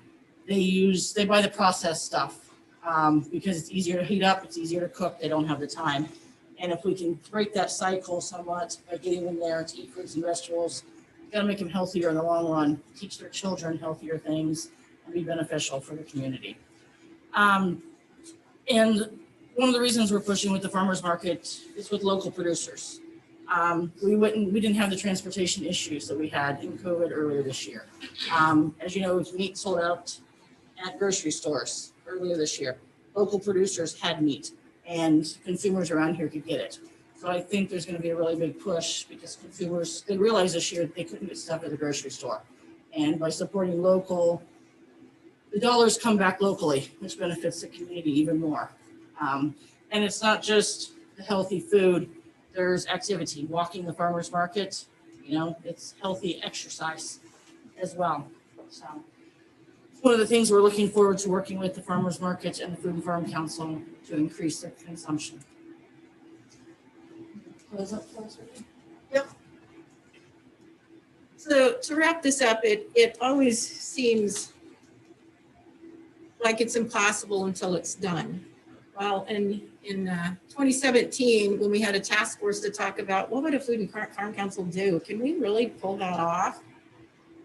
they buy the processed stuff because it's easier to heat up, it's easier to cook, they don't have the time. And if we can break that cycle somewhat by getting them there to eat fruits and vegetables, we gotta make them healthier in the long run, teach their children healthier things, and be beneficial for the community. And one of the reasons we're pushing with the farmers market is with local producers. We didn't have the transportation issues that we had in COVID earlier this year. As you know, meat sold out at grocery stores earlier this year. Local producers had meat and consumers around here could get it. So I think there's going to be a really big push because consumers, they realized this year that they couldn't get stuff at the grocery store. And by supporting local, the dollars come back locally, which benefits the community even more. And it's not just the healthy food, there's activity, walking the farmer's market, it's healthy exercise as well. So one of the things we're looking forward to working with the farmers market and the Food and Farm Council to increase their consumption. Yep. So to wrap this up, it always seems like it's impossible until it's done. Well, in 2017, when we had a task force to talk about what would a Food and Farm Council do? Can we really pull that off?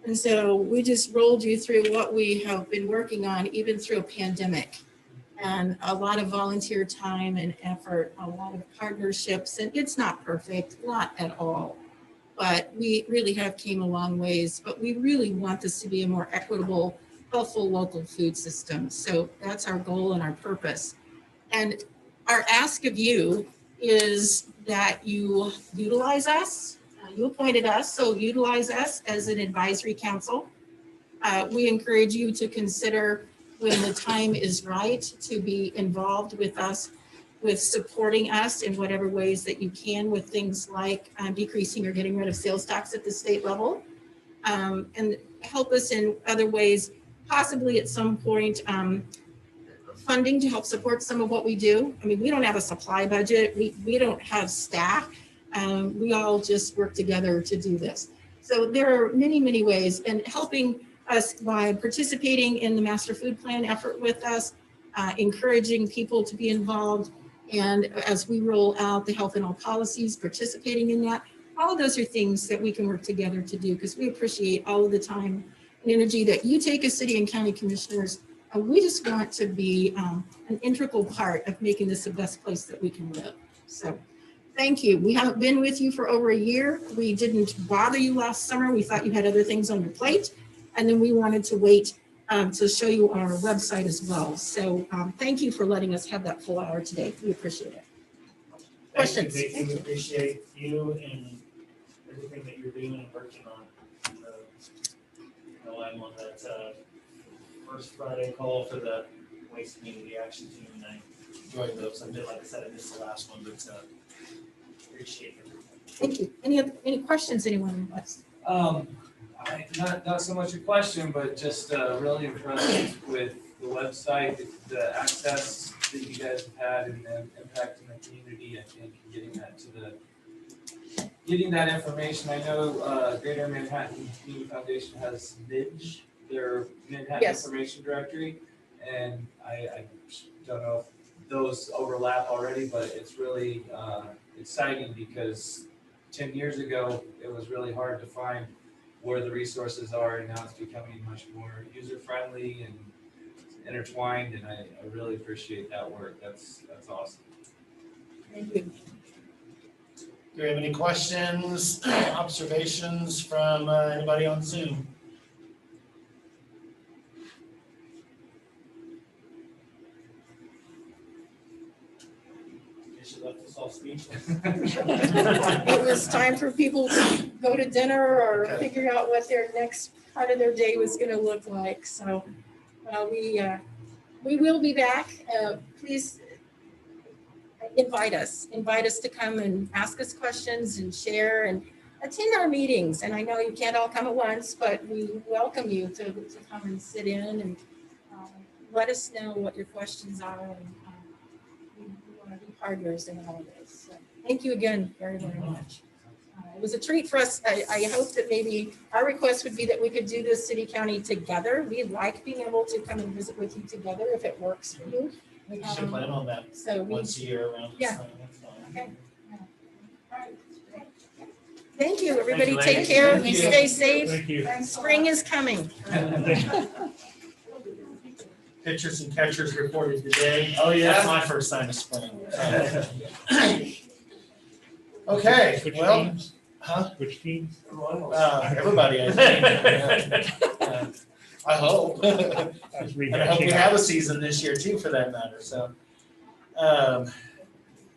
And so we just rolled you through what we have been working on, even through a pandemic. And a lot of volunteer time and effort, a lot of partnerships, and it's not perfect, not at all. But we really have came a long ways, but we really want this to be a more equitable, healthful local food system. So that's our goal and our purpose. And our ask of you is that you utilize us. You appointed us, so utilize us as an advisory council. We encourage you to consider when the time is right to be involved with us, with supporting us in whatever ways that you can with things like decreasing or getting rid of sales tax at the state level, and help us in other ways, possibly at some point, funding to help support some of what we do. I mean, we don't have a supply budget. We don't have staff. We all just work together to do this. So there are many, many ways, and helping us by participating in the master food plan effort with us, encouraging people to be involved. And as we roll out the health and all policies, participating in that, all of those are things that we can work together to do, because we appreciate all of the time and energy that you take as city and county commissioners. We just want to be an integral part of making this the best place that we can live. So thank you. We haven't been with you for over a year. We didn't bother you last summer. We thought you had other things on your plate. And then we wanted to wait to show you our website as well. So thank you for letting us have that full hour today. We appreciate it. Questions? Thank you. We appreciate you and everything that you're doing and working on. I'm on that first Friday call for the Waste Community Action Team, and I enjoyed those. I did, like I said, I missed the last one, but appreciate it. Thank you. Any questions anyone wants? Not so much a question, but just really impressed with the website, the access that you guys have had and the impact in the community. I think getting that information. I know Greater Manhattan Community Foundation has MIDGE, their Manhattan Information Directory, and I don't know if those overlap already, but it's really exciting because 10 years ago it was really hard to find where the resources are, and now it's becoming much more user-friendly and intertwined, and I really appreciate that work. That's awesome. Thank you. Do we have any questions, observations from anybody on Zoom? You left us all speechless. It was time for people to go to dinner or figure out what their next part of their day was going to look like. So we will be back. Please invite us to come and ask us questions and share and attend our meetings. And I know you can't all come at once, but we welcome you to come and sit in and let us know what your questions are. And we want to be partners in all of this. So thank you again very, very much. It was a treat for us. I hope that maybe our request would be that we could do this city county together. We like being able to come and visit with you together if it works for you. We should plan on that once a year around this time. Okay. All right. Thank you, everybody. Take care. Stay safe. Thank you. Spring is coming. Pitchers and catchers reported today. Oh, yeah? That's my first sign of spring. Okay, Which well, teams? huh? Which teams? Everybody, I think. I hope. And I hope we have a season this year too, for that matter. So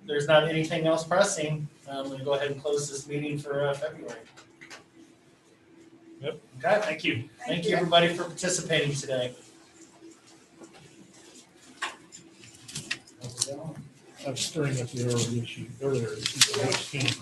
there's not anything else pressing. I'm going to go ahead and close this meeting for February. Yep. Okay, thank you. Thank you, everybody, for participating today. I was stirring up the earlier issue, which teams.